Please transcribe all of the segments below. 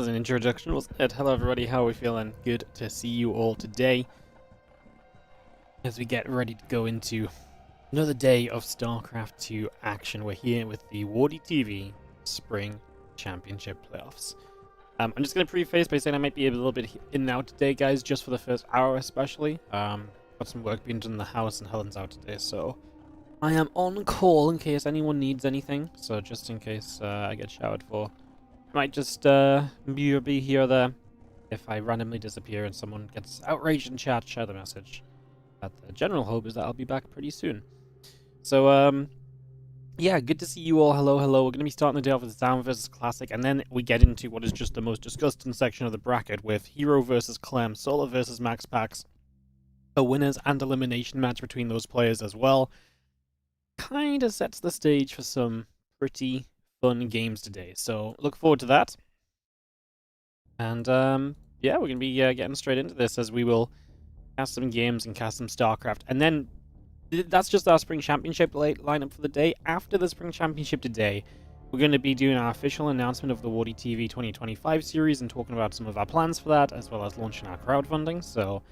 As an introduction, was it? Hello everybody, how are we feeling? Good to see you all today as we get ready to go into another day of StarCraft 2 action. We're here with the WardiTV Spring Championship Playoffs. I'm just going to preface by saying I might be a little bit in and out today, guys, just for the first hour especially. Got some work being done in the house and Helen's out today, so I am on call in case anyone needs anything. So just in case I get showered for. Might just be here or there if I randomly disappear and someone gets outraged in chat, share the message. But the general hope is that I'll be back pretty soon. So, yeah, good to see you all. Hello, hello. We're going to be starting the day off with Sound versus Classic, and then we get into what is just the most disgusting section of the bracket with Hero versus Clem, Solo versus Maxpax, a winners and elimination match between those players as well. Kinda sets the stage for some pretty fun games today, so look forward to that. And yeah, we're gonna be getting straight into this as we will cast some games and cast some StarCraft, and then that's just our Spring Championship lineup for the day. After the Spring Championship today, we're going to be doing our official announcement of the WardiTV 2025 series and talking about some of our plans for that, as well as launching our crowdfunding. So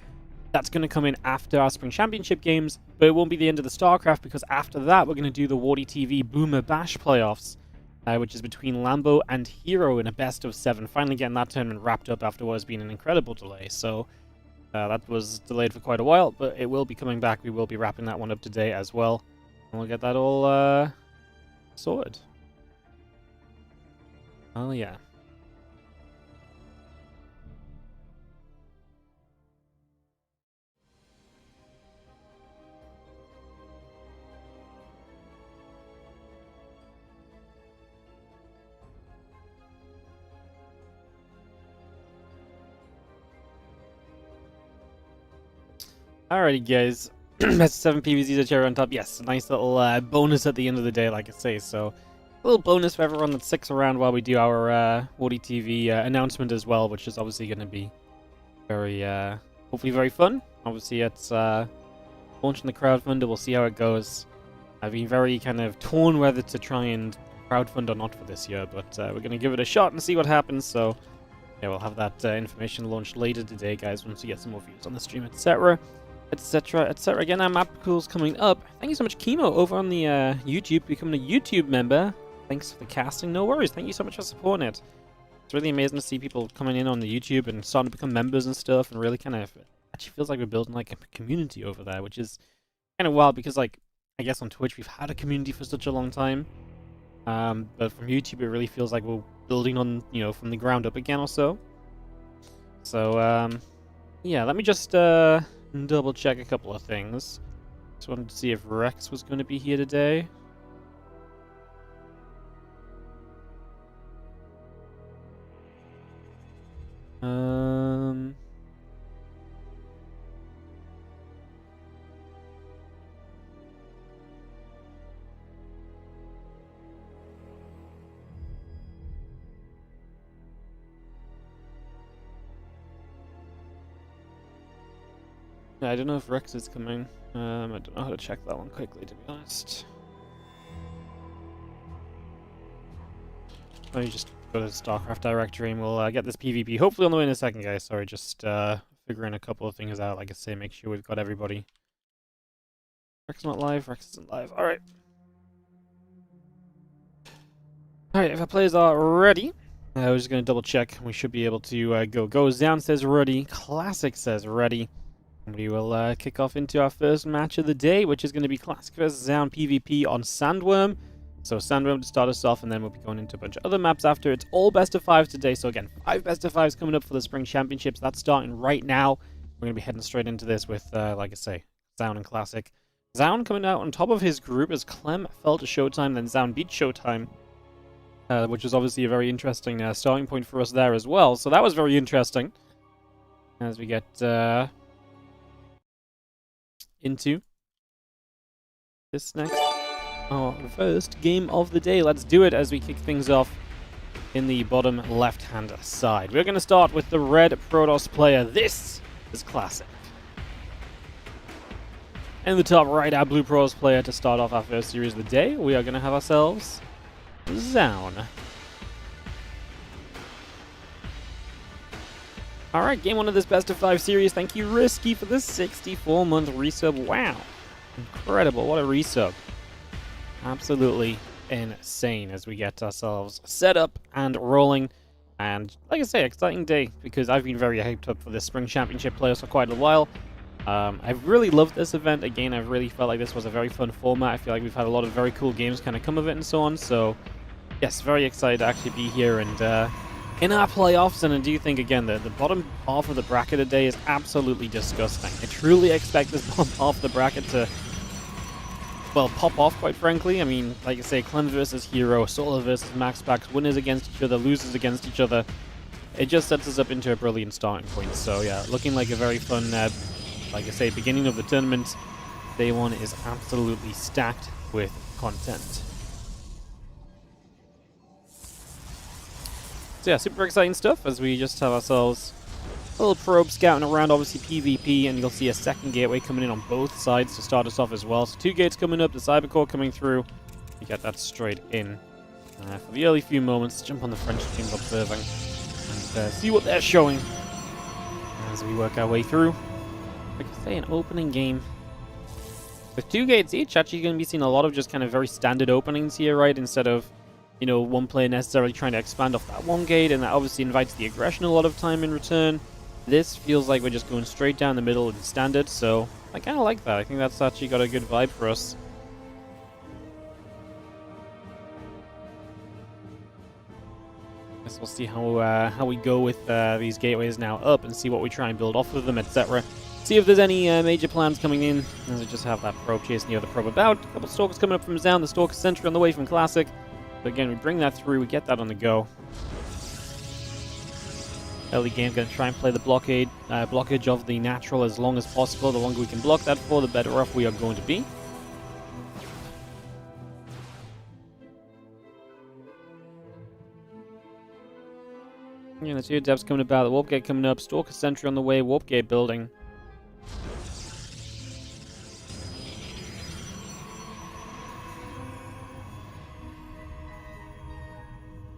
that's going to come in after our Spring Championship games, but it won't be the end of the StarCraft, because after that we're going to do the WardiTV Boomer Bash playoffs, which is between Lambo and Hero in a best of 7. Finally getting that tournament wrapped up after what has been an incredible delay. So that was delayed for quite a while, but it will be coming back. We will be wrapping that one up today as well, and we'll get that all sorted. Oh yeah. Alrighty, guys. That's 7 PVZs at cherry on top. Yes, a nice little bonus at the end of the day, like I say. So, a little bonus for everyone that sticks around while we do our WardiTV announcement as well, which is obviously going to be very, hopefully very fun. Obviously, it's launching the crowdfunder. We'll see how it goes. I've been very kind of torn whether to try and crowdfund or not for this year, but we're going to give it a shot and see what happens. So, yeah, we'll have that information launched later today, guys, once we get some more views on the stream, etc. Etc, etc. Again, our map pool's coming up. Thank you so much, Chemo, over on the YouTube, becoming a YouTube member. Thanks for the casting. No worries. Thank you so much for supporting it. It's really amazing to see people coming in on the YouTube and starting to become members and stuff, and really kind of actually feels like we're building like a community over there, which is kind of wild because, like, I guess on Twitch we've had a community for such a long time, but from YouTube it really feels like we're building on, you know, from the ground up again or so. So yeah, let me just double check a couple of things. Just wanted to see if Rex was going to be here today. I don't know if Rex is coming. I don't know how to check that one quickly, to be honest. Let me just go to the StarCraft directory and we'll get this PvP hopefully on the way in a second, guys. Sorry, just figuring a couple of things out. Like I say, make sure we've got everybody. Rex not live. Rex isn't live. Alright. Alright, if our players are ready, we're just going to double check. We should be able to go. Down says ready. Classic says ready. We will kick off into our first match of the day, which is going to be Classic vs. Zound PvP on Sandworm. So Sandworm to start us off, and then we'll be going into a bunch of other maps after. It's all best of 5s today, so again, 5 best of 5s coming up for the Spring Championships. That's starting right now. We're going to be heading straight into this with, like I say, Zound and Classic. Zound coming out on top of his group as Clem fell to Showtime, then Zound beat Showtime, which is obviously a very interesting starting point for us there as well. So that was very interesting as we get into this next first game of the day. Let's do it as we kick things off in the bottom left-hand side. We're going to start with the red Protoss player. This is Classic. In the top right, our blue Protoss player to start off our first series of the day. We are going to have ourselves Zound. Alright, game 1 of this best of 5 series. Thank you, Risky, for this 64-month resub. Wow. Incredible. What a resub. Absolutely insane as we get ourselves set up and rolling. And like I say, exciting day because I've been very hyped up for this Spring Championship playoffs for quite a while. I've really loved this event. Again, I've really felt like this was a very fun format. I feel like we've had a lot of very cool games kind of come of it and so on. So, yes, very excited to actually be here and in our playoffs. And I do think, again, the bottom half of the bracket today is absolutely disgusting. I truly expect this bottom half of the bracket to, well, pop off, quite frankly. I mean, like I say, Clem versus Hero, Solo versus Maxpax, winners against each other, losers against each other. It just sets us up into a brilliant starting point. So, yeah, looking like a very fun, like I say, beginning of the tournament. Day 1 is absolutely stacked with content. So, yeah, super exciting stuff as we just have ourselves a little probe scouting around, obviously PvP, and you'll see a second gateway coming in on both sides to start us off as well. So 2 gates coming up, the Cybercore coming through. You get that straight in. For the early few moments, jump on the French teams observing and see what they're showing as we work our way through. Like I say, an opening game with 2 gates each. Actually, you're going to be seeing a lot of just kind of very standard openings here, right? Instead of, you know, one player necessarily trying to expand off that one gate, and that obviously invites the aggression a lot of time in return. This feels like we're just going straight down the middle in standard, so I kind of like that. I think that's actually got a good vibe for us. Guess we'll see how we go with these gateways now up and see what we try and build off of them, etc. See if there's any major plans coming in, as we just have that probe chasing the other probe about. A couple Stalkers coming up from Zound, the Stalker Sentry on the way from Classic. But again, we bring that through, we get that on the go. Early game, going to try and play the blockage of the natural as long as possible. The longer we can block that for, the better off we are going to be. Yeah, the 2 adepts coming about, the Warp Gate coming up, Stalker Sentry on the way, Warp Gate building.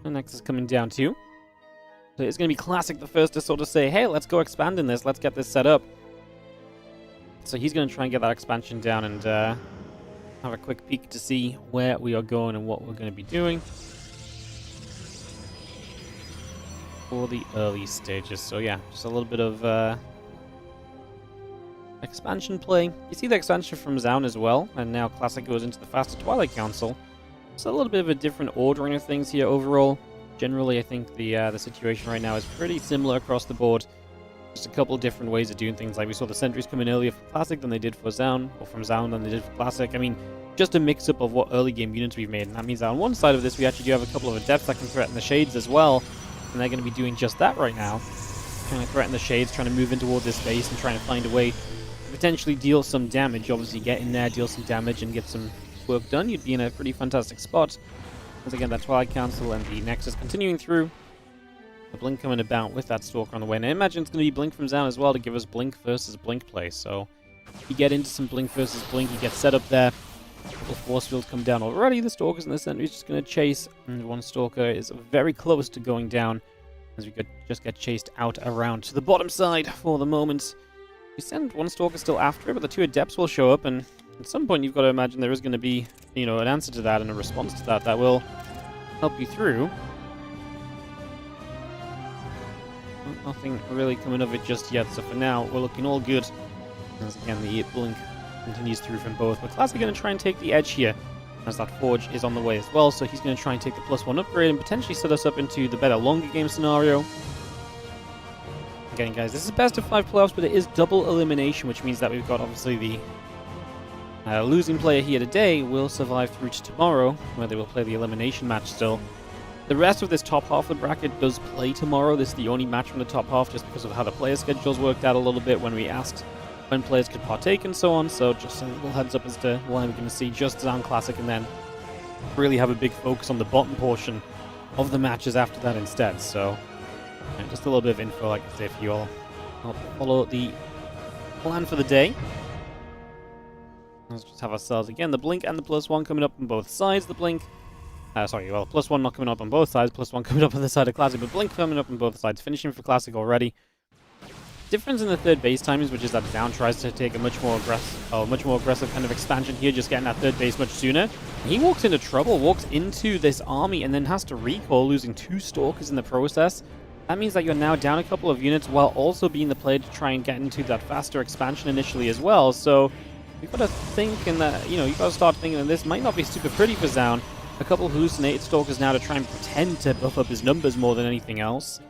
And next is coming down too. So it's going to be Classic the first to sort of say, hey, let's go expand in this, let's get this set up. So he's going to try and get that expansion down and have a quick peek to see where we are going and what we're going to be doing for the early stages. So yeah, just a little bit of expansion play. You see the expansion from Zound as well, and now Classic goes into the faster Twilight Council. So a little bit of a different ordering of things here overall. Generally, I think the situation right now is pretty similar across the board. Just a couple of different ways of doing things. Like we saw the sentries come in earlier for Classic than they did for Zound, or from Zound than they did for Classic. I mean, just a mix-up of what early game units we've made. And that means that on one side of this, we actually do have a couple of adepts that can threaten the Shades as well. And they're going to be doing just that right now. Trying to threaten the Shades, trying to move in towards this base and trying to find a way to potentially deal some damage. Obviously, get in there, deal some damage, and get some work done. You'd be in a pretty fantastic spot. Once again, that Twilight Council and the Nexus continuing through. The Blink coming about with that Stalker on the way. And I imagine it's going to be Blink from Zound as well to give us Blink versus Blink play. So, if you get into some Blink versus Blink, you get set up there. A couple Force Fields come down already. The Stalkers in the center is just going to chase. And one Stalker is very close to going down as we could just get chased out around to the bottom side for the moment. We send one Stalker still after it, but the 2 Adepts will show up, and at some point you've got to imagine there is going to be, you know, an answer to that and a response to that that will help you through. Nothing really coming of it just yet, so for now we're looking all good. As again, the Blink continues through from both. But Classic going to try and take the edge here, as that Forge is on the way as well, so he's going to try and take the +1 upgrade and potentially set us up into the better longer game scenario. Again, guys, this is best of 5 playoffs, but it is double elimination, which means that we've got obviously the losing player here today will survive through to tomorrow, where they will play the elimination match still. The rest of this top half of the bracket does play tomorrow. This is the only match from the top half, just because of how the player schedules worked out a little bit when we asked when players could partake and so on. So just a little heads up as to what we're going to see just Zound Classic, and then really have a big focus on the bottom portion of the matches after that instead. So just a little bit of info, like I say, if you all help follow the plan for the day. Let's just have ourselves, again, the Blink and the +1 coming up on both sides. The Blink, +1 not coming up on both sides, +1 coming up on the side of Classic, but Blink coming up on both sides, finishing for Classic already. Difference in the third base timings, which is that Down tries to take a much more aggressive kind of expansion here, just getting that third base much sooner. He walks into trouble, walks into this army, and then has to recall, losing 2 Stalkers in the process. That means that you're now down a couple of units while also being the player to try and get into that faster expansion initially as well. So you've got to think in that, you've got to start thinking that this might not be super pretty for Zaun. A couple of hallucinated Stalkers now to try and pretend to buff up his numbers more than anything else.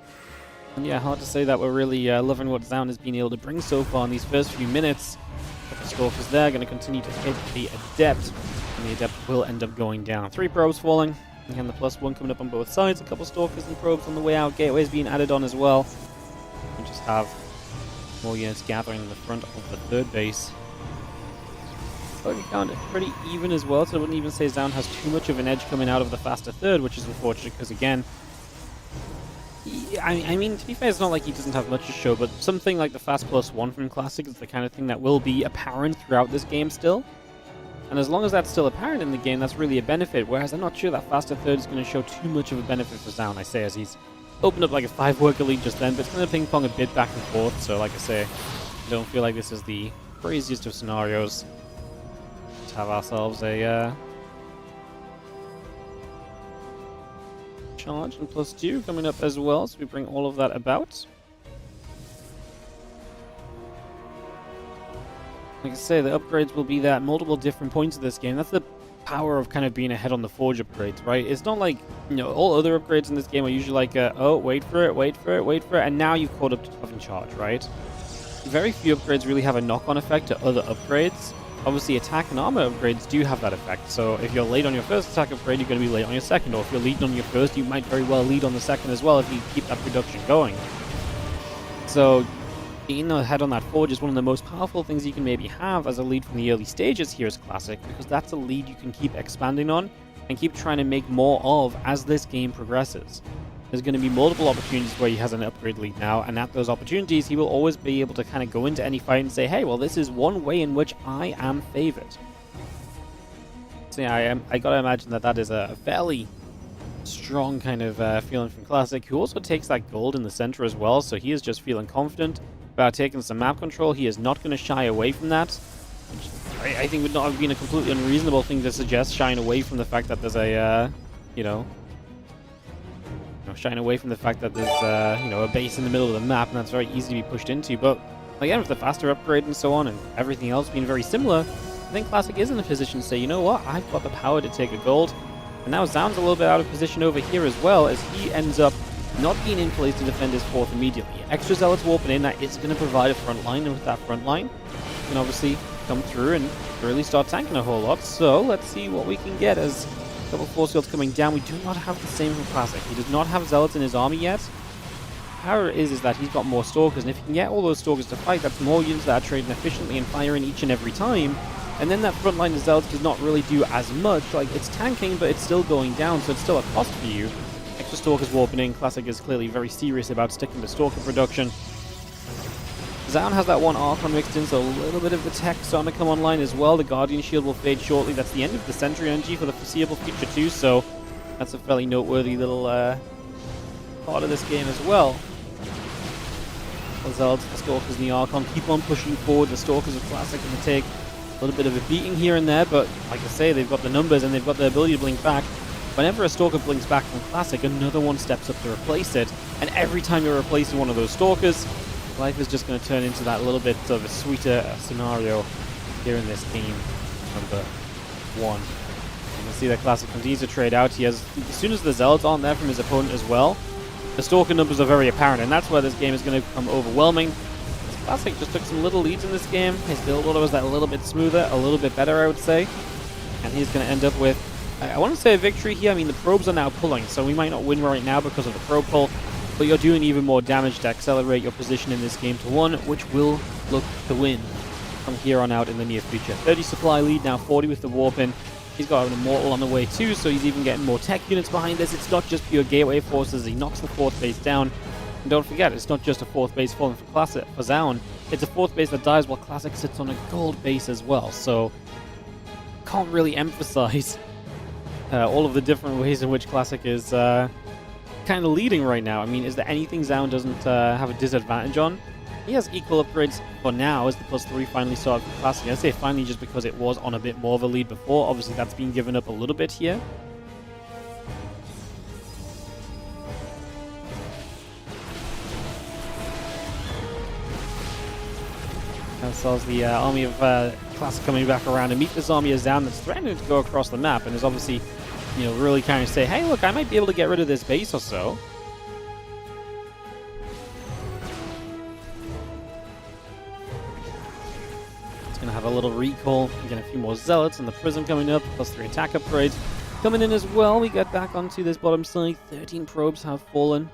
And yeah, hard to say that we're really loving what Zaun has been able to bring so far in these first few minutes. But the Stalkers there going to continue to hit the Adept, and the Adept will end up going down. 3 probes falling. Again, the +1 coming up on both sides. A couple Stalkers and probes on the way out. Gateways being added on as well. We just have more units gathering in the front of the third base. But we found it pretty even as well, so I wouldn't even say Zaun has too much of an edge coming out of the faster third, which is unfortunate because, again, I mean, to be fair, it's not like he doesn't have much to show, but something like the fast +1 from Classic is the kind of thing that will be apparent throughout this game still. And as long as that's still apparent in the game, that's really a benefit, whereas I'm not sure that faster third is going to show too much of a benefit for Zaun, I say, as he's opened up like a 5-worker lead just then, but it's going to ping-pong a bit back and forth, so like I say, I don't feel like this is the craziest of scenarios. Let's have ourselves a charge and +2 coming up as well, so we bring all of that about. Like I say, the upgrades will be at multiple different points of this game. That's the power of kind of being ahead on the Forge upgrades, right? It's not like, all other upgrades in this game are usually like, oh, wait for it, and now you've caught up to tough and charge, right? Very few upgrades really have a knock-on effect to other upgrades. Obviously, attack and armor upgrades do have that effect, so if you're late on your first attack upgrade, you're going to be late on your second, or if you're leading on your first, you might very well lead on the second as well if you keep that production going. So being ahead on that Forge is one of the most powerful things you can maybe have as a lead from the early stages here as Classic, because that's a lead you can keep expanding on and keep trying to make more of as this game progresses. There's going to be multiple opportunities where he has an upgrade lead now, and at those opportunities, he will always be able to kind of go into any fight and say, hey, well, this is one way in which I am favored. So yeah, I gotta imagine that is a fairly strong kind of feeling from Classic, who also takes that gold in the center as well, so he is just feeling confident about taking some map control. He is not going to shy away from that, which I think would not have been a completely unreasonable thing to suggest, shying away from the fact that there's a, shying away from the fact that there's, a base in the middle of the map, and that's very easy to be pushed into. But again, with the faster upgrade and so on, and everything else being very similar, I think Classic is in a position to say, you know what, I've got the power to take a gold. And now Zaun's a little bit out of position over here as well, as he ends up not being in place to defend his fourth immediately. Extra Zealots warping in, that is going to provide a front line, and with that front line, you can obviously come through and really start tanking a whole lot. So let's see what we can get as a couple of Force Fields coming down. We do not have the same from Classic. He does not have Zealots in his army yet. Power is that he's got more Stalkers, and if he can get all those Stalkers to fight, that's more units that are trading efficiently and firing each and every time. And then that front line of Zealots does not really do as much. Like, it's tanking, but it's still going down, so it's still a cost for you. Extra Stalkers warping in. Classic is clearly very serious about sticking to Stalker production. Zaun has that one Archon mixed in, so a little bit of the tech starting to come online as well. The Guardian Shield will fade shortly. That's the end of the Sentry energy for the foreseeable future too, so that's a fairly noteworthy little part of this game as well. The Zealots, the Stalkers, and the Archon keep on pushing forward. The Stalkers of Classic going to take a little bit of a beating here and there, but like I say, they've got the numbers and they've got the ability to blink back. Whenever a Stalker blinks back from Classic, another one steps up to replace it, and every time you're replacing one of those Stalkers, life is just going to turn into that little bit of a sweeter scenario here in this game number 1. You can see that Classic continues to trade out. He has, as soon as the Zealots aren't there from his opponent as well, the Stalker numbers are very apparent, and that's where this game is going to become overwhelming. Classic just took some little leads in this game. His build order was that a little bit smoother, a little bit better, I would say. And he's going to end up with, I want to say, a victory here. I mean, the probes are now pulling, so we might not win right now because of the probe pull, but you're doing even more damage to accelerate your position in this game to 1, which will look to win from here on out in the near future. 30 supply lead, now 40 with the warp in. He's got an Immortal on the way too, so he's even getting more tech units behind this. It's not just pure gateway forces. He knocks the 4th base down. And don't forget, it's not just a 4th base falling for Classic, for Zaun. It's a 4th base that dies while Classic sits on a gold base as well. So, can't really emphasize all of the different ways in which Classic is kind of leading right now. I mean, is there anything Zaun doesn't have a disadvantage on? He has equal upgrades for now as the +3 finally started for Classic. I say finally just because it was on a bit more of a lead before. Obviously, that's been given up a little bit here. As the army of Classic coming back around and meet this army as down that's threatening to go across the map and is obviously, you know, really kind of say, hey, look, I might be able to get rid of this base or so. It's going to have a little recall. Again, a few more zealots and the prism coming up, +3 attack upgrades coming in as well. We get back onto this bottom side. 13 probes have fallen.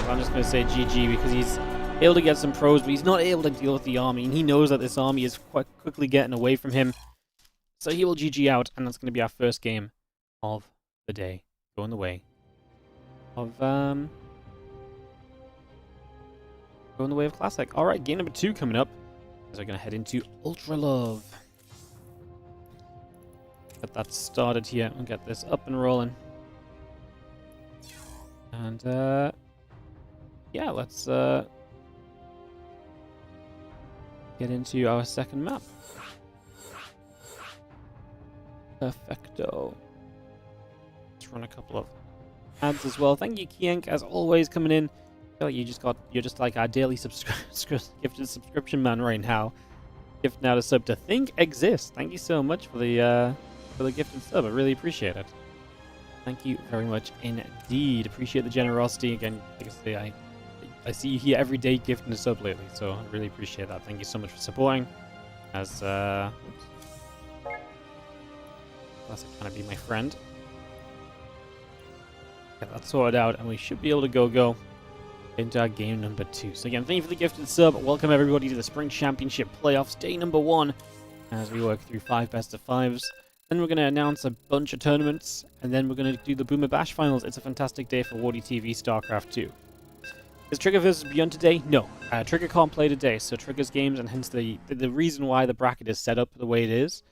I'm just going to say GG because he's able to get some pros, but he's not able to deal with the army, and he knows that this army is quite quickly getting away from him. So he will GG out, and that's going to be our first game of the day, going the way of Classic. All right, game number 2 coming up. As we're going to head into Ultra Love. Get that started here and get this up and rolling. And yeah, let's get into our second map. Perfecto. Let's run a couple of ads as well. Thank you, Kienk, as always, coming in. I feel like you're just like our daily gifted subscription man right now. Gift now to sub to Think Exists. Thank you so much for the gifted sub. I really appreciate it. Thank you very much indeed. Appreciate the generosity. Again, like I say, I see you here every day gifting a sub lately, so I really appreciate that. Thank you so much for supporting. As Classic trying to be my friend. Get that sorted out, and we should be able to go into our game number 2. So again, thank you for the gifted sub. Welcome everybody to the Spring Championship Playoffs, day number 1, as we work through 5 best-of-5s. Then we're going to announce a bunch of tournaments, and then we're going to do the Boomer Bash finals. It's a fantastic day for WardiTV StarCraft 2. Is Trigger versus Beyond today? No. Trigger can't play today, so Trigger's games, and hence the reason why the bracket is set up the way it is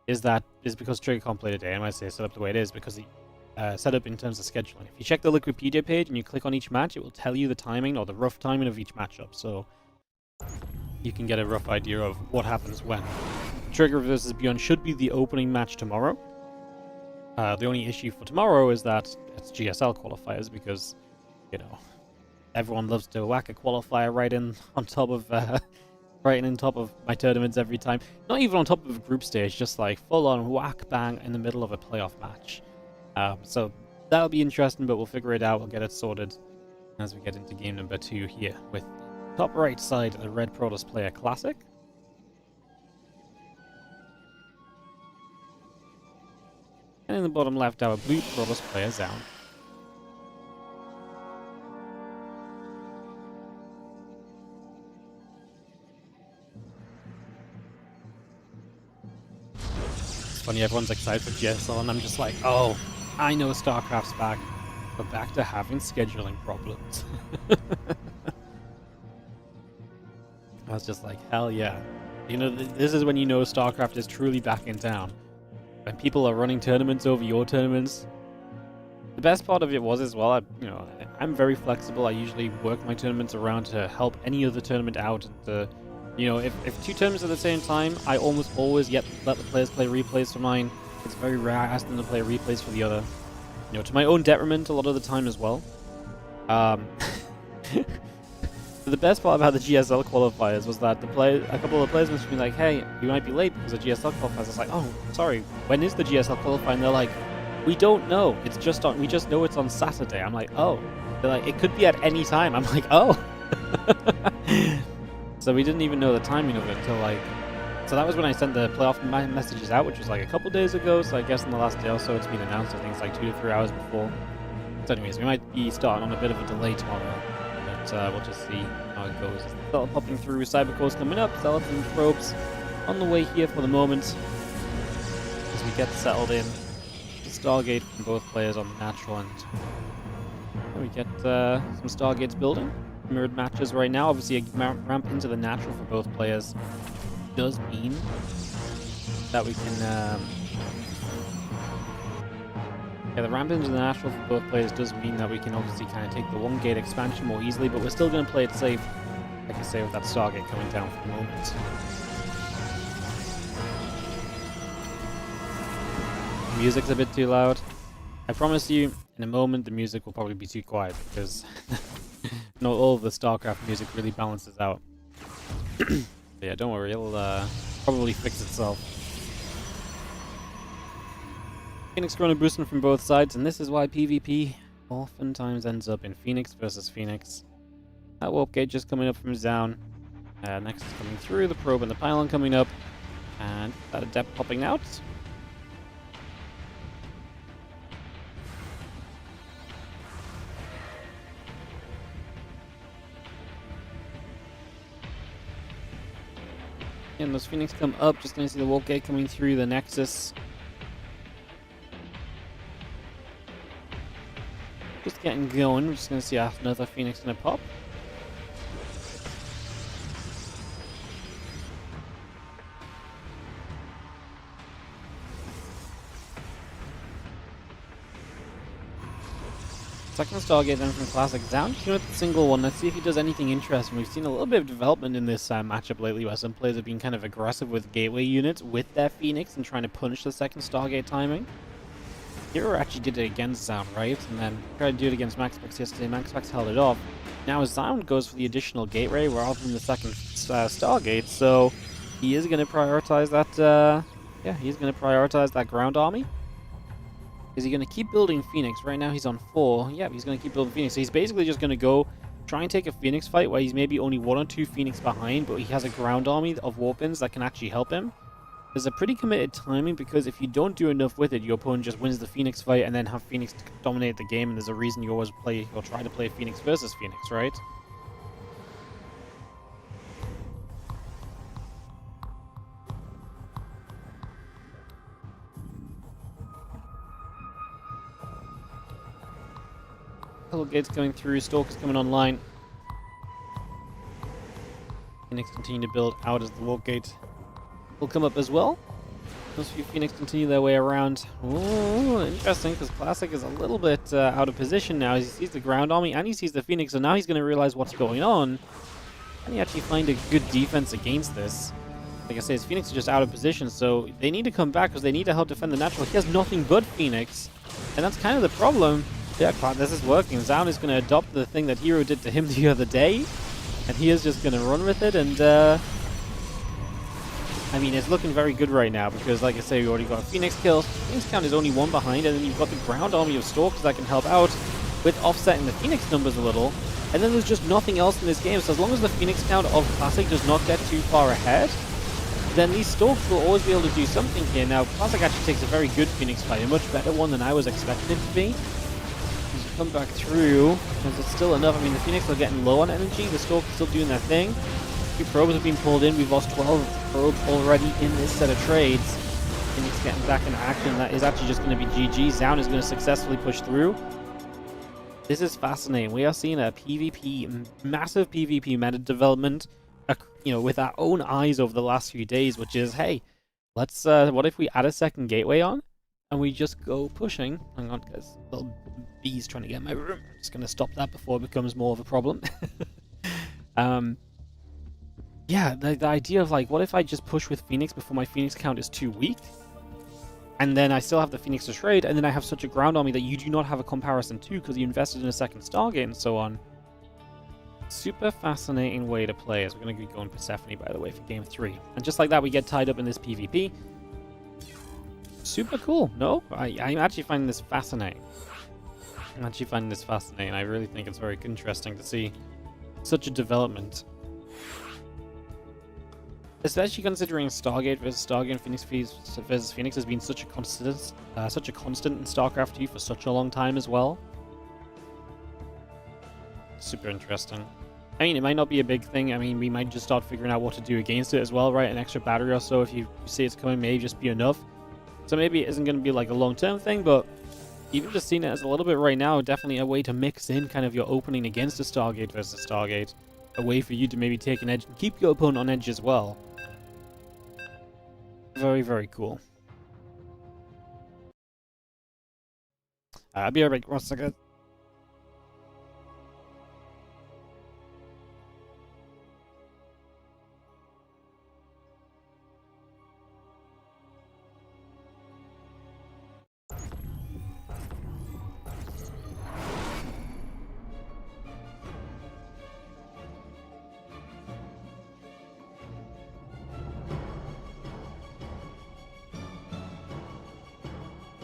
because Trigger can't play today. And when I say set up the way it is, because the set up in terms of scheduling. If you check the Wikipedia page and you click on each match, it will tell you the timing or the rough timing of each matchup, so you can get a rough idea of what happens when. Trigger versus Beyond should be the opening match tomorrow. The only issue for tomorrow is that it's GSL qualifiers because, you know, everyone loves to whack a qualifier right in on top of my tournaments every time. Not even on top of a group stage, just like full on whack bang in the middle of a playoff match. So that'll be interesting, but we'll figure it out. We'll get it sorted as we get into game number 2 here with the top right side of the Red Protoss player Classic. And in the bottom left, our Blue Protoss player Zaun. Funny, everyone's excited for GSL, and I'm just like, oh, I know StarCraft's back. We're back to having scheduling problems. I was just like, hell yeah. You know, this is when you know StarCraft is truly back in town. When people are running tournaments over your tournaments. The best part of it was as well, I'm very flexible. I usually work my tournaments around to help any other tournament out. And you know, if 2 tournaments at the same time, I almost always let the players play replays for mine. It's very rare I ask them to play replays for the other. You know, to my own detriment a lot of the time as well. The best part about the GSL qualifiers was that a couple of the players must be like, hey, you might be late because of GSL qualifiers. I was like, oh, sorry, when is the GSL qualifier? And they're like, we don't know. It's just on. We just know it's on Saturday. I'm like, oh. They're like, it could be at any time. I'm like, oh. So we didn't even know the timing of it until so that was when I sent the playoff messages out, which was like a couple days ago. So I guess in the last day or so, it's been announced. I think it's like 2 to 3 hours before. So anyways, we might be starting on a bit of a delay tomorrow. But we'll just see how it goes. Zealot popping through, Cybercore's coming up, Zealots and Probes on the way here for the moment. As we get settled in. The Stargate from both players on the natural end. And we get some Stargates building. Mirrored matches right now. Obviously, a ramp into the natural for both players does mean that we can Yeah, the ramp into the natural for both players does mean that we can obviously kind of take the one gate expansion more easily, but we're still going to play it safe, like I say, with that Stargate coming down for the moment. The music's a bit too loud. I promise you, in a moment, the music will probably be too quiet, because not all of the StarCraft music really balances out. But yeah, don't worry, it'll probably fix itself. Phoenix Chrono boosting from both sides, and this is why PvP oftentimes ends up in Phoenix versus Phoenix. That warp gate just coming up from down. Next is coming through, the probe and the pylon coming up, and that adept popping out. And those Phoenix come up, just going to see the warp gate coming through the Nexus. Just getting going, we're just going to see another Phoenix going to pop. Second Stargate then from Classic down to with the single one. Let's see if he does anything interesting. We've seen a little bit of development in this matchup lately where some players have been kind of aggressive with gateway units with their Phoenix and trying to punish the second Stargate timing. Hero actually did it against Zound, right? And then tried to do it against Maxpax yesterday. Maxpax held it off. Now Zound goes for the additional gateway rather than the second Stargate, so he is going to prioritize that, yeah, he's going to prioritize that ground army. Is he going to keep building Phoenix? Right now he's on 4. Yeah, he's going to keep building Phoenix. So he's basically just going to go try and take a Phoenix fight where he's maybe only 1 or 2 Phoenix behind, but he has a ground army of Warpins that can actually help him. There's a pretty committed timing because if you don't do enough with it, your opponent just wins the Phoenix fight and then have Phoenix dominate the game, and there's a reason you always play or try to play Phoenix versus Phoenix, right? Couple gates going through, Stalker's coming online. Phoenix continue to build out as the warp gate will come up as well. Those few Phoenix continue their way around. Ooh, interesting, because Classic is a little bit out of position now as he sees the ground army and he sees the Phoenix, so now he's going to realize what's going on. Can he actually find a good defense against this? Like I say, his Phoenix is just out of position, so they need to come back because they need to help defend the natural. He has nothing but Phoenix, and that's kind of the problem. Yeah, this is working. Zound is going to adopt the thing that Hero did to him the other day, and he is just going to run with it, and I mean, it's looking very good right now because, like I say, we already got a Phoenix kill. Phoenix count is only 1 behind, and then you've got the ground army of Stalkers that can help out with offsetting the Phoenix numbers a little. And then there's just nothing else in this game, so as long as the Phoenix count of Classic does not get too far ahead, then these Stalkers will always be able to do something here. Now, Classic actually takes a very good Phoenix fight, a much better one than I was expecting it to be. Come back through, because it's still enough. I mean, the Phoenix are getting low on energy, the Stalkers still doing their thing. 2 probes have been pulled in, we've lost 12 probes already in this set of trades. Phoenix getting back into action, that is actually just going to be GG. Zound is going to successfully push through. This is fascinating. We are seeing a PvP, massive PvP meta development, you know, with our own eyes over the last few days, which is, hey, let's, what if we add a second gateway on? And we just go pushing. Hang on, guys. Little bees trying to get in my room. I'm just going to stop that before it becomes more of a problem. Yeah, the idea of, like, what if I just push with Phoenix before my Phoenix count is too weak? And then I still have the Phoenix to trade, and then I have such a ground army that you do not have a comparison to because you invested in a second Stargate and so on. Super fascinating way to play as we're going to be going Persephone, by the way, for Game 3. And just like that, we get tied up in this PvP. Super cool. No, I'm actually finding this fascinating. I really think it's very interesting to see such a development. Especially considering Stargate versus Stargate and Phoenix versus Phoenix has been such a constant in StarCraft 2 for such a long time as well. Super interesting. I mean, it might not be a big thing. I mean, we might just start figuring out what to do against it as well, right? An extra battery or so, if you see it's coming, may just be enough. So maybe it isn't going to be like a long-term thing, but even just seeing it as a little bit right now, definitely a way to mix in kind of your opening against a Stargate versus Stargate. A way for you to maybe take an edge and keep your opponent on edge as well. Very, very cool. I'll be right back. 1 second.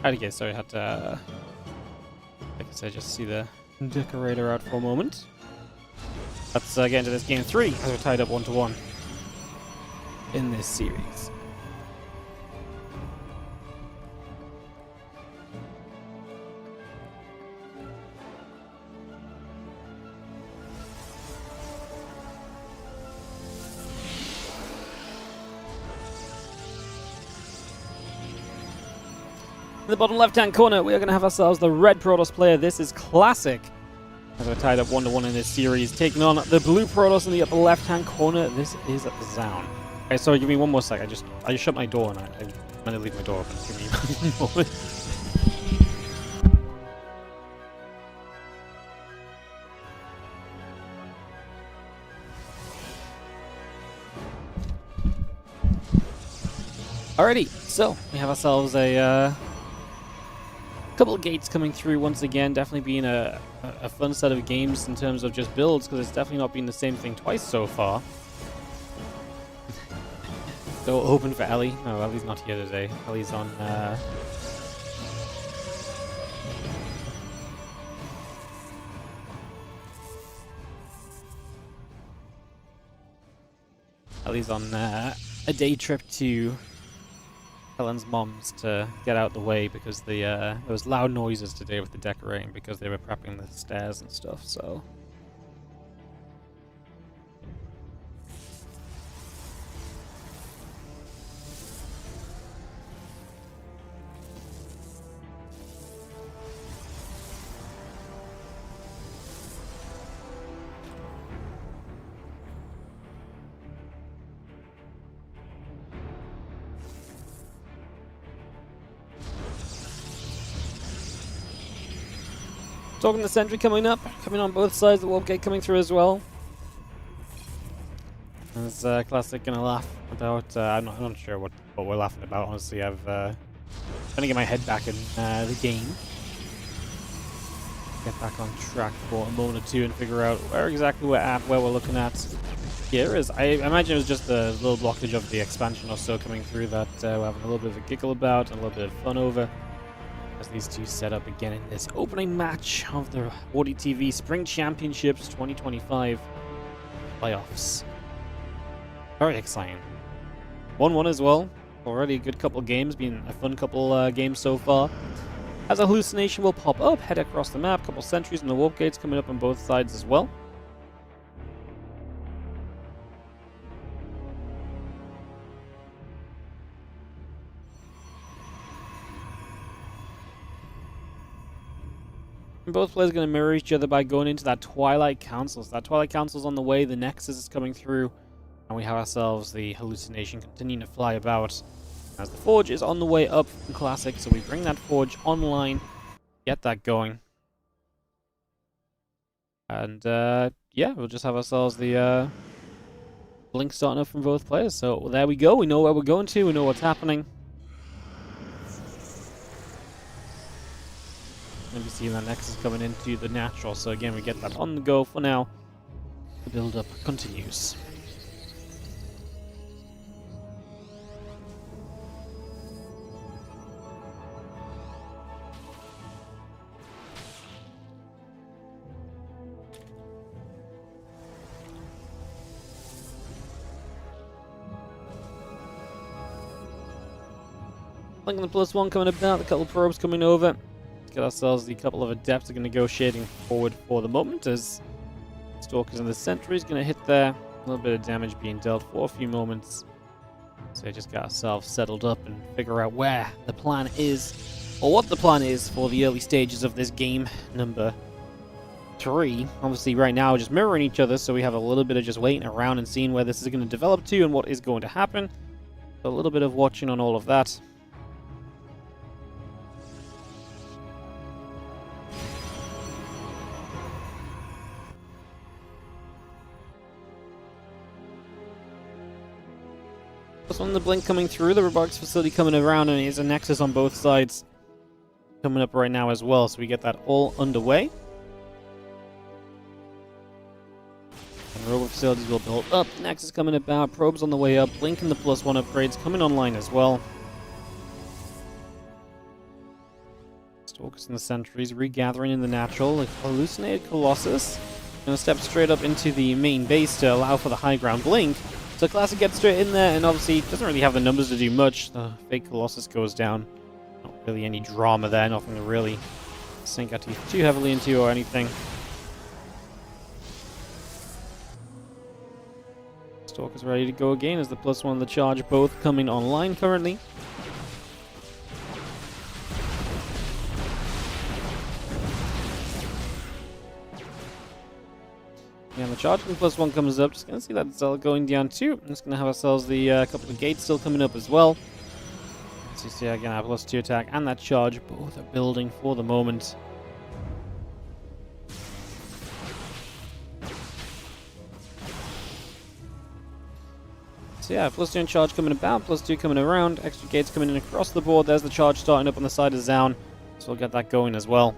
Okay, sorry, I had to, like I said, just see the decorator out for a moment. Let's get into this game 3, as we're tied up 1-1 in this series. In the bottom left-hand corner, we are going to have ourselves the red Protoss player. This is Classic. As we're tied up 1-1 in this series, taking on the blue Protoss in the upper left-hand corner. This is Zaun. Okay, sorry, give me one more sec. I just shut my door and I meant to leave my door open. Give me one moment. Alrighty, so we have ourselves a couple of gates coming through once again. Definitely being a fun set of games in terms of just builds, because it's definitely not been the same thing twice so far. Go open for Ellie. No, Ellie's not here today. Ellie's on Ellie's on a day trip to Helen's mom's to get out the way, because there was loud noises today with the decorating because they were prepping the stairs and stuff, so. Talking the sentry coming up, coming on both sides, the warp gate coming through as well. Is Classic gonna laugh about? I'm not sure what we're laughing about. Honestly, I've trying to get my head back in the game, get back on track for a moment or two, and figure out where exactly we're at, where we're looking at here. Is I imagine it was just a little blockage of the expansion or so coming through that we're having a little bit of a giggle about and a little bit of fun over. As these two set up again in this opening match of the WardiTV Spring Championships 2025 playoffs. Very exciting. 1-1 as well. Already a good couple of games, been a fun couple games so far. As a hallucination will pop up, head across the map, couple sentries and the warp gates coming up on both sides as well. And both players are going to mirror each other by going into that Twilight Council. So that Twilight Council's on the way, the Nexus is coming through, and we have ourselves the hallucination continuing to fly about. As the Forge is on the way up from Classic, so we bring that Forge online, get that going. And yeah, we'll just have ourselves the blink starting up from both players. So there we go, we know where we're going to, we know what's happening. And we see that Nexus coming into the natural, so again we get that on the go for now. The build up continues. Linking the +1 coming about, a couple of probes coming over. Get ourselves the couple of adepts are going to negotiating forward for the moment, as Stalkers and the Sentries going to hit there. A little bit of damage being dealt for a few moments. So we just got ourselves settled up and figure out where the plan is, or what the plan is for the early stages of this game number 3. Obviously right now just mirroring each other, so we have a little bit of just waiting around and seeing where this is going to develop to and what is going to happen. So a little bit of watching on all of that. Plus one, the blink coming through, the robotics facility coming around, and there's a nexus on both sides coming up right now as well, so we get that all underway. And robot facilities will build up, nexus coming about, probes on the way up, blink and the plus one upgrades coming online as well. Stalkers and the sentries regathering in the natural, like hallucinated Colossus. Gonna step straight up into the main base to allow for the high ground blink. So Classic gets straight in there and obviously doesn't really have the numbers to do much. The fake Colossus goes down. Not really any drama there, nothing to really sink our teeth too heavily into or anything. Stalker's ready to go again as the plus one and the charge both coming online currently. Yeah, and the charge from plus one comes up. Just gonna see that Zell going down too. I'm just gonna have ourselves the couple of gates still coming up as well. So you see again our plus two attack and that charge both are building for the moment. So yeah, plus two and charge coming about, plus two coming around, extra gates coming in across the board. There's the charge starting up on the side of Zaun. So we'll get that going as well.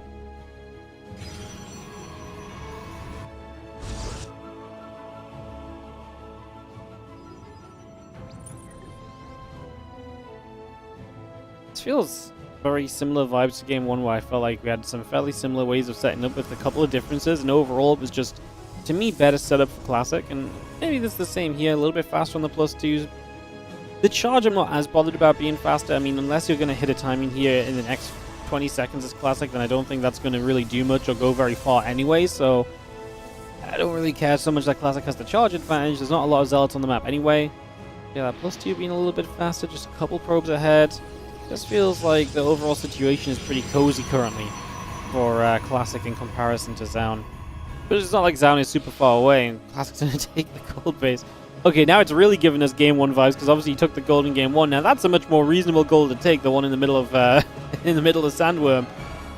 Feels very similar vibes to game one, where I felt like we had some fairly similar ways of setting up with a couple of differences, and overall it was just, to me, better setup for Classic, and maybe this is the same here, a little bit faster on the plus twos. The charge I'm not as bothered about being faster. I mean, unless you're going to hit a timing here in the next 20 seconds as Classic, then I don't think that's going to really do much or go very far anyway, so I don't really care so much that Classic has the charge advantage. There's not a lot of zealots on the map anyway. Yeah, that plus two being a little bit faster, just a couple probes ahead. Just feels like the overall situation is pretty cozy currently for Classic in comparison to Zaun. But it's not like Zaun is super far away and Classic's going to take the gold base. Okay, now it's really giving us game one vibes because obviously he took the gold in game one. Now that's a much more reasonable goal to take, the one in the middle of in the middle of Sandworm.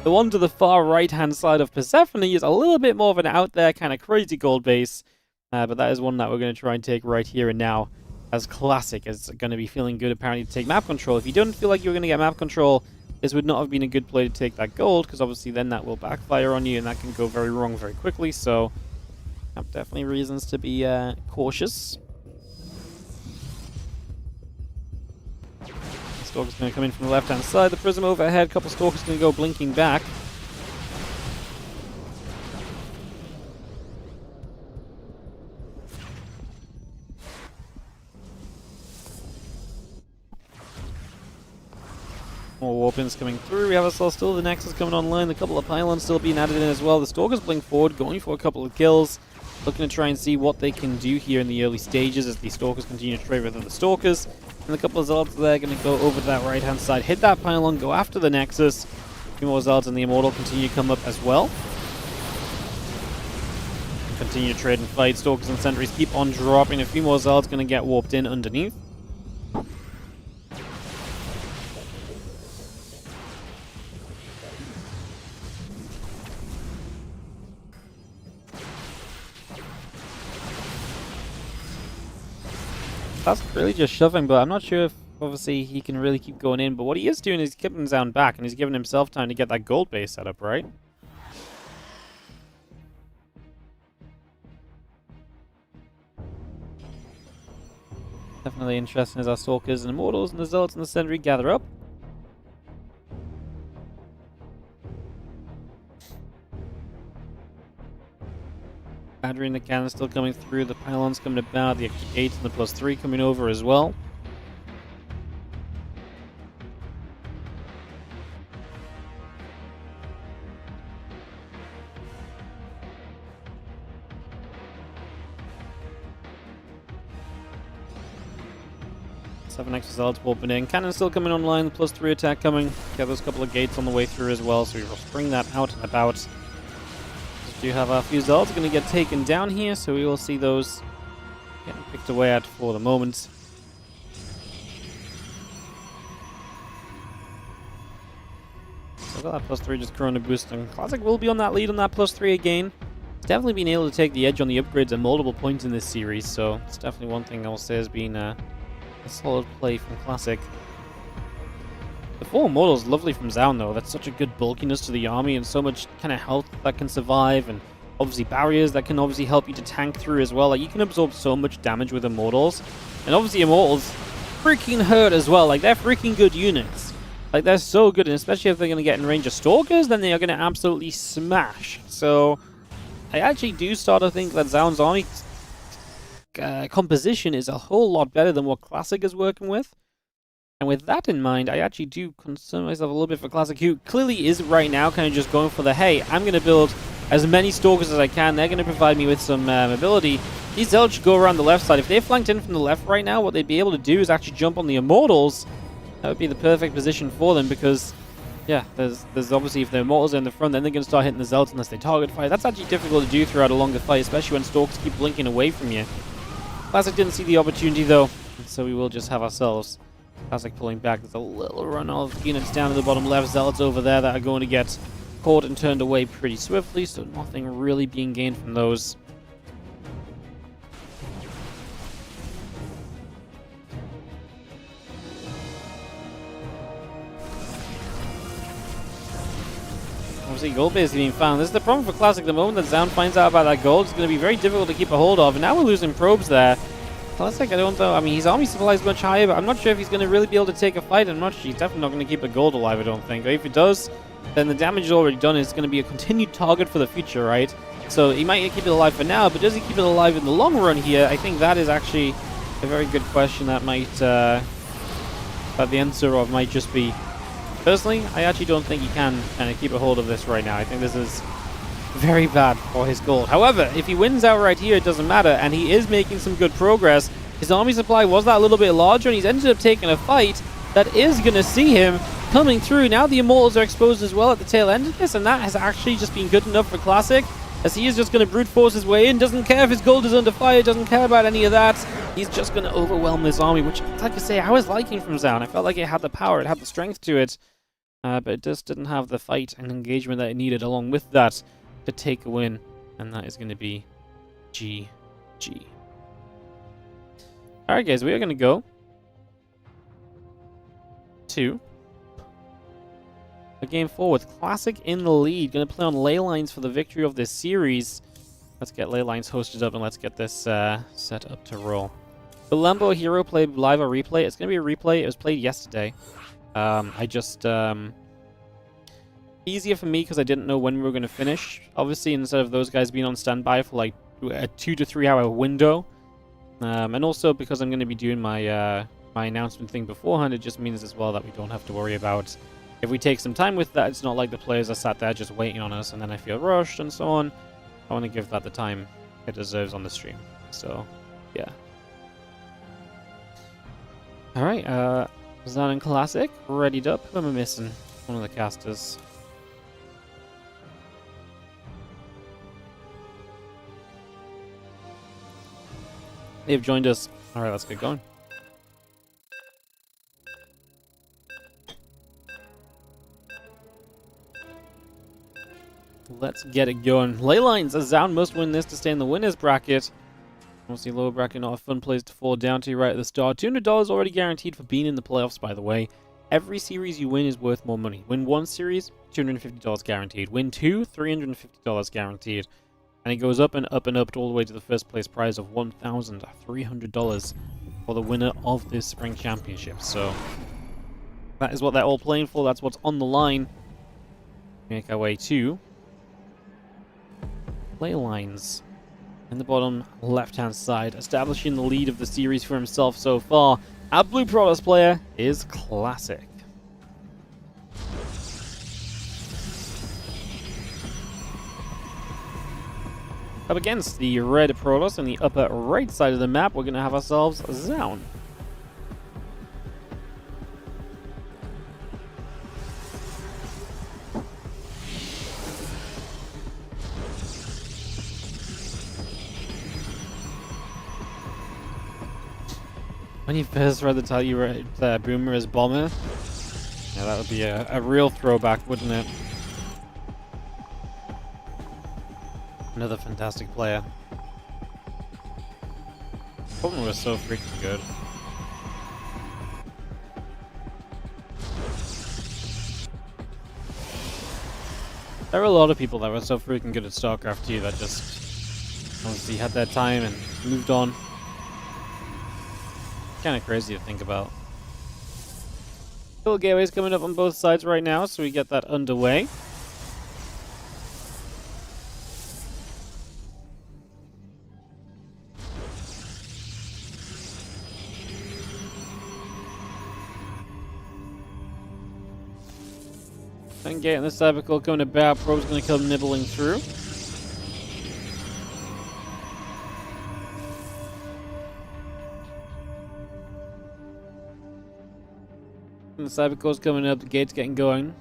The one to the far right-hand side of Persephone is a little bit more of an out there kind of crazy gold base. But that is one that we're going to try and take right here and now. As Classic is going to be feeling good apparently to take map control. If you don't feel like you're going to get map control, this would not have been a good play to take that gold, because obviously then that will backfire on you and that can go very wrong very quickly. So definitely reasons to be cautious. Stalker's going to come in from the left hand side. The prism overhead, couple Stalkers going to go blinking back. More warpins coming through. We have ourselves still the Nexus coming online. A couple of pylons still being added in as well. The Stalkers blink forward, going for a couple of kills. Looking to try and see what they can do here in the early stages as the Stalkers continue to trade with other Stalkers. And a couple of Zealots there going to go over to that right hand side, hit that pylon, go after the Nexus. A few more Zealots and the Immortal continue to come up as well. Continue to trade and fight. Stalkers and Sentries keep on dropping. A few more Zealots going to get warped in underneath. That's really just shoving, but I'm not sure if obviously he can really keep going in. But what he is doing is keeping Zaun back, and he's giving himself time to get that gold base set up, right? Definitely interesting as our Stalkers and Immortals and the Zealots and the Sentry gather up. Battery and the cannon still coming through, the pylons coming about, the extra gates and the +3 coming over as well. Seven extra zealots warping in. Cannon still coming online, the +3 attack coming. Get those couple of gates on the way through as well, so we will spring that out and about. We do have a few zealots going to get taken down here, so we will see those getting picked away at for the moment. So that +3 just Corona boost, and Classic will be on that lead on that +3 again. It's definitely been able to take the edge on the upgrades at multiple points in this series, so it's definitely one thing I will say has been a solid play from Classic. The 4 Immortals lovely from Zaun though. That's such a good bulkiness to the army and so much kind of health that can survive, and obviously barriers that can obviously help you to tank through as well. Like, you can absorb so much damage with Immortals. And obviously Immortals freaking hurt as well. Like, they're freaking good units. Like, they're so good, and especially if they're going to get in range of Stalkers, then they are going to absolutely smash. So, I actually do start to think that Zaun's army composition is a whole lot better than what Classic is working with. And with that in mind, I actually do concern myself a little bit for Classic, who clearly is right now kind of just going for the, hey, I'm going to build as many Stalkers as I can. They're going to provide me with some mobility. These Zealots should go around the left side. If they're flanked in from the left right now, what they'd be able to do is actually jump on the Immortals. That would be the perfect position for them because, yeah, there's obviously, if the Immortals are in the front, then they're going to start hitting the Zealots unless they target fire. That's actually difficult to do throughout a longer fight, especially when Stalkers keep blinking away from you. Classic didn't see the opportunity though, so we will just have ourselves Classic pulling back. There's a little run of units down to the bottom left. Zealots over there that are going to get caught and turned away pretty swiftly, so nothing really being gained from those. Obviously, gold base is being found. This is the problem for Classic. The moment that Zaun finds out about that gold, it's going to be very difficult to keep a hold of. And now we're losing probes there. Classic, I don't know. I mean, his army supply is much higher, but I'm not sure if he's going to really be able to take a fight. And he's definitely not going to keep a gold alive, I don't think. Or if he does, then the damage is already done. It's going to be a continued target for the future, right? So he might keep it alive for now, but does he keep it alive in the long run here? I think that is actually a very good question that might, that the answer of might just be, personally, I actually don't think he can kind of keep a hold of this right now. I think this is very bad for his gold. However, if he wins outright here, it doesn't matter, and he is making some good progress. His army supply was that little bit larger, and he's ended up taking a fight that is going to see him coming through. Now the Immortals are exposed as well at the tail end of this, and that has actually just been good enough for Classic, as he is just going to brute force his way in. Doesn't care if his gold is under fire, doesn't care about any of that. He's just going to overwhelm this army, which, like I say, I was liking from Zaun. I felt like it had the power, it had the strength to it, but it just didn't have the fight and engagement that it needed along with that to take a win, and that is going to be GG. Alright guys, we are going to go to a game 4 with Classic in the lead. Going to play on ley lines for the victory of this series. Let's get ley lines hosted up and let's get this set up to roll. The Lambo Hero played live or replay. It's going to be a replay. It was played yesterday. Easier for me because I didn't know when we were going to finish. Obviously, instead of those guys being on standby for like a 2 to 3 hour window. And also because I'm going to be doing my my announcement thing beforehand, it just means as well that we don't have to worry about if we take some time with that. It's not like the players are sat there just waiting on us and then I feel rushed and so on. I want to give that the time it deserves on the stream. So, yeah. Alright, Zaun and Classic, readied up. Who am I missing? One of the casters. They've joined us. Alright, let's get going. Let's get it going. Ley lines. Zaun must win this to stay in the winner's bracket. Obviously, lower bracket, not a fun place to fall down to right at the start. $200 already guaranteed for being in the playoffs, by the way. Every series you win is worth more money. Win one series, $250 guaranteed. Win two, $350 guaranteed. And it goes up and up and up all the way to the first place prize of $1,300 for the winner of this spring championship. So that is what they're all playing for. That's what's on the line. Make our way to ley lines in the bottom left-hand side, establishing the lead of the series for himself so far. Our blue Protoss player is Classic. Up against the red Protoss in the upper right side of the map, we're going to have ourselves Zaun. When you first read the title, you read Boomer as Bomber. Yeah, that would be a real throwback, wouldn't it? Another fantastic player. Bomber was so freaking good. There are a lot of people that were so freaking good at StarCraft 2 that just honestly had their time and moved on. Kind of crazy to think about. Couple gateways coming up on both sides right now, so we get that underway. Second gate on this side, we're coming about. Probe's going to come nibbling through. And the Cybercore's coming up, the gate's getting going.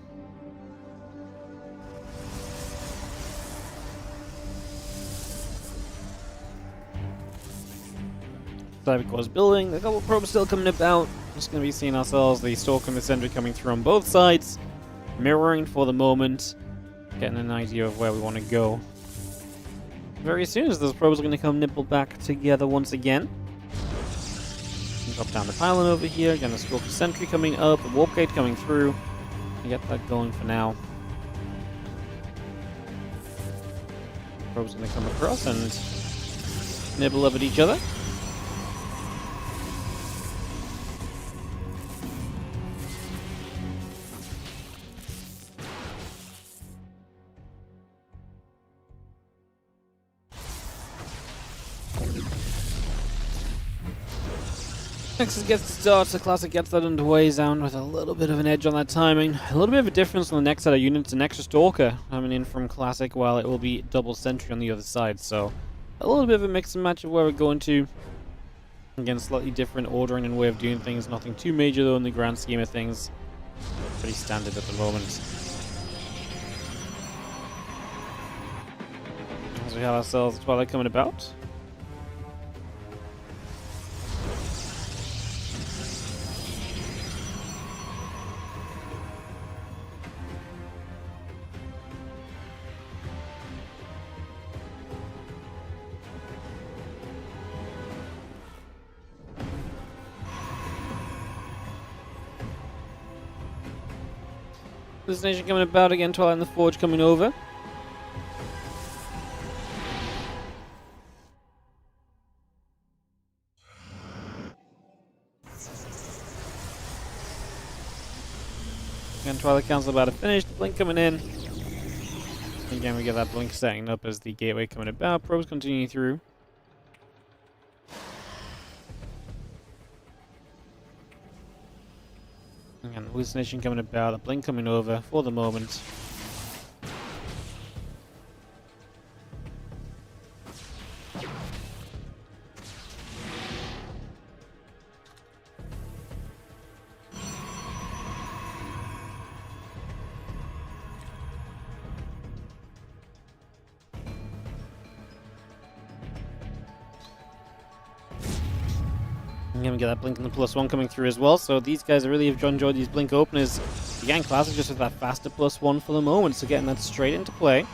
Cybercore's building, the couple probes still coming about. Just going to be seeing ourselves, the Stalker and the Sentry coming through on both sides. Mirroring for the moment. Getting an idea of where we want to go. Very soon as those probes are going to come nibble back together once again. Drop down the pylon over here. Again, the Stalker Sentry coming up. The Warp Gate coming through. Get that going for now. Probes going to come across and nibble up at each other. Nexus gets the start, so Classic gets that underway. Zound with a little bit of an edge on that timing. A little bit of a difference on the next set of units. An extra Stalker coming in from Classic, while it will be double Sentry on the other side. So a little bit of a mix and match of where we're going to. Again, slightly different ordering and way of doing things. Nothing too major though in the grand scheme of things. Pretty standard at the moment. As we have ourselves Twilight coming about. This nation coming about again, Twilight and the Forge coming over. Again, Twilight Council about to finish. Blink coming in. Again, we get that blink setting up as the gateway coming about. Probes continuing through. Again, hallucination coming about, the blink coming over for the moment. Again, we get that blink and the +1 coming through as well, so these guys really have enjoyed these blink openers. Again, Classic just with that faster +1 for the moment, so getting that straight into play.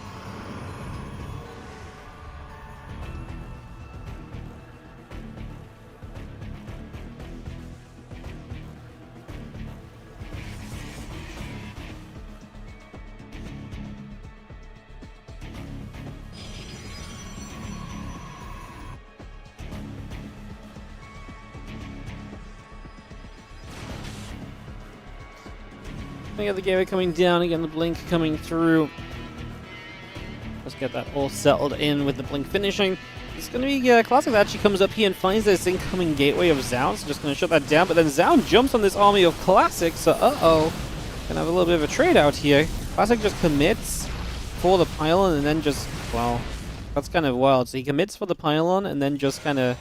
We got the gateway coming down, again the blink coming through. Let's get that all settled in with the blink finishing. It's going to be Classic that actually comes up here and finds this incoming gateway of Zound, so just going to shut that down, but then Zound jumps on this army of Classic, so going to have a little bit of a trade out here. Classic just commits for the pylon and then just, wow, that's kind of wild. So he commits for the pylon and then just kind of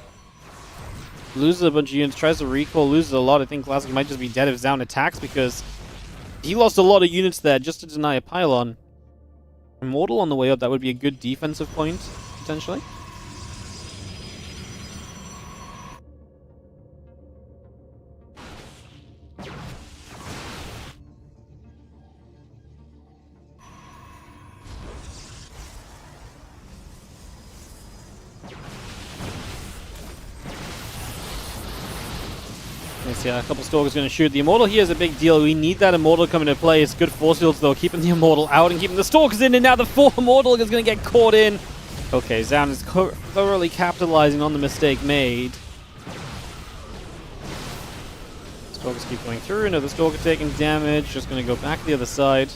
loses a bunch of units, tries to recall, loses a lot. I think Classic might just be dead if Zound attacks because he lost a lot of units there just to deny a pylon. Immortal on the way up, that would be a good defensive point, potentially. Let's see, a couple Stalkers going to shoot. The Immortal here is a big deal. We need that Immortal coming into play. It's good force fields, though, keeping the Immortal out and keeping the Stalkers in, and now the 4th Immortal is going to get caught in. Okay, Zan is thoroughly capitalizing on the mistake made. Stalkers keep going through. Another Stalker taking damage. Just going to go back the other side.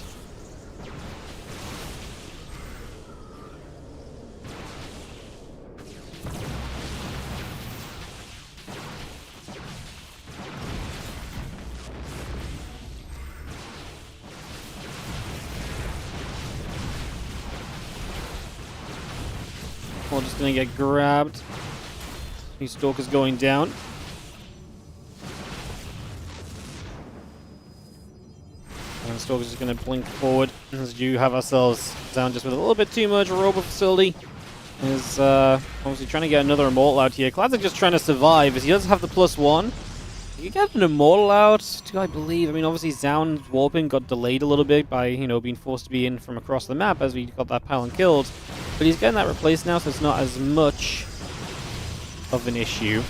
We're just going to get grabbed. These Stalkers going down. And Stalkers just going to blink forward as you have ourselves down just with a little bit too much. Robo Facility is obviously trying to get another Immortal out here. Classic just trying to survive as he does have the +1. You get an Immortal out, do I believe? I mean, obviously Zaun's warping got delayed a little bit by, you know, being forced to be in from across the map as we got that pylon killed. But he's getting that replaced now, so it's not as much of an issue.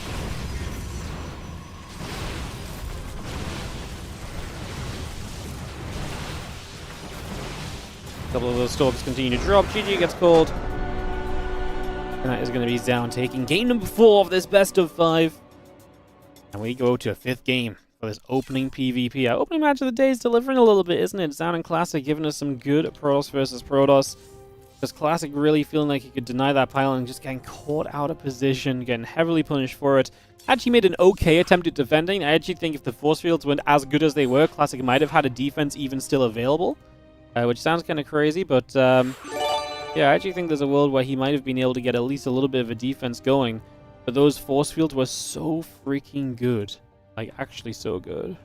A couple of those Stalkers continue to drop. GG gets called. And that is going to be Zaun taking game number 4 of this best of 5. And we go to a 5th game for this opening PvP. Our opening match of the day is delivering a little bit, isn't it? Zaun and Classic giving us some good Protoss versus Protoss. Because Classic really feeling like he could deny that pylon and just getting caught out of position, getting heavily punished for it. Actually made an okay attempt at defending. I actually think if the force fields weren't as good as they were, Classic might have had a defense even still available. Which sounds kind of crazy, but yeah, I actually think there's a world where he might have been able to get at least a little bit of a defense going. But those force fields were so freaking good. Like, actually so good.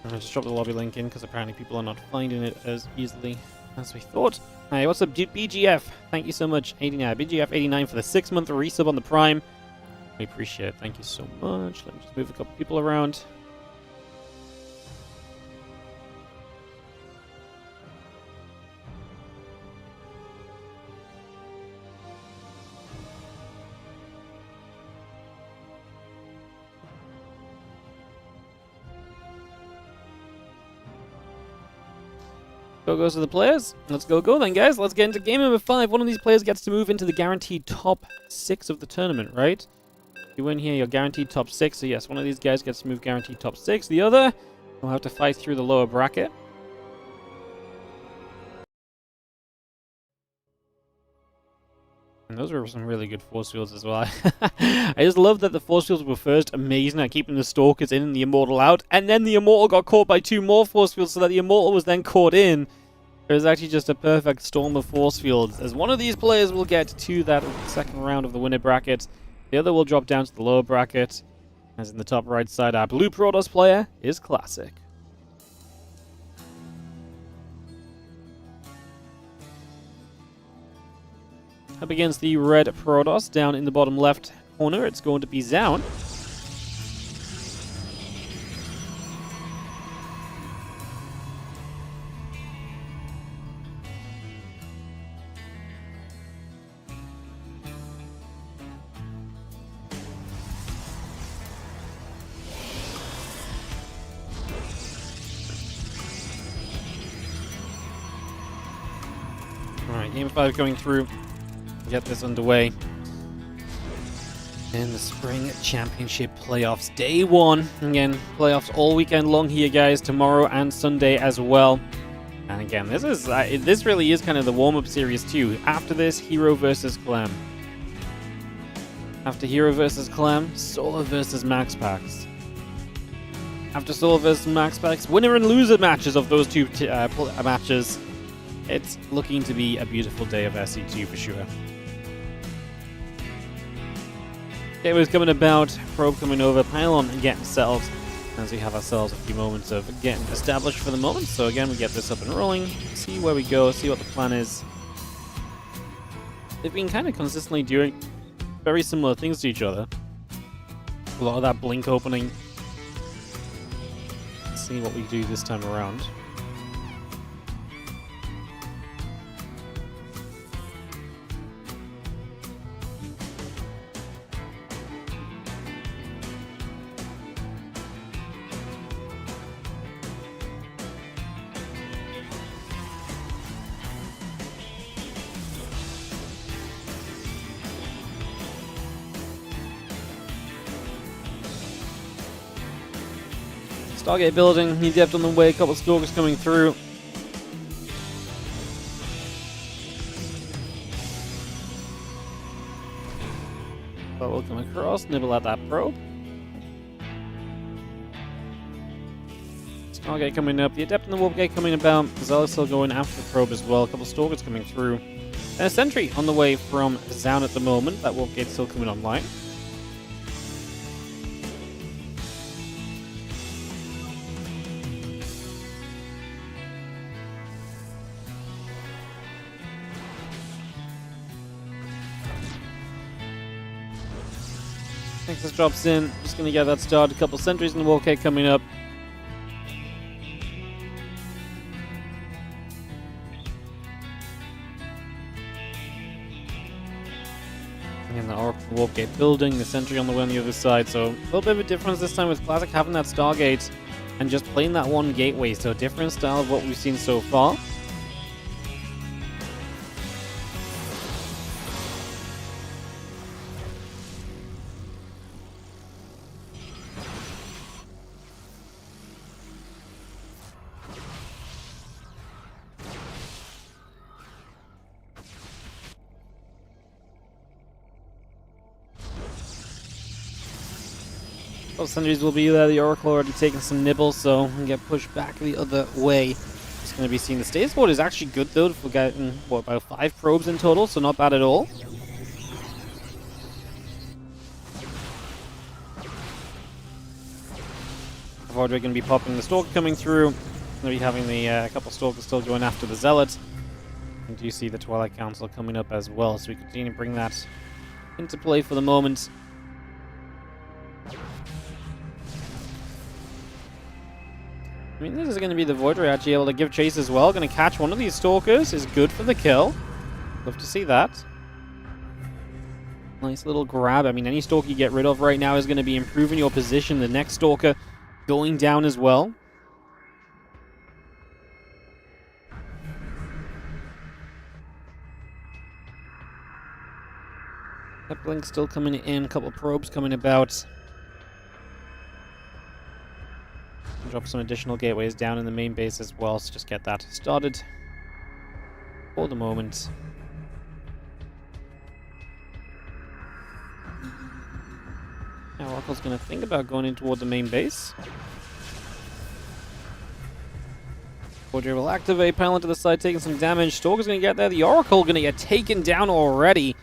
I just dropped the lobby link in because apparently people are not finding it as easily as we thought. Hey, what's up, BGF? Thank you so much, 89. BGF89 for the 6-month resub on the Prime. We appreciate it. Thank you so much. Let me just move a couple people around. Go goes to the players. Let's go then, guys. Let's get into game number 5. One of these players gets to move into the guaranteed top 6 of the tournament, right? If you win here, you're guaranteed top 6. So yes, one of these guys gets to move guaranteed top 6. The other will have to fight through the lower bracket. And those were some really good force fields as well. I just love that the force fields were first amazing at keeping the Stalkers in and the Immortal out. And then the Immortal got caught by 2 more force fields so that the Immortal was then caught in. It was actually just a perfect storm of force fields. As one of these players will get to that second round of the winner bracket. The other will drop down to the lower bracket. As in the top right side, our blue Protoss player is Classic. Up against the red Protoss, down in the bottom left corner, it's going to be Zaun. Alright, game 5 going through. Get this underway. In the Spring Championship Playoffs, Day 1. Again, playoffs all weekend long here, guys. Tomorrow and Sunday as well. And again, this really is kind of the warm-up series too. After this, Hero versus Clem. After Hero versus Clem, Solar versus Maxpax. After Solar versus Maxpax, winner and loser matches of those two matches. It's looking to be a beautiful day of SC2 for sure. It was coming about, probe coming over, pylon and getting settled, as we have ourselves a few moments of getting established for the moment. So again, we get this up and rolling, see where we go, see what the plan is. They've been kind of consistently doing very similar things to each other. A lot of that blink opening, see what we do this time around. Stargate building, need depth on the way, a couple of stalkers coming through. But we'll come across, nibble at that probe. Stargate coming up, the Adept and the Warp Gate coming about. Zealot's still going after the probe as well, a couple of stalkers coming through. And a sentry on the way from Zaun at the moment, that Warp Gate's still coming online. Nexus drops in, just gonna get that started. A couple sentries in the Warp Gate coming up. And the Oracle Warp Gate building, the sentry on the way on the other side. So a little bit of a difference this time with Classic having that Stargate and just playing that one gateway. So a different style of what we've seen so far. Sentries will be there. The Oracle already taking some nibbles, so we get pushed back the other way. Just going to be seeing the stage board is actually good though. We're getting what, about 5 probes in total, so not bad at all. Voidray going to be popping the Stalker coming through. Going to be having the couple Stalkers still going after the Zealot. And you see the Twilight Council coming up as well, so we continue to bring that into play for the moment. I mean, this is going to be the Voidray actually able to give chase as well. Going to catch one of these Stalkers is good for the kill. Love to see that. Nice little grab. I mean, any Stalker you get rid of right now is going to be improving your position. The next Stalker going down as well. That blink still coming in. A couple of probes coming about. Drop some additional gateways down in the main base as well, so just get that started for the moment. Now Oracle's going to think about going in toward the main base. Voidray will activate, pylon to the side, taking some damage. Stalker's going to get there. The Oracle going to get taken down already.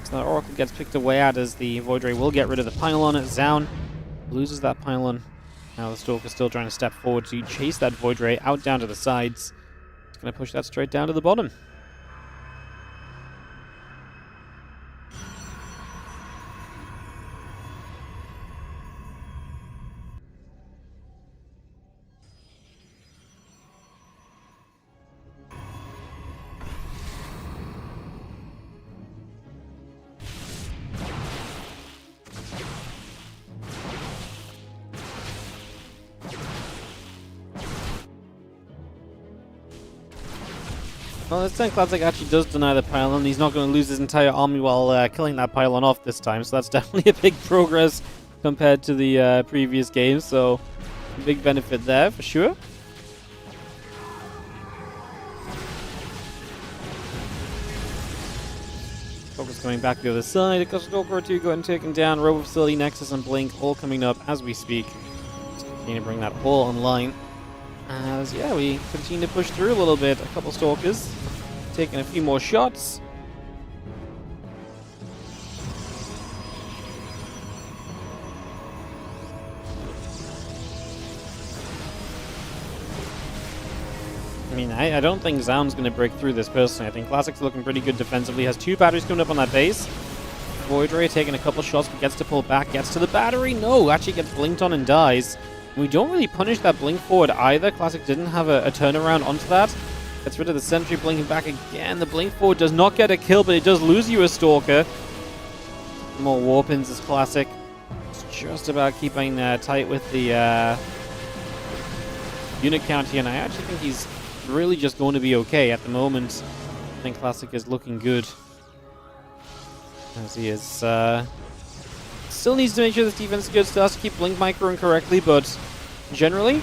So the Oracle gets picked away at as the Voidray will get rid of the pylon at Zaun. Loses that pylon. Now the Stalker's still trying to step forward to chase that Voidray out down to the sides. It's going to push that straight down to the bottom. Well, this time Classic actually does deny the pylon. He's not going to lose his entire army while killing that pylon off this time, so that's definitely a big progress compared to the previous games, so a big benefit there for sure. Stalker's coming back the other side. A Stalker or two going taken down. Robo Facility, Nexus, and Blink all coming up as we speak. Just continue to bring that all online. As, yeah, we continue to push through a little bit. A couple Stalkers taking a few more shots. I mean, I don't think Zaun's going to break through this personally. I think Classic's looking pretty good defensively. Has 2 batteries coming up on that base. Voidray taking a couple shots, but gets to pull back. Gets to the battery. No, actually gets blinked on and dies. We don't really punish that blink forward either. Classic didn't have a turnaround onto that. Gets rid of the sentry, blinking back again. The blink forward does not get a kill, but it does lose you a Stalker. More Warpins as Classic. It's just about keeping tight with the unit count here, and I actually think he's really just going to be okay at the moment. I think Classic is looking good. As he is... still needs to make sure this defense is good. Still has to keep blink microing correctly, but generally...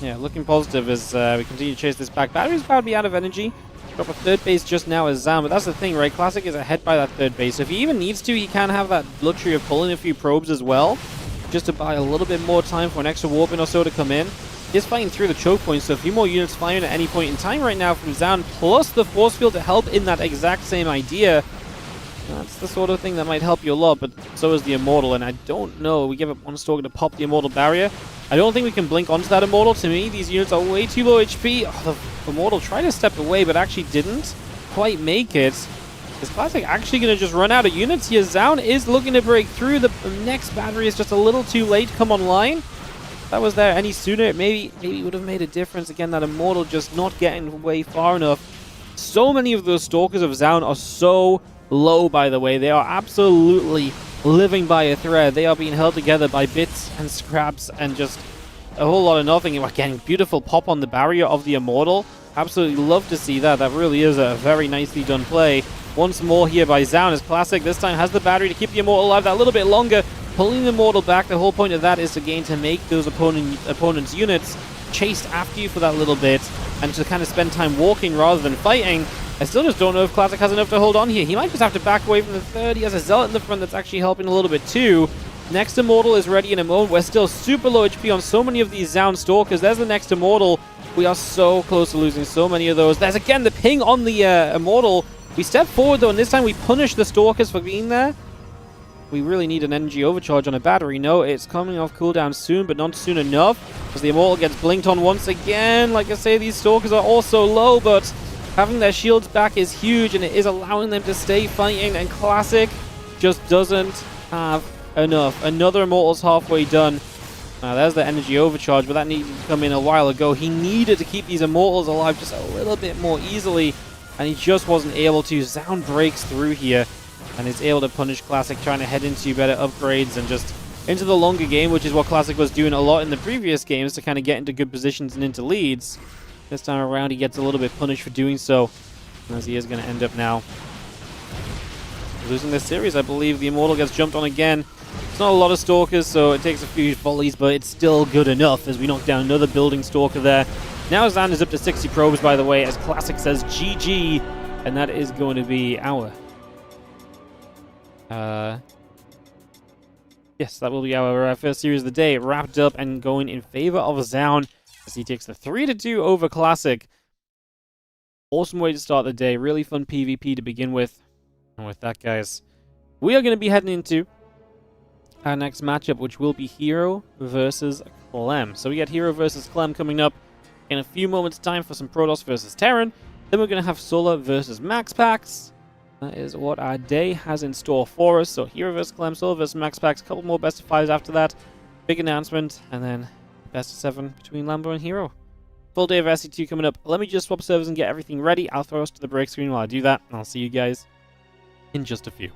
yeah, looking positive as we continue to chase this back. Battery's about to be out of energy. Drop a third base just now as Zam, but that's the thing, right? Classic is ahead by that third base. So if he even needs to, he can have that luxury of pulling a few probes as well, just to buy a little bit more time for an extra warping or so to come in. He's fighting through the choke point, so a few more units firing at any point in time right now from Zam, plus the force field to help in that exact same idea. That's the sort of thing that might help you a lot, but so is the Immortal, and I don't know. We give up one Stalker to pop the Immortal barrier. I don't think we can blink onto that Immortal. To me, these units are way too low HP. Oh, the Immortal tried to step away, but actually didn't quite make it. Is Classic actually going to just run out of units here? Zaun is looking to break through. The next battery is just a little too late to come online. If that was there any sooner, maybe it would have made a difference. Again, that Immortal just not getting away far enough. So many of those Stalkers of Zaun are so low, by the way. They are absolutely living by a thread. They are being held together by bits and scraps and just a whole lot of nothing. Again, beautiful pop on the barrier of the Immortal. Absolutely love to see that. That really is a very nicely done play. Once more here by Zaun as Classic this time has the battery to keep the Immortal alive that little bit longer. Pulling the Immortal back, the whole point of that is again to make those opponent's units chased after you for that little bit and to kind of spend time walking rather than fighting. I still just don't know if Classic has enough to hold on here. He might just have to back away from the third. He has a Zealot in the front that's actually helping a little bit too. Next Immortal is ready in a moment. We're still super low HP on so many of these Zaun Stalkers. There's the next Immortal. We are so close to losing so many of those. There's again the ping on the Immortal. We step forward though, and this time we punish the Stalkers for being there. We really need an energy overcharge on a battery. No, it's coming off cooldown soon, but not soon enough. As the Immortal gets blinked on once again. Like I say, these Stalkers are also low, but having their shields back is huge, and it is allowing them to stay fighting, and Classic just doesn't have enough. Another Immortal's halfway done. There's the energy overcharge, but that needed to come in a while ago. He needed to keep these Immortals alive just a little bit more easily, and he just wasn't able to. Zaun breaks through here, and is able to punish Classic, trying to head into better upgrades and just into the longer game, which is what Classic was doing a lot in the previous games to kind of get into good positions and into leads. This time around, he gets a little bit punished for doing so, as he is going to end up now losing this series. I believe the Immortal gets jumped on again. It's not a lot of Stalkers, so it takes a few volleys, but it's still good enough as we knock down another building Stalker there. Now Zaun is up to 60 probes, by the way, as Classic says GG, and that is going to be our... yes, that will be our first series of the day, wrapped up and going in favor of Zaun, as he takes the 3-2 over Classic. Awesome way to start the day. Really fun PvP to begin with. And with that, guys, we are going to be heading into our next matchup, which will be Hero versus Clem. So we get Hero versus Clem coming up in a few moments' time for some Protoss versus Terran. Then we're going to have Solar versus Maxpax. That is what our day has in store for us. So Hero versus Clem, Solar versus Maxpax. A couple more best of 5s after that. Big announcement. And then best of 7 between Lambo and Hero. Full day of SC2 coming up. Let me just swap servers and get everything ready. I'll throw us to the break screen while I do that. And I'll see you guys in just a few.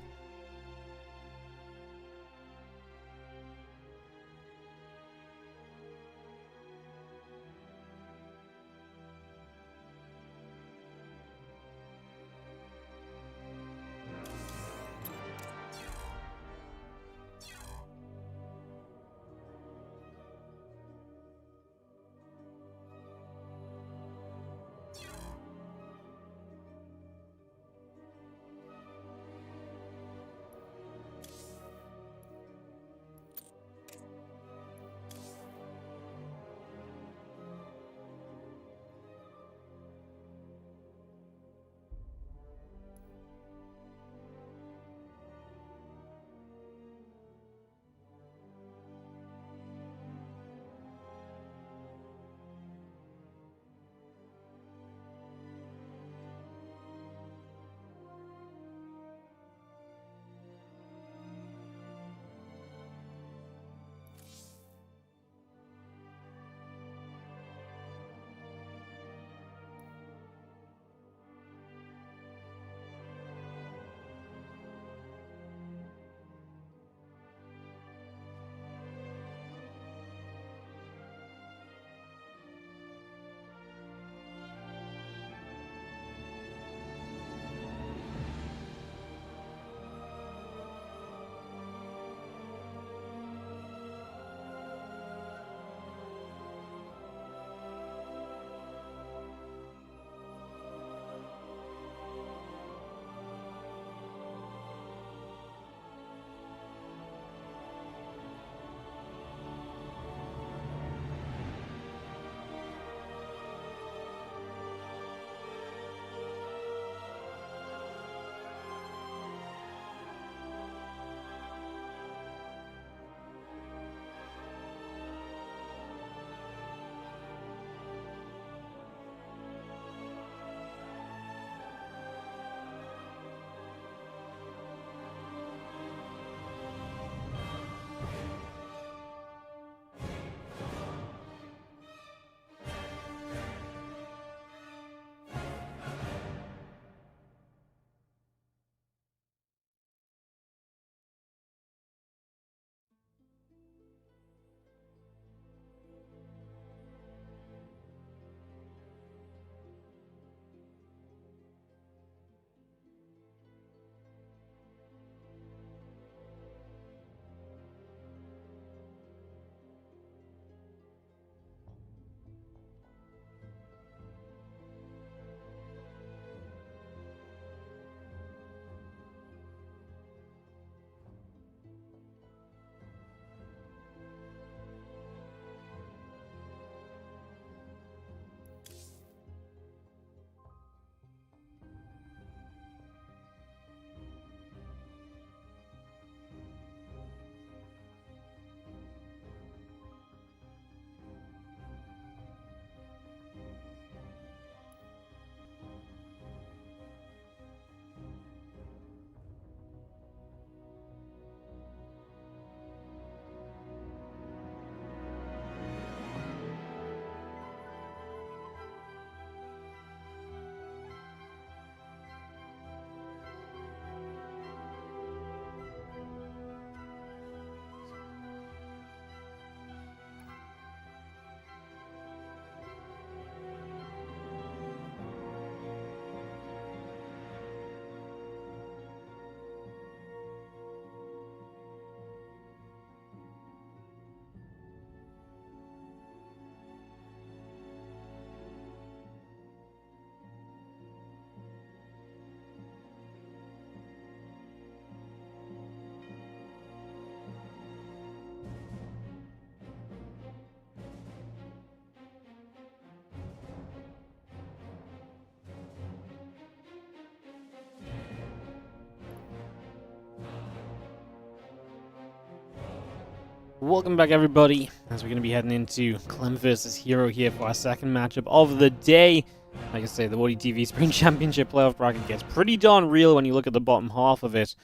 Welcome back, everybody, as we're going to be heading into Clem versus Hero here for our second matchup of the day. Like I say, the WardiTV Spring Championship playoff bracket gets pretty darn real when you look at the bottom half of it.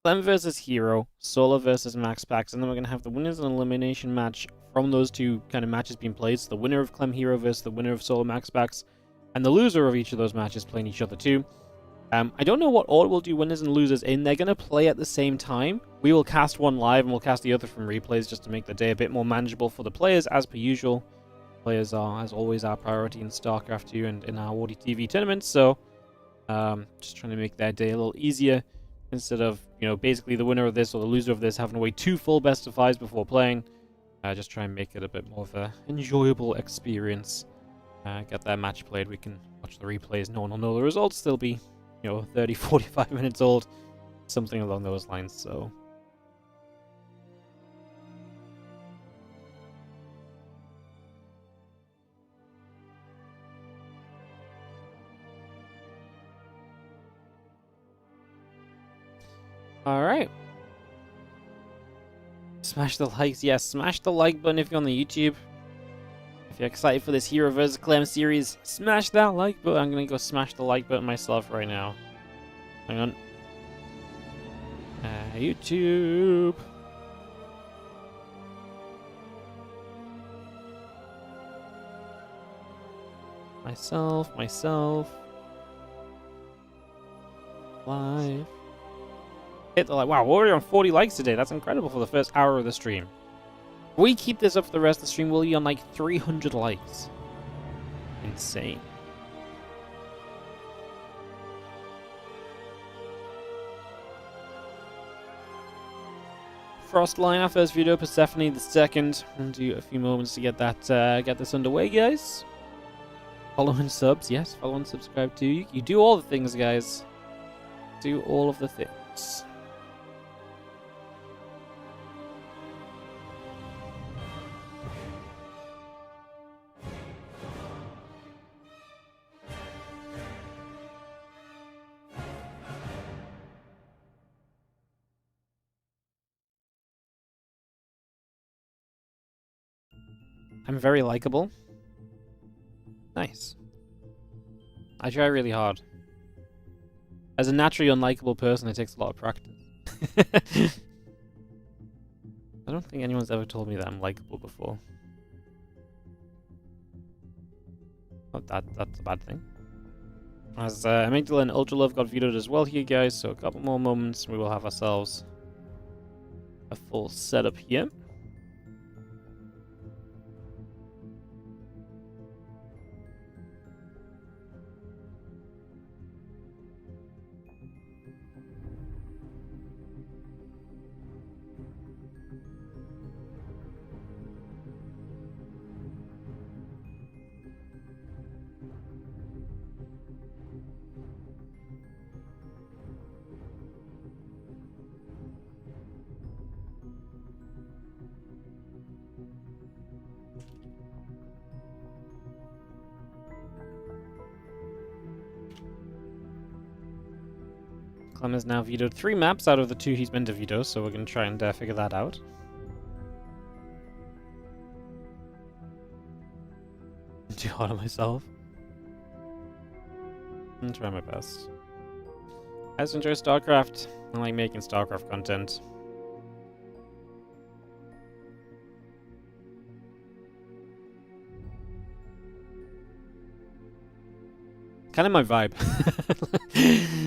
Clem versus Hero, Solo versus Maxpax, and then we're going to have the winners and elimination match from those two kind of matches being played. So the winner of Clem Hero versus the winner of Solo Maxpax, and the loser of each of those matches playing each other too. I don't know what order we'll do winners and losers in. They're going to play at the same time. We will cast one live and we'll cast the other from replays just to make the day a bit more manageable for the players, as per usual. Players are, as always, our priority in StarCraft 2 and in our WardiTV tournaments, so just trying to make their day a little easier instead of, you know, basically the winner of this or the loser of this having to wait 2 full best of 5s before playing. Just try and make it a bit more of an enjoyable experience. Get that match played, we can watch the replays, no one will know the results, they'll be, you know, 30, 45 minutes old, something along those lines, so. Alright. Smash the likes, yes, smash the like button if you're on the YouTube. If you're excited for this Hero vs. Clem series, smash that like button. I'm gonna go smash the like button myself right now. Hang on. YouTube. Myself. Live. Hit the like. Wow, we're already on 40 likes today. That's incredible for the first hour of the stream. If we keep this up for the rest of the stream, we'll be on like 300 likes. Insane. Frostline, our first video, Persephone the second. We'll do a few moments to get that get this underway, guys. Follow and subs, yes, follow and subscribe too. You do all the things, guys. Do all of the things. I'm very likable. Nice. I try really hard. As a naturally unlikable person, it takes a lot of practice. I don't think anyone's ever told me that I'm likable before. Oh, that's a bad thing. As Amygdala and Ultra Love got vetoed as well here, guys, so a couple more moments and we will have ourselves a full setup here. Clem has now vetoed 3 maps out of the 2 he's meant to veto, so we're going to try and figure that out. I'm too hard on myself. I'm trying my best. I just enjoy StarCraft. I like making StarCraft content. Kind of my vibe.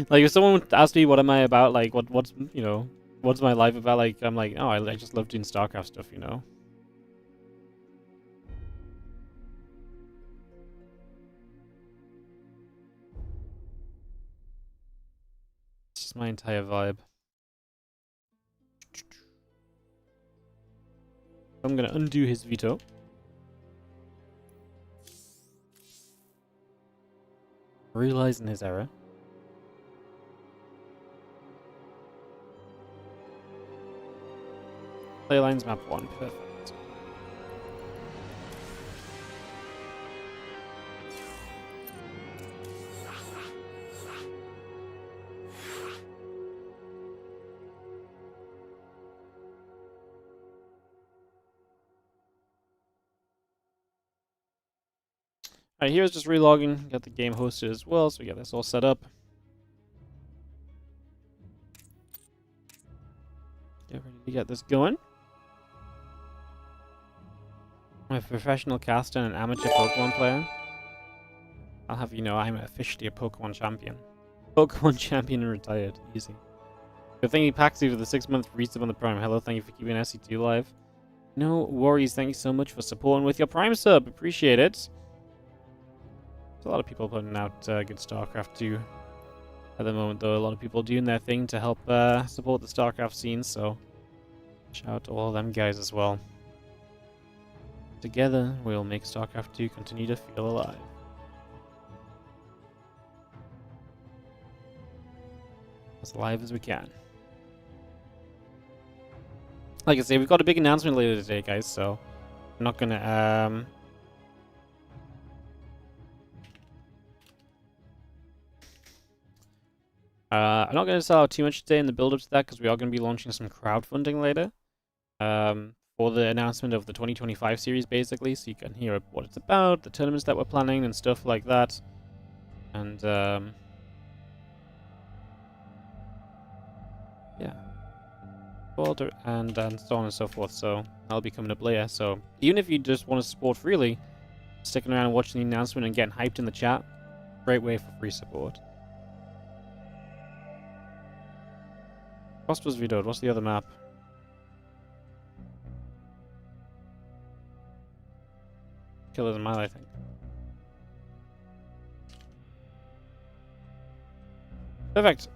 Like, if someone asked me what am I about, like what's you know, what's my life about, like I'm like, oh, I just love doing StarCraft stuff, you know. It's just my entire vibe. I'm gonna undo his veto. Realizing his error. Playlines map 1, perfect. Alright, here's just relogging. Got the game hosted as well, so we got this all set up. Get ready to get this going. I'm a professional caster and an amateur Pokemon player. I'll have you know I'm officially a Pokemon champion. Pokemon champion and retired. Easy. Good thing he packs you for the 6-month resub on the Prime. Hello, thank you for keeping SC2 live. No worries, thank you so much for supporting with your Prime sub. Appreciate it. There's a lot of people putting out good StarCraft 2 at the moment, though. A lot of people doing their thing to help support the StarCraft scene, so shout out to all of them guys as well. Together, we'll make StarCraft 2 continue to feel alive. As alive as we can. Like I say, we've got a big announcement later today, guys, so I'm not gonna I'm not going to sell out too much today in the build-up to that because we are going to be launching some crowdfunding later for the announcement of the 2025 series, basically, so you can hear what it's about, the tournaments that we're planning, and stuff like that. And yeah, and so on and so forth. So that'll be coming up later. So even if you just want to support freely, sticking around and watching the announcement and getting hyped in the chat, great way for free support. Prosper's vetoed. What's the other map? Killers in Mile, I think. Perfect.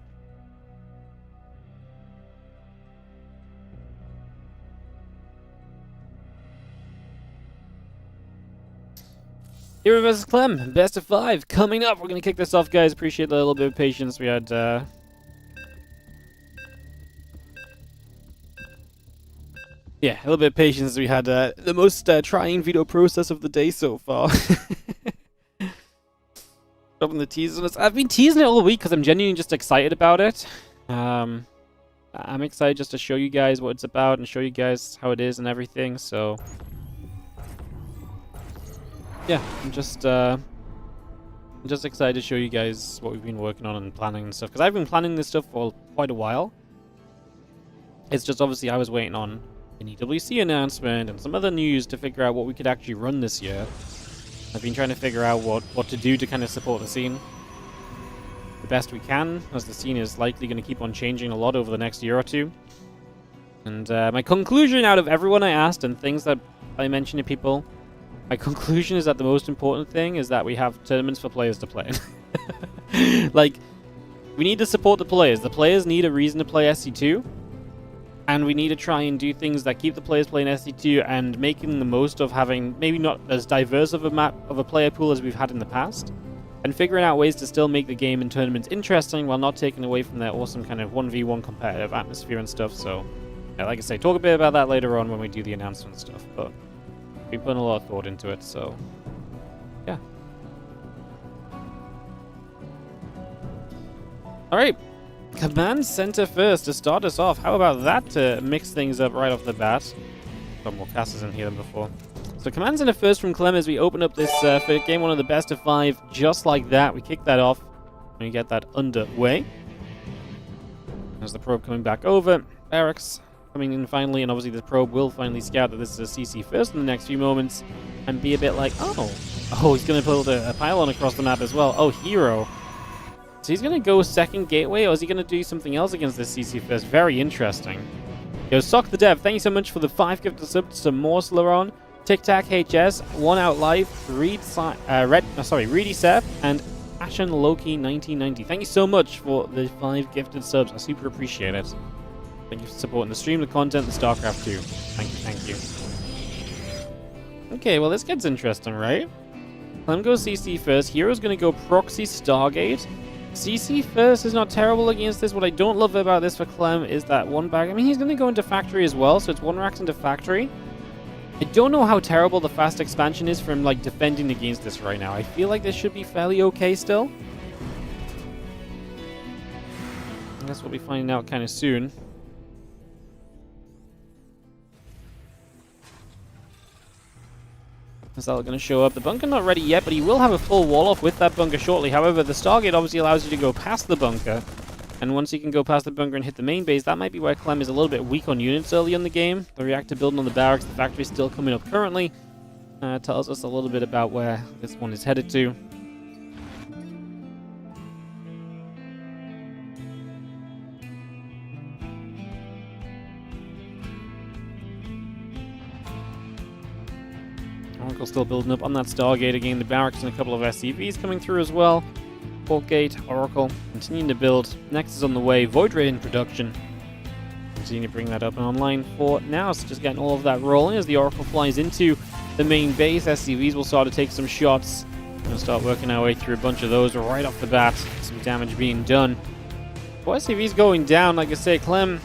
Hero vs. Clem, best of 5 coming up. We're gonna kick this off, guys. Appreciate the little bit of patience we had. Yeah, a little bit of patience. We had the most trying veto process of the day so far. Dropping the teasers. I've been teasing it all week because I'm genuinely just excited about it. I'm excited just to show you guys what it's about and show you guys how it is and everything. So, yeah, I'm just excited to show you guys what we've been working on and planning and stuff. Because I've been planning this stuff for quite a while. It's just obviously I was waiting on an EWC announcement and some other news to figure out what we could actually run this year. I've been trying to figure out what to do to kind of support the scene the best we can, as the scene is likely going to keep on changing a lot over the next year or two. And my conclusion out of everyone I asked and things that I mentioned to people, my conclusion is that the most important thing is that we have tournaments for players to play in. Like, we need to support the players. The players need a reason to play SC2. And we need to try and do things that keep the players playing SC2 and making the most of having maybe not as diverse of a map of a player pool as we've had in the past. And figuring out ways to still make the game and tournaments interesting while not taking away from their awesome kind of 1v1 competitive atmosphere and stuff. So, yeah, like I say, talk a bit about that later on when we do the announcement stuff. But we've put a lot of thought into it, so yeah. Alright. Command Center first to start us off. How about that to mix things up right off the bat? Got more casters in here than before. So Command Center first from Clem as we open up this for game 1 of the best of 5. Just like that, we kick that off and we get that underway. There's the probe coming back over. Barracks coming in finally, and obviously the probe will finally scout that this is a CC first in the next few moments and be a bit like, oh, he's going to build a pylon across the map as well. Oh, hero. So he's going to go second gateway, or is he going to do something else against this CC first? Very interesting. Yo, Sock the Dev, thank you so much for the 5 gifted subs to Morseleron, Tic Tac HS, One Out Live, Reedy Seth, and Ashen Loki 1990. Thank you so much for the 5 gifted subs. I super appreciate it. Thank you for supporting the stream, the content, the StarCraft 2. Thank you. Okay, well this gets interesting, right? Clem goes CC first. Hero's going to go Proxy Stargate. CC first is not terrible against this. What I don't love about this for Clem is that one bag. I mean, he's going to go into factory as well, so it's 1 racks into factory. I don't know how terrible the fast expansion is from like defending against this right now. I feel like this should be fairly okay still. I guess we'll be finding out kind of soon. Is that going to show up? The bunker not ready yet, but he will have a full wall off with that bunker shortly. However, the Stargate obviously allows you to go past the bunker. And once you can go past the bunker and hit the main base, that might be where Clem is a little bit weak on units early in the game. The reactor building on the barracks, the factory still coming up currently. Tells us a little bit about where this one is headed to. Oracle still building up on that Stargate again. The barracks and a couple of SCVs coming through as well. Port Gate, Oracle, continuing to build. Next is on the way. Void Ray in production. Continue to bring that up and online for now. So just getting all of that rolling as the Oracle flies into the main base. SCVs will start to take some shots. We're going to start working our way through a bunch of those right off the bat. Some damage being done. For SCVs going down, like I say, Clem,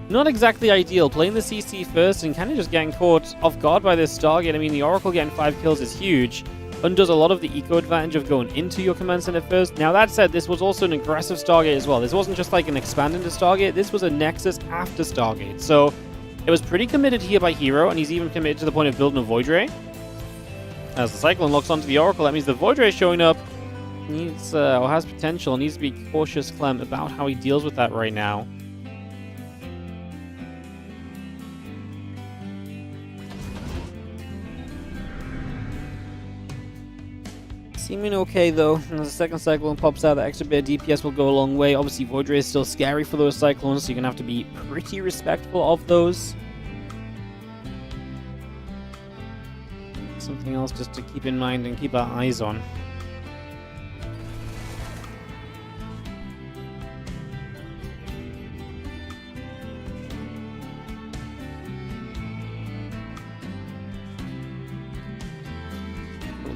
not exactly ideal. Playing the CC first and kind of just getting caught off guard by this Stargate. I mean, the Oracle getting 5 kills is huge. Undoes a lot of the eco advantage of going into your command center first. Now, that said, this was also an aggressive Stargate as well. This wasn't just like an expand into Stargate. This was a Nexus after Stargate. So, it was pretty committed here by Hero, and he's even committed to the point of building a Void Ray. As the Cyclone locks onto the Oracle, that means the Void Ray showing up needs, or has potential. Needs to be cautious, Clem, about how he deals with that right now. Seeming okay though, and as the second Cyclone pops out, the extra bit of DPS will go a long way. Obviously, Void Ray is still scary for those Cyclones, so you're going to have to be pretty respectful of those. Something else just to keep in mind and keep our eyes on.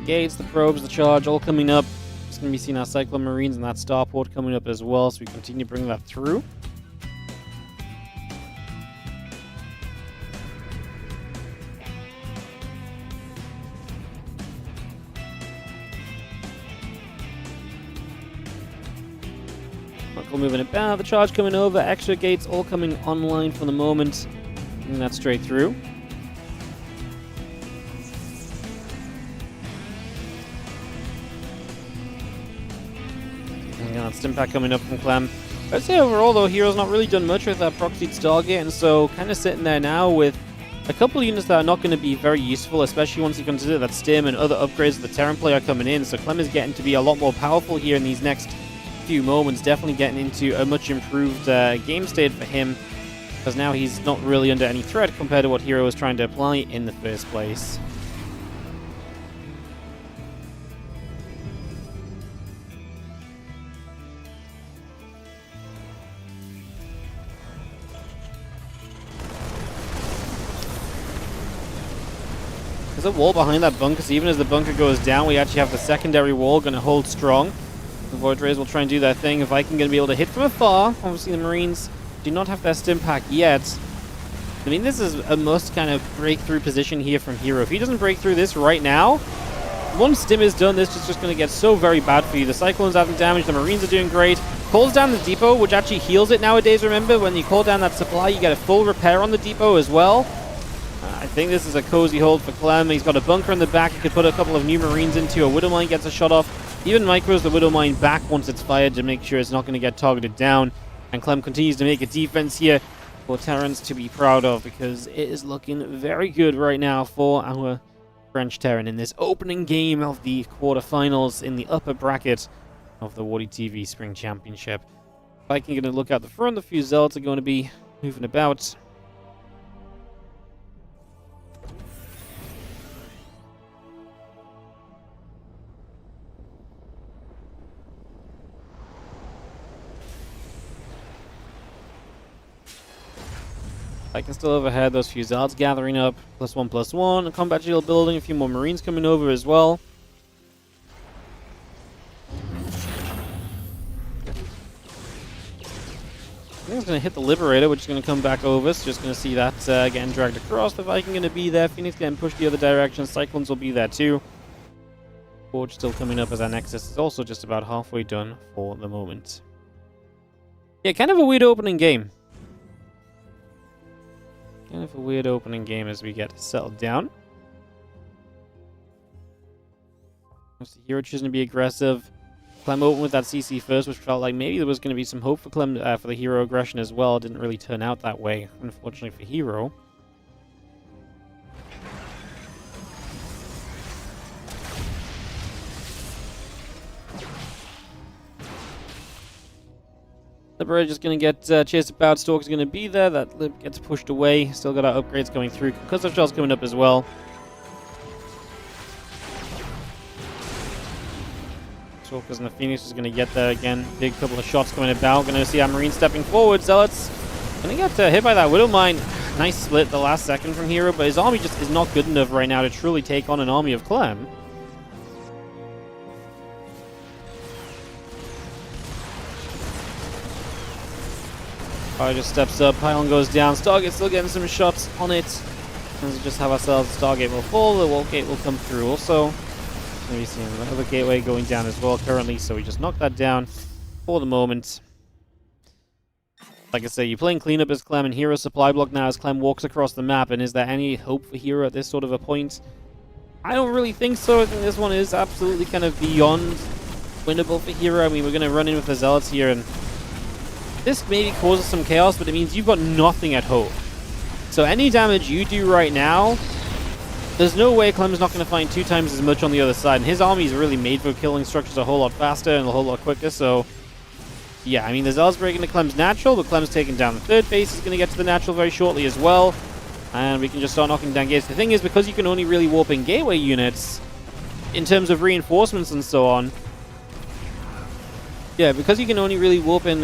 Gates, the probes, the charge, all coming up. It's going to be seeing our Cyclone Marines and that starport coming up as well, so we continue to bring that through. Oracle moving about, the charge coming over, extra gates all coming online for the moment. Bring that straight through. Impact coming up from Clem. I'd say overall though, Hero's not really done much with that proxied Stargate, and so kind of sitting there now with a couple of units that are not going to be very useful, especially once you consider that Stim and other upgrades of the Terran player are coming in. So Clem is getting to be a lot more powerful here in these next few moments, definitely getting into a much improved game state for him, because now he's not really under any threat compared to what Hero was trying to apply in the first place. There's a wall behind that bunker, so even as the bunker goes down, we actually have the secondary wall going to hold strong. The Void Rays will try and do their thing. Viking going to be able to hit from afar. Obviously, the Marines do not have their stim pack yet. I mean, this is a must kind of breakthrough position here from Hero. If he doesn't break through this right now, once stim is done, this is just going to get so very bad for you. The Cyclone's having damage, the Marines are doing great. Calls down the depot, which actually heals it nowadays, remember? When you call down that supply, you get a full repair on the depot as well. I think this is a cozy hold for Clem. He's got a bunker in the back. He could put a couple of new Marines into. A Widow Mine gets a shot off. Even micros the Widow Mine back once it's fired to make sure it's not going to get targeted down. And Clem continues to make a defense here for Terrans to be proud of, because it is looking very good right now for our French Terran in this opening game of the quarterfinals in the upper bracket of the WardiTV Spring Championship. Viking going to look out the front. The few Zealots are going to be moving about. Viking still overhead, those few Zealots gathering up. +1/+1, a combat shield building, a few more Marines coming over as well. I think it's going to hit the Liberator, which is going to come back over. So just going to see that getting dragged across. The Viking going to be there. Phoenix getting pushed the other direction. Cyclones will be there too. Forge still coming up as our Nexus is also just about halfway done for the moment. Yeah, kind of a weird opening game. Kind of a weird opening game as we get settled down. Hero choosing to be aggressive. Clem opened with that CC first, which felt like maybe there was going to be some hope for Clem for the Hero aggression as well. It didn't really turn out that way, unfortunately for Hero. Liberator just going to get chased about. Stalker's going to be there. That Lib gets pushed away. Still got our upgrades going through. Concussive Shell's coming up as well. Stalkers and the Phoenix is going to get there again. Big couple of shots going about. Going to see our Marine stepping forward. Zealots going to get hit by that Widow Mine. Nice split the last second from Hero, but his army just is not good enough right now to truly take on an army of Clem. Fire just steps up, Pylon goes down, Stargate still getting some shots on it. Let's just have ourselves, Stargate will fall, the Wall Gate will come through also. Maybe seeing another gateway going down as well currently, so we just knocked that down for the moment. Like I say, you're playing cleanup as Clem and Hero supply block now as Clem walks across the map, and is there any hope for Hero at this sort of a point? I don't really think so. I think this one is absolutely kind of beyond winnable for Hero. I mean, we're going to run in with the Zealots here, and this maybe causes some chaos, but it means you've got nothing at home. So any damage you do right now, there's no way Clem's not going to find 2 times as much on the other side. And his army is really made for killing structures a whole lot faster and a whole lot quicker. So, yeah, I mean, the Zealot's breaking the Clem's natural, but Clem's taking down the 3rd base. He's going to get to the natural very shortly as well. And we can just start knocking down gates. The thing is, because you can only really warp in gateway units, in terms of reinforcements and so on, yeah, because you can only really warp in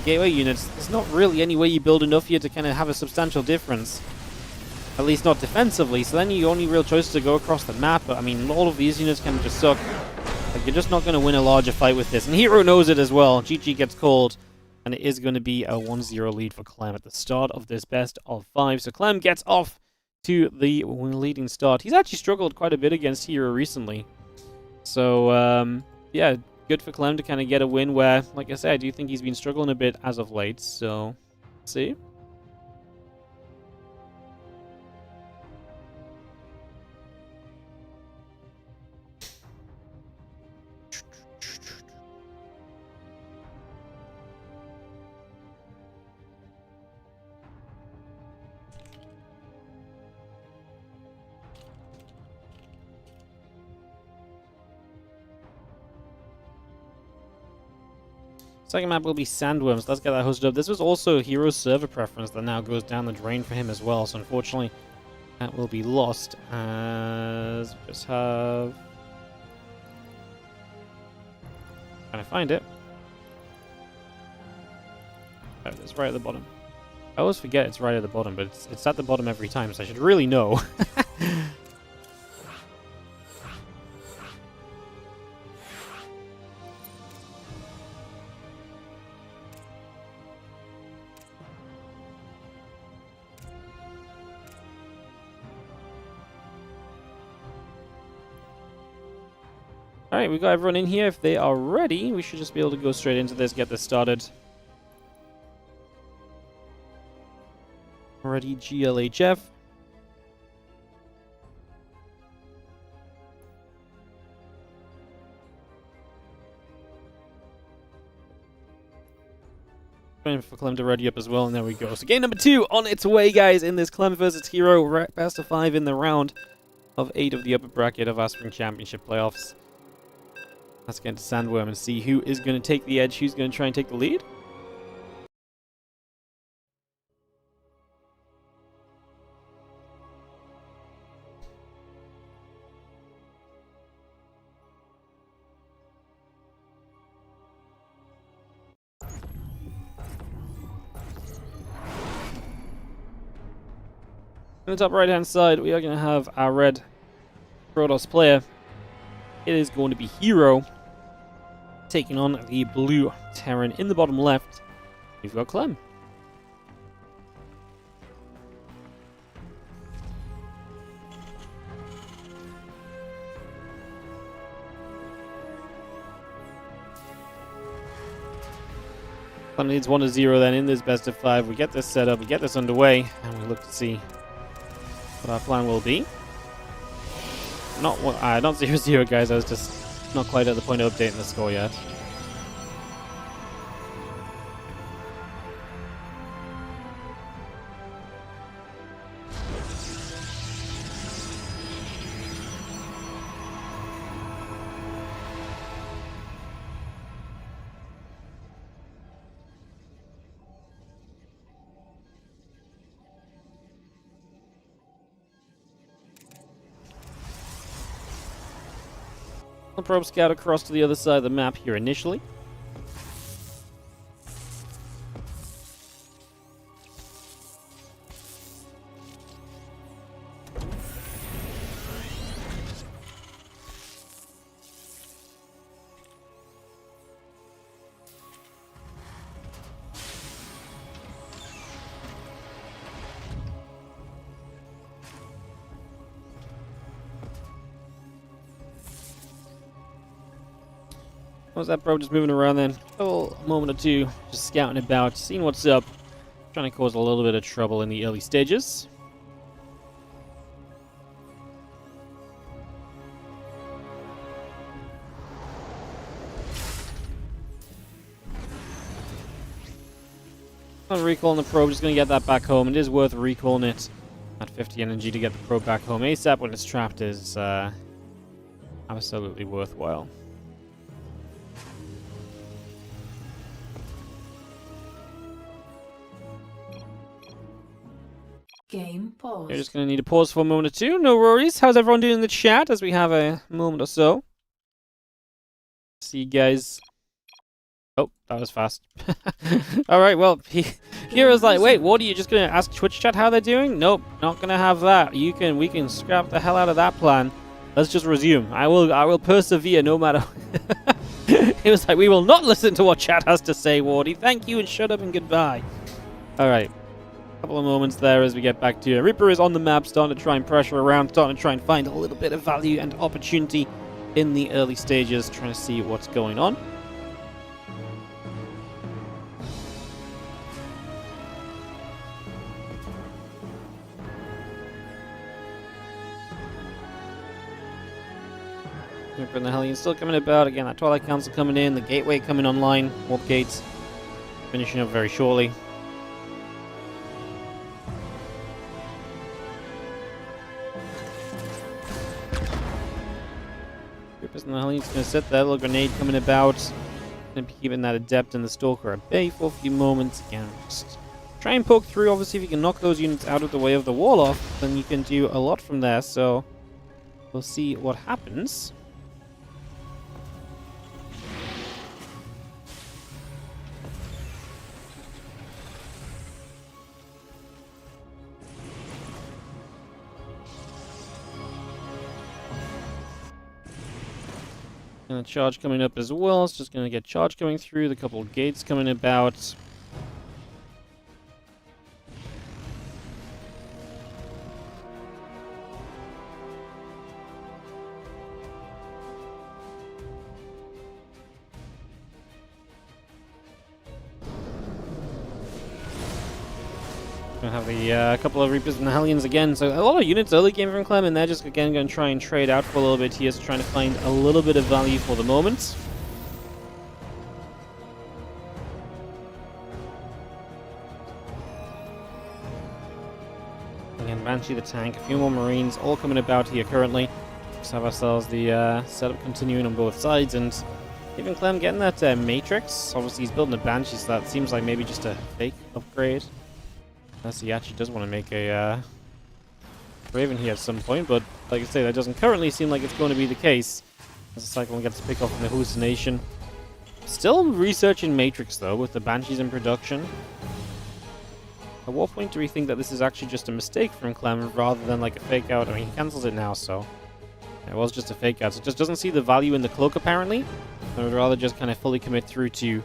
gateway units, there's not really any way you build enough here to kind of have a substantial difference. At least not defensively, so then your only real choice is to go across the map, but I mean, all of these units kind of just suck. Like, you're just not going to win a larger fight with this, and Hero knows it as well. GG gets called, and it is going to be a 1-0 lead for Clem at the start of this best of 5. So Clem gets off to the leading start. He's actually struggled quite a bit against Hero recently. So, yeah, good for Clem to kind of get a win where, like I said, I do think he's been struggling a bit as of late, so let's see. Second map will be Sandworms. Let's get that hosted up. This was also Hero's server preference that now goes down the drain for him as well. So unfortunately, that will be lost as we just have... Can I find it? Oh, it's right at the bottom. I always forget it's right at the bottom, but it's at the bottom every time, so I should really know. Alright, we've got everyone in here. If they are ready, we should just be able to go straight into this, get this started. Ready, GLHF. Waiting for Clem to ready up as well, and there we go. So game number 2 on its way, guys, in this Clem versus Hero best of 5 in the round of 8 of the upper bracket of our Spring Championship playoffs. Let's get into Sandworm and see who is going to take the edge, who's going to try and take the lead. On the top right hand side, we are going to have our red Protoss player. It is going to be Hero taking on the blue Terran. In the bottom left, we've got Clem. Clem needs 1-0 then in this best of 5. We get this set up, we get this underway, and we look to see what our plan will be. Not 0-0, guys. I was just not quite at the point of updating the score yet. The probe scout across to the other side of the map here initially. Was that bro just moving around then? Oh, a moment or two, just scouting about, seeing what's up, trying to cause a little bit of trouble in the early stages. I'm recalling the probe, just going to get that back home. It is worth recalling it at 50 energy to get the probe back home ASAP when it's trapped is absolutely worthwhile. Game pause. You're just going to need to pause for a moment or two. No worries. How's everyone doing in the chat as we have a moment or so? See you guys. Oh, that was fast. Alright, well, Hero's like, wait, what are you just going to ask Twitch chat how they're doing? Nope, not going to have that. We can scrap the hell out of that plan. Let's just resume. I will persevere no matter. He was like, we will not listen to what chat has to say, Wardy. Thank you and shut up and goodbye. Alright. Couple of moments there as we get back to it. Reaper is on the map, starting to try and pressure around, starting to try and find a little bit of value and opportunity in the early stages, trying to see what's going on. Reaper and the Hellion still coming about. Again, that Twilight Council coming in, the Gateway coming online, Warp Gates finishing up very shortly. And the Hellion's going to set that little grenade coming about. Going to be keeping that Adept and the Stalker at bay for a few moments. Again, just try and poke through. Obviously, if you can knock those units out of the way of the wall off, then you can do a lot from there. So, we'll see what happens. And a charge coming up as well. It's just going to get charge coming through. The couple of gates coming about. Gonna have a couple of Reapers and the Hellions again. So a lot of units early game from Clem, and they're just again going to try and trade out for a little bit here, so trying to find a little bit of value for the moment. Again, Banshee the tank, a few more Marines, all coming about here currently. Just have ourselves the setup continuing on both sides, and even Clem getting that Matrix. Obviously, he's building a Banshee, so that seems like maybe just a fake upgrade. Unless he actually does want to make a Raven here at some point, but like I say, that doesn't currently seem like it's going to be the case. As the Cyclone gets to pick off an hallucination. Still researching Matrix though, with the Banshees in production. At what point do we think that this is actually just a mistake from Clem rather than like a fake out? I mean, he cancels it now, so it was just a fake out. So it just doesn't see the value in the cloak apparently. I would rather just kind of fully commit through to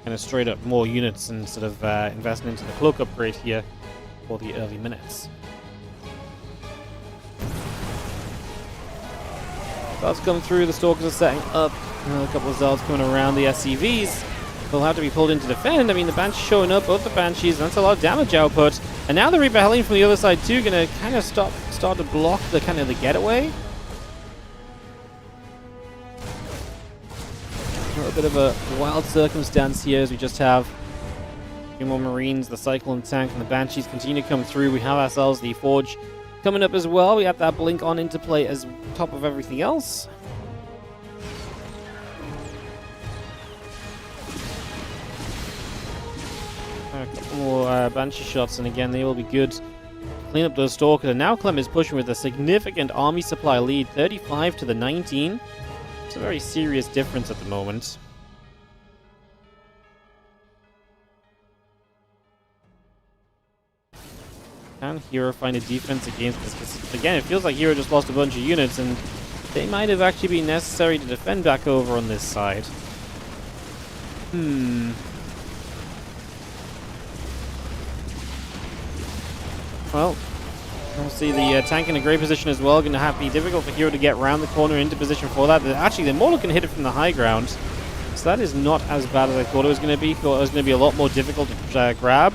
kind of straight up more units instead of investing into the cloak upgrade here for the early minutes. That's come through, the Stalkers are setting up, a couple of Zelds coming around the SCVs. They'll have to be pulled in to defend. I mean, the Banshees showing up, both the Banshees, that's a lot of damage output. And now the Reaper Hellion from the other side too, gonna kind of start to block the kind of the getaway. little bit of a wild circumstance here as we just have a few more Marines, the Cyclone tank, and the Banshees continue to come through. We have ourselves the Forge coming up as well. We have that Blink on into play as top of everything else. A couple more Banshee shots, and again, they will be good. Clean up those Stalkers, and now Clem is pushing with a significant army supply lead, 35 to the 19. It's a very serious difference at the moment. Can Hero find a defense against this? Because again, it feels like Hero just lost a bunch of units, and they might have actually been necessary to defend back over on this side. Well, we'll see the tank in a great position as well. Going to have to be difficult for Hero to get around the corner into position for that. Actually, the Mortal can hit it from the high ground. So that is not as bad as I thought it was going to be. Thought it was going to be a lot more difficult to grab.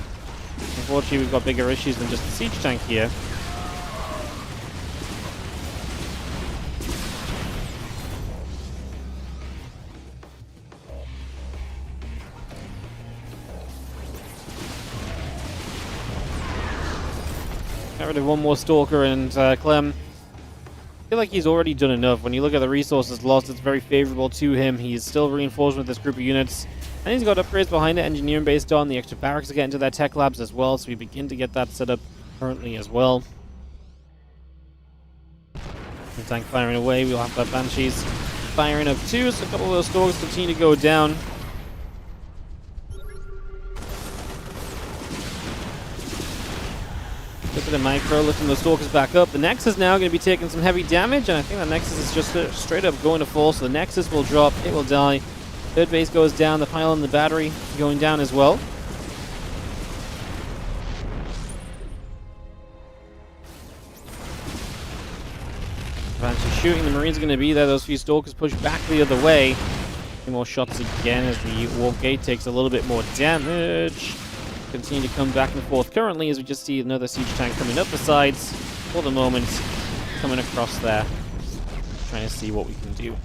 Unfortunately, we've got bigger issues than just the siege tank here. Got rid of one more Stalker, and Clem, I feel like he's already done enough. When you look at the resources lost, it's very favorable to him. He's still reinforced with this group of units, and he's got upgrades behind it, engineering based on the extra barracks to get into their tech labs as well, so we begin to get that set up currently as well. The tank firing away, we'll have that Banshees firing up too, so a couple of those Stalkers continue to go down. A bit of micro, lifting the Stalkers back up. The Nexus now going to be taking some heavy damage, and I think the Nexus is just straight up going to fall, so the Nexus will drop, it will die. Third base goes down, the pylon and the battery going down as well. Banshee shooting, the Marines are going to be there, those few Stalkers push back the other way. A few more shots again as the Warp Gate takes a little bit more damage. Continue to come back and forth currently as we just see another siege tank coming up the sides for the moment, coming across there, trying to see what we can do.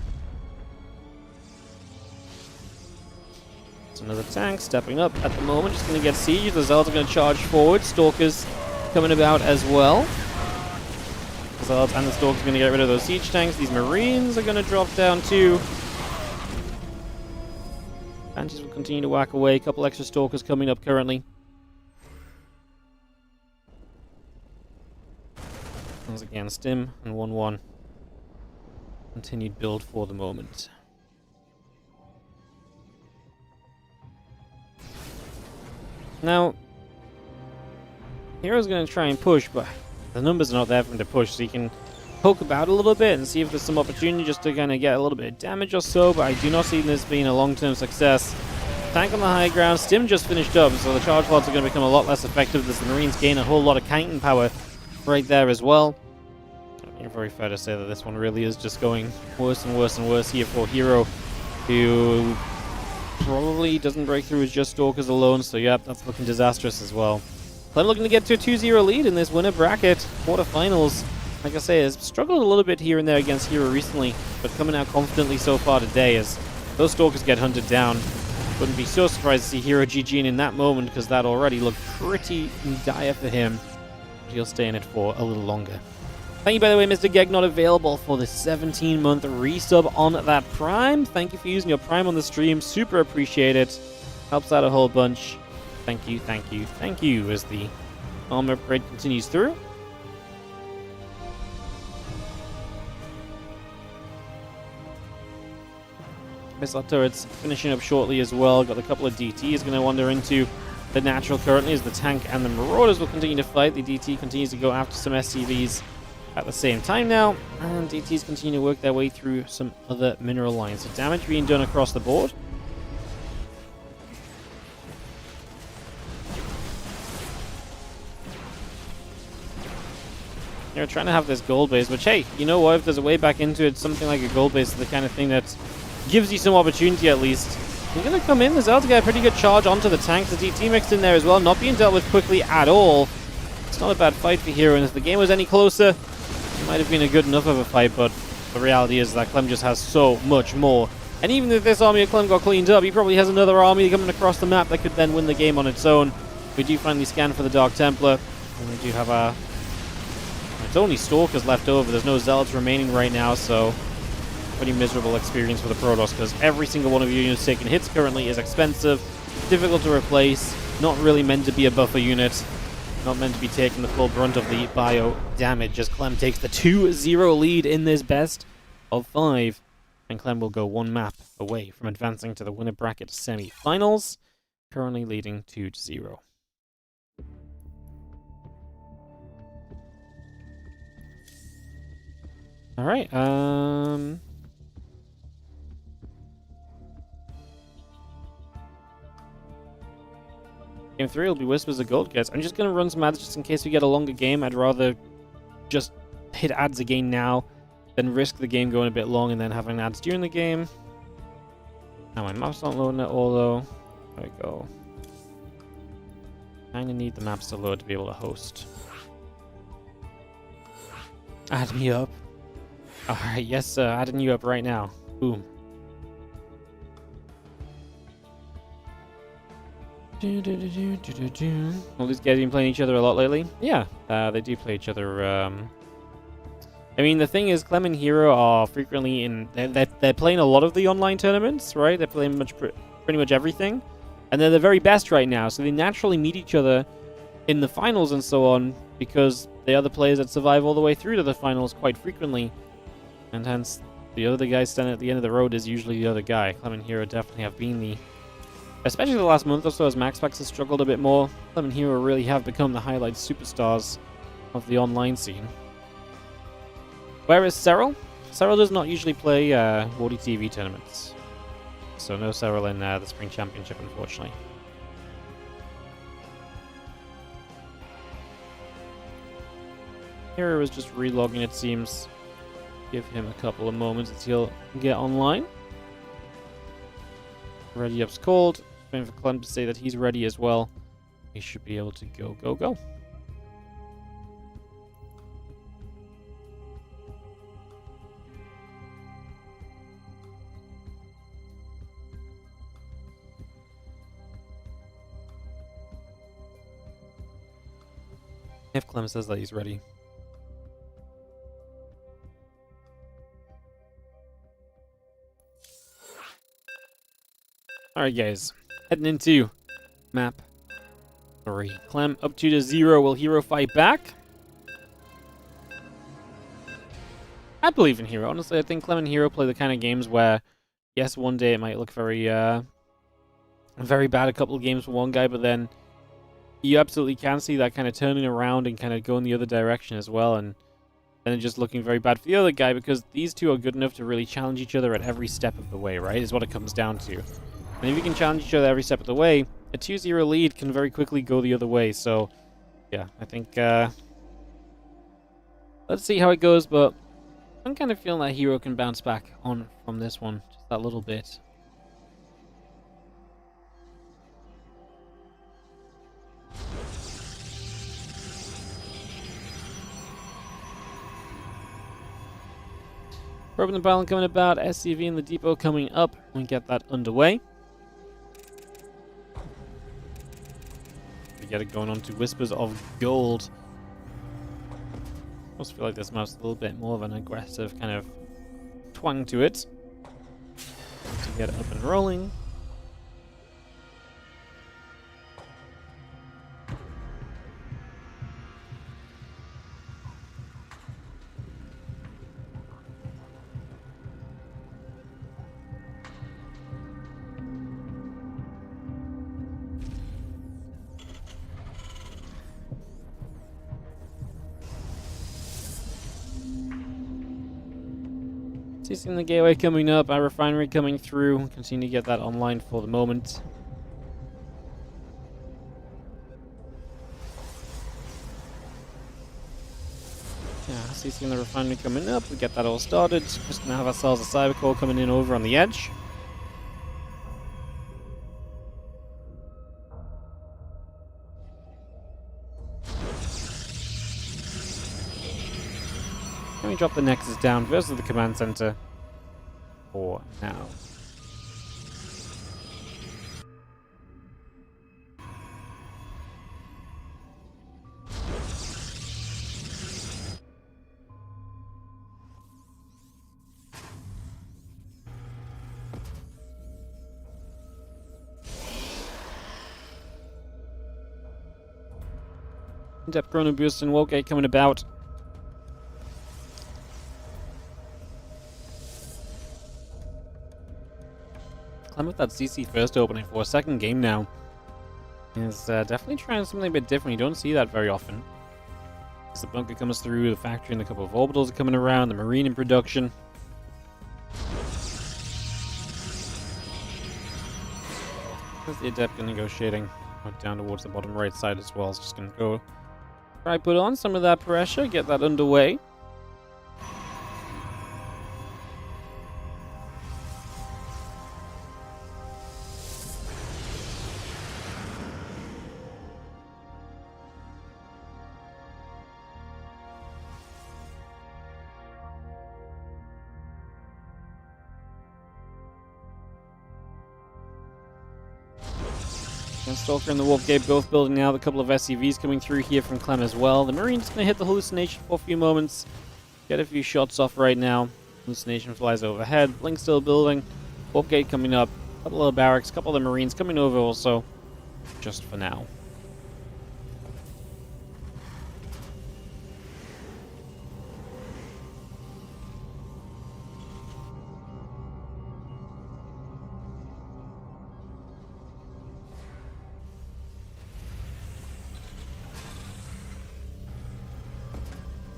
It's another tank stepping up at the moment, just going to get siege. The Zealots are going to charge forward. Stalkers coming about as well. The Zealots and the Stalkers are going to get rid of those siege tanks. These Marines are going to drop down too. Banshees will continue to whack away. A couple extra Stalkers coming up currently. Once again, Stim and 1-1. Continued build for the moment. Now, Hero's going to try and push, but the numbers are not there for him to push, so he can poke about a little bit and see if there's some opportunity just to kind of get a little bit of damage or so, but I do not see this being a long-term success. Tank on the high ground, Stim just finished up, so the charge pods are going to become a lot less effective as the Marines gain a whole lot of counting power right there as well. I think very fair to say that this one really is just going worse and worse and worse here for Hero, who probably doesn't break through with just Stalkers alone, so yeah, that's looking disastrous as well. Clem looking to get to a 2-0 lead in this winner bracket, quarterfinals. Like I say, has struggled a little bit here and there against Hero recently, but coming out confidently so far today as those Stalkers get hunted down. Wouldn't be so surprised to see Hero GGing in that moment, because that already looked pretty dire for him. But he'll stay in it for a little longer. Thank you, by the way, Mr. Geg, not available for the 17-month resub on that Prime. Thank you for using your Prime on the stream. Super appreciate it. Helps out a whole bunch. Thank you, thank you, thank you, as the armor upgrade continues through. Missile turrets finishing up shortly as well. Got a couple of DTs going to wander into the natural currently as the tank and the Marauders will continue to fight. The DT continues to go after some SCVs at the same time now, and DTs continue to work their way through some other mineral lines. So damage being done across the board. They're trying to have this gold base, which, hey, you know what? If there's a way back into it, something like a gold base is the kind of thing that gives you some opportunity at least. You're going to come in. The Zealots get a pretty good charge onto the tanks. The DT mixed in there as well, not being dealt with quickly at all. It's not a bad fight for Hero, and if the game was any closer, it might have been a good enough of a fight, but the reality is that Clem just has so much more And even if this army of Clem got cleaned up, he probably has another army coming across the map that could then win the game on its own. We do finally scan for the Dark Templar, and we do have a... It's only Stalkers left over. There's no Zealots remaining right now, so pretty miserable experience for the Protoss, because every single one of your units taking hits currently is expensive, difficult to replace, not really meant to be a buffer unit, not meant to be taking the full brunt of the bio damage, as Clem takes the 2-0 lead in this best of 5. And Clem will go one map away from advancing to the winner bracket semi-finals, currently leading 2-0. Alright, Game 3 will be Whispers of Gold, guys. I'm just going to run some ads just in case we get a longer game. I'd rather just hit ads again now than risk the game going a bit long and then having ads during the game. Now my map's not loading at all, though. There we go. Kinda need the maps to load to be able to host. Add me up. Alright, yes sir, adding you up right now. Boom. All these guys been playing each other a lot lately? Yeah, they do play each other. I mean, the thing is, Clem and Hero are frequently in... They're playing a lot of the online tournaments, right? They're playing pretty much everything. And they're the very best right now, so they naturally meet each other in the finals and so on, because they are the players that survive all the way through to the finals quite frequently. And hence, the other guy standing at the end of the road is usually the other guy. Clem and Hero definitely have been the... Especially the last month or so, as Maxpax has struggled a bit more, Clem and Hero really have become the highlight superstars of the online scene. Where is Cyril? Cyril does not usually play WardiTV tournaments. So no Cyril in the Spring Championship, unfortunately. Hero is just relogging, it seems. Give him a couple of moments until he'll get online. Ready up's called. Waiting for Clem to say that he's ready as well. He should be able to go. If Clem says that he's ready. Alright guys, heading into map 3. Clem up 2-0. Will Hero fight back? I believe in Hero. Honestly, I think Clem and Hero play the kind of games where, yes, one day it might look very bad, a couple of games for one guy, but then you absolutely can see that kind of turning around and kind of going the other direction as well, and then just looking very bad for the other guy, because these two are good enough to really challenge each other at every step of the way, right? Is what it comes down to. And if you can challenge each other every step of the way, a 2-0 lead can very quickly go the other way. So, yeah, I think, let's see how it goes, but I'm kind of feeling that Hero can bounce back on from this one, just that little bit. Probing the Balance coming about, SCV and the depot coming up. We get that underway. We get it going on to Whispers of Gold. I also feel like this map's a little bit more of an aggressive kind of twang to it. To get it up and rolling. Seeing the gateway coming up, our refinery coming through. Continue to get that online for the moment. Yeah, seeing the refinery coming up. We get that all started. Just gonna have ourselves a cyber core coming in over on the edge. Let me drop the Nexus down versus the command center for now. In-depth chrono boost and Wargate coming about. Clem with that CC first opening for a second game now. Is definitely trying something a bit different. You don't see that very often. As the bunker comes through, the factory and a couple of orbitals are coming around, the marine in production. There's the adept negotiating down towards the bottom right side as well. It's just going to go try put on some of that pressure, get that underway. And Stalker and the Wolfgate both building out. A couple of SCVs coming through here from Clem as well. The Marine's going to hit the hallucination for a few moments. Get a few shots off right now. Hallucination flies overhead. Blink still building. Wolfgate coming up. A couple of barracks. A couple of the Marines coming over also. Just for now.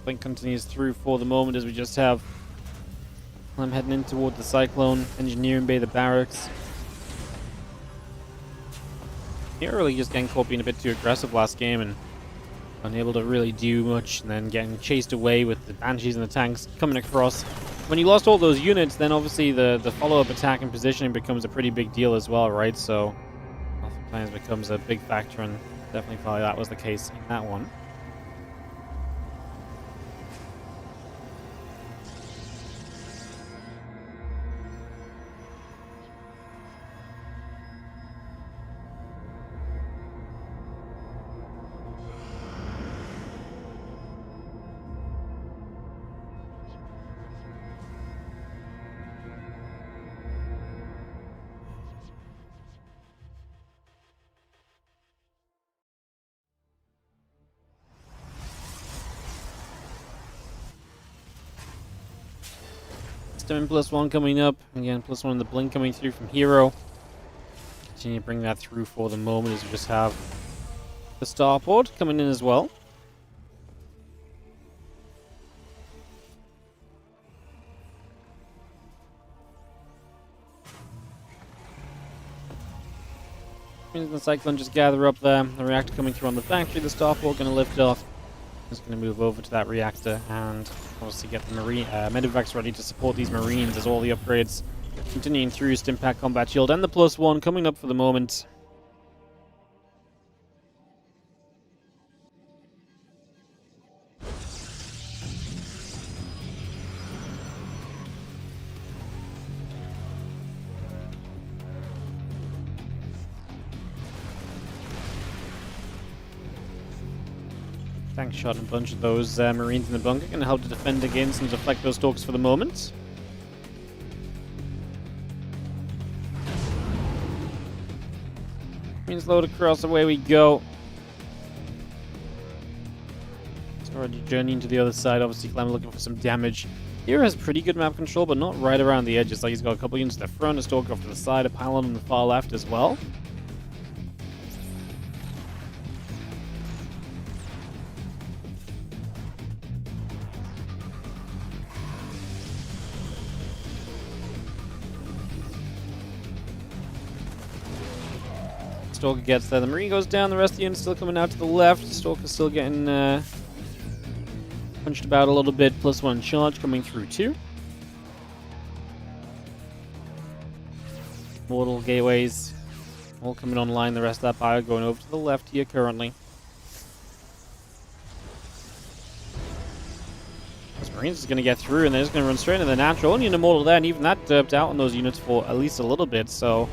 Blink continues through for the moment as we just have Clem heading in toward the Cyclone, Engineering Bay, the barracks. Here really just getting caught being a bit too aggressive last game and unable to really do much, and then getting chased away with the Banshees and the tanks coming across. When you lost all those units, then obviously the follow-up attack and positioning becomes a pretty big deal as well, right? So oftentimes becomes a big factor, and definitely probably that was the case in that one. Stimmin +1 coming up. Again, +1 in the blink coming through from Hero. Continue to bring that through for the moment as we just have the starport coming in as well. The Cyclone just gather up there. The reactor coming through on the factory. The starport going to lift off. Just going to move over to that reactor and obviously get the marine medivacs ready to support these marines as all the upgrades continuing through. Stimpack combat shield and the +1 coming up for the moment. Tank shot and a bunch of those Marines in the bunker. Going to help to defend against and deflect those stalks for the moment. Marines load across, away we go. It's already journeying to the other side. Obviously, Clem looking for some damage. Hero has pretty good map control, but not right around the edges. Like he's got a couple units to the front, a stalker off to the side, a pylon on the far left as well. Stalker gets there. The Marine goes down. The rest of the units still coming out to the left. Stalker's still getting punched about a little bit. +1 charge coming through too. Mortal gateways all coming online. The rest of that fire going over to the left here currently. This Marines is going to get through and they're just going to run straight into the natural. Only an immortal there, and even that derped out on those units for at least a little bit, so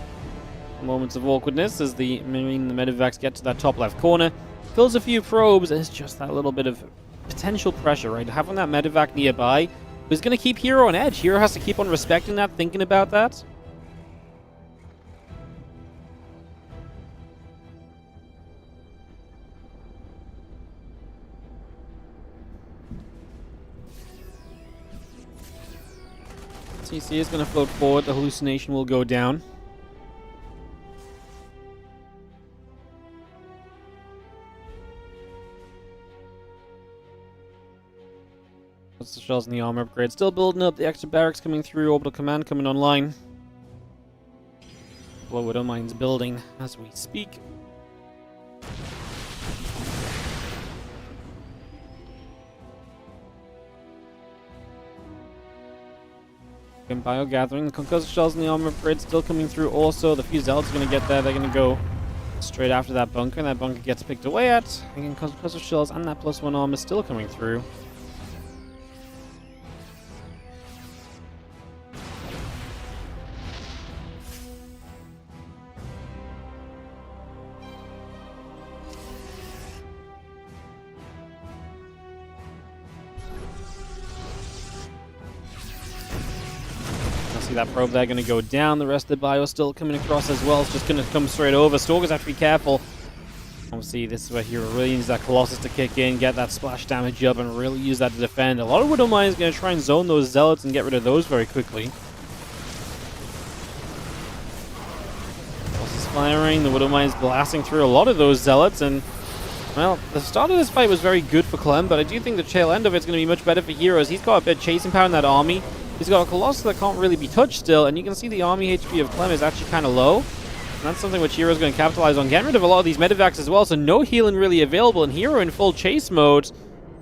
moments of awkwardness as the Marine and the medivacs get to that top left corner. Kills a few probes. It's just that little bit of potential pressure, right? Having that medivac nearby is going to keep Hero on edge. Hero has to keep on respecting that, thinking about that. CC is going to float forward. The hallucination will go down. That's the shells and the armor upgrade. Still building up. The extra barracks coming through. Orbital command coming online. Widow Mine's building as we speak. Bio gathering. The concussive shells and the armor upgrade still coming through. Also, the few zealots are going to get there. They're going to go straight after that bunker, and that bunker gets picked away at. Again, concussive shells and that +1 armor still coming through. That probe there going to go down. The rest of the bio still coming across as well. It's just going to come straight over. Stalkers have to be careful. Obviously, this is where Hero really needs that Colossus to kick in, get that splash damage up, and really use that to defend. A lot of Widow Mine is going to try and zone those Zealots and get rid of those very quickly. Colossus firing. The Widow Mine is blasting through a lot of those Zealots. And, well, the start of this fight was very good for Clem, but I do think the tail end of it's going to be much better for Heroes. He's got a bit of chasing power in that army. He's got a Colossus that can't really be touched still, and you can see the army HP of Clem is actually kind of low. And that's something which Hero's going to capitalize on. Getting rid of a lot of these medevacs as well, so no healing really available. And Hero in full chase mode.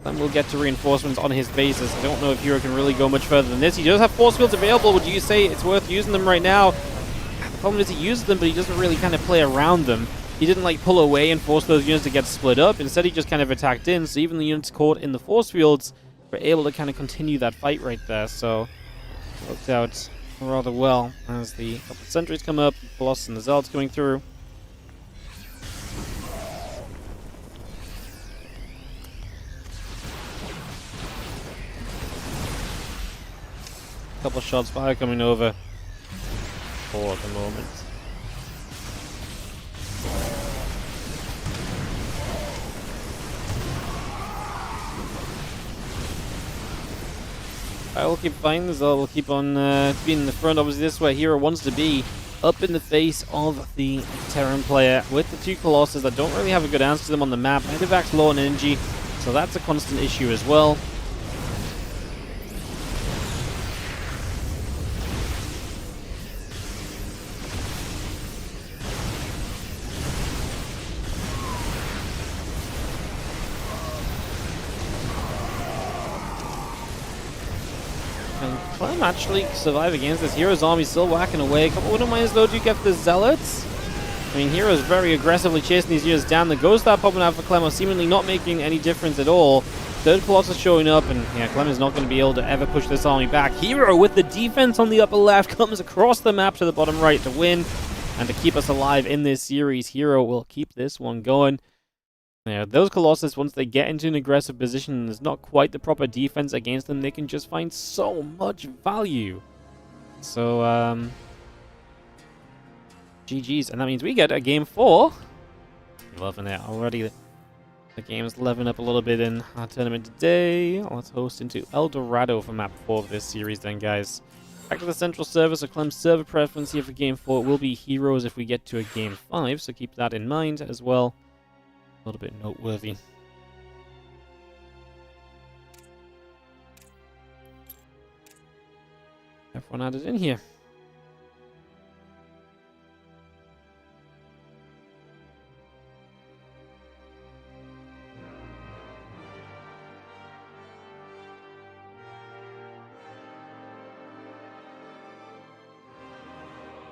Clem will get to reinforcements on his bases. I don't know if Hero can really go much further than this. He does have force fields available. Would you say it's worth using them right now? The problem is he uses them, but he doesn't really kind of play around them. He didn't like pull away and force those units to get split up. Instead, he just kind of attacked in, so even the units caught in the force fields were able to kind of continue that fight right there. So worked out rather well as the couple of sentries come up, Colossus and the Zealots coming through. Couple of shots fire coming over for the moment. I will keep fighting this. We'll keep on being in the front. Obviously, this is where Hero wants to be. Up in the face of the Terran player with the two Colossus that don't really have a good answer to them on the map. Medivac's low on energy, so that's a constant issue as well. Clem actually survive against this. Hero's army still whacking away. A couple of Widow Mines though do get the Zealots. I mean, Hero's very aggressively chasing these units down. The Ghost Star popping out for Clem are seemingly not making any difference at all. Third Colossus showing up, and yeah, Clem is not going to be able to ever push this army back. Hero with the defense on the upper left comes across the map to the bottom right to win and to keep us alive in this series. Hero will keep this one going. Yeah, those Colossus, once they get into an aggressive position and there's not quite the proper defense against them, they can just find so much value. So, GG's. And that means we get a game 4. Loving it already. The game's leveling up a little bit in our tournament today. Let's host into El Dorado for map 4 of this series then, guys. Back to the central server, so Clem's server preference here for game 4 will be Heroes if we get to a game 5, so keep that in mind as well. A little bit noteworthy. Everyone added in here.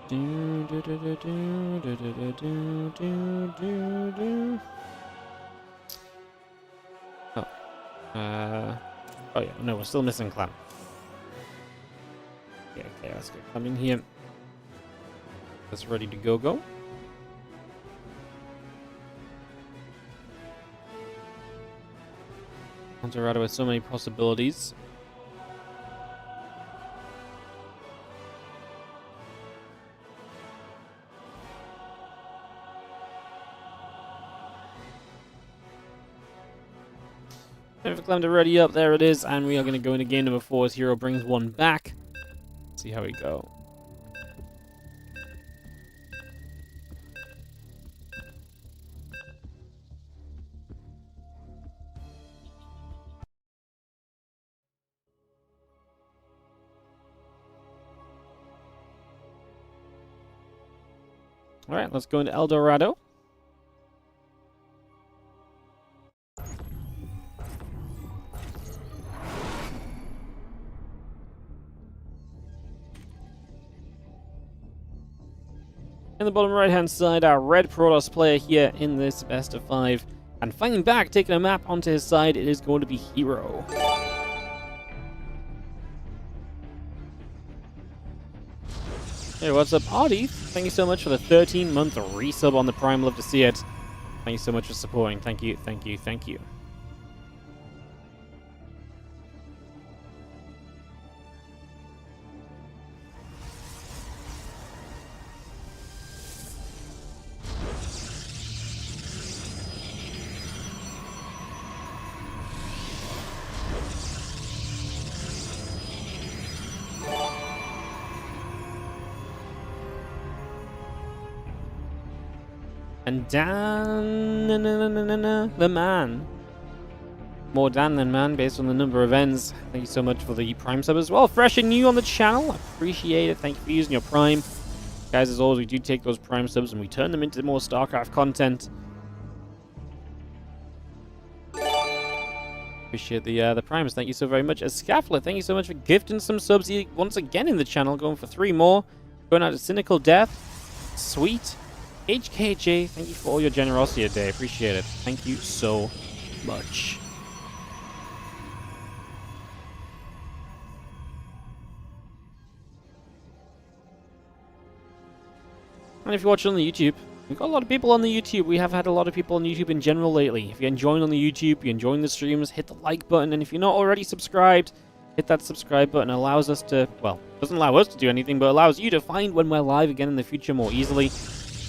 Do do do do do do do do do do do. Oh yeah, no, we're still missing Clem. Yeah, okay, let's get Clem in here. That's ready to go. Dorado with so many possibilities. Time for Clem to ready up. There it is, and we are going to go into game number 4 as Hero brings one back. Let's see how we go. Alright, let's go into El Dorado. In the bottom right hand side, our red Protoss player here in this best of 5. And fighting back, taking a map onto his side, it is going to be Hero. Hey, what's up, Artie? Thank you so much for the 13-month resub on the Prime. Love to see it. Thank you so much for supporting. Thank you, thank you, thank you. And Dan, the man. More Dan than man based on the number of ends. Thank you so much for the Prime sub as well. Fresh and new on the channel. Appreciate it. Thank you for using your Prime. Guys, as always, we do take those Prime subs and we turn them into more StarCraft content. Appreciate the Primes. Thank you so very much. Scaffold, thank you so much for gifting some subs once again in the channel. Going for 3 more. Going out to Cynical Death. Sweet. HKJ, thank you for all your generosity today. Appreciate it. Thank you so much. And if you're watching on the YouTube, we've got a lot of people on the YouTube. We have had a lot of people on YouTube in general lately. If you're enjoying on the YouTube, you're enjoying the streams, hit the like button. And if you're not already subscribed, hit that subscribe button. It allows us to, well, doesn't allow us to do anything, but allows you to find when we're live again in the future more easily.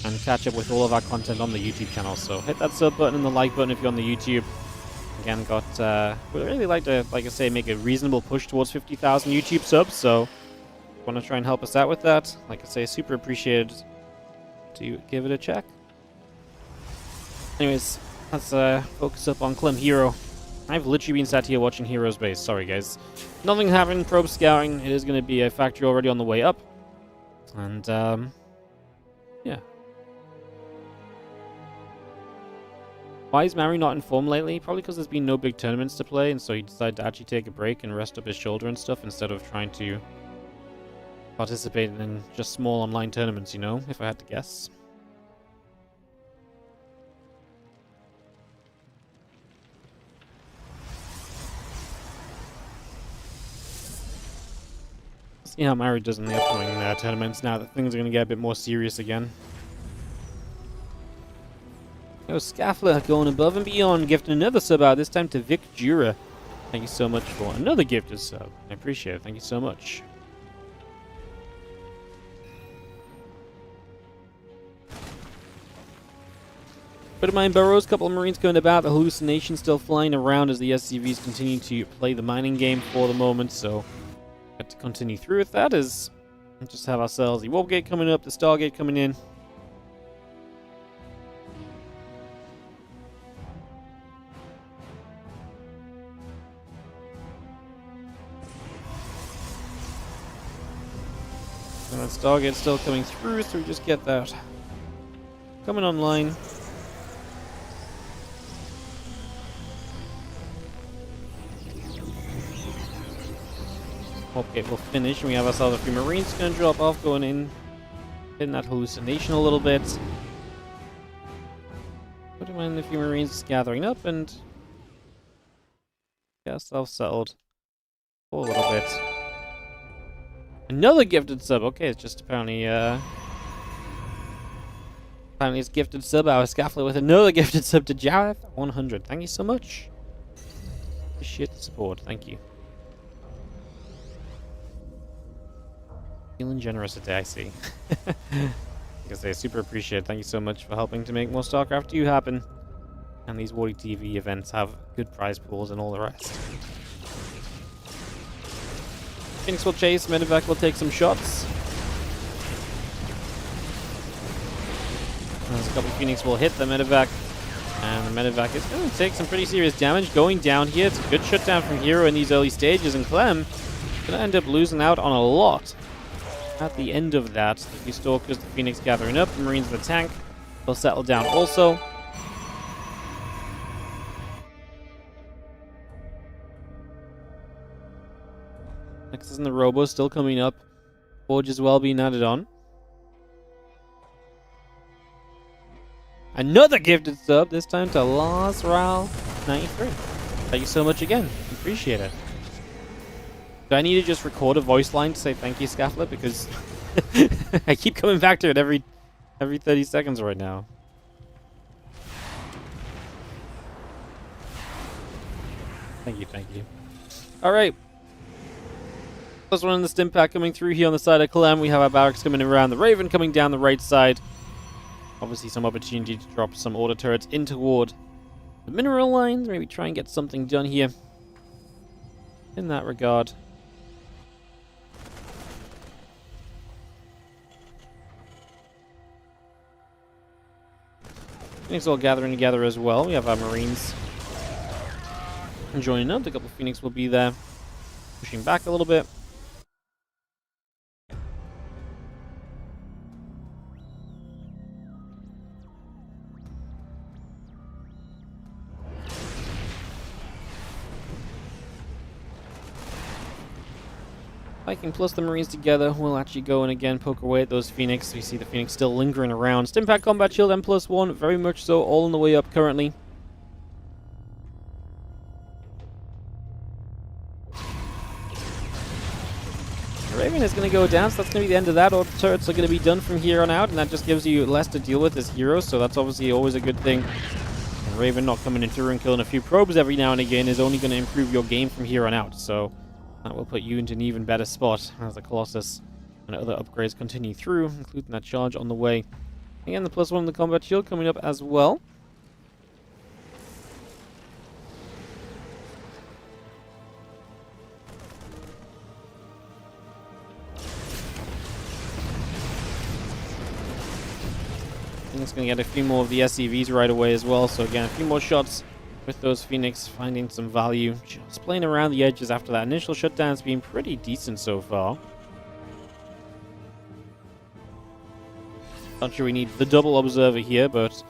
And catch up with all of our content on the YouTube channel. So hit that sub button and the like button if you're on the YouTube. Again, would really like to, like I say, make a reasonable push towards 50,000 YouTube subs. So want to try and help us out with that. Like I say, super appreciated to give it a check. Anyways, let's focus up on Clem Hero. I've literally been sat here watching Hero's base. Sorry, guys. Nothing happened. Probe scouting. It is going to be a factory already on the way up. And, yeah. Why is Mary not informed lately? Probably because there's been no big tournaments to play, and so he decided to actually take a break and rest up his shoulder and stuff instead of trying to participate in just small online tournaments, you know, if I had to guess. See how Mary does in the upcoming tournaments now that things are going to get a bit more serious again. Yo, Scaffler going above and beyond, gifting another sub out, this time to Vic Jura. Thank you so much for another gifted sub. I appreciate it. Thank you so much. Bit of mine burrows, couple of Marines going about, the hallucination still flying around as the SCVs continue to play the mining game for the moment, so got to continue through with that as we just have ourselves the Warp Gate coming up, the Stargate coming in. And that Stargate's still coming through, so we just get that coming online. Okay, we'll finish, and we have ourselves a few Marines going to drop off, going in, hitting that hallucination a little bit. Putting in a few Marines gathering up, and get ourselves settled for a little bit. Another gifted sub. Okay, it's just apparently it's gifted sub. Our Scaffler with another gifted sub to Jareth 100. Thank you so much. Appreciate the support. Thank you. Feeling generous today, I see. Like I say, super appreciate it. Thank you so much for helping to make more StarCraft 2 happen. And these WardiTV events have good prize pools and all the rest. Phoenix will chase, medevac will take some shots. As a couple of Phoenix will hit the medevac. And the medevac is going to take some pretty serious damage going down here. It's a good shutdown from Hero in these early stages, and Clem is going to end up losing out on a lot at the end of that. The Stalkers, the Phoenix gathering up, the Marines in the tank will settle down also. Nexus and the Robo still coming up. Forge as well being added on. Another gifted sub, this time to Lars Ral 93. Thank you so much again. Appreciate it. Do I need to just record a voice line to say thank you, Scaffler? Because I keep coming back to it every 30 seconds right now. Thank you, thank you. Alright. First one in the stim pack coming through here on the side of Clem. We have our barracks coming around. The Raven coming down the right side. Obviously some opportunity to drop some order turrets in toward the mineral lines. Maybe try and get something done here in that regard. Phoenix all gathering together as well. We have our Marines joining up. A couple of Phoenix will be there, pushing back a little bit. Viking plus the Marines together will actually go and again poke away at those Phoenix. We see the Phoenix still lingering around. Stimpack Combat Shield M+1, very much so, all on the way up currently. The Raven is going to go down, so that's going to be the end of that. All the turrets are going to be done from here on out, and that just gives you less to deal with as heroes, so that's obviously always a good thing. And Raven not coming in through and killing a few probes every now and again is only going to improve your game from here on out, so that will put you into an even better spot as the Colossus and other upgrades continue through, including that charge on the way. Again, the +1 in the combat shield coming up as well. It's going to get a few more of the SCVs right away as well, so again, a few more shots with those Phoenix, finding some value. Just playing around the edges after that initial shutdown has been pretty decent so far. Not sure we need the double observer here, but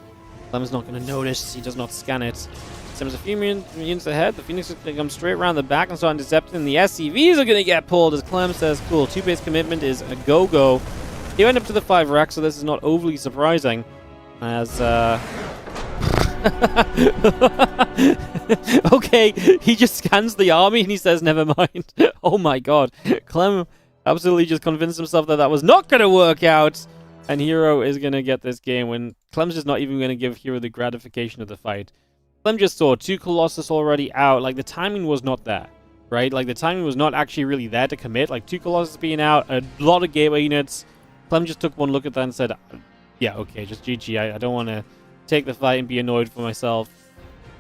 Clem's not going to notice. He does not scan it. There's a few units ahead. The Phoenix is going to come straight around the back and start intercepting. The SCVs are going to get pulled, as Clem says, cool, 2-base commitment is a go-go. He went up to the 5 rack, so this is not overly surprising. As, okay, he just scans the army and he says, never mind. Oh my god. Clem absolutely just convinced himself that that was not going to work out. And Hero is going to get this game when Clem's just not even going to give Hero the gratification of the fight. Clem just saw 2 Colossus already out. Like, the timing was not there, right? Like, the timing was not actually really there to commit. Like, 2 Colossus being out, a lot of gateway units. Clem just took one look at that and said, yeah, okay, just GG. I don't want to take the fight and be annoyed for myself.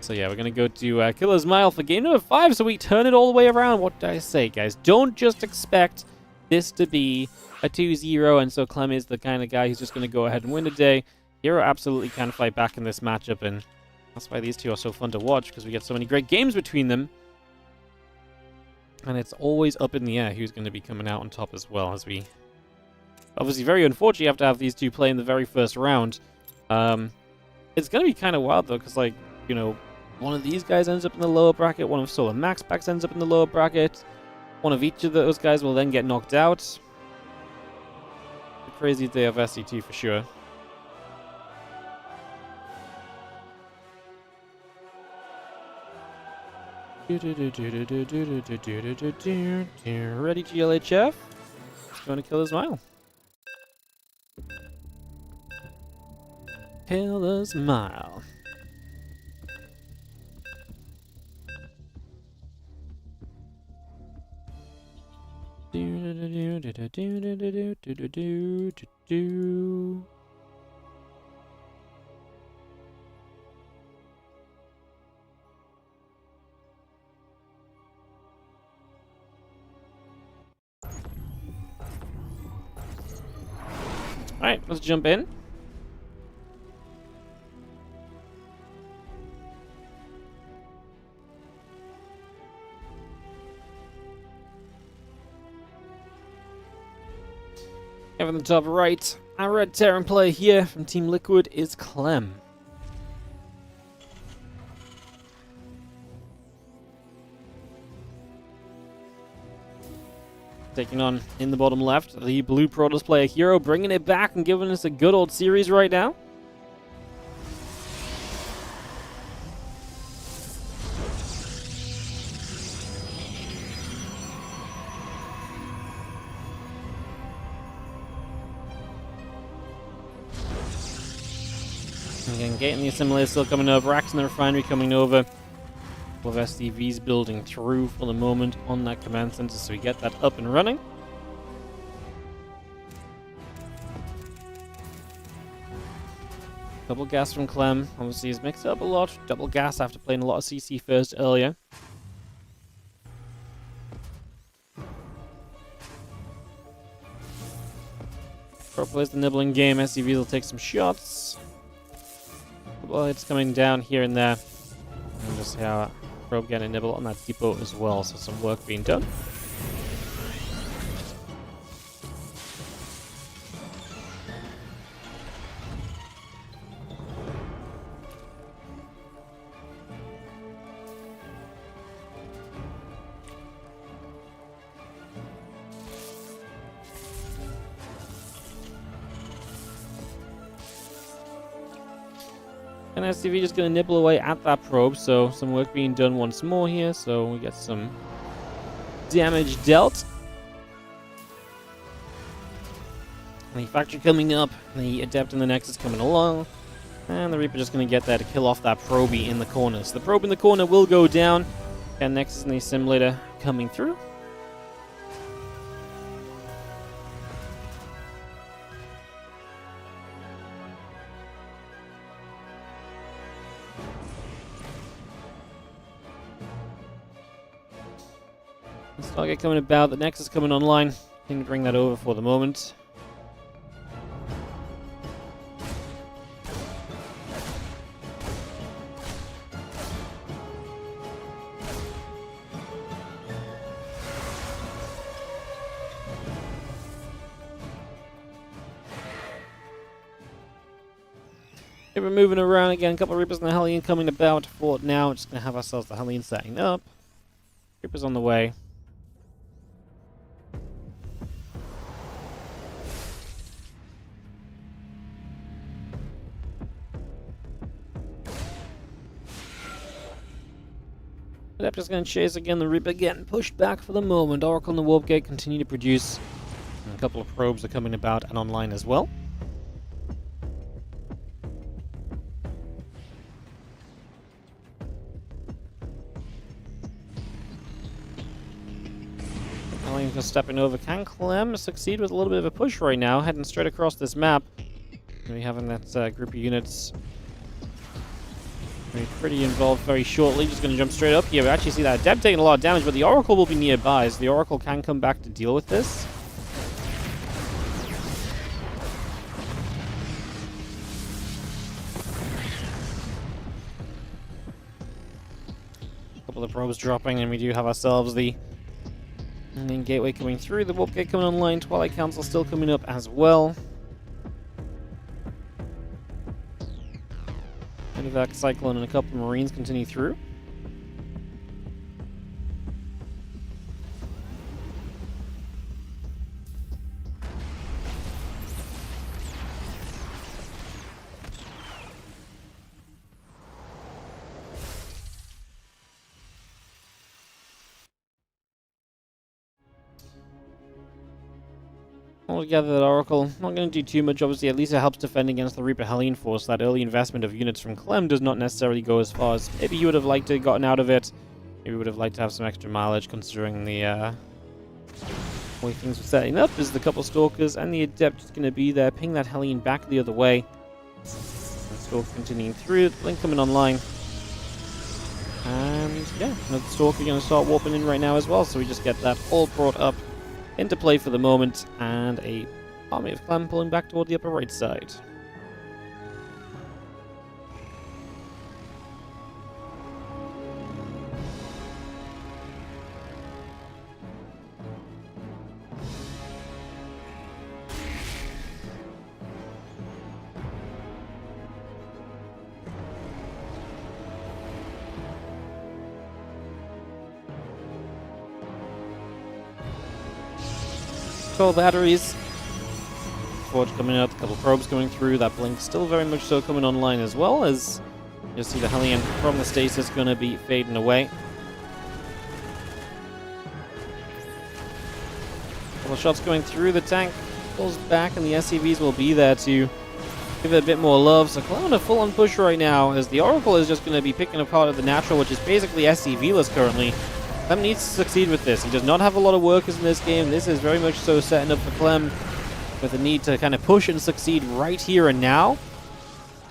So yeah, we're going to go to Killer's Mile for game number 5, so we turn it all the way around. What did I say, guys? Don't just expect this to be a 2-0, and so Clem is the kind of guy who's just going to go ahead and win today. Hero absolutely can fight back in this matchup, and that's why these two are so fun to watch, because we get so many great games between them. And it's always up in the air who's going to be coming out on top as well, as we... Obviously, very unfortunate you have to have these two play in the very first round. It's going to be kind of wild, though, because, like, you know, one of these guys ends up in the lower bracket, one of Solar Maxpax ends up in the lower bracket, one of each of those guys will then get knocked out. A crazy day of SC2 for sure. Ready, GLHF? Just going to kill his mile. Killer's Mile. Alright, let's jump in. Over in the top right, our red Terran player here from Team Liquid is Clem. Taking on, in the bottom left, the blue Protoss player Hero, bringing it back and giving us a good old series right now. Again, getting the assimilator still coming over, racks in the refinery coming over. Couple of SCVs building through for the moment on that command center, so we get that up and running. Double gas from Clem, obviously he's mixed up a lot. Double gas after playing a lot of CC first earlier. Pro plays the nibbling game, SCVs will take some shots. Well, it's coming down here and there. And just how Probe getting a nibble on that depot as well, so some work being done. And SCV just going to nibble away at that probe, so some work being done once more here, so we get some damage dealt. The factory coming up, the Adept and the Nexus coming along, and the Reaper just going to get there to kill off that probie in the corner. So the probe in the corner will go down, and Nexus and the assimilator coming through. Target coming about, the Nexus coming online. Can to bring that over for the moment. We're moving around again, a couple of Reapers and the Hellion coming about for now. Just going to have ourselves the Hellion setting up. Reapers on the way. Adept is going to chase again, the Reaper getting pushed back for the moment. Oracle and the Warp Gate continue to produce. And a couple of probes are coming about and online as well. Alien's just stepping over. Can Clem succeed with a little bit of a push right now, heading straight across this map? And we having that group of units be pretty involved very shortly. Just going to jump straight up here. We actually see that Adept taking a lot of damage, but the Oracle will be nearby, so the Oracle can come back to deal with this. A couple of probes dropping, and we do have ourselves the main gateway coming through. The Warp Gate coming online. Twilight Council still coming up as well. Evac Cyclone and a couple of Marines continue through. Altogether, that Oracle not going to do too much. Obviously, at least it helps defend against the Reaper Hellion force. That early investment of units from Clem does not necessarily go as far as maybe you would have liked to have gotten out of it. Maybe would have liked to have some extra mileage, considering the way things were setting up. Is the couple Stalkers and the Adept is going to be there, ping that Hellion back the other way. And Stalker continuing through. Blink coming online. And yeah, another Stalker going to start warping in right now as well. So we just get that all brought up into play for the moment, and a army of Clem pulling back toward the upper right side. Batteries. Forge coming out, a couple probes going through. That blink still very much so coming online as well, as you'll see the Hellion from the stasis going to be fading away. Couple shots going through. The tank pulls back, and the SCVs will be there to give it a bit more love. So Clem on a full-on push right now, as the Oracle is just going to be picking apart at the natural, which is basically SCV-less currently. Clem needs to succeed with this. He does not have a lot of workers in this game. This is very much so setting up for Clem with a need to kind of push and succeed right here and now.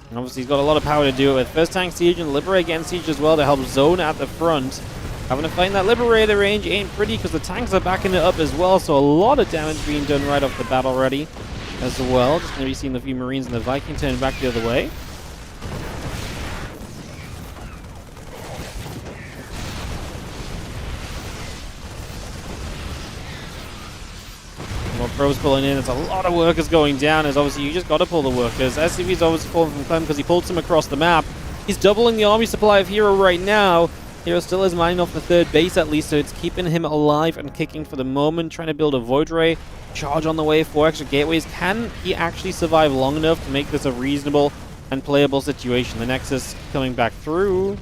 And obviously he's got a lot of power to do it with. First tank siege and liberate against siege as well to help zone at the front. Having to find that liberator range ain't pretty because the tanks are backing it up as well. So a lot of damage being done right off the bat already as well. Just going to be seeing the few Marines and the Viking turn back the other way. More pros pulling in. It's a lot of workers going down, as obviously you just got to pull the workers. SCV's obviously falling from Clem because he pulled some across the map. He's doubling the army supply of Hero right now. Hero still is mining off the third base at least, so it's keeping him alive and kicking for the moment. Trying to build a Void Ray. Charge on the way, 4 extra gateways. Can he actually survive long enough to make this a reasonable and playable situation? The Nexus coming back through.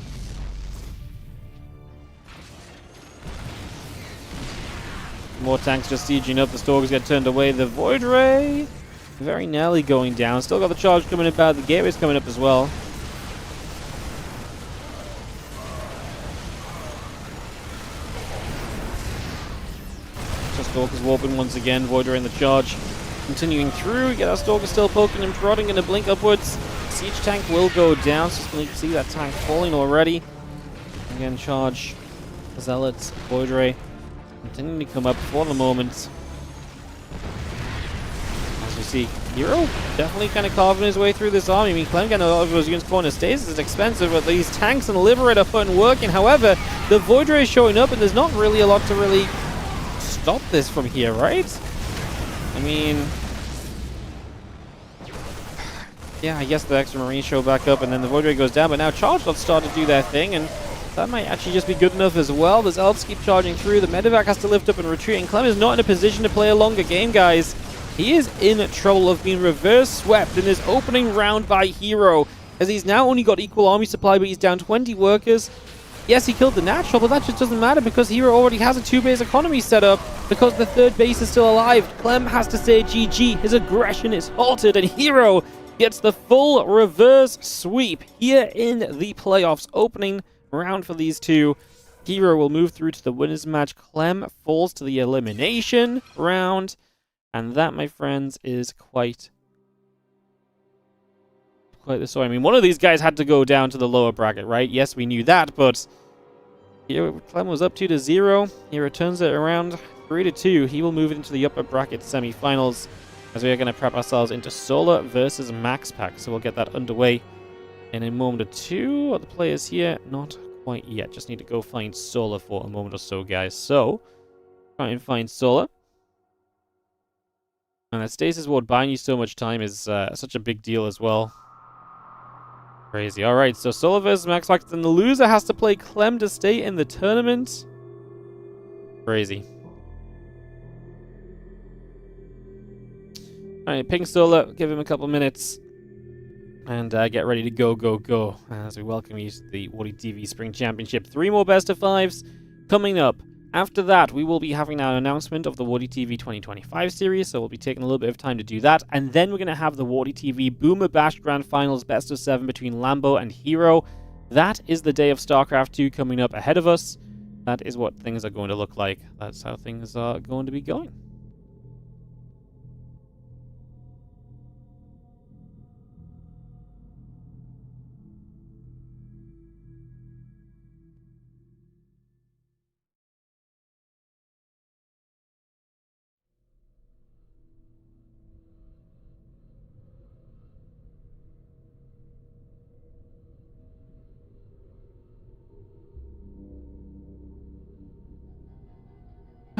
More tanks just sieging up. The Stalkers get turned away. The Void Ray very nearly going down. Still got the charge coming in bad. The gateway's coming up as well. Just Stalkers warping once again. Void Ray in the charge. Continuing through. Yeah, that Stalker still poking and prodding, going to blink upwards. Siege tank will go down. So you can see that tank falling already. Again, charge. Zealots. Void Ray continuing to come up for the moment. As you see, Hero definitely kind of carving his way through this army. I mean, Clem getting a lot of those units corner stasis is expensive, but these tanks and Liberator putting working. However, the Void Ray is showing up, and there's not really a lot to really stop this from here, right? I mean, yeah, I guess the extra Marines show back up, and then the Void Ray goes down, but now Charge Lots start to do their thing, and that might actually just be good enough as well. The Elves keep charging through. The Medevac has to lift up and retreat, and Clem is not in a position to play a longer game, guys. He is in trouble of being reverse swept in this opening round by Hero, as he's now only got equal army supply, but he's down 20 workers. Yes, he killed the natural, but that just doesn't matter because Hero already has a 2-base economy set up because the third base is still alive. Clem has to say GG. His aggression is halted, and Hero gets the full reverse sweep here in the playoffs. Opening round for these two. Hero will move through to the winners match. Clem falls to the elimination round. And that, my friends, is quite the story. I mean, one of these guys had to go down to the lower bracket, right? Yes, we knew that, but here Clem was up 2-0. He returns it around 3-2. He will move into the upper bracket semifinals as we are going to prep ourselves into Solar versus Maxpax. So we'll get that underway in a moment or two. Are the players here? Not quite yet. Just need to go find Solar for a moment or so, guys. So, try and find Solar. And that Stasis Ward buying you so much time is such a big deal as well. Crazy. Alright, so Solar versus Maxpax. Then the loser has to play Clem to stay in the tournament. Crazy. Alright, ping Solar. Give him a couple minutes. And get ready to go, as we welcome you to the WardiTV Spring Championship. 3 more best of 5s coming up. After that, we will be having our announcement of the WardiTV 2025 series, so we'll be taking a little bit of time to do that. And then we're going to have the WardiTV Boomer Bash Grand Finals best of 7 between Lambo and Hero. That is the day of StarCraft 2 coming up ahead of us. That is what things are going to look like. That's how things are going to be going.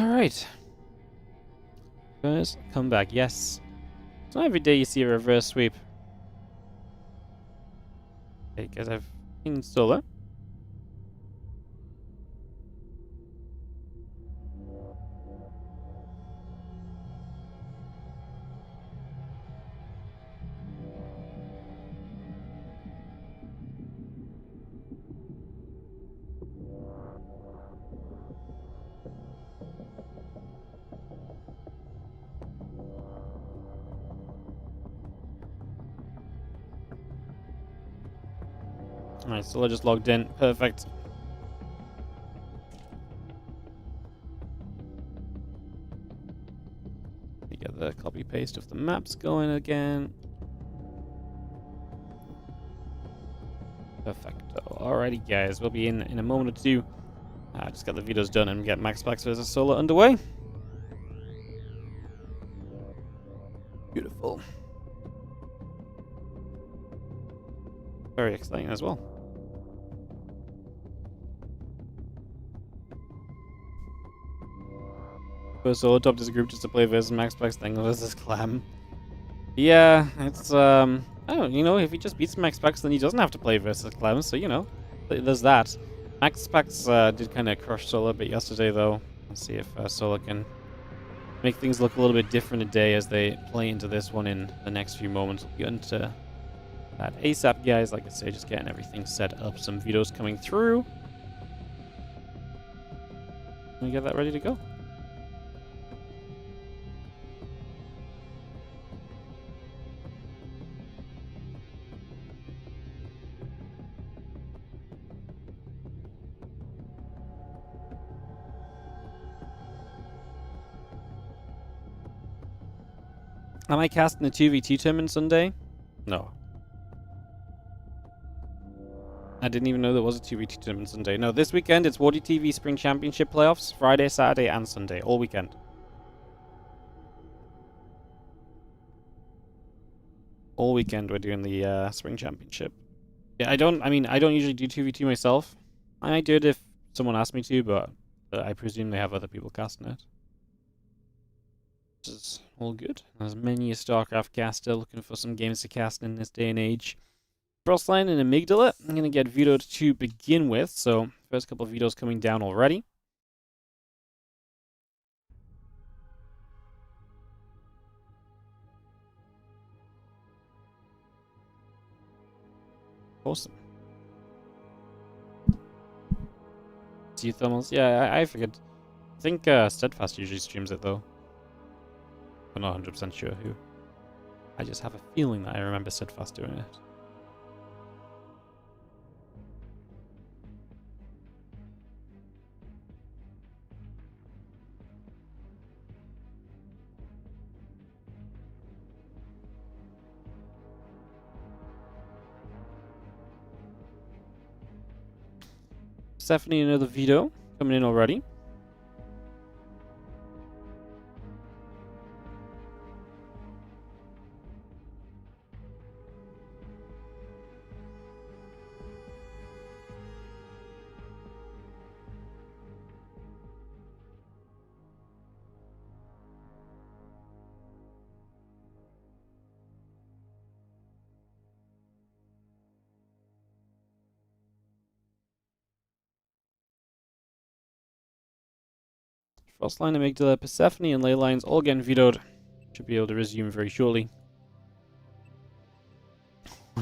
Alright. First comeback, yes. It's not every day you see a reverse sweep. Okay, guys, I've seen solo. Alright, solo just logged in. Perfect. We get the copy paste of the maps going again. Perfecto. Alrighty, guys, we'll be in a moment or two. Just got the videos done and get Maxpax versus solo underway. Beautiful. Very exciting as well. First solo top as a group just to play versus Maxpax, then versus Clem. Yeah, it's I don't, if he just beats Maxpax, then he doesn't have to play versus Clem. So there's that. Maxpax did kind of crush solo a bit yesterday, though. Let's see if solo can make things look a little bit different today as they play into this one in the next few moments. We'll get into that ASAP, guys. Like I say, just getting everything set up. Some videos coming through. Can we get that ready to go? Am I casting a 2v2 tournament Sunday? No. I didn't even know there was a 2v2 tournament Sunday. No, this weekend it's WardiTV Spring Championship playoffs. Friday, Saturday, and Sunday. All weekend. All weekend we're doing the Spring Championship. Yeah, I don't usually do 2v2 myself. I might do it if someone asks me to, but I presume they have other people casting it. Which is all good. There's many a StarCraft caster looking for some games to cast in this day and age. Frostline and Amygdala, I'm going to get vetoed to begin with, so first couple of videos coming down already. Awesome. See thermals? Yeah, I figured. I think Steadfast usually streams it though. I'm not 100% sure who. I just have a feeling that I remember Steadfast doing it. Stephanie, another veto coming in already. Frostline, Amygdala, Persephone, and Leylines all getting vetoed. Should be able to resume very shortly.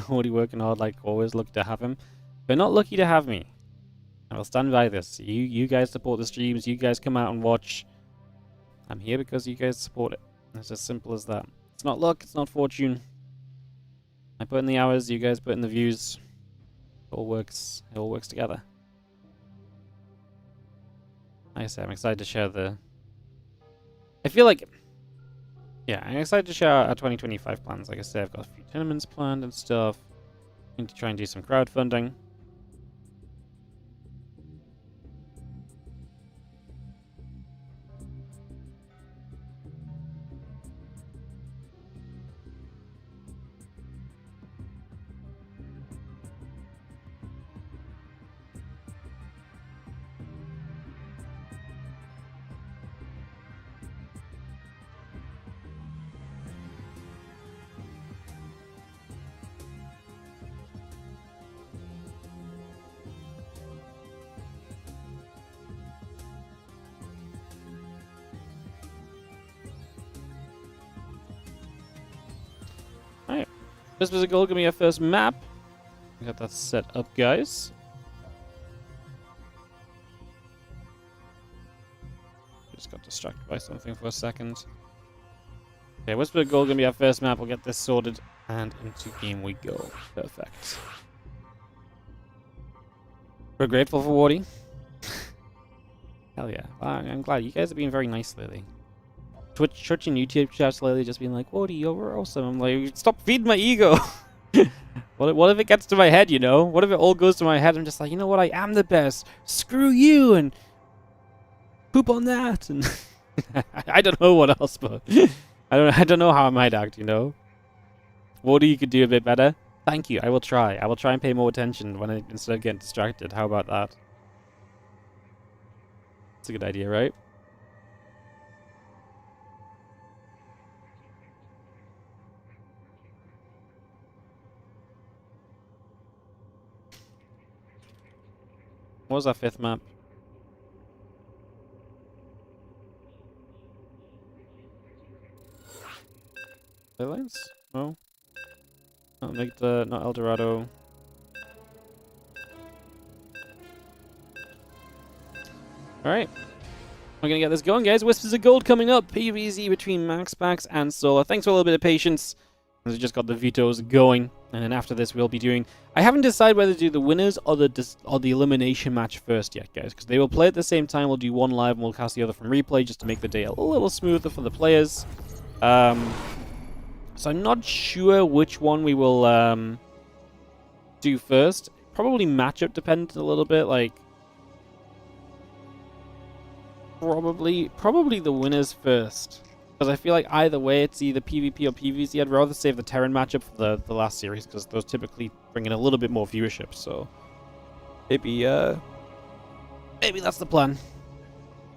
Already working hard like always. Lucky to have him. But not lucky to have me. I will stand by this. You guys support the streams. You guys come out and watch. I'm here because you guys support it. It's as simple as that. It's not luck. It's not fortune. I put in the hours. You guys put in the views. It all works. It all works together. Like I say, I'm excited to share the... I feel like... Yeah, I'm excited to share our 2025 plans. Like I said, I've got a few tournaments planned and stuff. I need to try and do some crowdfunding. Whispers of Gold, give me our first map. We got that set up, guys. Just got distracted by something for a second. Okay, Whispers of Gold, gonna be our first map. We'll get this sorted, and into game we go. Perfect. We're grateful for Wardy. Hell yeah. I'm glad. You guys have been very nice lately. Twitch and YouTube chats lately just being like, Wardy, you're awesome. I'm like, stop feeding my ego. What if it gets to my head, you know? What if it all goes to my head? I'm just like, you know what? I am the best. Screw you and poop on that. And I don't know what else, but I don't know how I might act, you know? Wardy, you could do a bit better. Thank you. I will try. I will try and pay more attention when instead of getting distracted. How about that? That's a good idea, right? What was our fifth map? Leylands? No. Not El Dorado. Alright. We're gonna get this going, guys. Whispers of Gold coming up. PvZ between Maxpax and Solar. Thanks for a little bit of patience. We just got the vetoes going. And then after this, we'll be doing... I haven't decided whether to do the winners or the elimination match first yet, guys. Because they will play at the same time. We'll do one live and we'll cast the other from replay just to make the day a little smoother for the players. So I'm not sure which one we will do first. Probably matchup dependent a little bit. Like, probably the winners first. Because I feel like either way, it's either PvP or PvZ. I'd rather save the Terran matchup for the last series, because those typically bring in a little bit more viewership. So maybe that's the plan.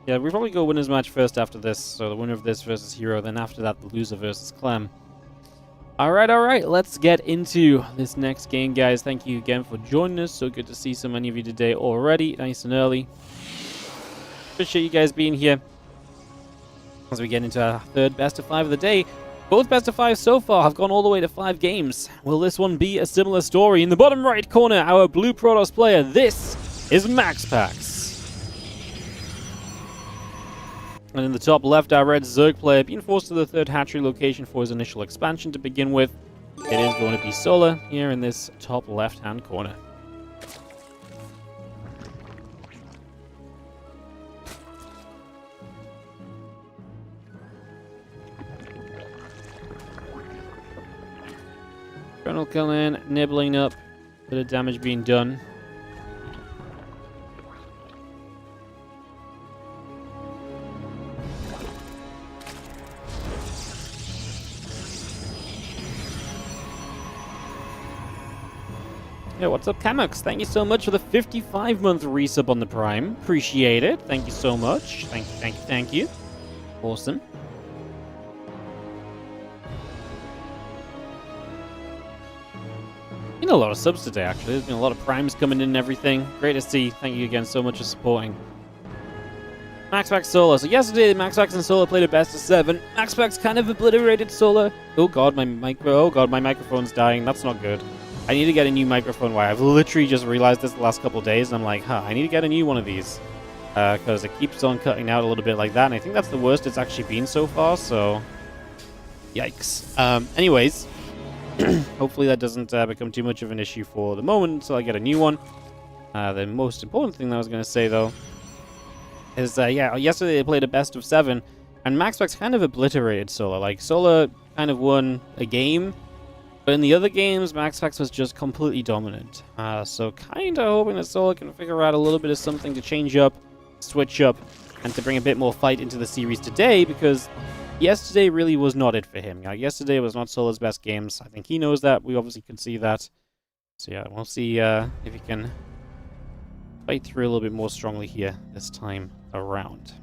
Yeah, we probably go winners match first after this. So the winner of this versus Hero, then after that, the loser versus Clem. Alright, let's get into this next game, guys. Thank you again for joining us. So good to see so many of you today already, nice and early. Appreciate you guys being here. As we get into our third best of 5 of the day. Both best of 5 so far have gone all the way to 5 games. Will this one be a similar story? In the bottom right corner, our blue Protoss player, this is Maxpax. And in the top left, our red Zerg player, being forced to the third hatchery location for his initial expansion to begin with. It is going to be Solar here in this top left-hand corner. Colonel Cullen nibbling up, bit of damage being done. Yeah, what's up, Camux? Thank you so much for the 55-month resub on the Prime. Appreciate it. Thank you so much. Thank you. Awesome. Been a lot of subs today, actually. There's been a lot of primes coming in and everything. Great to see. Thank you again so much for supporting. Maxpax Solar. So yesterday, Maxpax and Solar played a best of 7. Maxpax kind of obliterated Solar. Oh god, my microphone's dying. That's not good. I need to get a new microphone wire. I've literally just realized this the last couple of days, and I'm like, I need to get a new one of these. Because it keeps on cutting out a little bit like that, and I think that's the worst it's actually been so far, so... Yikes. Anyways... Hopefully that doesn't become too much of an issue for the moment until I get a new one. The most important thing that I was going to say, though, is, yesterday they played a best of 7, and Maxpax kind of obliterated Solar. Like, Solar kind of won a game, but in the other games, Maxpax was just completely dominant. So kind of hoping that Solar can figure out a little bit of something to change up, switch up, and to bring a bit more fight into the series today, because... yesterday really was not it for him. Yesterday was not Solar's best games. I think he knows that. We obviously can see that. So yeah, we'll see if he can fight through a little bit more strongly here this time around.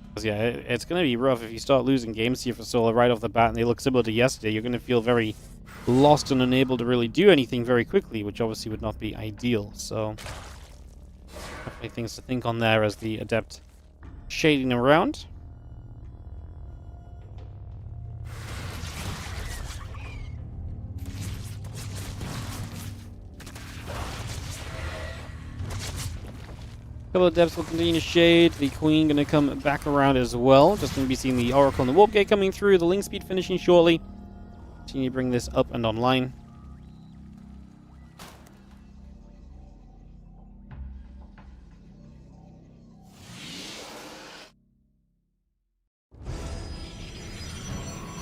Because yeah, it's going to be rough if you start losing games here for Solar right off the bat and they look similar to yesterday. You're going to feel very lost and unable to really do anything very quickly, which obviously would not be ideal. So definitely things to think on there as the Adept shading around. Couple of depths will continue to shade. The Queen going to come back around as well. Just going to be seeing the Oracle and the Warp Gate coming through. The Link Speed finishing shortly. Continue to bring this up and online.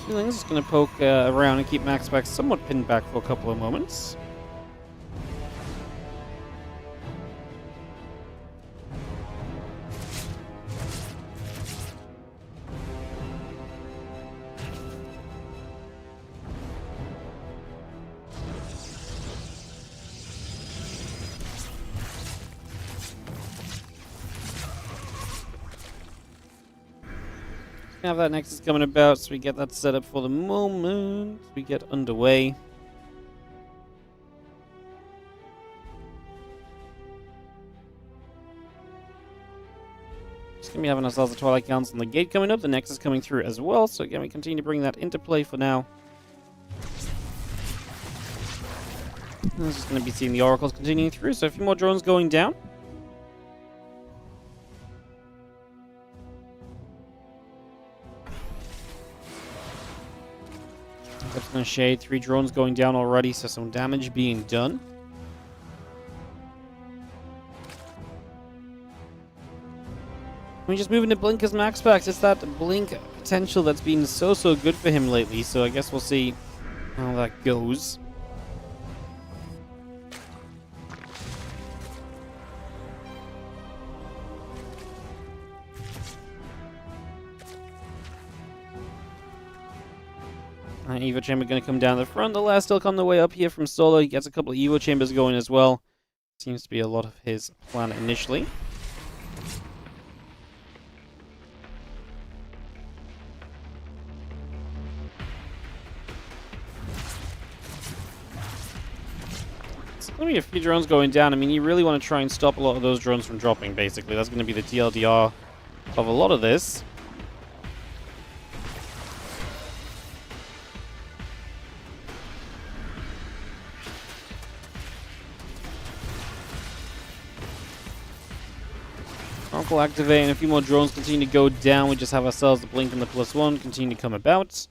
Feelings is going to poke around and keep Maxpax somewhat pinned back for a couple of moments. Have that Nexus coming about, so we get that set up for the moment. We get underway. Just gonna be having ourselves the Twilight Council and the gate coming up, the Nexus coming through as well. So again, we continue to bring that into play for now. I'm just gonna be seeing the Oracles continuing through, so a few more drones going down. That's going to shade. 3 drones going down already, so some damage being done. We just move into Blink as Maxpax. It's that Blink potential that's been so good for him lately, so I guess we'll see how that goes. Evo Chamber going to come down the front. The last still on the way up here from Solo. He gets a couple of Evo Chambers going as well. Seems to be a lot of his plan initially. It's going to be a few drones going down. I mean, you really want to try and stop a lot of those drones from dropping, basically. That's going to be the TLDR of a lot of this. Oracle activate, and a few more drones continue to go down. We just have ourselves the Blink and the +1 continue to come about.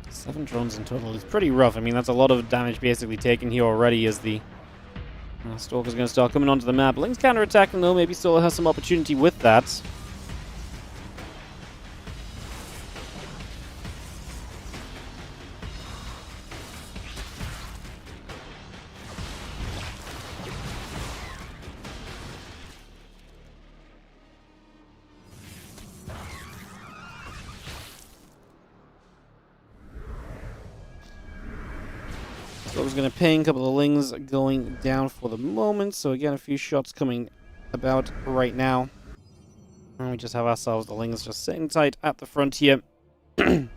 Seven drones in total is pretty rough. I mean, that's a lot of damage basically taken here already as the Stalker's going to start coming onto the map. Link's counter-attacking though. Maybe Solo has some opportunity with that. Stalker's going to ping, a couple of Lings going down for the moment. So again, a few shots coming about right now. And we just have ourselves the Lings just sitting tight at the front here. And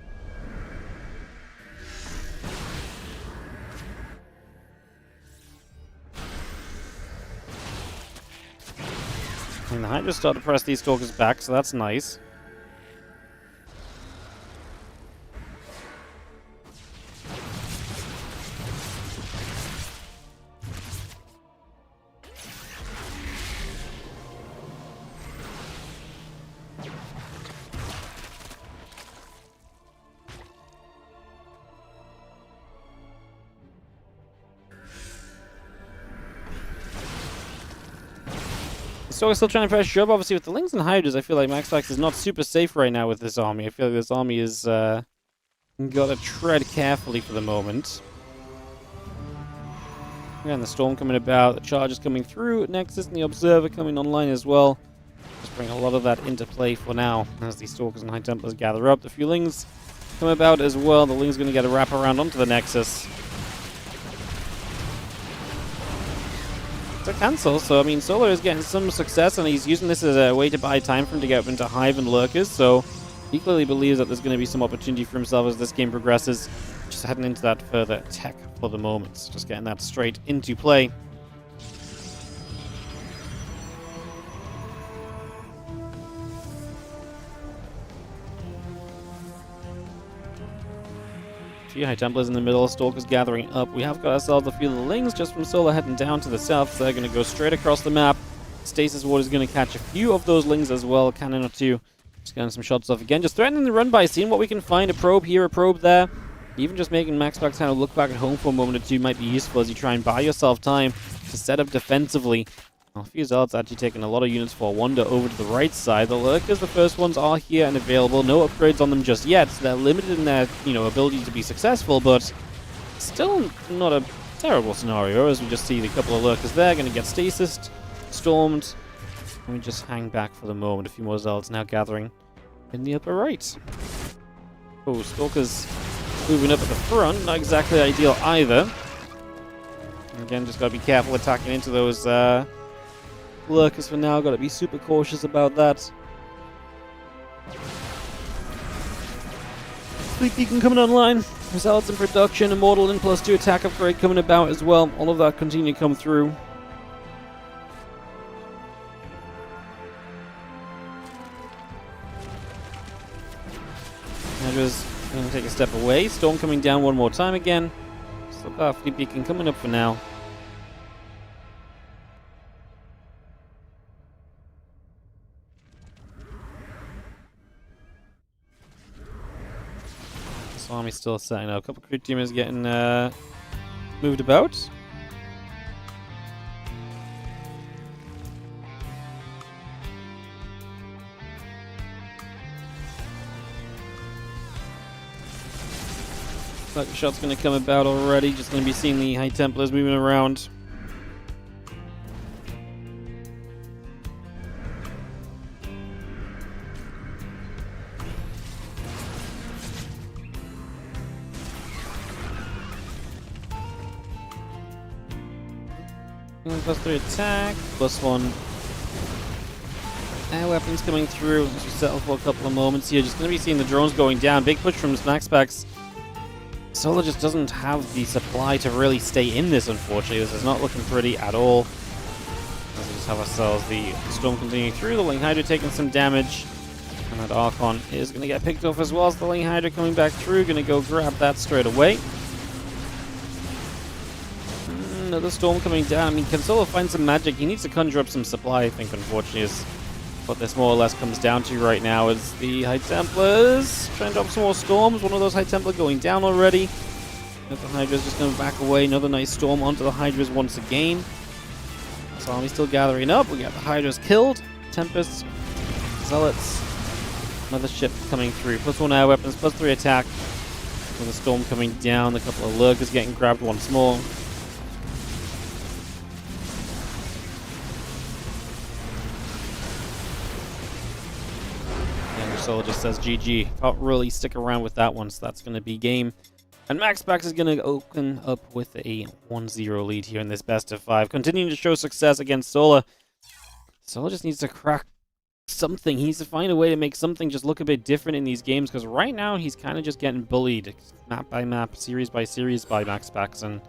the Hydra start to press these Stalkers back, so that's nice. Stalker's still trying to press Job. Obviously, with the Lings and Hydras, I feel like Maxpax is not super safe right now with this army. I feel like this army is got to tread carefully for the moment. And the Storm coming about, the Charges coming through, Nexus and the Observer coming online as well. Just bring a lot of that into play for now as the Stalkers and High Templars gather up. The few Lings come about as well. The Ling's going to get a wrap around onto the Nexus. To cancel, so I mean Solo is getting some success and he's using this as a way to buy time for him to get up into Hive and Lurkers, so he clearly believes that there's going to be some opportunity for himself as this game progresses. Just heading into that further tech for the moment, just getting that straight into play. few High Templars in the middle, Stalkers gathering up. We have got ourselves a few of the Lings just from Solar heading down to the south, so they're going to go straight across the map. Stasis Ward is going to catch a few of those Lings as well, cannon or two. Just getting some shots off again, just threatening the run by, seeing what we can find. A probe here, a probe there. Even just making Maxpax kind of look back at home for a moment or two might be useful as you try and buy yourself time to set up defensively. A few Zealots actually taking a lot of units for Wonder over to the right side. The Lurkers, the first ones, are here and available. No upgrades on them just yet, so they're limited in their, ability to be successful, but still not a terrible scenario, as we just see the couple of Lurkers there going to get stasis, stormed, and we just hang back for the moment. A few more Zealots now gathering in the upper right. Oh, Stalkers moving up at the front, not exactly ideal either. And again, just got to be careful attacking into those Lurkers for now. Got to be super cautious about that. Fleet Beacon coming online. Results in production. Immortal and +2 attack upgrade coming about as well. All of that continue to come through. Hydra's going to take a step away. Storm coming down one more time again. Still got Fleet Beacon coming up for now. This army's still setting up. A couple of crew teamers getting moved about. Like shot's going to come about already. Just going to be seeing the High Templars moving around. +3 attack, +1 air weapons coming through. As we settle for a couple of moments here, just going to be seeing the drones going down. Big push from Maxpax. Solar just doesn't have the supply to really stay in this, unfortunately. This is not looking pretty at all. As we just have ourselves the storm continuing through. The Ling Hydra taking some damage. And that Archon is going to get picked off as well as the Ling Hydra coming back through. Going to go grab that straight away. Another storm coming down. I mean, can Solar find some magic? He needs to conjure up some supply, I think, unfortunately, is what this more or less comes down to right now. Is the High Templars trying to drop some more storms. One of those High Templar going down already. The Hydra's just going to back away. Another nice storm onto the Hydras once again. So army's still gathering up. We got the Hydras killed. Tempests, Zealots. Another ship coming through. +1 air weapons, +3 attack. With a storm coming down. A couple of Lurkers getting grabbed once more. Solar just says GG. Can't really stick around with that one, so that's going to be game. And Maxpax is going to open up with a 1-0 lead here in this best of 5. Continuing to show success against Solar. Solar just needs to crack something. He needs to find a way to make something just look a bit different in these games, because right now he's kind of just getting bullied map by map, series by series by Maxpax, and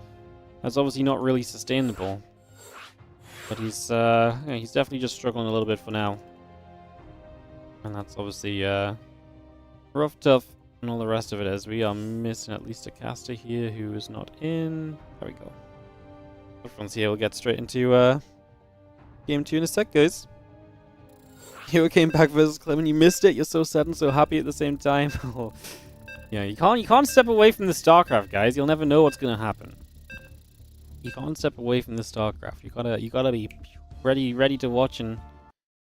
that's obviously not really sustainable. But he's definitely just struggling a little bit for now. And that's obviously rough, tough, and all the rest of it, as we are missing at least a caster here who is not in. There we go. Everyone's here. We'll get straight into game 2 in a sec, guys. Hero came back versus Clem, and you missed it. You're so sad and so happy at the same time. Yeah, you can't step away from the StarCraft, guys. You'll never know what's gonna happen. You can't step away from the StarCraft. You gotta be ready to watch and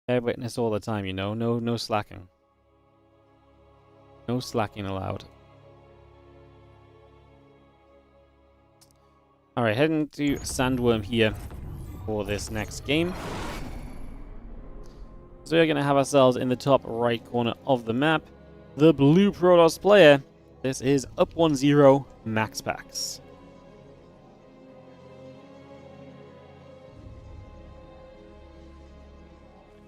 witness all the time, you know. No slacking. No slacking allowed. Alright, heading to Sandworm here for this next game. So we're going to have ourselves in the top right corner of the map the blue Protoss player. This is up 1-0 Maxpax.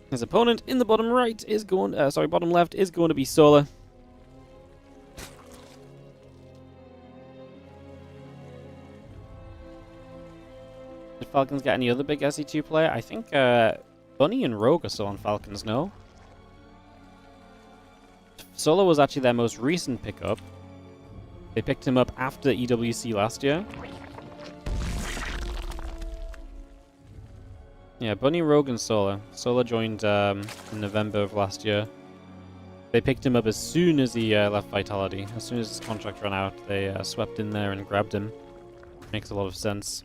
His opponent in the bottom right is going, bottom left is going to be Solar. Did Falcons get any other big SE2 player? I think Bunny and Rogue are still on Falcons, no? Solar was actually their most recent pickup. They picked him up after EWC last year. Yeah, Bunny, Rogue, and Solar. Solar joined in November of last year. They picked him up as soon as he left Vitality. As soon as his contract ran out, they swept in there and grabbed him. Makes a lot of sense.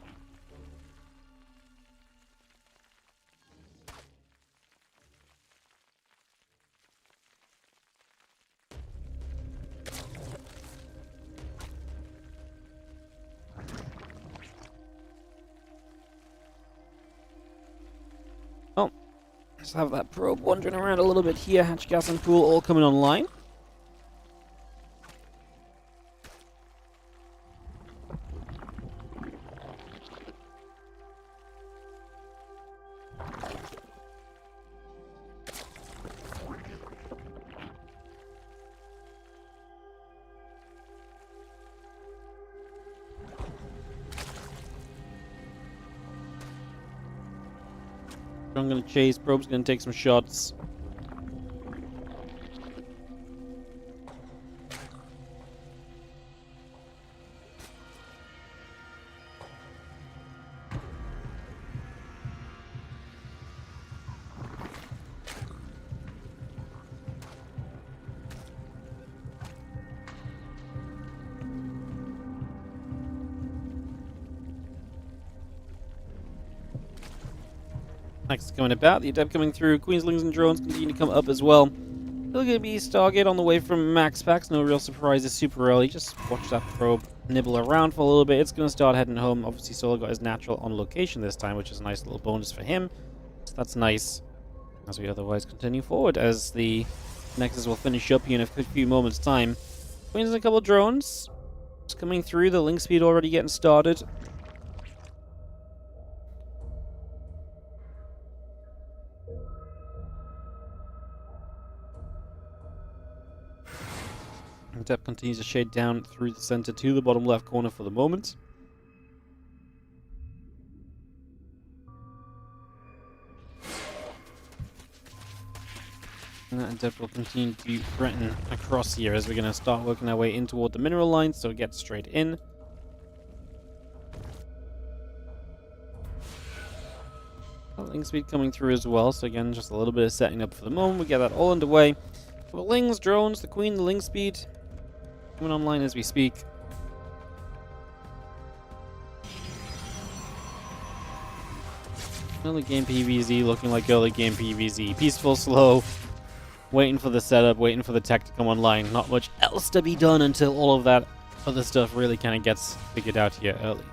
Oh, let's have that probe wandering around a little bit here. Hatch, gas, and pool all coming online. I'm gonna chase. Probe's gonna take some shots. Next coming about, the adept coming through, Queenslings and drones continue to come up as well. Still gonna be Stargate on the way from Maxpax, no real surprises super early, just watch that probe nibble around for a little bit. It's gonna start heading home. Obviously Solar got his natural on location this time, which is a nice little bonus for him. So that's nice, as we otherwise continue forward, as the Nexus will finish up here in a few moments time. Queens and a couple of drones, just coming through, the link speed already getting started. Depth continues to shade down through the center to the bottom left corner for the moment. And that depth will continue to threaten across here as we're going to start working our way in toward the mineral line, so get straight in. Link speed coming through as well, so again, just a little bit of setting up for the moment. We get that all underway. The Lings, drones, the Queen, the link speed coming online as we speak. Early game PvZ looking like early game PvZ. Peaceful, slow, waiting for the setup, waiting for the tech to come online. Not much else to be done until all of that other stuff really kind of gets figured out here early.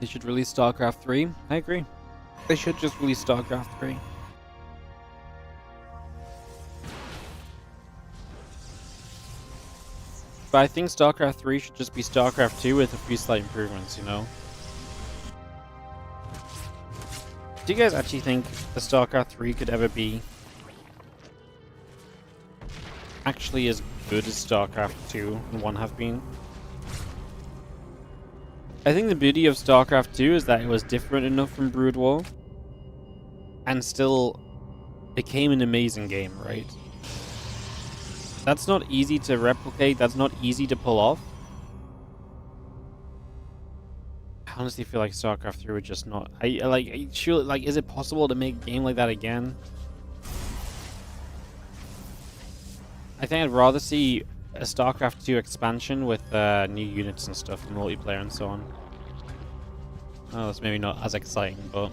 They should release StarCraft 3. I agree. They should just release StarCraft 3. But I think StarCraft 3 should just be StarCraft 2 with a few slight improvements, you know? Do you guys actually think the StarCraft 3 could ever be actually as good as StarCraft 2 and 1 have been? I think the beauty of StarCraft 2 is that it was different enough from Brood War and still became an amazing game, right? That's not easy to replicate, that's not easy to pull off. I honestly feel like StarCraft 3 would just not... is it possible to make a game like that again? I think I'd rather see a StarCraft 2 expansion with new units and stuff, and multiplayer and so on. Oh, that's maybe not as exciting, but...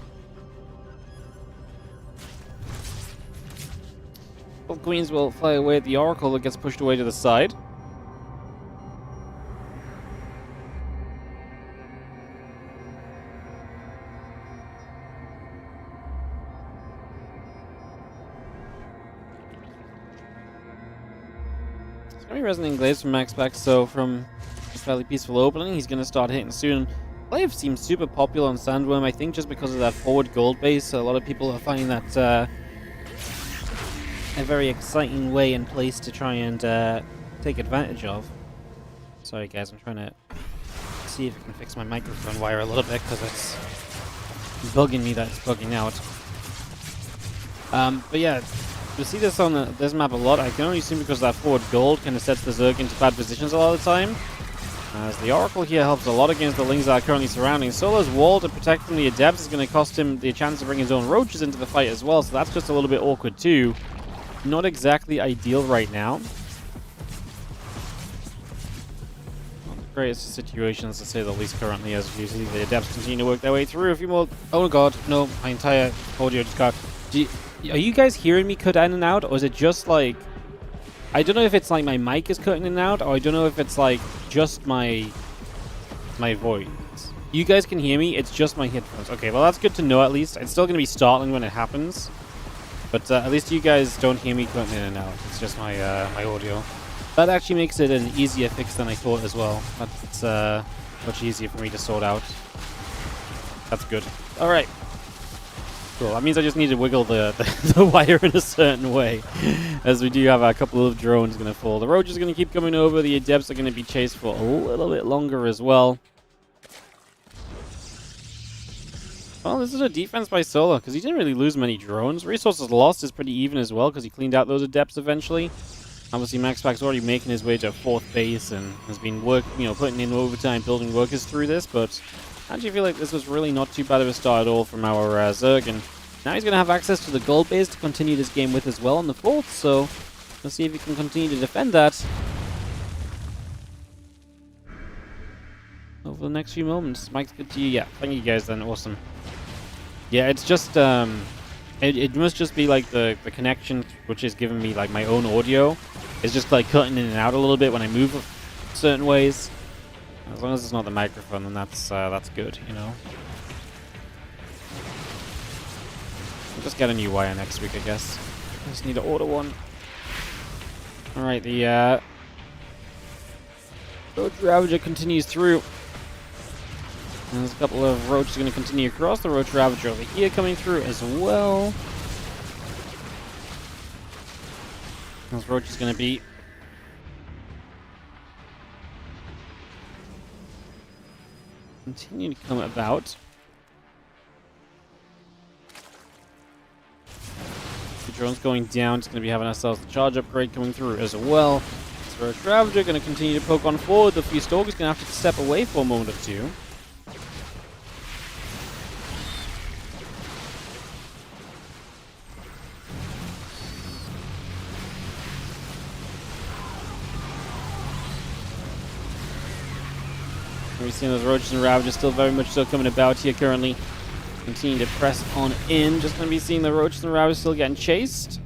Both Queens will fly away at the Oracle that gets pushed away to the side. It's going to be Resonant Glaives from Maxpax, so from a fairly peaceful opening, he's going to start hitting soon. Glaive seems super popular on Sandworm, I think just because of that forward gold base. So a lot of people are finding that a very exciting way and place to try and take advantage of. Sorry guys, I'm trying to see if I can fix my microphone wire a little bit because it's bugging me that it's bugging out. But yeah, you see this on this map a lot. I can only assume because that forward gold kind of sets the Zerg into bad positions a lot of the time. As the Oracle here helps a lot against the Lings that are currently surrounding. Solo's wall to protect from the Adepts is going to cost him the chance to bring his own Roaches into the fight as well, so that's just a little bit awkward too. Not exactly ideal right now. Not the greatest situations to say the least currently, as you see the Adepts continue to work their way through. A few more... Oh god, no, my entire audio just got... Are you guys hearing me cut in and out, or is it just like... I don't know if it's like my mic is cutting in and out, or I don't know if it's like just my voice. You guys can hear me, it's just my headphones. Okay, well that's good to know at least. It's still going to be startling when it happens. But at least you guys don't hear me cutting in and out. It's just my my audio. That actually makes it an easier fix than I thought as well. That's much easier for me to sort out. That's good. Alright. Cool. That means I just need to wiggle the wire in a certain way, as we do have a couple of drones going to fall. The Roach is going to keep coming over. The Adepts are going to be chased for a little bit longer as well. Well, this is a defense by Solo, because he didn't really lose many drones. Resources lost is pretty even as well, because he cleaned out those Adepts eventually. Obviously, Maxpax already making his way to a 4th base and has been putting in overtime, building workers through this, but I actually feel like this was really not too bad of a start at all from our Zerg, and now he's going to have access to the gold base to continue this game with as well on the 4th, so let's see if he can continue to defend that over the next few moments. Mike's good to you. Yeah, thank you guys then. Awesome. Yeah, it's just, it must just be like the connection, which is giving me like my own audio. It's just like cutting in and out a little bit when I move certain ways. As long as it's not the microphone, then that's good, you know. We'll just get a new wire next week, I guess. I just need to order one. Alright, the Roach Ravager continues through. And there's a couple of Roaches going to continue across. The Roach Ravager over here coming through as well. This Roach is going to be continue to come about. The drone's going down. It's going to be having ourselves the charge upgrade coming through as well. This Roach Ravager going to continue to poke on forward. The few Stalkers going to have to step away for a moment or two. We've seen those Roaches and Ravagers still very much so coming about here currently. Continue to press on in. Just going to be seeing the Roaches and Ravagers still getting chased.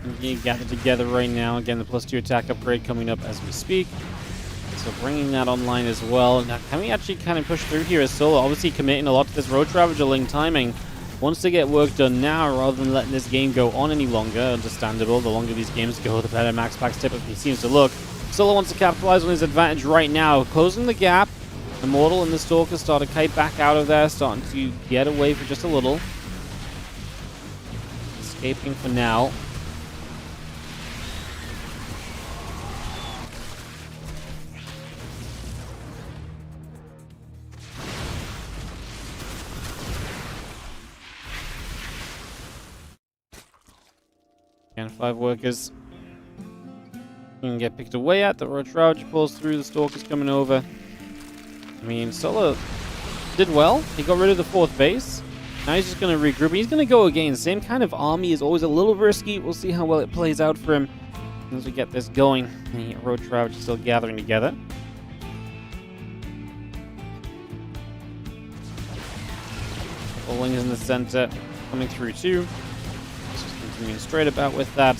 Continue to gather together right now. Again, the +2 attack upgrade coming up as we speak. So bringing that online as well. Now, can we actually kind of push through here as Solo? Obviously committing a lot to this Roach Ravager link timing. Wants to get work done now rather than letting this game go on any longer. Understandable. The longer these games go, the better Maxpax typically seems to look. Solo wants to capitalize on his advantage right now. Closing the gap. Immortal and the Stalker start to kite back out of there. Starting to get away for just a little. Escaping for now. And 5 workers can get picked away at. The Roach Ravager pulls through. The Stalker's coming over. I mean, Solo did well. He got rid of the 4th base. Now he's just going to regroup. He's going to go again. Same kind of army is always a little risky. We'll see how well it plays out for him as we get this going. The Roach Ravager still gathering together. Bowling is in the center. Coming through too. Straight about with that.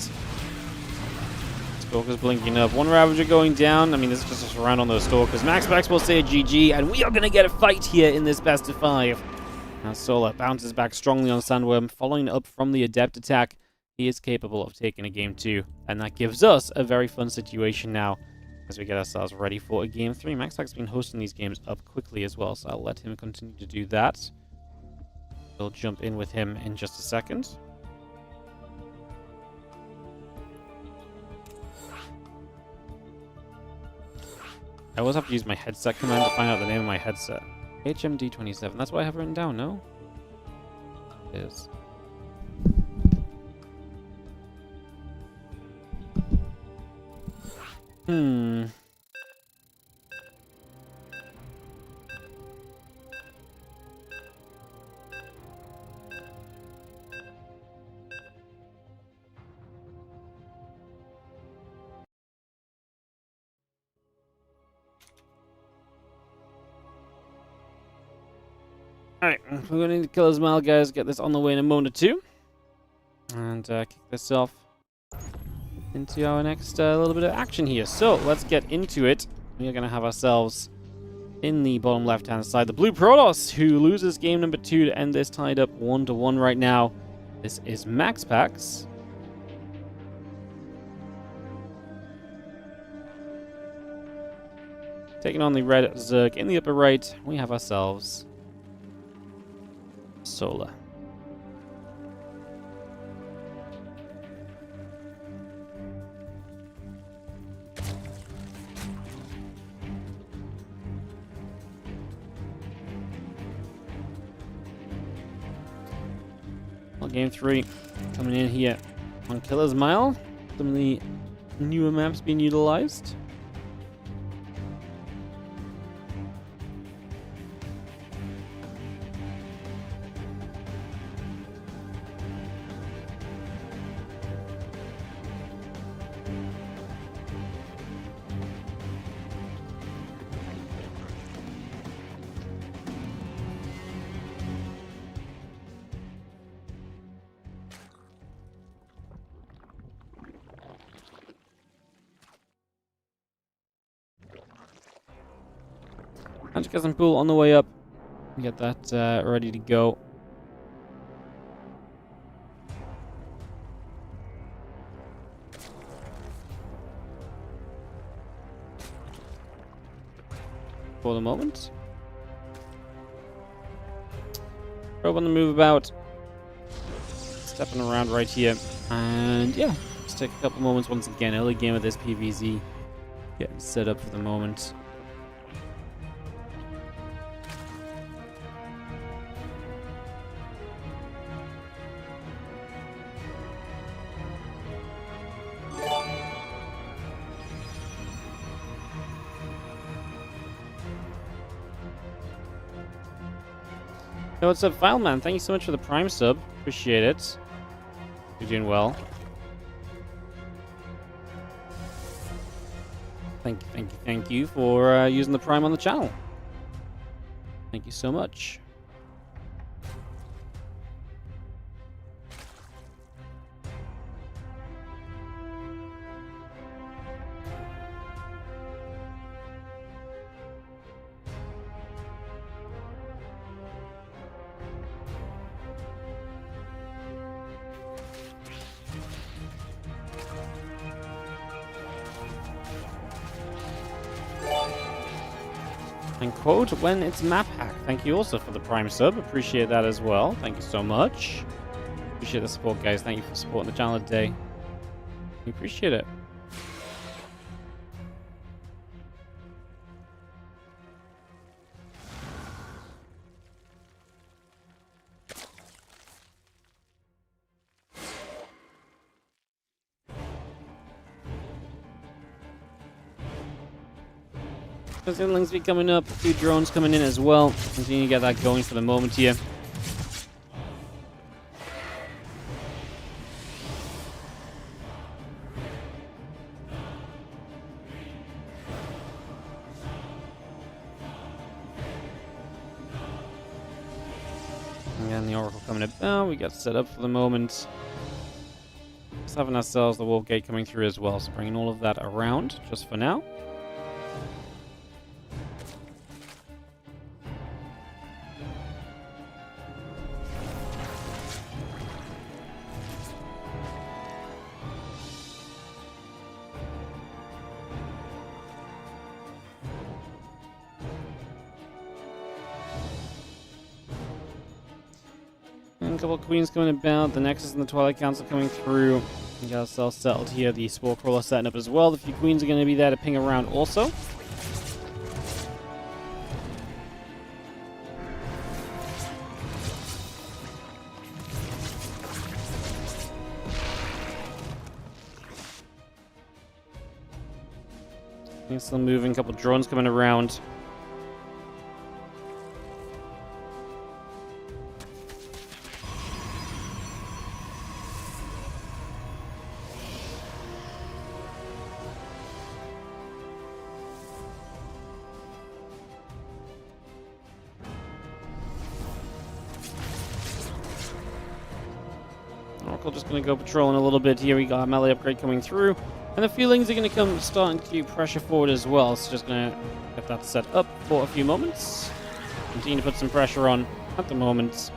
Stalkers blinking up. 1 Ravager going down. I mean, this is just a surround on those Stalkers. Maxpax will say a GG, and we are going to get a fight here in this best of 5. Now Solar bounces back strongly on Sandworm, following up from the Adept attack. He is capable of taking a game 2, and that gives us a very fun situation now. as we get ourselves ready for a game 3. Maxpax's been hosting these games up quickly as well, so I'll let him continue to do that. We'll jump in with him in just a second. I always have to use my headset command to find out the name of my headset. HMD27, that's what I have written down, no? It is. Alright, we're going to need to kill his mile, guys. Get this on the way in a moment or two. And kick this off into our next little bit of action here. So, let's get into it. We are going to have ourselves, in the bottom left-hand side, the Blue Protoss, who loses game number 2 to end this tied up 1-1 right now. This is Maxpax. Taking on the red Zerg in the upper right, we have ourselves Solar. Well, game 3 coming in here on Killer's Mile. Some of the newer maps being utilized. Magic Pool on the way up. Get that ready to go. For the moment. Probe on the move about. Stepping around right here. And yeah, just take a couple moments once again. Early game of this PVZ. Getting set up for the moment. Hey, what's up, Fileman? Thank you so much for the Prime sub. Appreciate it. You're doing well. Thank you for using the Prime on the channel. Thank you so much. And quote, when it's map hack. Thank you also for the Prime sub. Appreciate that as well. Thank you so much. Appreciate the support, guys. Thank you for supporting the channel today. We appreciate it. There's inlings be coming up, a few drones coming in as well. Continue to get that going for the moment here. Again, the Oracle coming up now. We got set up for the moment. Just having ourselves the Wolf Gate coming through as well, so bringing all of that around just for now. And a couple of queens coming about. The Nexus and the Twilight Council coming through. We got ourselves settled here. The Spore Crawler setting up as well. The few queens are going to be there to ping around also. Still moving. A couple of drones coming around. Oracle just going to go patrolling a little bit here. We got a melee upgrade coming through. And the feelings are going to come starting to pressure forward as well. So just going to get that set up for a few moments. Continue to put some pressure on at the moment.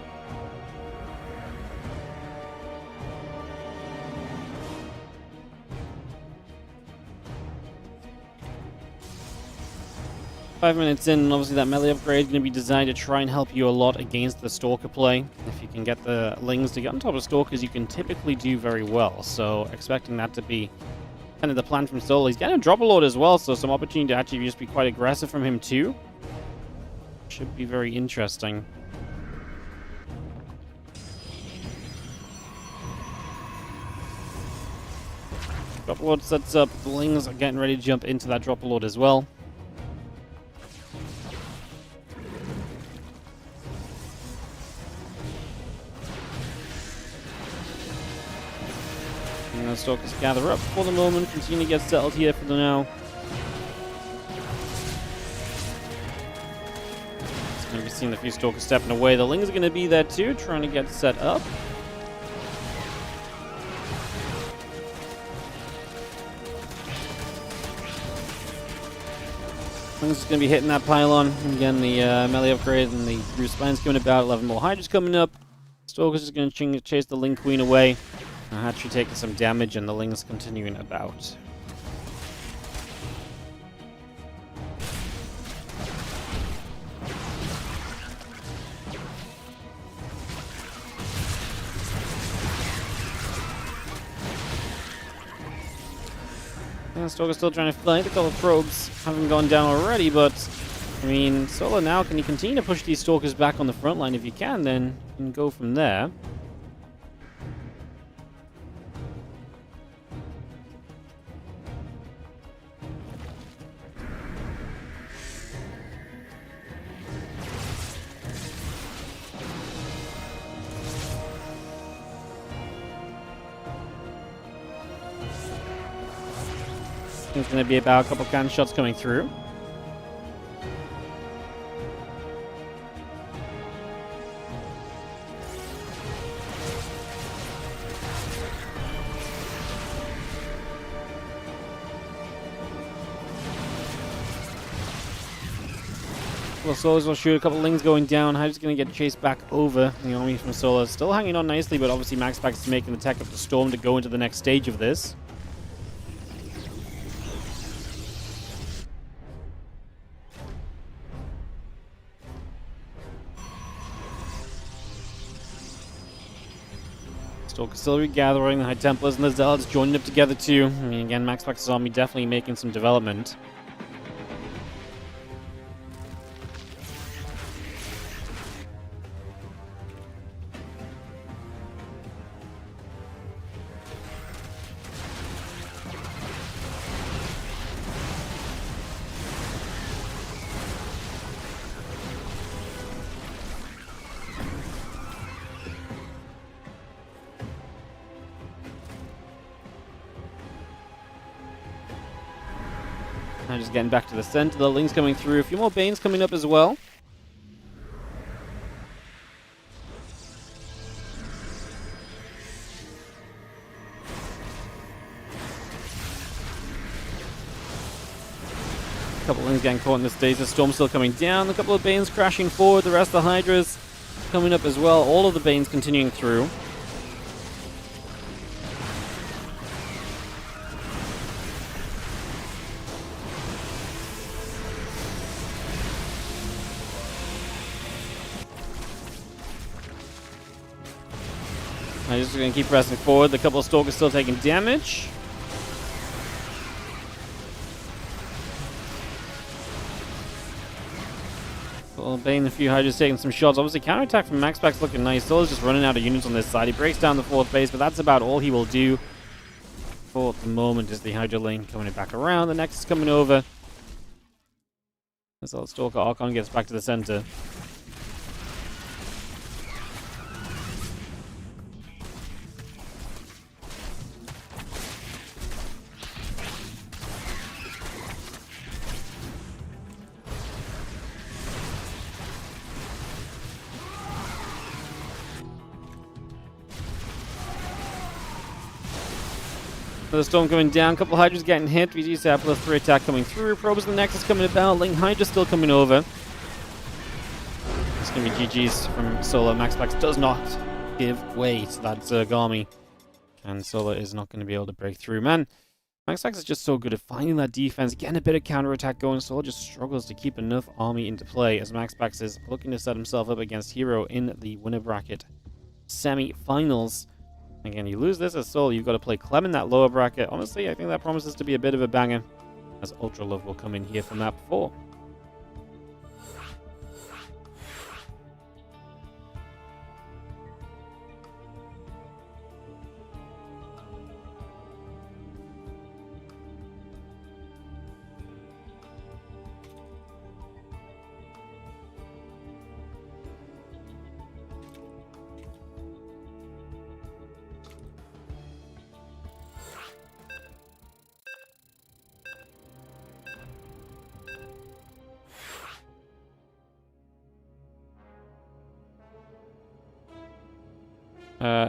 Five minutes in, and obviously that melee upgrade is going to be designed to try and help you a lot against the Stalker play. If you can get the Lings to get on top of Stalkers, you can typically do very well. So expecting that to be kind of the plan from Solo. He's getting a Drop Lord as well, so some opportunity to actually just be quite aggressive from him too. Should be very interesting. Drop Lord sets up. The Lings are getting ready to jump into that Drop Lord as well. Stalkers gather up for the moment, continue to get settled here for the now. It's going to be seeing a few Stalkers stepping away. The Lings are going to be there too, trying to get set up. Lings is going to be hitting that pylon. Again, the melee upgrade and the Bruce Spine's coming about. 11 more Hydras coming up. Stalkers is going to chase the Ling Queen away. Actually taking some damage, and the Ling's continuing about. Yeah, Stalker's still trying to fight. A couple of probes haven't gone down already, but I mean, Solo now, can you continue to push these Stalkers back on the front line? If you can, then you can go from there. There's going to be about a couple cannon shots coming through. Well, Solas will shoot a couple Lings going down. Hydra's going to get chased back over. The army from Solas still hanging on nicely, but obviously Maxpax is making the tech up the Storm to go into the next stage of this. Stalker still regathering, the High Templars and the Zealots joining up together too. I mean, again, Maxpax's army definitely making some development. Now just getting back to the center. The Ling's coming through. A few more Banes coming up as well. A couple of Lings getting caught in the stasis. Storm still coming down. A couple of Banes crashing forward. The rest of the Hydras coming up as well. All of the Banes continuing through. I'm just going to keep pressing forward. The couple of Stalkers still taking damage. Well, Bane, a few Hydras taking some shots. Obviously, counterattack from Maxpax looking nice. Still is just running out of units on this side. He breaks down the 4th base, but that's about all he will do for the moment. Is the Hydra lane coming back around. The Nexus coming over. As the Stalker Archon gets back to the center. The storm coming down, couple Hydras getting hit. We do see our +3 attack coming through. Probes and the Nexus coming about. Ling Hydra still coming over. It's going to be GG's from Solar. Maxpax does not give way to that Zergami. And Solar is not going to be able to break through. Man, Maxpax is just so good at finding that defense, getting a bit of counterattack going. Solar just struggles to keep enough army into play as Maxpax is looking to set himself up against Hero in the winner bracket semi-finals. Again, you lose this as Soul, you've got to play Clem in that lower bracket. Honestly, I think that promises to be a bit of a banger, as Ultra Love will come in here for map 4.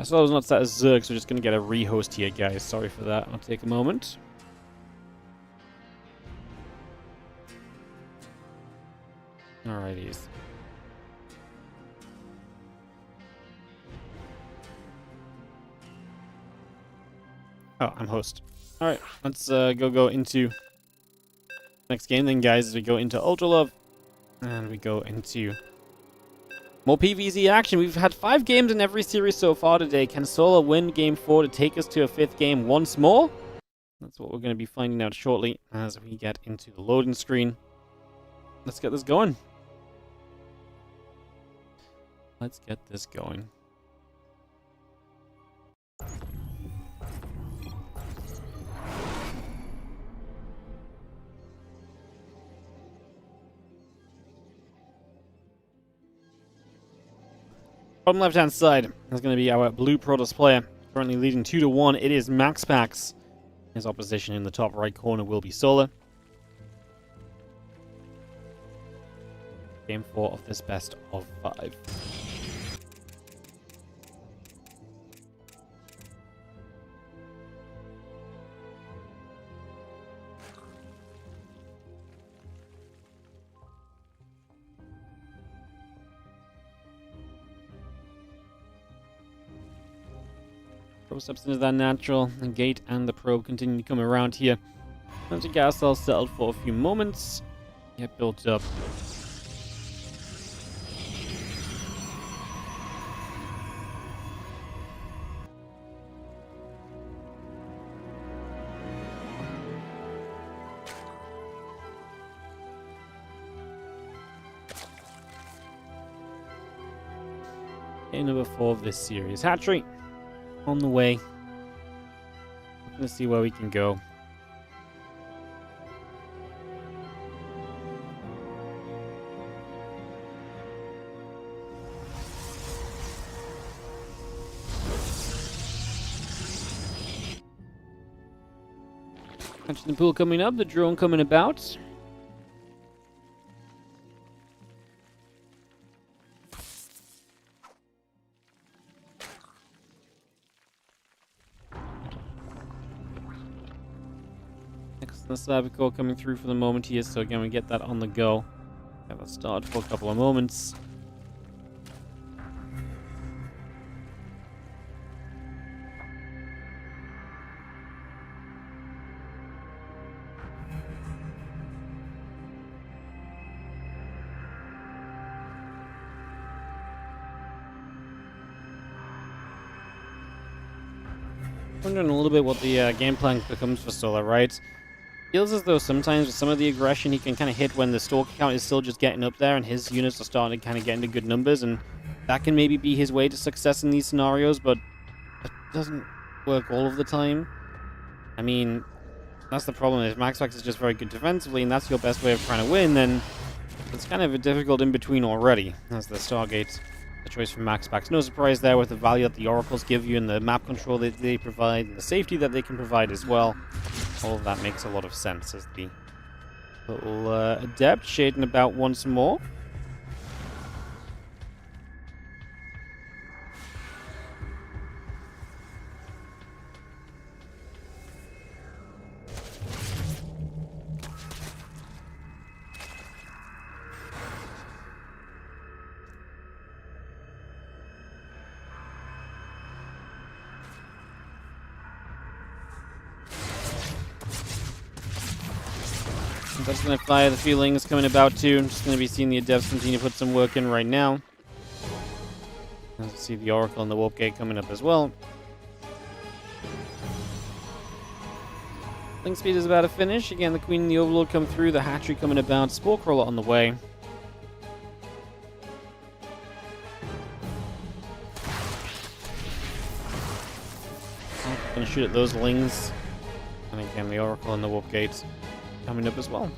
So I was not set as Zerg, so we're just going to get a rehost here, guys. Sorry for that. I'll take a moment. Alrighties. Oh, I'm host. Alright, let's go into next game then, guys, as we go into Ultra Love. And we go into more PvZ action. We've had 5 games in every series so far today. Can Solar win game 4 to take us to a 5th game once more? That's what we're going to be finding out shortly as we get into the loading screen. Let's get this going. Let's get this going. Bottom left-hand side is going to be our blue Protoss player, currently leading 2-1. It is Maxpax. His opposition in the top right corner will be Solar. Game 4 of this best of 5. Probe steps into that natural. The gate and the probe continue to come around here. Once the gas cell settled for a few moments, get built up. Game number 4 of this series. Hatchery on the way. Looking to see where we can go. Catching the pool coming up, the drone coming about. The Slavico coming through for the moment here, so again we get that on the go. Got that started for a couple of moments. Wondering a little bit what the game plan becomes for Solar, right? Feels as though sometimes with some of the aggression he can kind of hit when the stalker count is still just getting up there and his units are starting to kind of get into good numbers, and that can maybe be his way to success in these scenarios, but it doesn't work all of the time. I mean, that's the problem. If Maxpax is just very good defensively and that's your best way of trying to win, then it's kind of a difficult in-between already. As the Stargate, the choice for Maxpax. No surprise there with the value that the Oracles give you and the map control that they provide and the safety that they can provide as well. All of that makes a lot of sense as the little Adept shading about once more. That's going to fire the feelings coming about too. I'm just going to be seeing the Adepts continue to put some work in right now. Let's see the Oracle and the Warp Gate coming up as well. Link speed is about to finish. Again, the Queen and the Overlord come through. The Hatchery coming about. Spore Crawler on the way. Going to shoot at those Lings. And again, the Oracle and the Warp Gate coming up as well.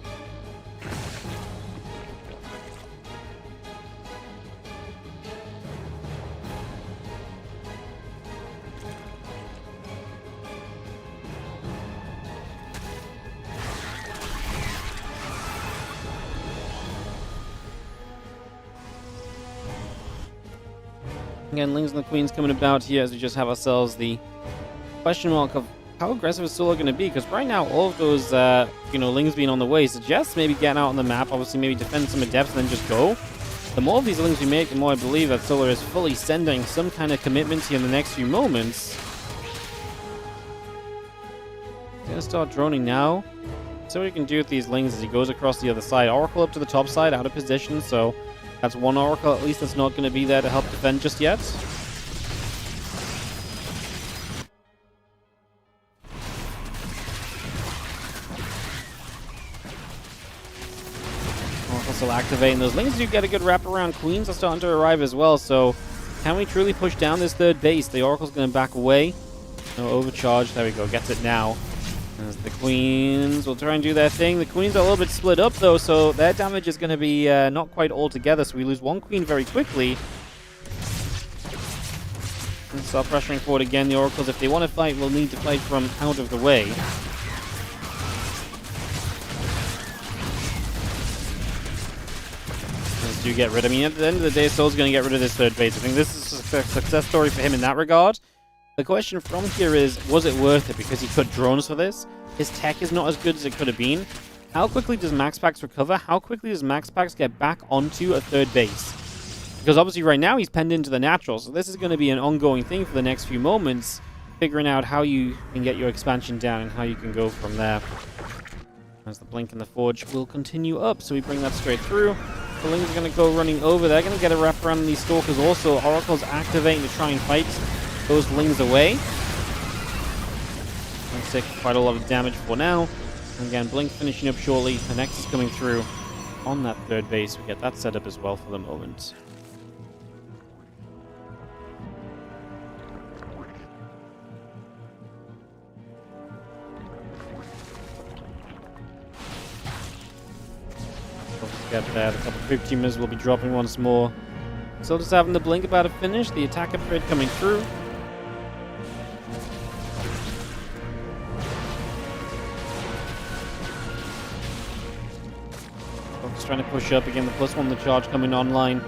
Again, Lings and the Queens coming about here as we just have ourselves the question mark of how aggressive is Solo going to be? Because right now, all of those, Lings being on the way suggests maybe getting out on the map, obviously maybe defend some Adepts and then just go. The more of these Lings we make, the more I believe that Solar is fully sending some kind of commitment here in the next few moments. He's going to start droning now. So what he can do with these Lings as he goes across the other side. Oracle up to the top side, out of position, so that's one Oracle at least that's not going to be there to help defend just yet. Still activating those Lings. Do get a good wraparound. Queens are starting to arrive as well, so can we truly push down this third base? The Oracle's going to back away. No overcharge. There we go. Gets it now. As the Queens will try and do their thing. The Queens are a little bit split up, though, so their damage is going to be not quite all together, so we lose one Queen very quickly. And start pressuring forward again. The Oracles, if they want to fight, will need to fight from out of the way. Do get rid. I mean, at the end of the day, Soul's going to get rid of this third base. I think this is a success story for him in that regard. The question from here is, was it worth it? Because he cut drones for this. His tech is not as good as it could have been. How quickly does Maxpax recover? How quickly does Maxpax get back onto a third base? Because obviously right now he's penned into the natural, so this is going to be an ongoing thing for the next few moments, figuring out how you can get your expansion down and how you can go from there. As the Blink and the Forge will continue up, so we bring that straight through. The Lings are going to go running over. They're going to get a wrap around these Stalkers also. Oracle's activating to try and fight those Lings away. Let's take quite a lot of damage for now. And again, Blink finishing up shortly. The Nexus coming through on that third base. We get that set up as well for the moment. Get there. A couple of creep teamers will be dropping once more. Still just having the Blink about to finish. The attack upgrade coming through. Just trying to push up again. The +1, the charge coming online.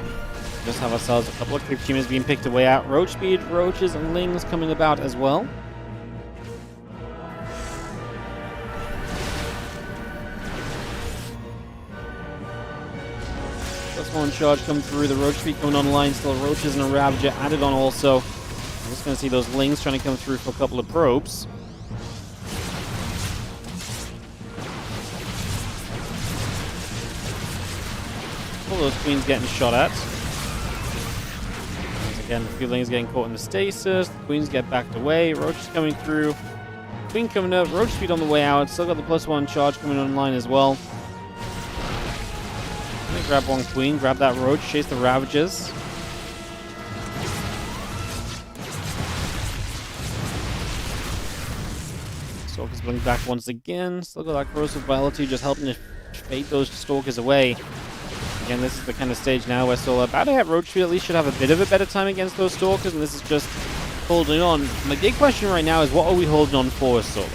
Just have ourselves a couple of creep teamers being picked away out. Roach speed, roaches, and Lings coming about as well. One charge come through, the Roach speed coming online, still Roaches and a Ravager added on also. I'm just going to see those Lings trying to come through for a couple of probes. All those Queens getting shot at. Again, the few lanes getting caught in the stasis. The queens get backed away. Roach is coming through. Queen coming up. Roach speed on the way out. Still got the +1 charge coming online as well. Gonna grab one queen. Grab that Roach. Chase the Ravagers. Stalkers blink back once again. Still got that corrosive vitality just helping to fade those stalkers away. Again, this is the kind of stage now where Solar about to hit Roach at least should have a bit of a better time against those stalkers, and this is just holding on. My big question right now is what are we holding on for with Solar?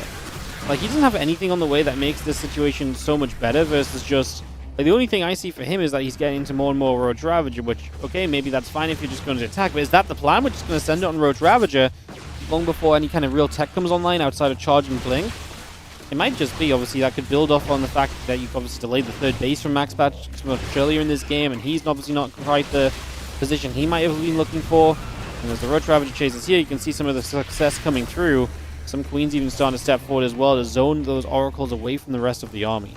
Like, he doesn't have anything on the way that makes this situation so much better versus just... Like, the only thing I see for him is that he's getting into more and more Roach Ravager, which, okay, maybe that's fine if you're just going to attack, but is that the plan? We're just going to send it on Roach Ravager long before any kind of real tech comes online outside of Charge and Blink? It might just be, obviously, that could build off on the fact that you've obviously delayed the third base from Maxpax much earlier in this game, and he's obviously not quite the position he might have been looking for. And as the Roach Ravager chases here, you can see some of the success coming through. Some queens even starting to step forward as well to zone those oracles away from the rest of the army.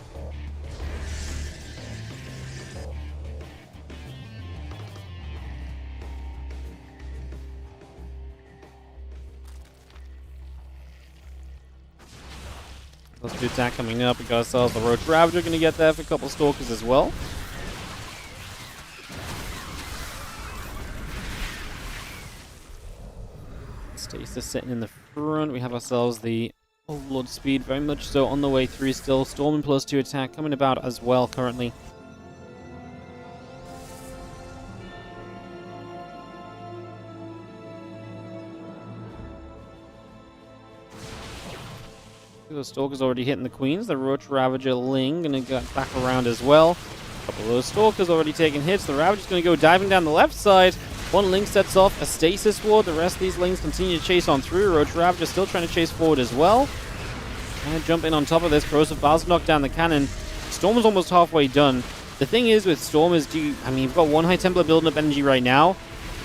Plus 2 attack coming up. We got ourselves the Roach Ravager going to get there for a couple stalkers as well. Stasis sitting in the front. We have ourselves the Overlord speed, very much so on the way through still. Storm and +2 attack coming about as well currently. The Stalkers already hitting the queens. The Roach Ravager Ling gonna get back around as well. A couple of those Stalkers already taking hits. The Ravager's gonna go diving down the left side. One Ling sets off a stasis ward. The rest of these Lings continue to chase on through. Roach Ravager still trying to chase forward as well. Trying to jump in on top of this. Corrosive Bars knock down the cannon. Storm is almost halfway done. The thing is with Storm is, you've got one High Templar building up energy right now.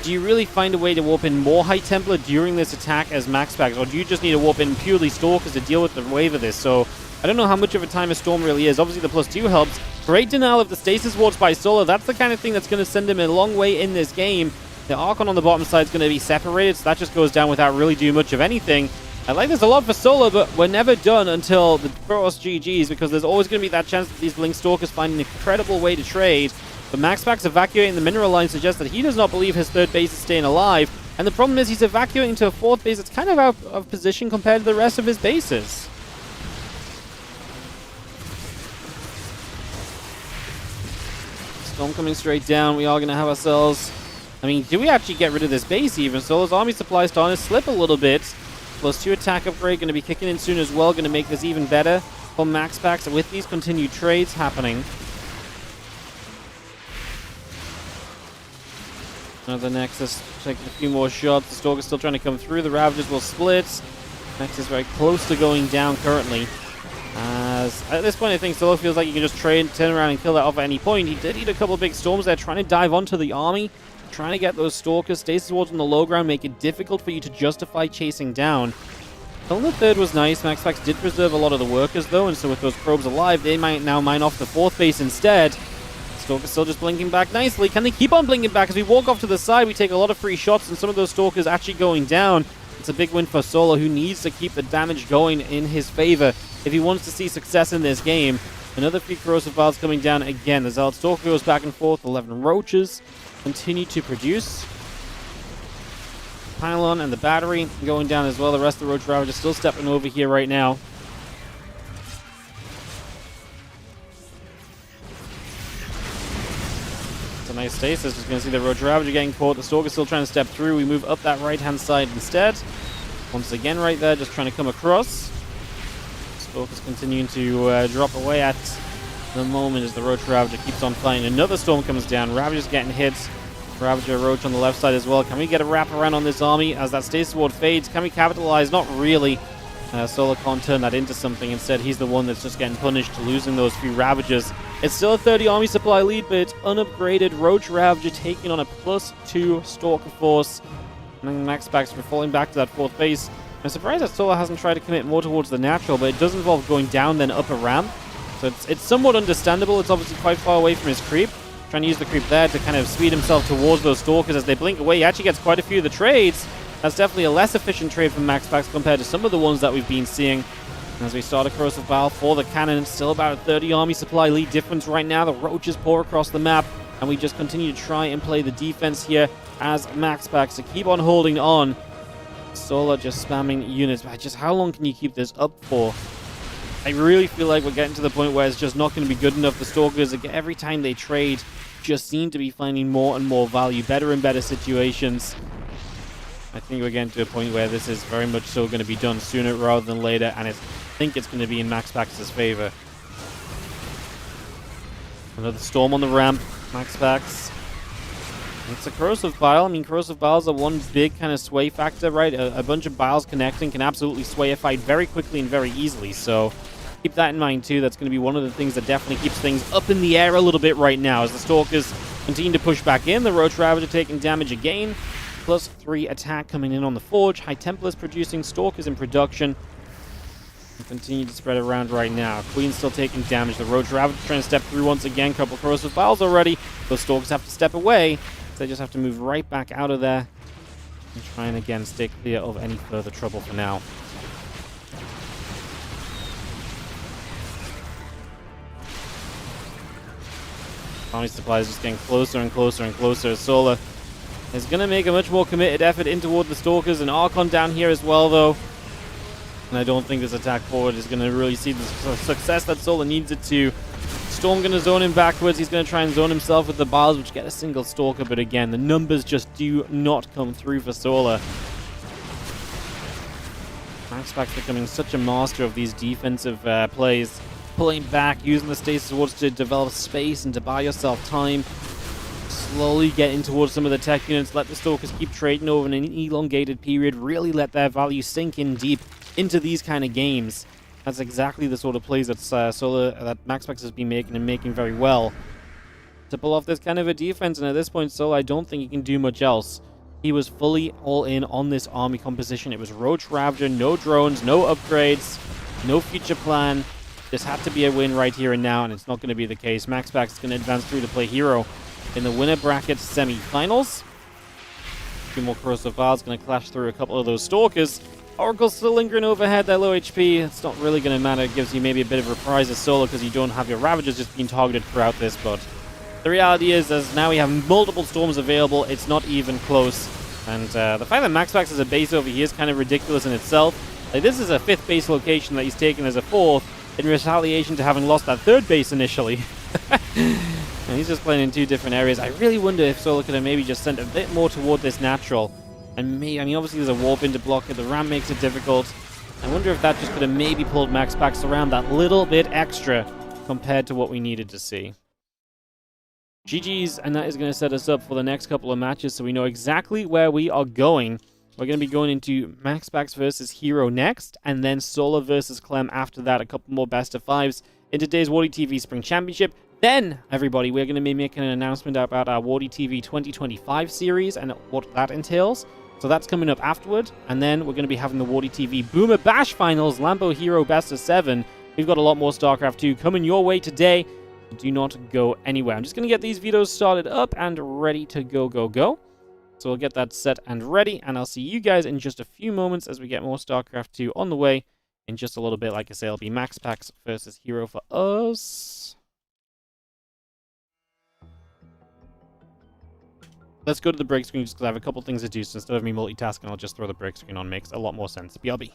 Do you really find a way to warp in more High Templar during this attack as Maxpax, or do you just need to warp in purely Stalkers to deal with the wave of this? So, I don't know how much of a time a Storm really is. Obviously, the +2 helps. Great denial of the Stasis wards by Solar. That's the kind of thing that's going to send him a long way in this game. The Archon on the bottom side is going to be separated, so that just goes down without really doing much of anything. I like this a lot for Solar, but we're never done until the first GGs, because there's always going to be that chance that these Blink Stalkers find an incredible way to trade. But Maxpax evacuating the mineral line suggests that he does not believe his third base is staying alive. And the problem is he's evacuating to a fourth base that's kind of out of position compared to the rest of his bases. Storm coming straight down. We are going to have ourselves... I mean, do we actually get rid of this base even? Solar's army supply starting to slip a little bit. +2 attack upgrade going to be kicking in soon as well. Going to make this even better for Maxpax with these continued trades happening. Another Nexus taking a few more shots. The Stalker's still trying to come through. The Ravagers will split. Nexus very close to going down currently. As at this point, I think Solar feels like you can just turn around and kill that off at any point. He did eat a couple of big storms there, trying to dive onto the army, trying to get those Stalkers. Stasis wards on the low ground make it difficult for you to justify chasing down. Killing the third was nice. Maxpax did preserve a lot of the workers though, and so with those probes alive, they might now mine off the fourth base instead. Stalker's still just blinking back nicely. Can they keep on blinking back? As we walk off to the side, we take a lot of free shots, and some of those Stalkers actually going down. It's a big win for Solar, who needs to keep the damage going in his favor if he wants to see success in this game. Another few Corrosive Vials coming down again. The Zealot Stalker goes back and forth. 11 Roaches continue to produce. Pylon and the battery going down as well. The rest of the Roach Ravagers still stepping over here right now. A nice stasis. Just going to see the Roach Ravager getting caught. The Stalker still trying to step through. We move up that right-hand side instead. Once again right there, just trying to come across. Stalker's continuing to drop away at the moment as the Roach Ravager keeps on flying. Another Storm comes down. Ravager's getting hit. Ravager Roach on the left side as well. Can we get a wrap around on this army as that stasis ward fades? Can we capitalize? Not really. Solar can't turn that into something. Instead, he's the one that's just getting punished, losing those few Ravagers. It's still a 30 army supply lead, but it's unupgraded. Roach Ravager taking on a +2 Stalker force. And then Maxpax for falling back to that fourth base. I'm surprised that Solar hasn't tried to commit more towards the natural, but it does involve going down then up a ramp. So it's somewhat understandable. It's obviously quite far away from his creep. Trying to use the creep there to kind of speed himself towards those Stalkers as they blink away. He actually gets quite a few of the trades. That's definitely a less efficient trade from Maxpax compared to some of the ones that we've been seeing. As we start a corrosive battle for the cannon, still about a 30 army supply lead difference right now. The roaches pour across the map, and we just continue to try and play the defense here as Maxpax to keep on holding on. Solar just spamming units. Just how long can you keep this up for? I really feel like we're getting to the point where it's just not going to be good enough. The Stalkers, every time they trade, just seem to be finding more and more value, better and better situations. I think we're getting to a point where this is very much so going to be done sooner rather than later, and I think it's going to be in Maxpax's favor. Another storm on the ramp. Maxpax. It's a corrosive bile. I mean, corrosive biles are one big kind of sway factor, right? A bunch of biles connecting can absolutely sway a fight very quickly and very easily, so keep that in mind too. That's going to be one of the things that definitely keeps things up in the air a little bit right now as the Stalkers continue to push back in. The Roach Ravager taking damage again. +3 attack coming in on the Forge. High Templars producing, Stalkers in production. And continue to spread around right now. Queen's still taking damage. The Roach Ravager trying to step through once again. Couple corrosive biles already. Those Stalkers have to step away. So they just have to move right back out of there. And try and again stay clear of any further trouble for now. Army supplies just getting closer and closer and closer. Solar is going to make a much more committed effort in toward the Stalkers. And Archon down here as well, though. And I don't think this attack forward is going to really see the success that Solar needs it to. Storm going to zone him backwards. He's going to try and zone himself with the Biles, which get a single Stalker. But again, the numbers just do not come through for Solar. Maxpax becoming such a master of these defensive plays. Pulling back, using the stasis wards to develop space and to buy yourself time. Slowly getting towards some of the tech units. Let the Stalkers keep trading over an elongated period. Really let their value sink in deep into these kind of games. That's exactly the sort of plays that that Maxpax has been making and making very well to pull off this kind of a defense. And at this point, Solar, I don't think he can do much else. He was fully all in on this army composition. It was Roach Ravager, no drones, no upgrades, no future plan. This had to be a win right here and now, and it's not going to be the case. Maxpax is going to advance through to play hero in the winner bracket semi-finals. Two more corrosive vials going to clash through a couple of those Stalkers. Oracle's still lingering overhead, they're low HP. It's not really going to matter. It gives you maybe a bit of reprise as Solar because you don't have your Ravagers just being targeted throughout this, but the reality is, as now we have multiple Storms available, it's not even close. And the fact that Maxpax has a base over here is kind of ridiculous in itself. Like, this is a 5th base location that he's taken as a 4th in retaliation to having lost that 3rd base initially. And he's just playing in 2 different areas. I really wonder if Solar could have maybe just sent a bit more toward this natural. And maybe, I mean, obviously there's a warp in to block it. The ramp makes it difficult. I wonder if that just could have maybe pulled Maxpax around that little bit extra compared to what we needed to see. GG's, and that is going to set us up for the next couple of matches so we know exactly where we are going. We're going to be going into Maxpax versus Hero next, and then Solar versus Clem after that. A couple more best of 5s in today's WardiTV Spring Championship. Then, everybody, we're going to be making an announcement about our WardiTV 2025 series and what that entails. So that's coming up afterward. And then we're going to be having the WardiTV Boomer Bash Finals, Lambo Hero Best of 7. We've got a lot more StarCraft 2 coming your way today. Do not go anywhere. I'm just going to get these videos started up and ready to go. So we'll get that set and ready, and I'll see you guys in just a few moments as we get more StarCraft 2 on the way. In just a little bit, like I say, it'll be Maxpax versus Hero for us. Let's go to the break screen just because I have a couple things to do, so instead of me multitasking, I'll just throw the break screen on. Makes a lot more sense. BRB.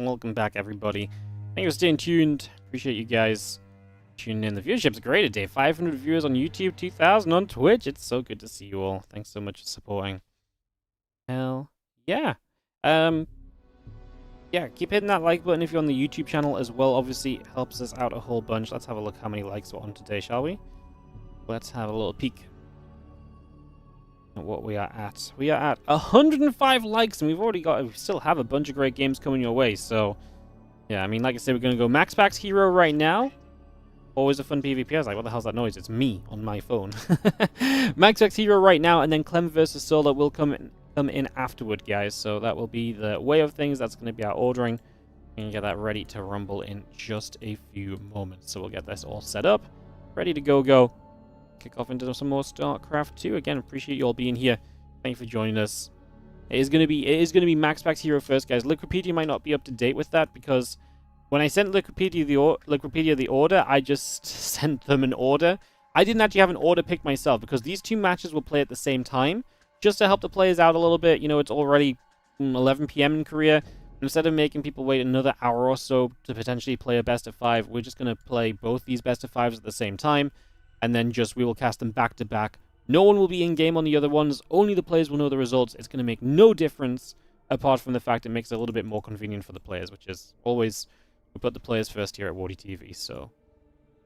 Welcome back, everybody. Thank you for staying tuned. Appreciate you guys tuning in. The viewership's great today. 500 viewers on YouTube, 2,000 on Twitch. It's so good to see you all. Thanks so much for supporting. Hell yeah. Yeah, keep hitting that like button if you're on the YouTube channel as well. Obviously, it helps us out a whole bunch. Let's have a look how many likes we're on today, shall we? Let's have a little peek at what we are at. We are at 105 likes, and we still have a bunch of great games coming your way. So, yeah, I mean, like I said, we're going to go Maxpax Hero right now. Always a fun PvP. I was like, what the hell's that noise? It's me on my phone. Maxpax Hero right now, and then Clem versus Solar will come in afterward, guys. So that will be the way of things. That's going to be our ordering. We can get that ready to rumble in just a few moments. So we'll get this all set up, ready to go. Kick off into some more StarCraft 2. Again, appreciate you all being here. Thank you for joining us. It is going to be Maxpax Hero first, guys. Liquipedia might not be up to date with that because when I sent Liquipedia the order, I just sent them an order. I didn't actually have an order picked myself because these two matches will play at the same time. Just to help the players out a little bit, you know, it's already 11 p.m. in Korea. Instead of making people wait another hour or so to potentially play a best of 5, we're just going to play both these best of 5s at the same time. And then we will cast them back to back. No one will be in-game on the other ones. Only the players will know the results. It's going to make no difference apart from the fact it makes it a little bit more convenient for the players, which is always, we put the players first here at WardiTV. So,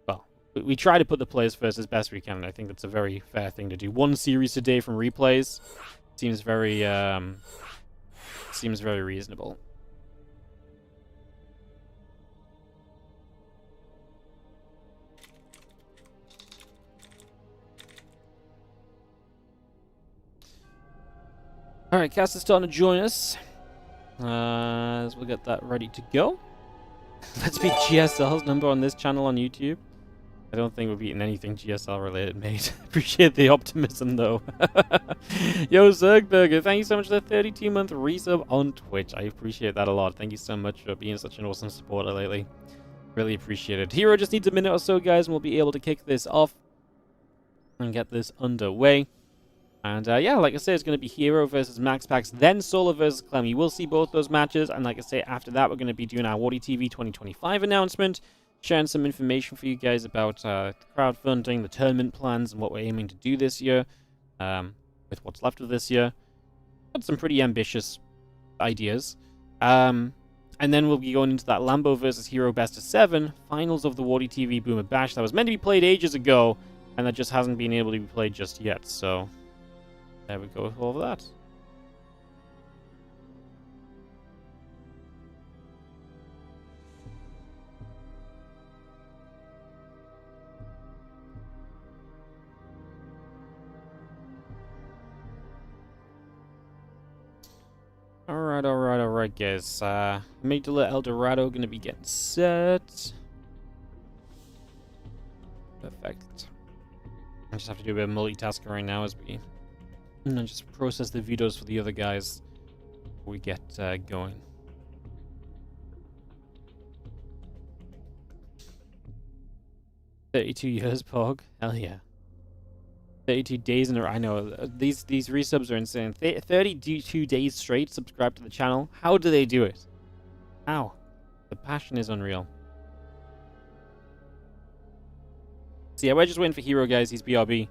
well, we try to put the players first as best we can. And I think that's a very fair thing to do. One series a day from replays seems very reasonable. Alright, Cass is starting to join us. As we'll get that ready to go. Let's beat GSL's number on this channel on YouTube. I don't think we're beating anything GSL related, mate. Appreciate the optimism, though. Yo, Zergburger, thank you so much for the 32-month resub on Twitch. I appreciate that a lot. Thank you so much for being such an awesome supporter lately. Really appreciate it. Hero just needs a minute or so, guys, and we'll be able to kick this off and get this underway. And yeah, like I say, it's going to be Hero versus Maxpax, then Solar versus Clem. You will see both those matches, and like I say, after that, we're going to be doing our WardiTV 2025 announcement, sharing some information for you guys about the crowdfunding, the tournament plans, and what we're aiming to do this year, with what's left of this year. Got some pretty ambitious ideas. And then we'll be going into that Lambo versus Hero Best of 7, finals of the WardiTV Boomer Bash that was meant to be played ages ago, and that just hasn't been able to be played just yet, so there we go with all of that. Alright, guys. Amygdala Eldorado gonna be getting set. Perfect. I just have to do a bit of multitasking right now as we just process the videos for the other guys before we get going. "32 years, Pog. Hell yeah. 32 days in a row. I know, these resubs are insane. 32 days straight subscribed to the channel. How do they do it? How? The passion is unreal. So yeah, we're just waiting for Hero, guys. He's BRB.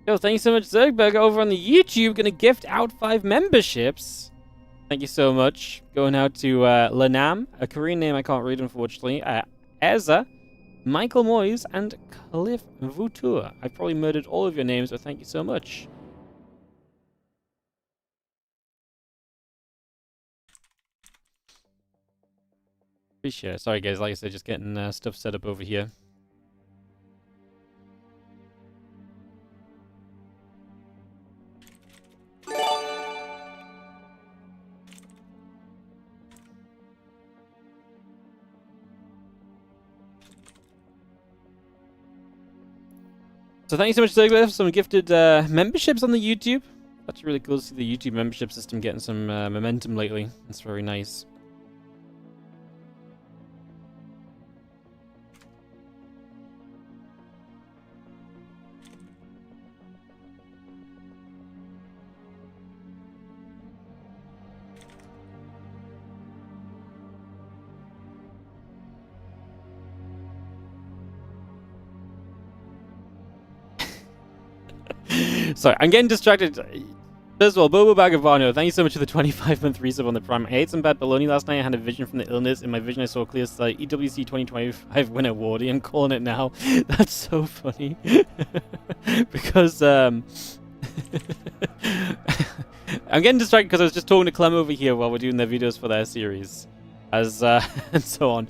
Yo, thank you so much, Zergberg, over on the YouTube. Gonna gift out 5 memberships. Thank you so much. Going out to Lanam, a Korean name I can't read, unfortunately. Eza, Michael Moyes, and Cliff Vutur. I probably murdered all of your names, but thank you so much. Appreciate it. Sorry, guys. Like I said, just getting stuff set up over here. So thank you so much, Zerglyph, for some gifted memberships on the YouTube. That's really cool to see the YouTube membership system getting some momentum lately. That's very nice. Sorry, I'm getting distracted. First of all, Bobo Bagavano, thank you so much for the 25-month resub on the Prime. I ate some bad bologna last night. I had a vision from the illness. In my vision, I saw a clear sight. EWC 2025 winner Wardy. I'm calling it now. That's so funny. Because, I'm getting distracted because I was just talking to Clem over here while we're doing their videos for their series. As, and so on.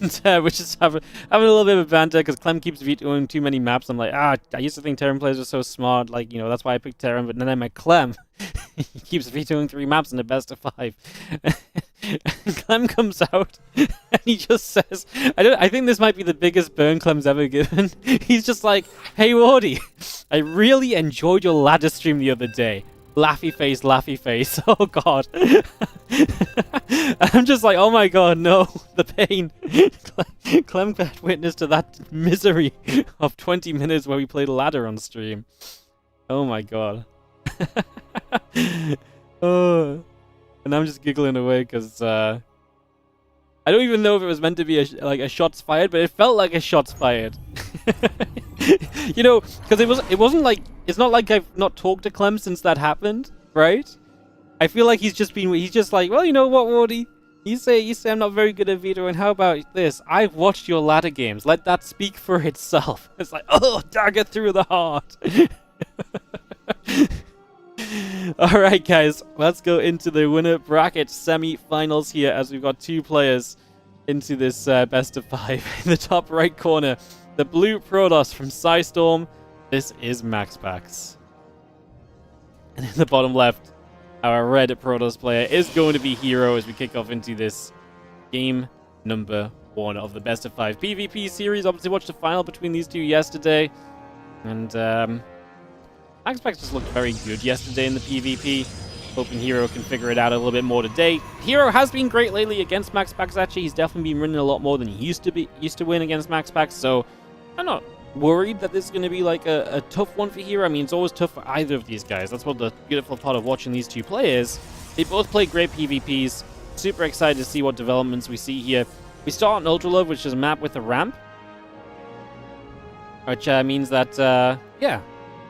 And we're just having a little bit of banter because Clem keeps vetoing too many maps. I'm like, I used to think Terran players were so smart. Like, you know, that's why I picked Terran. But then I met Clem. He keeps vetoing 3 maps in the best of 5. And Clem comes out and he just says, I think this might be the biggest burn Clem's ever given. He's just like, hey, Wardy, I really enjoyed your ladder stream the other day. Laughy face, laughy face. Oh, God. I'm just like, oh, my God, no. The pain. Clem had witness to that misery of 20 minutes where we played ladder on stream. Oh, my God. Oh. And I'm just giggling away because I don't even know if it was meant to be a shots fired, but it felt like a shots fired. You know, because it wasn't like, it's not like I've not talked to Clem since that happened, right? I feel like he's just like, well, you know what, Wardy? You say I'm not very good at vetoing. How about this? I've watched your ladder games. Let that speak for itself. It's like, oh, dagger through the heart. Alright, guys, let's go into the winner bracket semi-finals here as we've got 2 players into this best of 5. In the top right corner, the blue Protoss from Psystorm. This is Maxpax. And in the bottom left, our red Protoss player is going to be Hero as we kick off into this game number 1 of the best of 5 PvP series. Obviously watched the final between these 2 yesterday. And Maxpax just looked very good yesterday in the PvP. Hoping Hero can figure it out a little bit more today. Hero has been great lately against Maxpax, actually. He's definitely been winning a lot more than he used to win against Maxpax, so I'm not worried that this is going to be like a tough one for Hero. I mean, it's always tough for either of these guys. That's what the beautiful part of watching these 2 players. They both play great PvPs. Super excited to see what developments we see here. We start on Ultra Love, which is a map with a ramp. Which means that, yeah,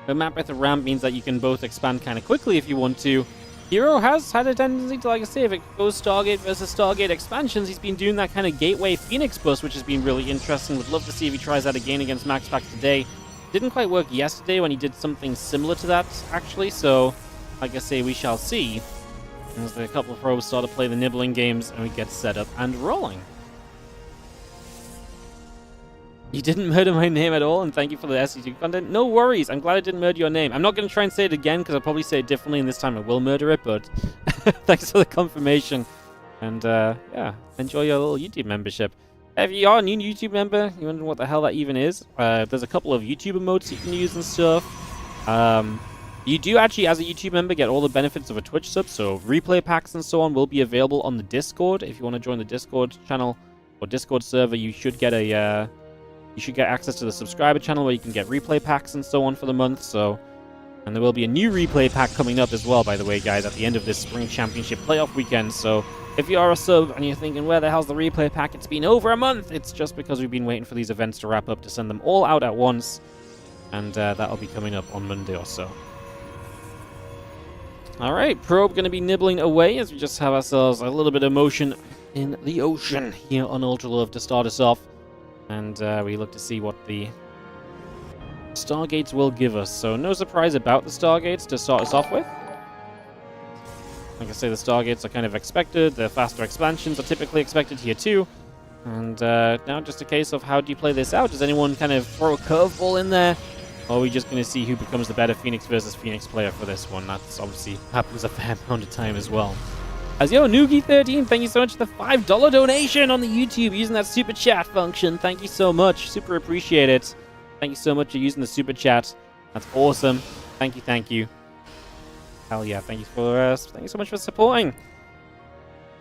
a map with a ramp means that you can both expand kind of quickly if you want to. Hero has had a tendency to, like I say, if it goes Stargate versus Stargate expansions, he's been doing that kind of Gateway Phoenix bus, which has been really interesting. Would love to see if he tries that again against Maxpax today. Didn't quite work yesterday when he did something similar to that, actually, so, like I say, we shall see. As the couple of probes start to play the nibbling games, and we get set up and rolling. You didn't murder my name at all, and thank you for the SC2 content. No worries, I'm glad I didn't murder your name. I'm not going to try and say it again, because I'll probably say it differently, and this time I will murder it, but thanks for the confirmation. And, yeah, enjoy your little YouTube membership. If you are a new YouTube member, you wonder what the hell that even is, there's a couple of YouTube emotes you can use and stuff. You do actually, as a YouTube member, get all the benefits of a Twitch sub, so replay packs and so on will be available on the Discord. If you want to join the Discord channel or Discord server, you should get access to the subscriber channel where you can get replay packs and so on for the month. So, and there will be a new replay pack coming up as well, by the way, guys, at the end of this Spring Championship playoff weekend. So, if you are a sub and you're thinking, where the hell's the replay pack? It's been over a month. It's just because we've been waiting for these events to wrap up to send them all out at once. And that'll be coming up on Monday or so. Alright, Probe going to be nibbling away as we just have ourselves a little bit of motion in the ocean here on Ultra Love to start us off. And we look to see what the Stargates will give us. So no surprise about the Stargates to start us off with. Like I say, the Stargates are kind of expected. The faster expansions are typically expected here too. And now just a case of how do you play this out? Does anyone kind of throw a curveball in there? Or are we just going to see who becomes the better Phoenix versus Phoenix player for this one? That's obviously happens a fair amount of time as well. As yo, Noogie13, thank you so much for the $5 donation on the YouTube using that super chat function. Thank you so much. Super appreciate it. Thank you so much for using the super chat. That's awesome. Thank you, thank you. Hell yeah, thank you so much for supporting.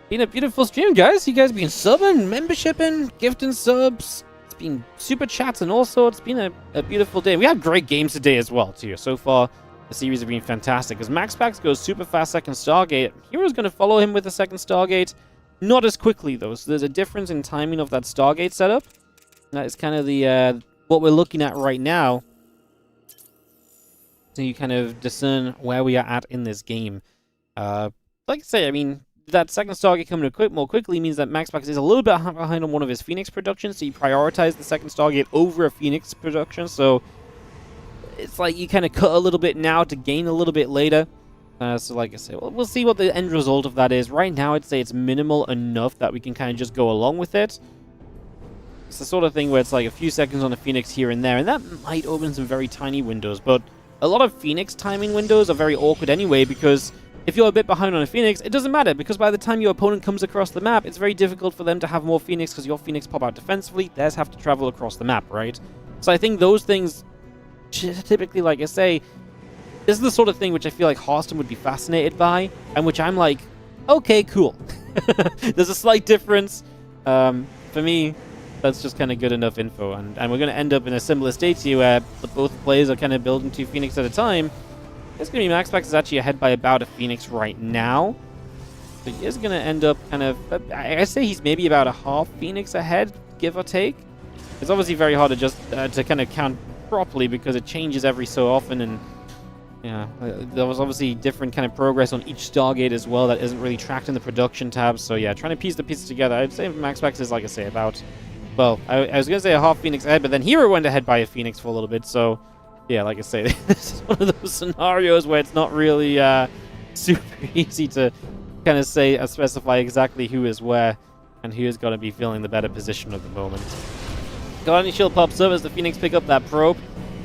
Been a beautiful stream, guys. You guys been subbing, membershiping, gifting subs. It's been super chats and all sorts. It's been a beautiful day. We had great games today as well, too. So far, the series have been fantastic. As Maxpax goes super fast second Stargate, Hero's going to follow him with the second Stargate. Not as quickly, though. So there's a difference in timing of that Stargate setup. That is kind of the what we're looking at right now. So you kind of discern where we are at in this game. Like I say, I mean, that second Stargate coming more quickly means that Maxpax is a little bit behind on one of his Phoenix productions, so you prioritize the second Stargate over a Phoenix production, so it's like you kind of cut a little bit now to gain a little bit later. So like I say, we'll see what the end result of that is. Right now, I'd say it's minimal enough that we can kind of just go along with it. It's the sort of thing where it's like a few seconds on a Phoenix here and there, and that might open some very tiny windows, but a lot of Phoenix timing windows are very awkward anyway, because if you're a bit behind on a Phoenix, it doesn't matter, because by the time your opponent comes across the map, it's very difficult for them to have more Phoenix, because your Phoenix pop out defensively, theirs have to travel across the map, right? So I think those things, typically, like I say, this is the sort of thing which I feel like Hearthstone would be fascinated by, and which I'm like, okay, cool. There's a slight difference. For me, that's just kind of good enough info, and we're going to end up in a similar state to you where both players are kind of building 2 Phoenix at a time. It's going to be Maxpax is actually ahead by about a Phoenix right now. So he is going to end up kind of, I say he's maybe about a half Phoenix ahead, give or take. It's obviously very hard to just to kind of count properly because it changes every so often, and yeah, there was obviously different kind of progress on each Stargate as well that isn't really tracked in the production tab. So yeah, trying to piece the pieces together. I'd say Maxpax is, like I say, about, well, I was going to say a half Phoenix ahead, but then Hero went ahead by a Phoenix for a little bit. So yeah, like I say, this is one of those scenarios where it's not really super easy to kind of say or specify exactly who is where and who is going to be feeling the better position at the moment. Guardian Shield pops up as the Phoenix pick up that probe.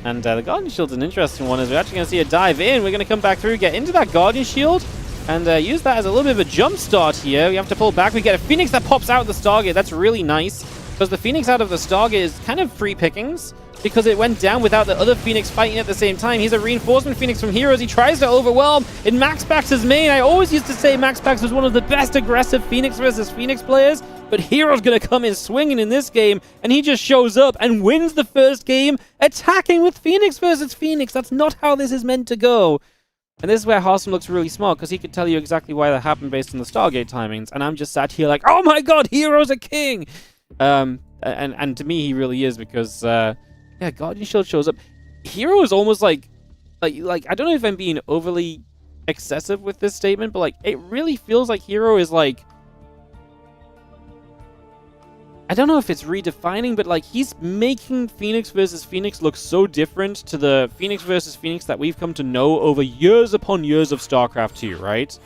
And the Guardian Shield's an interesting one, as we're actually going to see a dive in. We're going to come back through, get into that Guardian Shield, and use that as a little bit of a jump start here. We have to pull back. We get a Phoenix that pops out of the Stargate. That's really nice, because the Phoenix out of the Stargate is kind of free pickings, because it went down without the other Phoenix fighting at the same time. He's a reinforcement Phoenix from Heroes. He tries to overwhelm in Maxpax's main. I always used to say Maxpax was one of the best aggressive Phoenix versus Phoenix players, but Hero's going to come in swinging in this game, and he just shows up and wins the first game attacking with Phoenix versus Phoenix. That's not how this is meant to go. And this is where Hearthstone looks really smart, because he could tell you exactly why that happened based on the Stargate timings, and I'm just sat here like, oh my god, Hero's a king! And to me, he really is, because yeah, Guardian Shield shows up. Hero is almost like I don't know if I'm being overly excessive with this statement, but like it really feels like Hero is like, I don't know if it's redefining, but like he's making Phoenix versus Phoenix look so different to the Phoenix versus Phoenix that we've come to know over years upon years of StarCraft 2, right?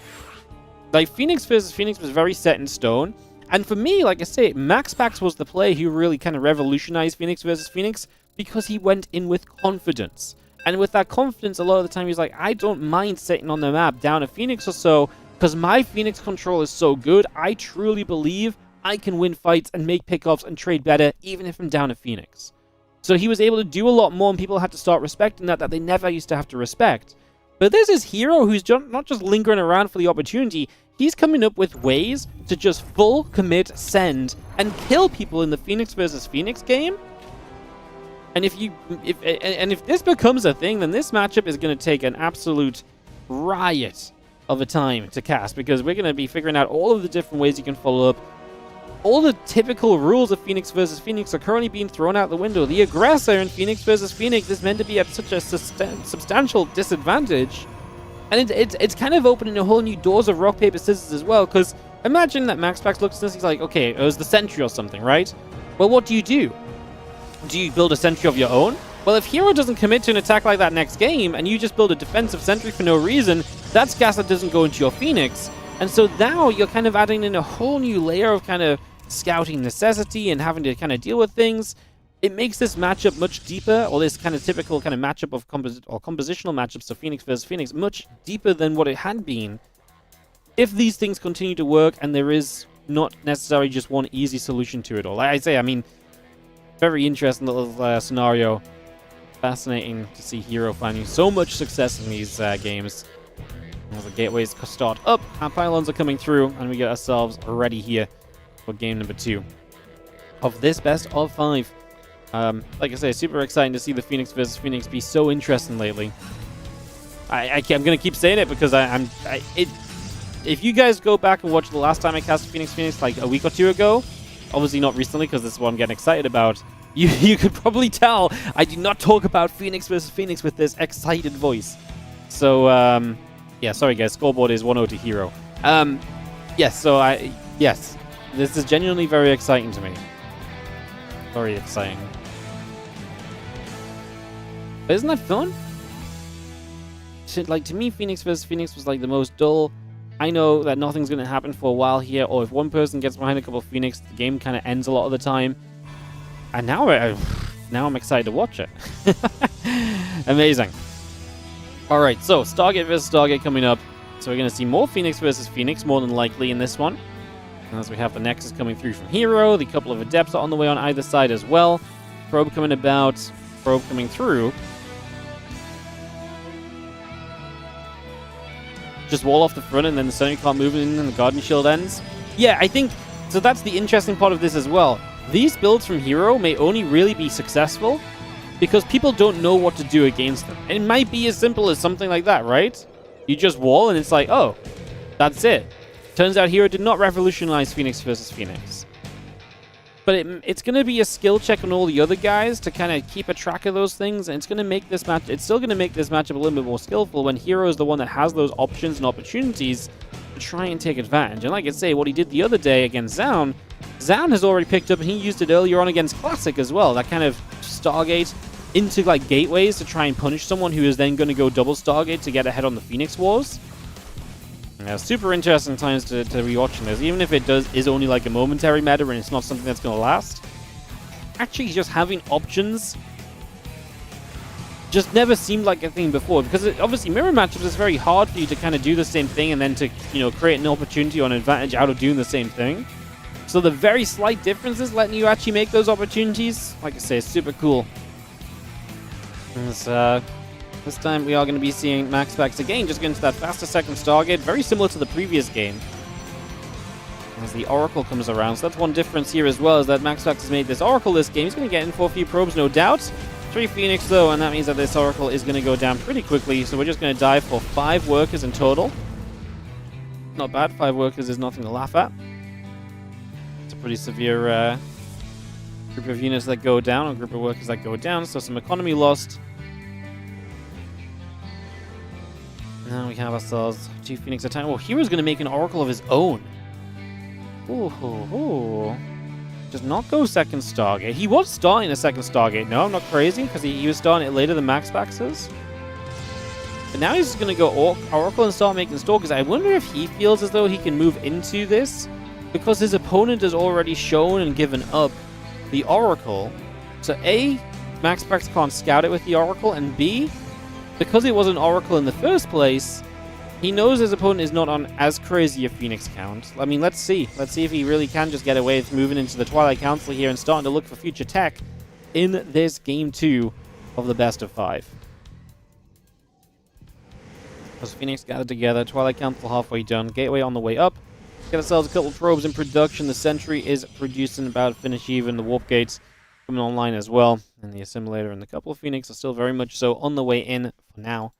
Like Phoenix versus Phoenix was very set in stone. And for me, like I say, Maxpax was the play who really kind of revolutionized Phoenix versus Phoenix, because he went in with confidence. And with that confidence, a lot of the time he's like, I don't mind sitting on the map down a Phoenix or so, because my Phoenix control is so good, I truly believe I can win fights and make pickups and trade better, even if I'm down a Phoenix. So he was able to do a lot more, and people had to start respecting that they never used to have to respect. But there's this Hero who's not just lingering around for the opportunity, he's coming up with ways to just full commit, send, and kill people in the Phoenix versus Phoenix game. And if this becomes a thing, then this matchup is going to take an absolute riot of a time to cast, because we're going to be figuring out all of the different ways you can follow up. All the typical rules of Phoenix versus Phoenix are currently being thrown out the window. The aggressor in Phoenix versus Phoenix is meant to be at such a substantial disadvantage. And it's kind of opening a whole new doors of rock, paper, scissors as well, because imagine that Maxpax looks at this, he's like, okay, it was the sentry or something, right? Well, what do? Do you build a sentry of your own? Well, if Hero doesn't commit to an attack like that next game, and you just build a defensive sentry for no reason, that's gas that doesn't go into your Phoenix. And so now you're kind of adding in a whole new layer of kind of scouting necessity and having to kind of deal with things. It makes this matchup much deeper, or this kind of typical kind of matchup of compositional matchups of Phoenix versus Phoenix, much deeper than what it had been. If these things continue to work, and there is not necessarily just one easy solution to it all. Like I say, I mean, very interesting little scenario fascinating to see Hero finding so much success in these games. As the gateways start up, our pylons are coming through, and we get ourselves ready here for game number 2 of this best of 5. Like I say, super exciting to see the Phoenix versus Phoenix be so interesting lately. I'm gonna keep saying it because if you guys go back and watch the last time I cast Phoenix like a week or 2 ago, obviously not recently because this is what I'm getting excited about, you could probably tell I do not talk about Phoenix versus Phoenix with this excited voice. So, yeah, sorry guys, scoreboard is 1-0 to Hero. Yes, this is genuinely very exciting to me. Very exciting. But isn't that fun? Like, to me, Phoenix vs. Phoenix was like the most dull. I know that nothing's going to happen for a while here, or if one person gets behind a couple of Phoenix, the game kind of ends a lot of the time. And now I'm excited to watch it. Amazing. Alright, so Stargate vs. Stargate coming up. So we're going to see more Phoenix versus Phoenix, more than likely, in this one. As we have the Nexus coming through from Hero, the couple of Adepts are on the way on either side as well. Probe coming about, Probe coming through. Just wall off the front and then the sentry can't move in and the Guardian Shield ends. Yeah, I think, so that's the interesting part of this as well. These builds from Hero may only really be successful because people don't know what to do against them. And it might be as simple as something like that, right? You just wall and it's like, oh, that's it. Turns out Hero did not revolutionize Phoenix versus Phoenix. But it's going to be a skill check on all the other guys to kind of keep a track of those things, and it's going to make this match. It's still going to make this matchup a little bit more skillful when Hero is the one that has those options and opportunities to try and take advantage. And like I say, what he did the other day against Zaun has already picked up, and he used it earlier on against Classic as well. That kind of Stargate into like gateways to try and punish someone who is then going to go double Stargate to get ahead on the Phoenix Wars. Yeah, super interesting times to be watching this, even if it is only like a momentary meta and it's not something that's going to last. Actually, just having options just never seemed like a thing before, because obviously mirror matchups is very hard for you to kind of do the same thing and then to, you know, create an opportunity or an advantage out of doing the same thing. So the very slight differences letting you actually make those opportunities, like I say, is super cool. This time we are going to be seeing Maxpax again, just getting to that faster second Stargate, very similar to the previous game. As the Oracle comes around, so that's one difference here as well, is that Maxpax has made this Oracle this game. He's going to get in for a few probes, no doubt. 3 Phoenix though, and that means that this Oracle is going to go down pretty quickly, so we're just going to dive for 5 workers in total. Not bad, 5 workers is nothing to laugh at. It's a pretty severe group of units that go down, or group of workers that go down, so some economy lost. Now we have ourselves 2 Phoenix at a time. Well, Hero's going to make an Oracle of his own. Ooh. Does not go second Stargate. He was starting a second Stargate. No, I'm not crazy, because he was starting it later than Maxpax is. But now he's just going to go Oracle and start making Stalkers. I wonder if he feels as though he can move into this, because his opponent has already shown and given up the Oracle. So A, Maxpax can't scout it with the Oracle, and B, because it was an Oracle in the first place, he knows his opponent is not on as crazy a Phoenix count. I mean, let's see. Let's see if he really can just get away with moving into the Twilight Council here and starting to look for future tech in this Game 2 of the best of 5. As Phoenix gathered together, Twilight Council halfway done, Gateway on the way up. Get ourselves a couple of probes in production. The Sentry is producing about to finish even. The Warp Gates coming online as well. And the Assimilator and the couple of Phoenix are still very much so on the way in for now.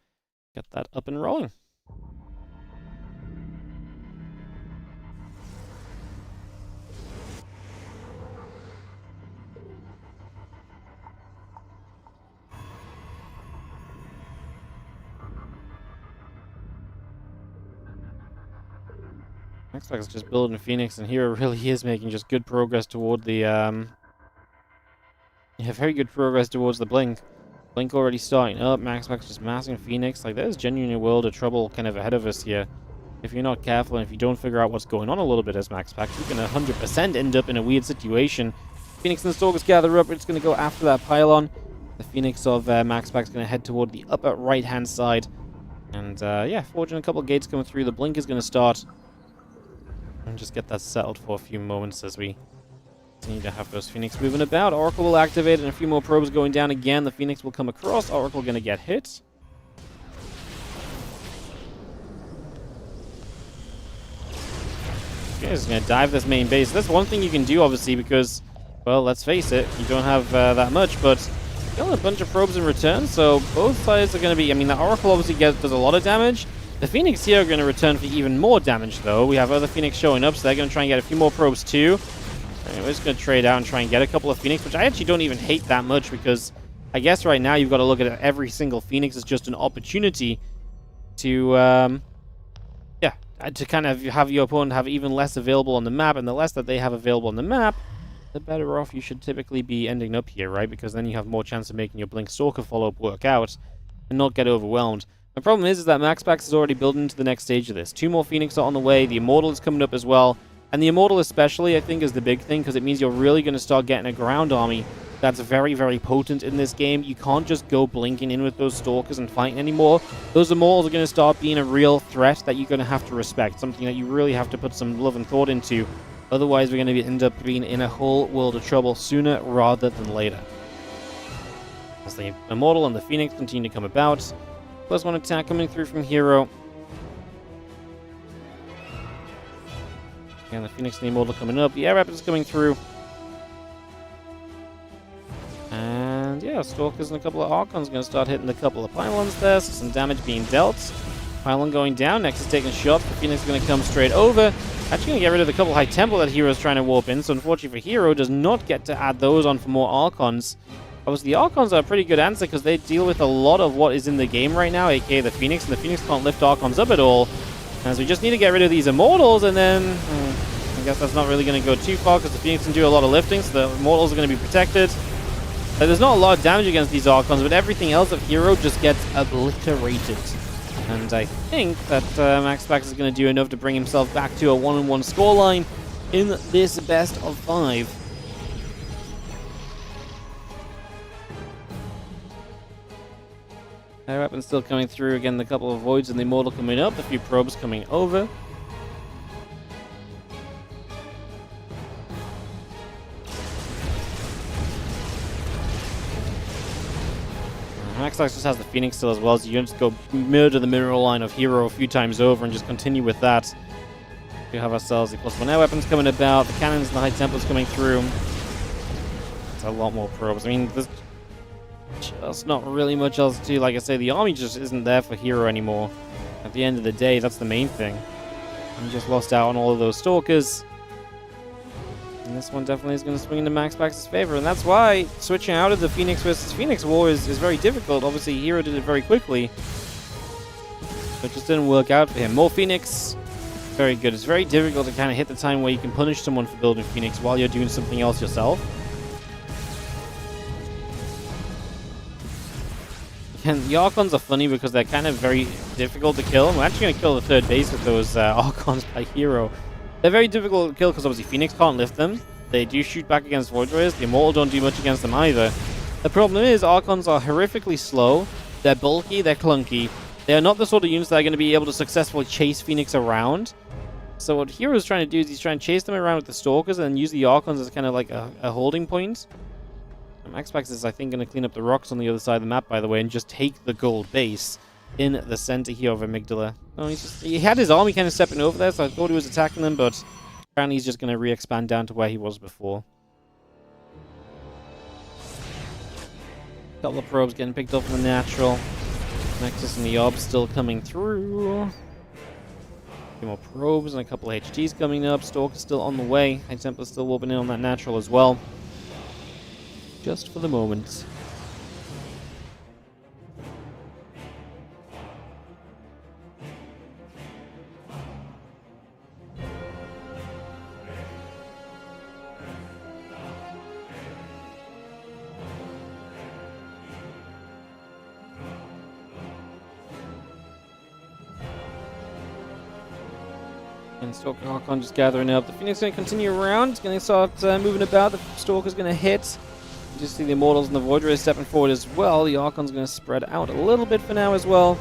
Get that up and rolling. Maxpax is just building Phoenix, and Hero really is making just good progress toward the, very good progress towards the Blink. Blink already starting up, Maxpax just massing Phoenix. Like, there's genuinely a world of trouble kind of ahead of us here. If you're not careful, and if you don't figure out what's going on a little bit as Maxpax, you can 100% end up in a weird situation. Phoenix and Stalkers gather up, it's going to go after that pylon. The Phoenix of Maxpax is going to head toward the upper right-hand side. And, yeah, forging a couple of gates coming through. The Blink is going to start. And just get that settled for a few moments as we Continue to have those Phoenix moving about. Oracle will activate and a few more probes going down again. The Phoenix will come across. Oracle going to get hit. Okay, he's going to dive this main base. That's one thing you can do, obviously, because, well, let's face it, you don't have that much, but still a bunch of probes in return, so both sides are going to be... I mean, the Oracle obviously does a lot of damage. The Phoenix here are going to return for even more damage, though. We have other Phoenix showing up, so they're going to try and get a few more probes, too. Anyway, we're just going to trade out and try and get a couple of Phoenix, which I actually don't even hate that much, because I guess right now you've got to look at every single Phoenix as just an opportunity to... to kind of have your opponent have even less available on the map, and the less that they have available on the map, the better off you should typically be ending up here, right? Because then you have more chance of making your Blink Stalker follow-up work out and not get overwhelmed. The problem is that Maxpax is already building into the next stage of this. 2 more Phoenix are on the way, the Immortal is coming up as well, and the Immortal especially, I think, is the big thing, because it means you're really going to start getting a ground army that's very, very potent in this game. You can't just go blinking in with those Stalkers and fighting anymore. Those Immortals are going to start being a real threat that you're going to have to respect, something that you really have to put some love and thought into. Otherwise, we're going to end up being in a whole world of trouble sooner rather than later. As the Immortal and the Phoenix continue to come about. +1 attack coming through from Hero. And the Phoenix and the Immortal coming up. The Air Rapid is coming through. And yeah, Stalkers and a couple of Archons going to start hitting a couple of Pylons there, so some damage being dealt. Pylon going down, Nexus taking shots, the Phoenix is going to come straight over. Actually going to get rid of the couple High Temple that Hero's trying to warp in, so unfortunately for Hero, does not get to add those on for more Archons. Obviously the Archons are a pretty good answer because they deal with a lot of what is in the game right now, aka the Phoenix, and the Phoenix can't lift Archons up at all. And so we just need to get rid of these Immortals, and then I guess that's not really going to go too far because the Phoenix can do a lot of lifting, so the Immortals are going to be protected. There's not a lot of damage against these Archons, but everything else of Hero just gets obliterated. And I think that Maxpax is going to do enough to bring himself back to a 1-1 scoreline in this best of 5. Air Weapon still coming through. Again, the couple of Voids and the Immortal coming up. A few probes coming over. Maxpax just has the Phoenix still as well, so you can just go murder the mineral line of Hero a few times over and just continue with that. We have ourselves the +1 air weapons coming about, the cannons and the High Templars coming through. It's a lot more probes. I mean, there's just not really much else to do. Like I say, the army just isn't there for Hero anymore. At the end of the day, that's the main thing. We just lost out on all of those Stalkers. And this one definitely is going to swing into Maxpax's favor, and that's why switching out of the Phoenix versus Phoenix war is very difficult. Obviously, Hero did it very quickly, but it just didn't work out for him. More Phoenix, very good. It's very difficult to kind of hit the time where you can punish someone for building Phoenix while you're doing something else yourself. And the Archons are funny because they're kind of very difficult to kill. We're actually going to kill the third base with those Archons by Hero. They're very difficult to kill because obviously Phoenix can't lift them. They do shoot back against Void Warriors. The Immortal don't do much against them either. The problem is Archons are horrifically slow. They're bulky. They're clunky. They are not the sort of units that are going to be able to successfully chase Phoenix around. So what Hero's trying to do is he's trying to chase them around with the Stalkers and use the Archons as kind of like a holding point. Maxpax is, I think, going to clean up the rocks on the other side of the map, by the way, and just take the gold base in the center here of Amygdala. No, he had his army kind of stepping over there, so I thought he was attacking them, but apparently he's just going to re-expand down to where he was before. Couple of probes getting picked up in the natural. Nexus and the Orb still coming through. A few more probes and a couple of HTs coming up. Stalker's still on the way. High Templar's still warping in on that natural as well. Just for the moment. And Stalker Archon just gathering up. The Phoenix is going to continue around. It's going to start moving about. The Stalker's going to hit. You just see the Immortals and the Void Rays stepping forward as well. The Archon's going to spread out a little bit for now as well.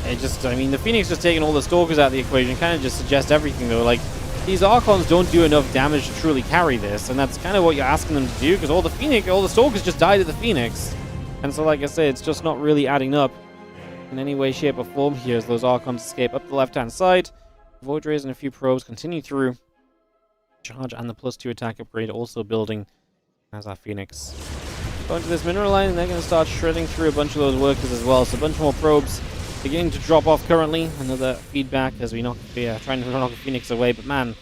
I mean, the Phoenix just taking all the Stalkers out of the equation kind of just suggests everything, though. Like, these Archons don't do enough damage to truly carry this, and that's kind of what you're asking them to do, because all the Stalkers just died at the Phoenix. And so, like I say, it's just not really adding up in any way, shape, or form here as those Archons escape up the left-hand side. Void Rays and a few probes continue through. Charge and the +2 attack upgrade also building as our Phoenix. Going to this mineral line, and they're going to start shredding through a bunch of those workers as well. So a bunch more probes beginning to drop off currently. Another feedback as we trying to knock a Phoenix away. But man,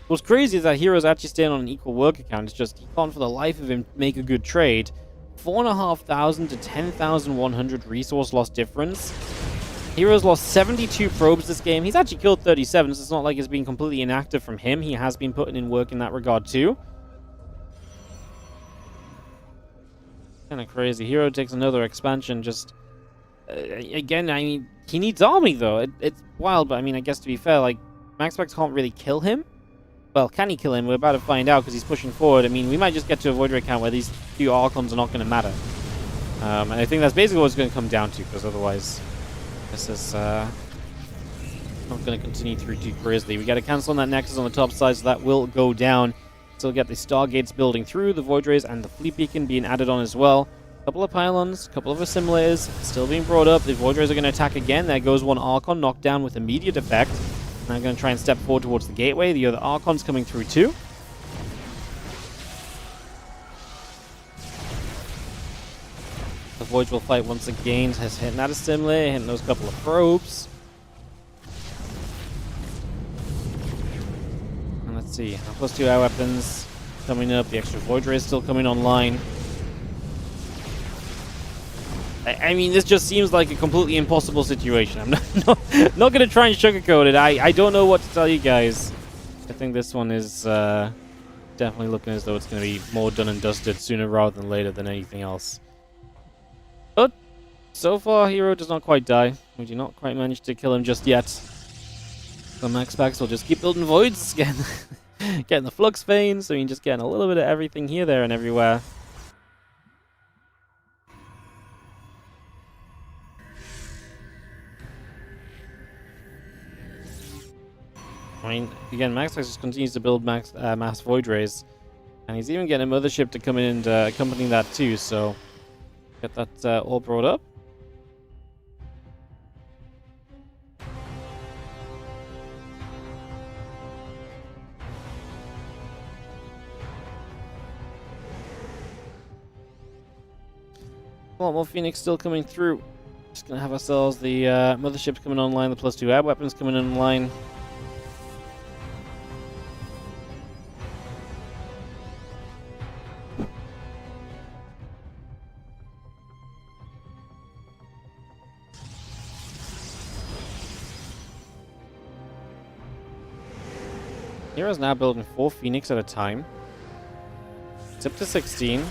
what's crazy is that Hero's actually staying on an equal worker count. It's just he can't for the life of him make a good trade. 4,500 to 10,100 resource loss difference. Hero's lost 72 probes this game. He's actually killed 37, so it's not like it's been completely inactive from him. He has been putting in work in that regard too. Kind of crazy. Hero takes another expansion. Just again, I mean, he needs army though. It's wild, but I mean, I guess to be fair, like Maxpax can't really kill him. Well, can he kill him? We're about to find out because he's pushing forward. I mean, we might just get to a Void Ray count where these few Archons are not going to matter. And I think that's basically what it's going to come down to, because otherwise this is not going to continue through too crazily. We got to cancel on that Nexus on the top side, so that will go down. Still get the Stargates building through, the Void Rays and the Fleet Beacon being added on as well. A couple of pylons, a couple of assimilators still being brought up. The Void Rays are going to attack again. There goes one Archon, knocked down with immediate effect. Now I'm going to try and step forward towards the gateway. The other Archon's coming through too. The Voids will fight once again. Has hitting that assimilator, hitting those couple of probes. And let's see, +2 air weapons coming up. The extra Void Ray is still coming online. I mean, this just seems like a completely impossible situation. I'm not going to try and sugarcoat it. I don't know what to tell you guys. I think this one is definitely looking as though it's going to be more done and dusted sooner rather than later than anything else. But so far, Hero does not quite die. We do not quite manage to kill him just yet. So Maxpax will just keep building voids, getting the flux veins. So you can just getting a little bit of everything here, there, and everywhere. I mean, again, Maxpax just continues to build mass Void Rays. And he's even getting a mothership to come in and accompany that too, so get that all brought up. Well, more Phoenix still coming through. Just gonna have ourselves the motherships coming online, the +2 air weapons coming online. Hero's now building 4 Phoenix at a time. It's up to 16.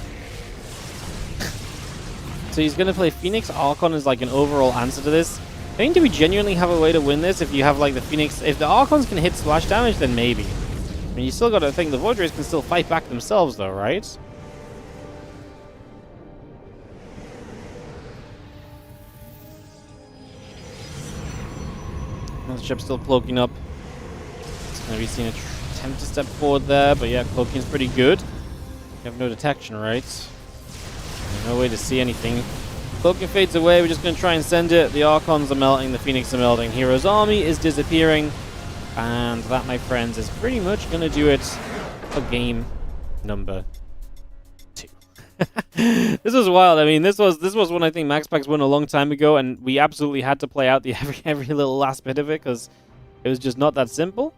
So he's going to play Phoenix Archon as like an overall answer to this. I think, do we genuinely have a way to win this if you have like the Phoenix? If the Archons can hit splash damage, then maybe. I mean, you still got to think the Void Rays can still fight back themselves though, right? The ship's still cloaking up. It's going to be seen attempt to step forward there, but yeah, cloaking's pretty good. You have no detection, right? No way to see anything. Cloaking fades away, we're just going to try and send it. The Archons are melting, the Phoenix are melting. Hero's army is disappearing. And that, my friends, is pretty much going to do it for game number 2. This was wild. I mean, this was one I think Maxpax won a long time ago, and we absolutely had to play out the every little last bit of it because it was just not that simple.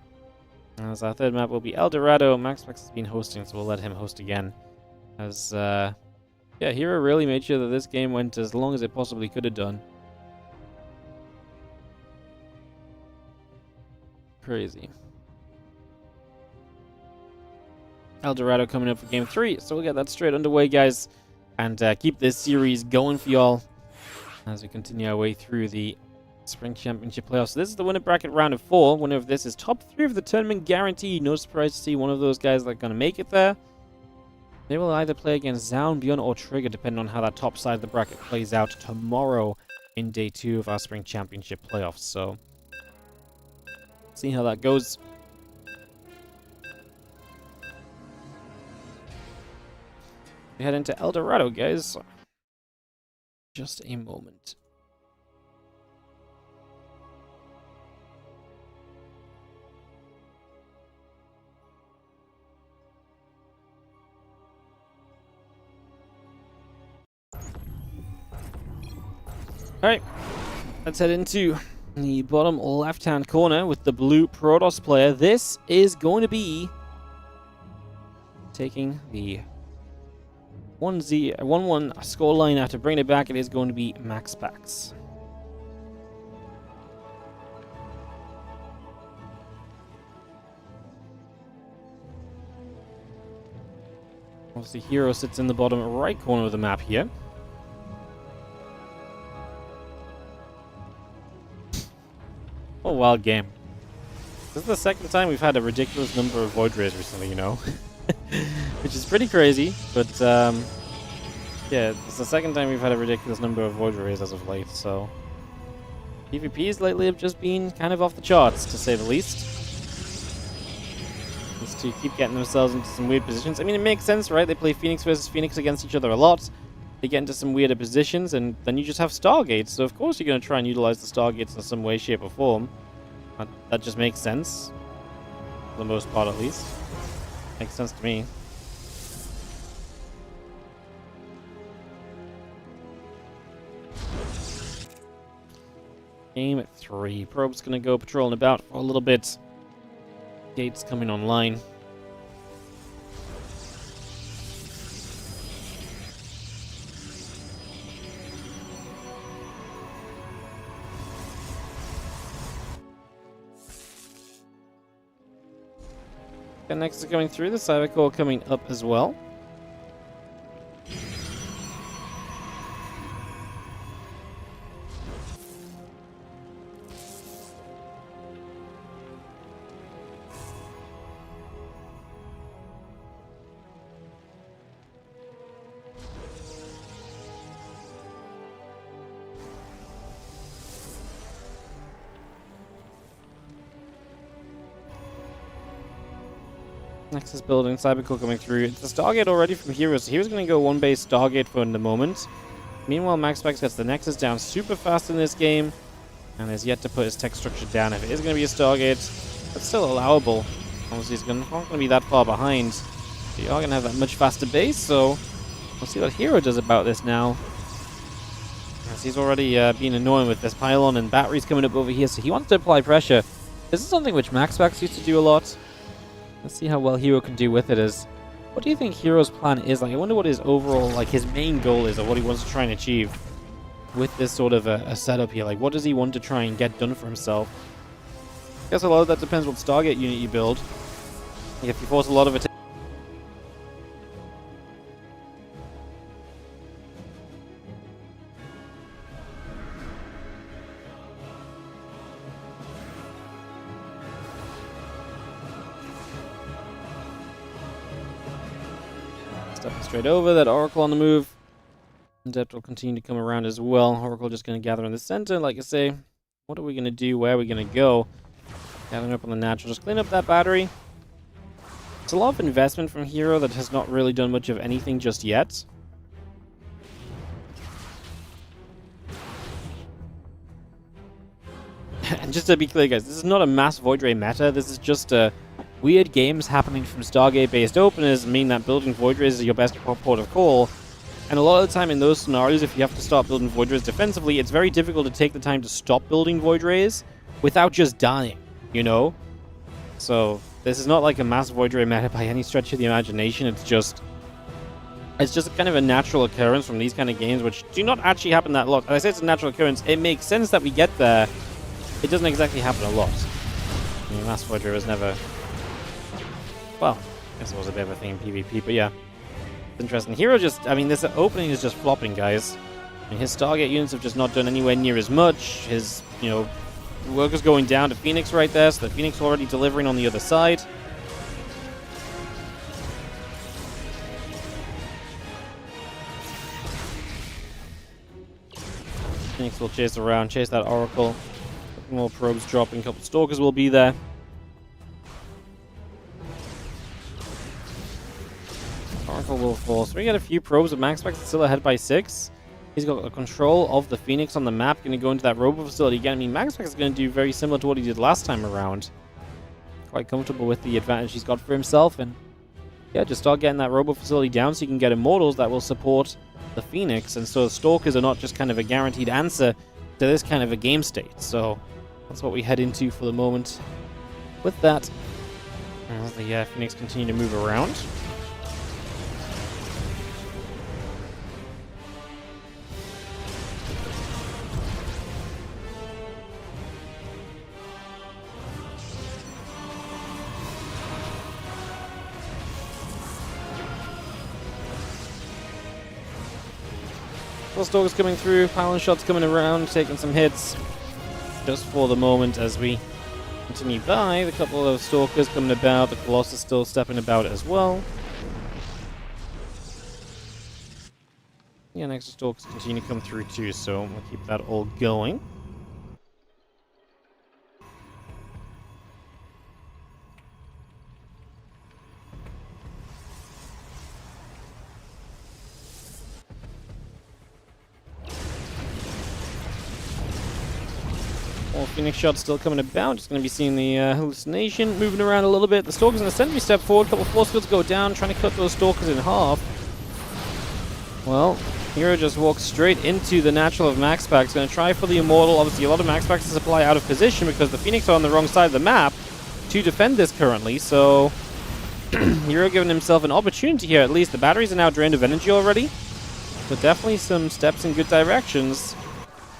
As our third map will be El Dorado. Maxpax has been hosting, so we'll let him host again. As yeah, Hero really made sure that this game went as long as it possibly could have done. Crazy. El Dorado coming up for game 3, so we'll get that straight underway, guys, and keep this series going for y'all as we continue our way through the Spring Championship playoffs. So this is the winner bracket round of 4. Winner of this is top 3 of the tournament guaranteed. No surprise to see one of those guys that are going to make it there. They will either play against Zaun, Bjorn, or Trigger, depending on how that top side of the bracket plays out tomorrow in day 2 of our Spring Championship playoffs. So, see how that goes. We head into El Dorado, guys. Just a moment. Alright, let's head into the bottom left-hand corner with the blue Protoss player. This is going to be taking the 1-1 scoreline. Now to bring it back, it is going to be Maxpax. Obviously, Hero sits in the bottom right corner of the map here. Oh, wild game. This is the second time we've had a ridiculous number of Void Rays recently, you know? Which is pretty crazy, but yeah, it's the second time we've had a ridiculous number of Void Rays as of late, so PvPs lately have just been kind of off the charts, to say the least. Just to keep getting themselves into some weird positions. I mean, it makes sense, right? They play Phoenix versus Phoenix against each other a lot. They get into some weirder positions, and then you just have Stargates, so of course you're going to try and utilize the Stargates in some way, shape, or form. That just makes sense. For the most part, at least. Makes sense to me. Game 3. Probe's gonna go patrolling about for a little bit. Gates coming online. And next is going through, the Cyber Core coming up as well. Next is building, Cybercore coming through. It's the Stargate already from Heroes. So Heroes going to go one base Stargate for the moment. Meanwhile, Maxpax gets the Nexus down super fast in this game. And is yet to put his tech structure down. If it is going to be a Stargate, that's still allowable. Obviously, he's not going to be that far behind. But you are going to have that much faster base, so we'll see what Hero does about this now. As he's already been annoying with this pylon and batteries coming up over here, so he wants to apply pressure. This is something which Maxpax used to do a lot. Let's see how well Hero can do with it. What do you think Hero's plan is? Like, I wonder what his overall, like, his main goal is, or what he wants to try and achieve with this sort of a setup here. Like, what does he want to try and get done for himself? I guess a lot of that depends what Stargate unit you build. If you force a lot of it. Stepping straight over, that Oracle on the move. And Depth will continue to come around as well. Oracle just going to gather in the center. Like I say, what are we going to do? Where are we going to go? Gathering up on the natural. Just clean up that battery. It's a lot of investment from Hero that has not really done much of anything just yet. And just to be clear, guys, this is not a mass Void Ray meta. This is just weird games happening from Stargate-based openers mean that building Void Rays is your best port of call. And a lot of the time in those scenarios, if you have to start building Void Rays defensively, it's very difficult to take the time to stop building Void Rays without just dying, you know? So this is not like a mass Void Ray meta by any stretch of the imagination. It's just kind of a natural occurrence from these kind of games, which do not actually happen that lot. As I say, it's a natural occurrence. It makes sense that we get there. It doesn't exactly happen a lot. I mean, mass Void Ray was never... Well, I guess it was a bit of a thing in PvP, but yeah. It's interesting. Hero just... I mean, this opening is just flopping, guys. I mean, his Stargate units have just not done anywhere near as much. His, you know, workers going down to Phoenix right there, so the Phoenix already delivering on the other side. Phoenix will chase around, chase that Oracle. A couple more probes dropping, a couple Stalkers will be there. Oracle will fall. So we get a few probes, but Maxpax is still ahead by 6. He's got the control of the Phoenix on the map, going to go into that robo facility again. I mean, Maxpax is going to do very similar to what he did last time around. Quite comfortable with the advantage he's got for himself, and yeah, just start getting that robo facility down so you can get Immortals that will support the Phoenix, and so the Stalkers are not just kind of a guaranteed answer to this kind of a game state. So that's what we head into for the moment. With that, as the Phoenix continue to move around. Stalkers coming through, piling shots coming around, taking some hits just for the moment as we continue by. The couple of Stalkers coming about, the Colossus still stepping about as well. Yeah, next Stalkers continue to come through too, so we'll keep that all going. Phoenix shots still coming about. Just going to be seeing the hallucination moving around a little bit. The Stalkers in the center step forward. A couple of force fields go down, trying to cut those Stalkers in half. Well, Hero just walks straight into the natural of Maxpax. Going to try for the Immortal. Obviously, a lot of Maxpax's supply out of position because the Phoenix are on the wrong side of the map to defend this currently. So, Hero giving himself an opportunity here at least. The batteries are now drained of energy already. So definitely some steps in good directions.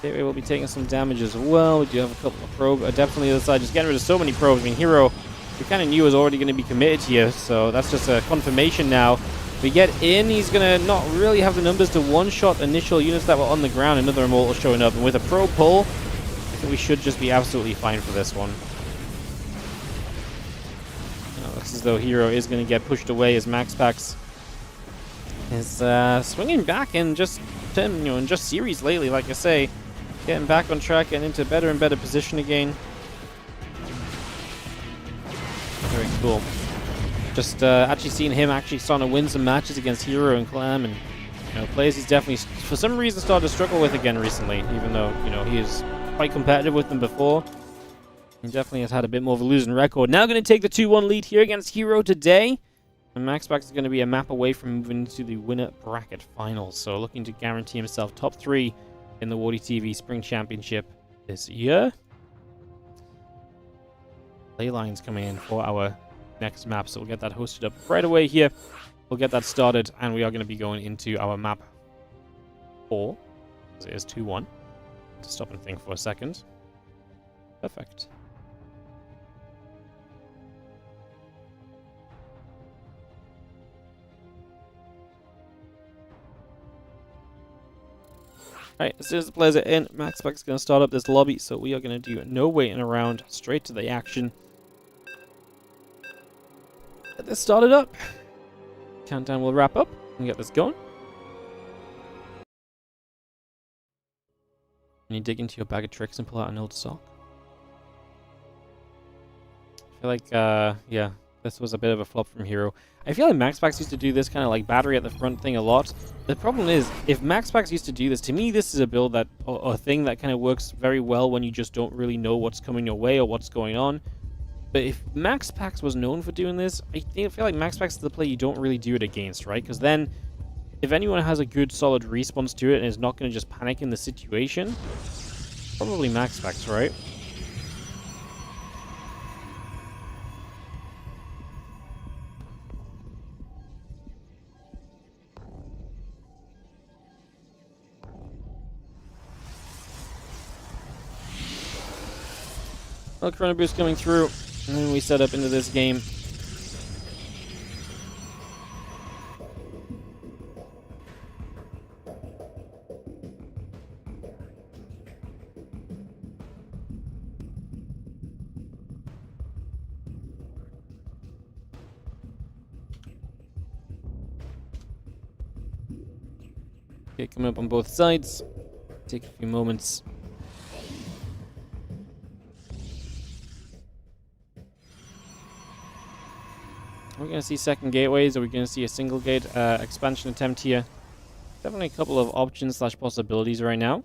Gateway will be taking some damage as well. We do have a couple of probe adepts on the other side, just getting rid of so many probes. I mean, Hero, we kind of knew was already going to be committed here, so that's just a confirmation now. We get in, he's going to not really have the numbers to one-shot initial units that were on the ground. Another Immortal showing up, and with a probe pull, I think we should just be absolutely fine for this one. Looks as though Hero is going to get pushed away as Maxpax is swinging back in just in just series lately, like I say. Getting back on track and into better and better position again. Very cool. Just actually seeing him actually starting to win some matches against Hero and Clem, and players he's definitely for some reason started to struggle with again recently, even though he is quite competitive with them before. He definitely has had a bit more of a losing record. Now going to take the 2-1 lead here against Hero today. And Maxpax is going to be a map away from moving into the winner bracket finals. So looking to guarantee himself top 3 in the WardiTV Spring Championship this year. Leyline's coming in for our next map, so we'll get that hosted up right away here. We'll get that started, and we are going to be going into our map 4, because it is 2-1. To stop and think for a second. Perfect. Alright, as soon as the players are in, Maxpax is going to start up this lobby, so we are going to do no waiting around, straight to the action. Get this started up. Countdown will wrap up and get this going. And you dig into your bag of tricks and pull out an old sock. I feel like, yeah, this was a bit of a flop from Hero. I feel like Maxpax used to do this kind of like battery at the front thing a lot. The problem is, if Maxpax used to do this, to me this is a build that, or a thing that kind of works very well when you just don't really know what's coming your way or what's going on. But if Maxpax was known for doing this, I feel like Maxpax is the play you don't really do it against, right? Because then, if anyone has a good solid response to it and is not going to just panic in the situation, probably Maxpax, right? Well, Chrono Boost coming through, and then we set up into this game. Okay, coming up on both sides. Take a few moments. Are we going to see second gateways? Are we going to see a single gate expansion attempt here? Definitely a couple of options slash possibilities right now.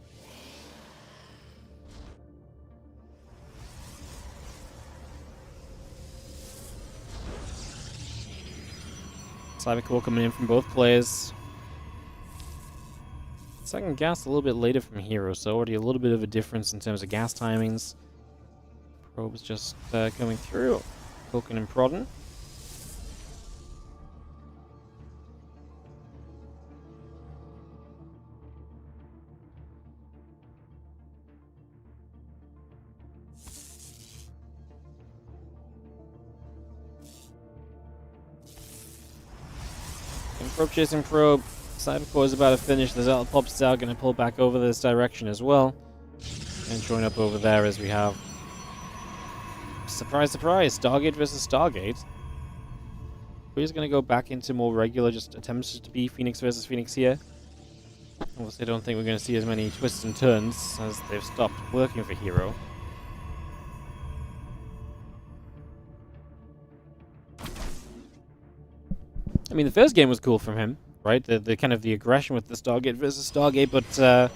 Cybercore coming in from both players. Second gas a little bit later from Hero, so already a little bit of a difference in terms of gas timings. Probes just coming through, poking and prodding. Probe chasing probe. Cybercore is about to finish. The Zelda pops out, going to pull back over this direction as well. And join up over there as we have... Surprise, surprise! Stargate versus Stargate. We're just going to go back into more regular just attempts to be Phoenix versus Phoenix here. Obviously, I don't think we're going to see as many twists and turns as they've stopped working for Hero. I mean, the first game was cool from him, right? The kind of the aggression with the Stargate versus Stargate, but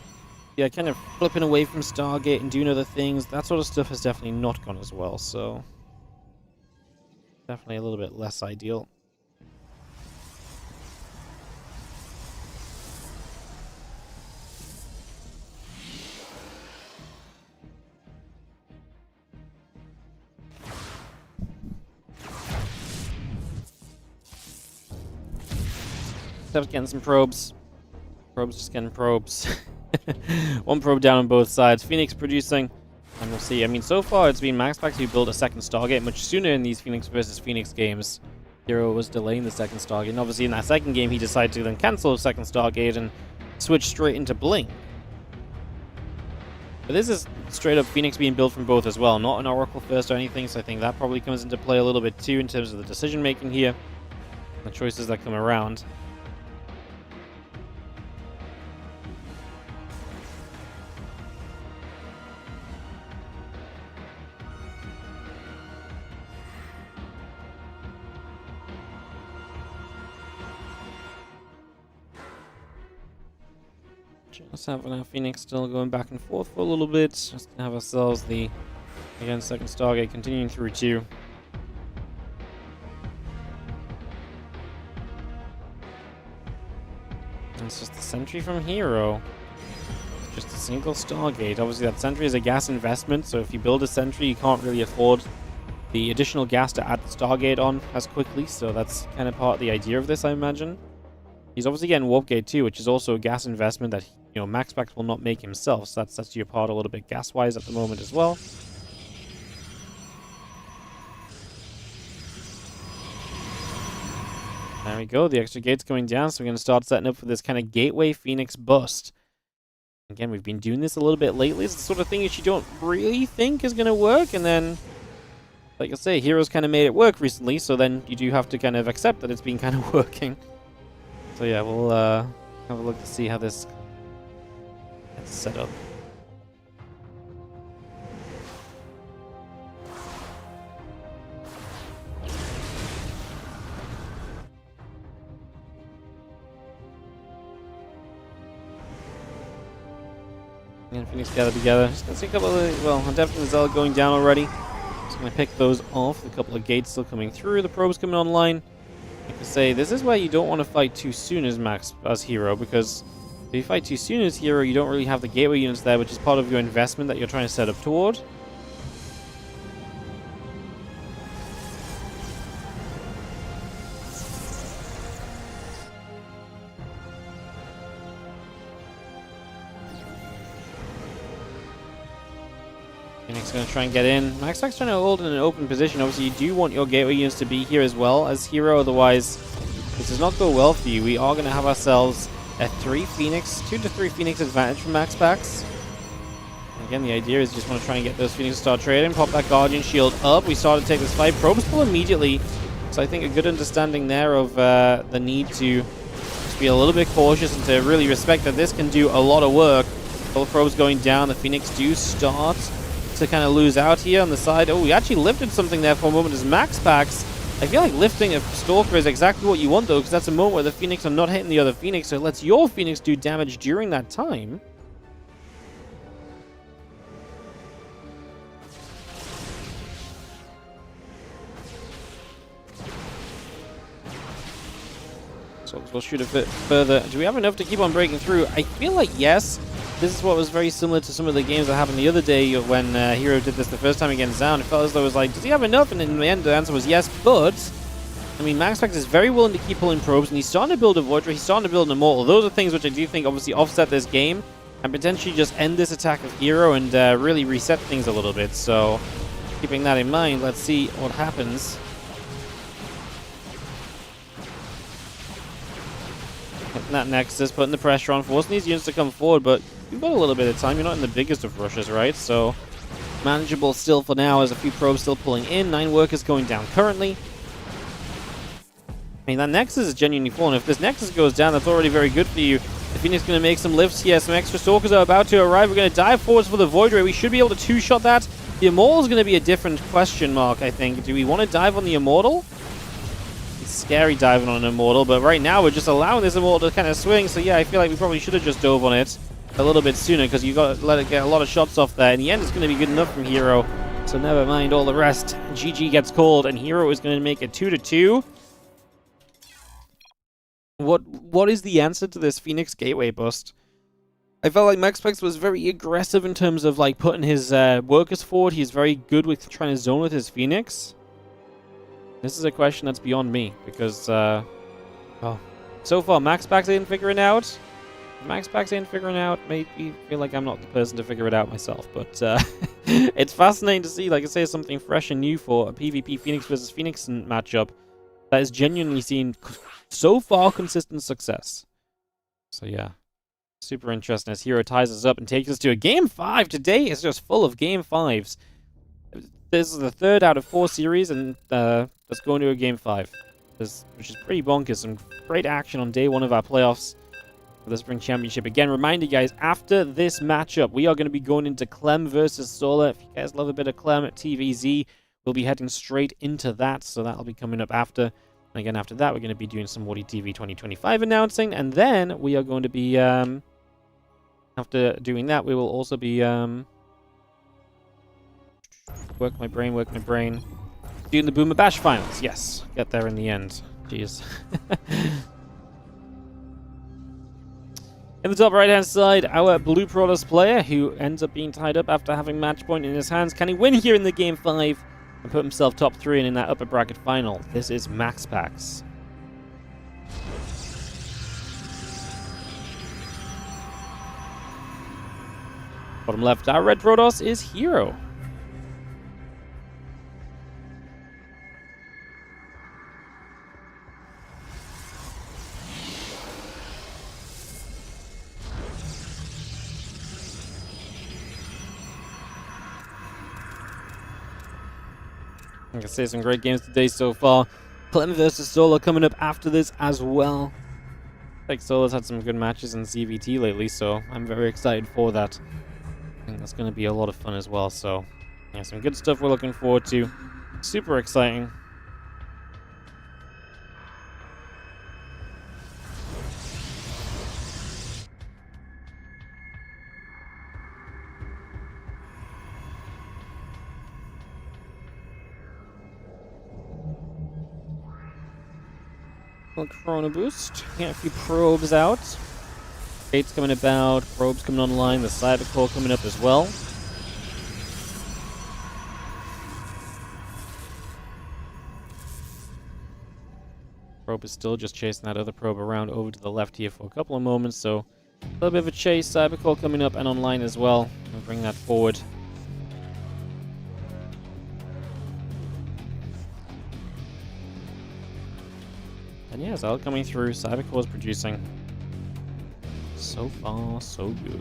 yeah, kind of flipping away from Stargate and doing other things, that sort of stuff has definitely not gone as well, so definitely a little bit less ideal. Steps getting some probes. Probes just getting probes. One probe down on both sides. Phoenix producing. And we'll see. I mean, so far it's been Maxpax who built a second Stargate much sooner in these Phoenix versus Phoenix games. Hero was delaying the second Stargate. And obviously in that second game he decided to then cancel the second Stargate and switch straight into Blink. But this is straight up Phoenix being built from both as well. Not an Oracle first or anything. So I think that probably comes into play a little bit too in terms of the decision making here. The choices that come around. Just having our Phoenix still going back and forth for a little bit. Just to have ourselves the, again, second Stargate continuing through 2. And it's just the sentry from Hero. Just a single Stargate. Obviously that sentry is a gas investment, so if you build a sentry you can't really afford the additional gas to add the Stargate on as quickly, so that's kind of part of the idea of this, I imagine. He's obviously getting Warp Gate too, which is also a gas investment that, you know, Maxpax will not make himself, so that sets you apart a little bit gas-wise at the moment as well. There we go, the extra gate's going down, so we're going to start setting up for this kind of Gateway Phoenix bust. Again, we've been doing this a little bit lately. It's the sort of thing that you don't really think is going to work, and then, like I say, Heroes kind of made it work recently, so then you do have to kind of accept that it's been kind of working. So yeah, we'll have a look to see how this gets set up. And Phoenix gather together. Just gonna see a couple of, well, definitely Zelda going down already. Just gonna pick those off. A couple of gates still coming through. The probes coming online. Like I say, this is where you don't want to fight too soon as Hero, because if you fight too soon as Hero, you don't really have the gateway units there, which is part of your investment that you're trying to set up toward. Phoenix going to try and get in. Maxpax trying to hold in an open position. Obviously, you do want your gateway units to be here as well as Hero, otherwise this does not go well for you. We are going to have ourselves a 2 to 3 Phoenix advantage from Maxpax. Again, the idea is you just want to try and get those Phoenix to start trading, pop that Guardian Shield up. We start to take this fight. Probes pull immediately, so I think a good understanding there of the need to just be a little bit cautious and to really respect that this can do a lot of work Both probes going down. The Phoenix do start to kind of lose out here on the side. Oh, we actually lifted something there for a moment as Maxpax. I feel like lifting a Stalker is exactly what you want, though, because that's a moment where the Phoenix are not hitting the other Phoenix, so it lets your Phoenix do damage during that time. So we'll shoot a bit further. Do we have enough to keep on breaking through? I feel like yes. This is what was very similar to some of the games that happened the other day when Hero did this the first time against Zound. It felt as though it was like, does he have enough? And in the end, the answer was yes, but I mean, Maxpax is very willing to keep pulling probes, and he's starting to build a Void Ray, he's starting to build an Immortal. Those are things which I do think obviously offset this game and potentially just end this attack of Hero and really reset things a little bit. So, keeping that in mind, let's see what happens. Hitting that Nexus, putting the pressure on, forcing these units to come forward, but you've got a little bit of time. You're not in the biggest of rushes, right? So, manageable still for now, as a few probes still pulling in. 9 workers going down currently. I mean, that Nexus is genuinely falling. If this Nexus goes down, that's already very good for you. The Phoenix is going to make some lifts here. Some extra Stalkers are about to arrive. We're going to dive forwards for the Void Ray. We should be able to two-shot that. The Immortal is going to be a different question mark, I think. Do we want to dive on the Immortal? It's scary diving on an Immortal, but right now we're just allowing this Immortal to kind of swing. So yeah, I feel like we probably should have just dove on it a little bit sooner, because you've got to let it get a lot of shots off there. In the end, it's going to be good enough from Hero. So never mind all the rest. GG gets called, and Hero is going to make it 2-2. What is the answer to this Phoenix Gateway bust? I felt like Maxpax was very aggressive in terms of like putting his workers forward. He's very good with trying to zone with his Phoenix. This is a question that's beyond me, because well, so far Maxpax ain't figuring out. Maxpax ain't figuring out. Maybe feel like I'm not the person to figure it out myself, but it's fascinating to see, like I say, something fresh and new for a PvP Phoenix versus Phoenix matchup that has genuinely seen so far consistent success. So yeah, super interesting as Hero ties us up and takes us to a Game 5. Today is just full of Game 5s. This is the 3rd out of 4 series, and let's go into a Game 5. Which is pretty bonkers. Some great action on day 1 of our playoffs for the Spring Championship. Again, reminder, guys, after this matchup, we are going to be going into Clem versus Solar. If you guys love a bit of Clem at TVZ, we'll be heading straight into that, so that'll be coming up after. And again, after that, we're going to be doing some WardiTV 2025 announcing, and then we are going to be, after doing that, we will also be, work my brain, doing the Boomer Bash finals. Yes, get there in the end. Jeez. In the top right-hand side, our Blue Protoss player, who ends up being tied up after having match point in his hands. Can he win here in the Game 5? And put himself top 3 and in that upper bracket final? This is Maxpax. Bottom left, our red Protoss is Hero. Like I say, some great games today so far. Clem versus Solar coming up after this as well. I think Solar's had some good matches in CVT lately, so I'm very excited for that. I think that's going to be a lot of fun as well, so yeah, some good stuff we're looking forward to. Super exciting. Corona boost. Get a few probes out. Gates coming about. Probes coming online. The Cyber Core coming up as well. Probe is still just chasing that other probe around over to the left here for a couple of moments. So a little bit of a chase. Cyber Core coming up and online as well. We'll bring that forward. And yeah, Zal coming through, Cybercore's producing. So far, so good.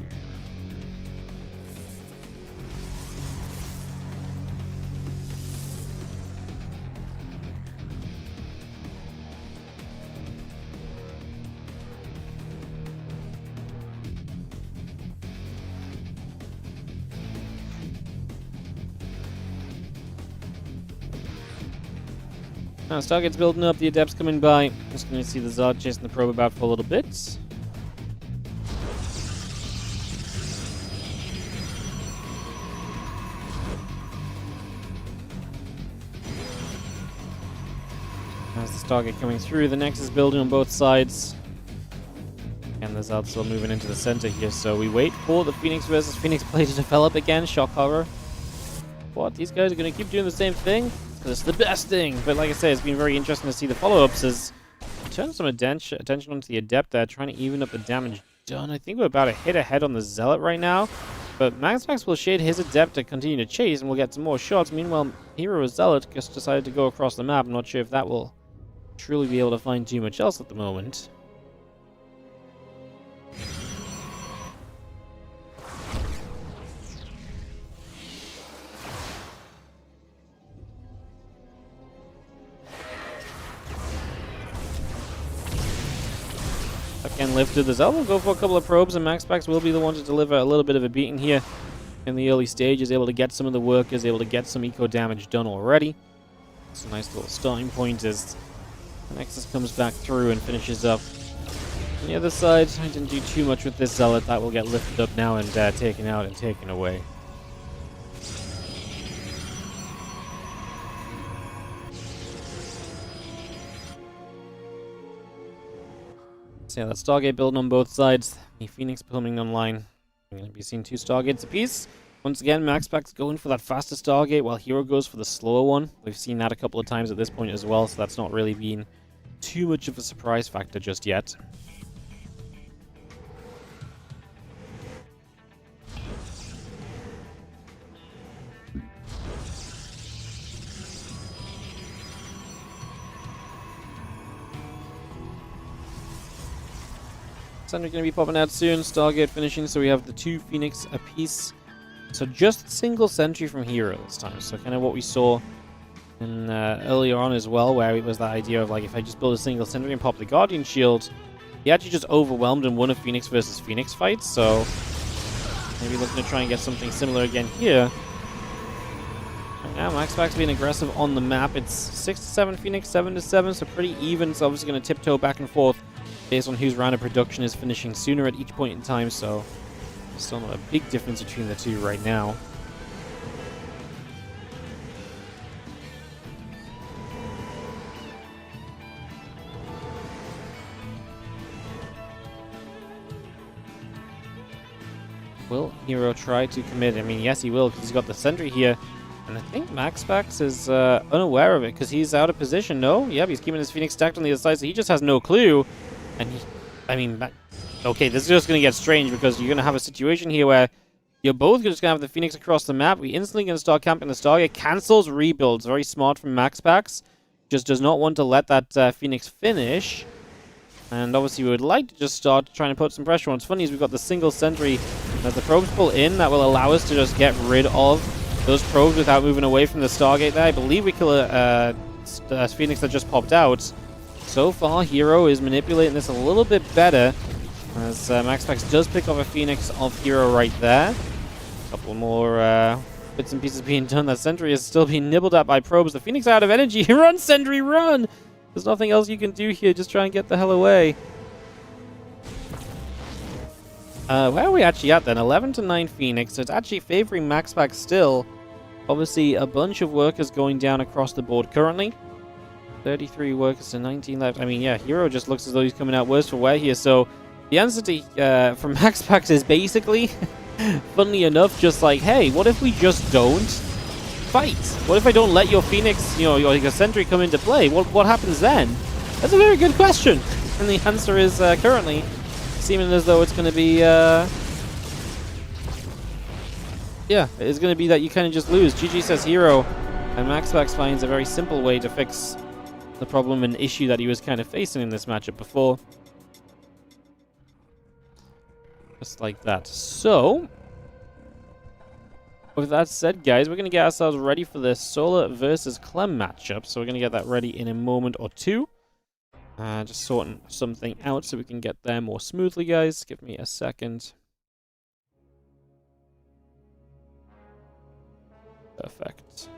Now, Stargate's building up, the Adept's coming by. Just going to see the Zod chasing the probe about for a little bit. As the Stargate coming through, the Nexus building on both sides. And the Zod's still moving into the center here, so we wait for the Phoenix versus Phoenix play to develop again. Shock horror. What? These guys are going to keep doing the same thing? Because it's the best thing. But like I say, it's been very interesting to see the follow-ups as turn some attention onto the Adept there, trying to even up the damage done. I think we're about a hit ahead on the Zealot right now. But Maxpax will shade his Adept to continue to chase, and we'll get some more shots. Meanwhile, Hero Zealot just decided to go across the map. I'm not sure if that will truly be able to find too much else at the moment. Again, lifted the Zealot will go for a couple of probes, and Maxpax will be the one to deliver a little bit of a beating here in the early stages, able to get some of the workers, able to get some eco damage done already. It's a nice little starting point as the Nexus comes back through and finishes up. On the other side, I didn't do too much with this Zealot. That will get lifted up now and taken out and taken away. So yeah, that Stargate building on both sides. The Phoenix coming online. We're going to be seeing 2 Stargates apiece. Once again, Maxpax going for that faster Stargate while Hero goes for the slower one. We've seen that a couple of times at this point as well, so that's not really been too much of a surprise factor just yet. Sentry going to be popping out soon. Stargate finishing, so we have the 2 Phoenix apiece. So just single sentry from Hero this time. So kind of what we saw in earlier on as well, where it was that idea of like if I just build a single sentry and pop the Guardian Shield, he actually just overwhelmed and won a Phoenix versus Phoenix fight. So maybe looking to try and get something similar again here. Right now, Maxpax being aggressive on the map. It's 6 to 7 Phoenix, 7 to 7, so pretty even. It's obviously going to tiptoe back and forth based on whose round of production is finishing sooner at each point in time, so still not a big difference between the two right now. Will Hero try to commit? I mean, yes, he will, because he's got the sentry here. And I think Maxpax is unaware of it, because he's out of position, no? Yep, he's keeping his Phoenix stacked on the other side, so he just has no clue. And he, I mean, okay, this is just going to get strange, because you're going to have a situation here where you're both just going to have the Phoenix across the map. We instantly going to start camping the Stargate. Cancels rebuilds. Very smart from Maxpax. Just does not want to let that Phoenix finish. And obviously we would like to just start trying to put some pressure on. What's funny is we've got the single sentry. As the probes pull in, that will allow us to just get rid of those probes without moving away from the Stargate there. I believe we kill a Phoenix that just popped out. So far, Hero is manipulating this a little bit better, as Maxpax does pick off a Phoenix of Hero right there. A couple more bits and pieces being done. That sentry is still being nibbled at by probes. The Phoenix out of energy. Run, sentry, run! There's nothing else you can do here. Just try and get the hell away. Where are we actually at then? 11 to 9 Phoenix. So it's actually favoring Maxpax still. Obviously, a bunch of workers going down across the board currently. 33 workers to 19 left. I mean, yeah, Hero just looks as though he's coming out worse for wear here. So the answer to from Maxpax is basically, funnily enough, just like, hey, what if we just don't fight? What if I don't let your Phoenix, you know, your sentry come into play? What happens then? That's a very good question. And the answer is currently seeming as though it's going to be, yeah, it's going to be that you kind of just lose. GG says Hero, and Maxpax finds a very simple way to fix the problem and issue that he was kind of facing in this matchup before. Just like that. So, with that said, guys, we're going to get ourselves ready for the Solar versus Clem matchup. So we're going to get that ready in a moment or two. Just sorting something out so we can get there more smoothly, guys. Give me a second. Perfect.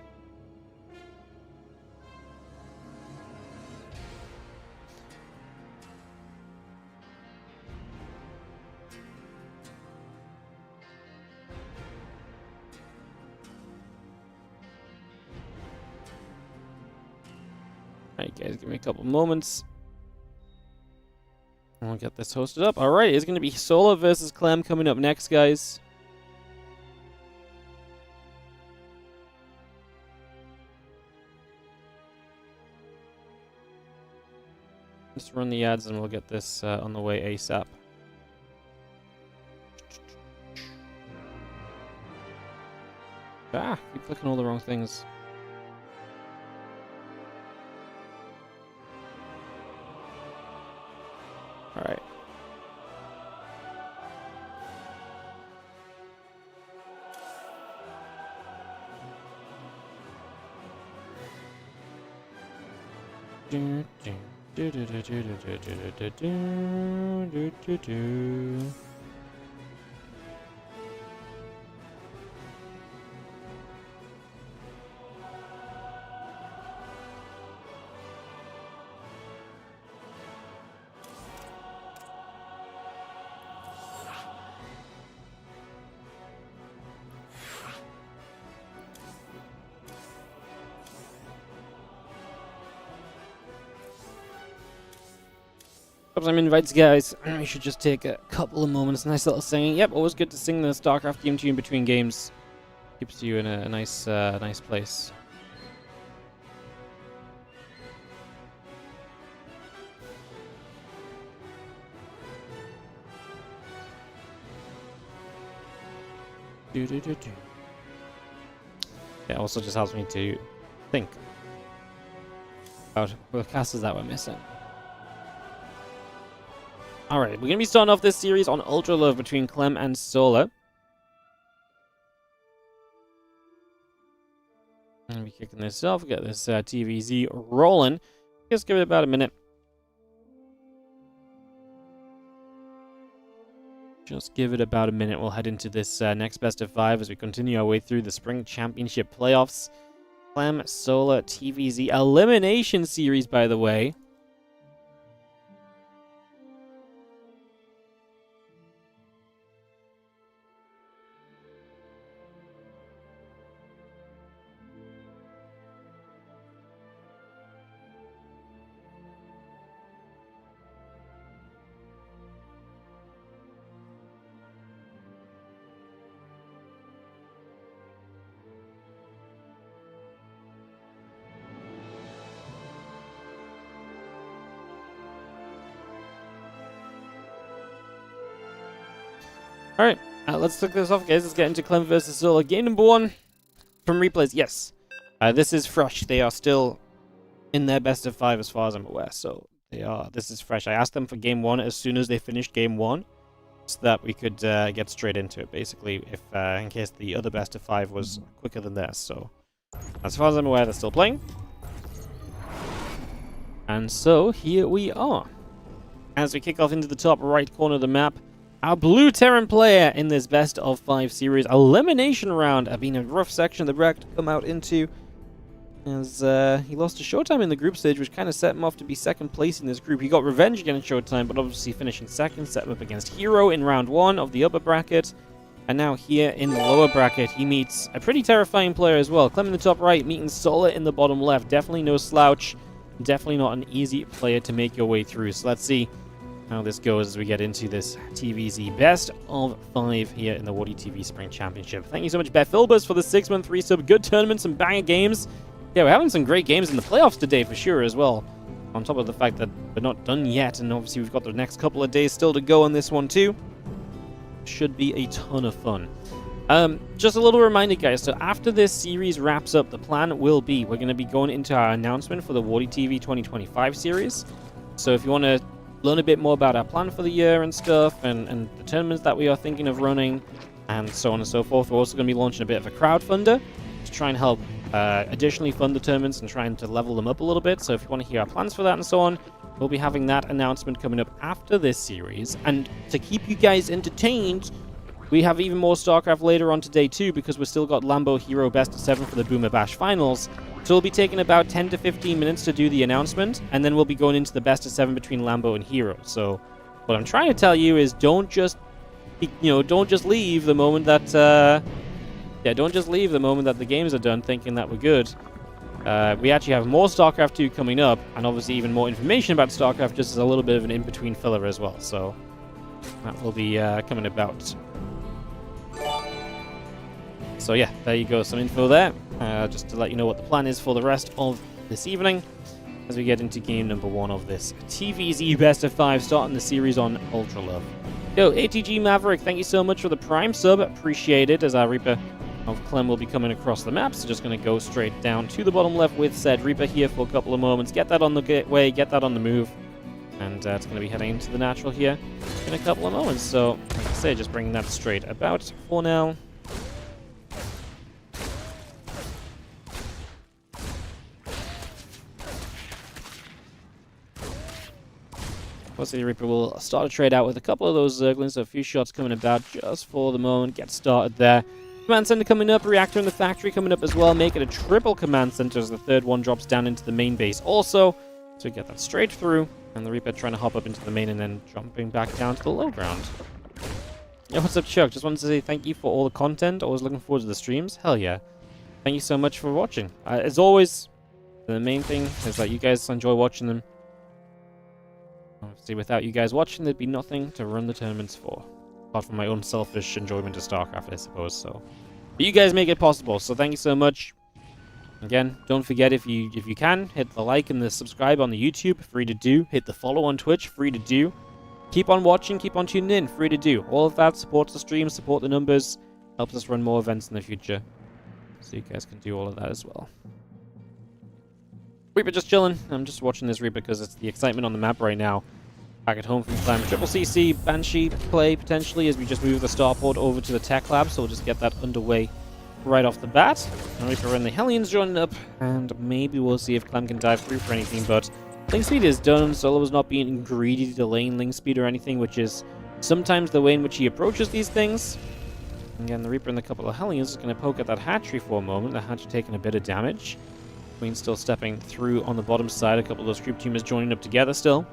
Alright guys, give me a couple moments. I'll get this hosted up. Alright, it's going to be Solar versus Clem coming up next, guys. Just run the ads and we'll get this on the way ASAP. Ah, keep clicking all the wrong things. Alright. Some invites, guys. We should just take a couple of moments. Nice little singing. Yep, always good to sing the StarCraft theme tune between games. Keeps you in a nice, nice place. Yeah, it also just helps me to think about the casters that we're missing. Alright, we're going to be starting off this series on Ultra Love between Clem and Solar. And we're kicking this off, get this TVZ rolling. Just give it about a minute. Just give it about a minute. We'll head into this next best of 5 as we continue our way through the Spring Championship playoffs. Clem, Solar, TVZ elimination series, by the way. Alright, let's take this off, guys. Let's get into Clem versus Solar. Game number 1 from replays. Yes, this is fresh. They are still in their best of 5 as far as I'm aware. So they are. This is fresh. I asked them for game 1 as soon as they finished game 1 so that we could get straight into it, basically, if in case the other best of 5 was quicker than theirs. So as far as I'm aware, they're still playing. And so here we are. As we kick off into the top right corner of the map, our blue Terran player in this best of 5 series elimination round. Been a rough section of the bracket to come out into, as he lost to Showtime in the group stage, which kind of set him off to be second place in this group. He got revenge against Showtime, but obviously finishing second, set him up against Hero in round 1 of the upper bracket. And now here in the lower bracket, he meets a pretty terrifying player as well. Clem in the top right, meeting Solar in the bottom left. Definitely no slouch. Definitely not an easy player to make your way through. So let's see how this goes as we get into this TVZ best of 5 here in the WardiTV Spring Championship. Thank you so much, Beth Filbers, for the 6-month resub. Good tournament, some banger games. Yeah, we're having some great games in the playoffs today for sure as well. On top of the fact that we're not done yet, and obviously we've got the next couple of days still to go on this one too. Should be a ton of fun. Just a little reminder, guys, so after this series wraps up, the plan will be we're going to be going into our announcement for the WardiTV 2025 series. So if you want to learn a bit more about our plan for the year and stuff, and the tournaments that we are thinking of running, and so on and so forth, we're also going to be launching a bit of a crowdfunder to try and help additionally fund the tournaments and trying to level them up a little bit. So if you want to hear our plans for that and so on, we'll be having that announcement coming up after this series. And to keep you guys entertained, we have even more StarCraft later on today too, because we've still got Lambo Hero Best of 7 for the Boomer Bash Finals. So we'll be taking about 10 to 15 minutes to do the announcement, and then we'll be going into the best of 7 between Lambo and Hero. So what I'm trying to tell you is don't just leave the moment that don't just leave the moment that the games are done thinking that we're good. We actually have more StarCraft 2 coming up, and obviously even more information about StarCraft, just as a little bit of an in-between filler as well. So that will be coming about. So yeah, there you go, some info there, just to let you know what the plan is for the rest of this evening, as we get into game number 1 of this TVZ Best of 5, starting the series on Ultra Love. Yo, ATG Maverick, thank you so much for the Prime sub, appreciate it, as our Reaper of Clem will be coming across the map, so just going to go straight down to the bottom left with said Reaper here for a couple of moments, get that on the gateway, get that on the move, and it's going to be heading into the natural here in a couple of moments. So, like I say, just bringing that straight about for now. Obviously, the Reaper will start a trade out with a couple of those Zerglings, so a few shots coming about just for the moment. Get started there. Command Center coming up, Reactor in the factory coming up as well. Make it a triple Command Center as the third one drops down into the main base also. So we get that straight through. And the Reaper trying to hop up into the main and then jumping back down to the low ground. Yo, what's up, Chuck? Just wanted to say thank you for all the content. Always looking forward to the streams. Hell yeah. Thank you so much for watching. As always, the main thing is that you guys enjoy watching them. Obviously, without you guys watching, there'd be nothing to run the tournaments for. Apart from my own selfish enjoyment of StarCraft, I suppose, so. But you guys make it possible, so thank you so much. Again, don't forget, if you can, hit the like and the subscribe on the YouTube, free to do. Hit the follow on Twitch, free to do. Keep on watching, keep on tuning in, free to do. All of that supports the stream, support the numbers, helps us run more events in the future. So you guys can do all of that as well. Reaper just chilling. I'm just watching this Reaper because it's the excitement on the map right now. Back at home from Clem. Triple CC, Banshee play potentially as we just move the starport over to the tech lab, so we'll just get that underway right off the bat. And Reaper and the Hellions joining up, and maybe we'll see if Clem can dive through for anything, but Link Speed is done. Solo's not being greedy to delaying Link Speed or anything, which is sometimes the way in which he approaches these things. Again, the Reaper and a couple of Hellions is going to poke at that hatchery for a moment. The hatchery taking a bit of damage. Queen still stepping through on the bottom side. A couple of those group teamers joining up together still.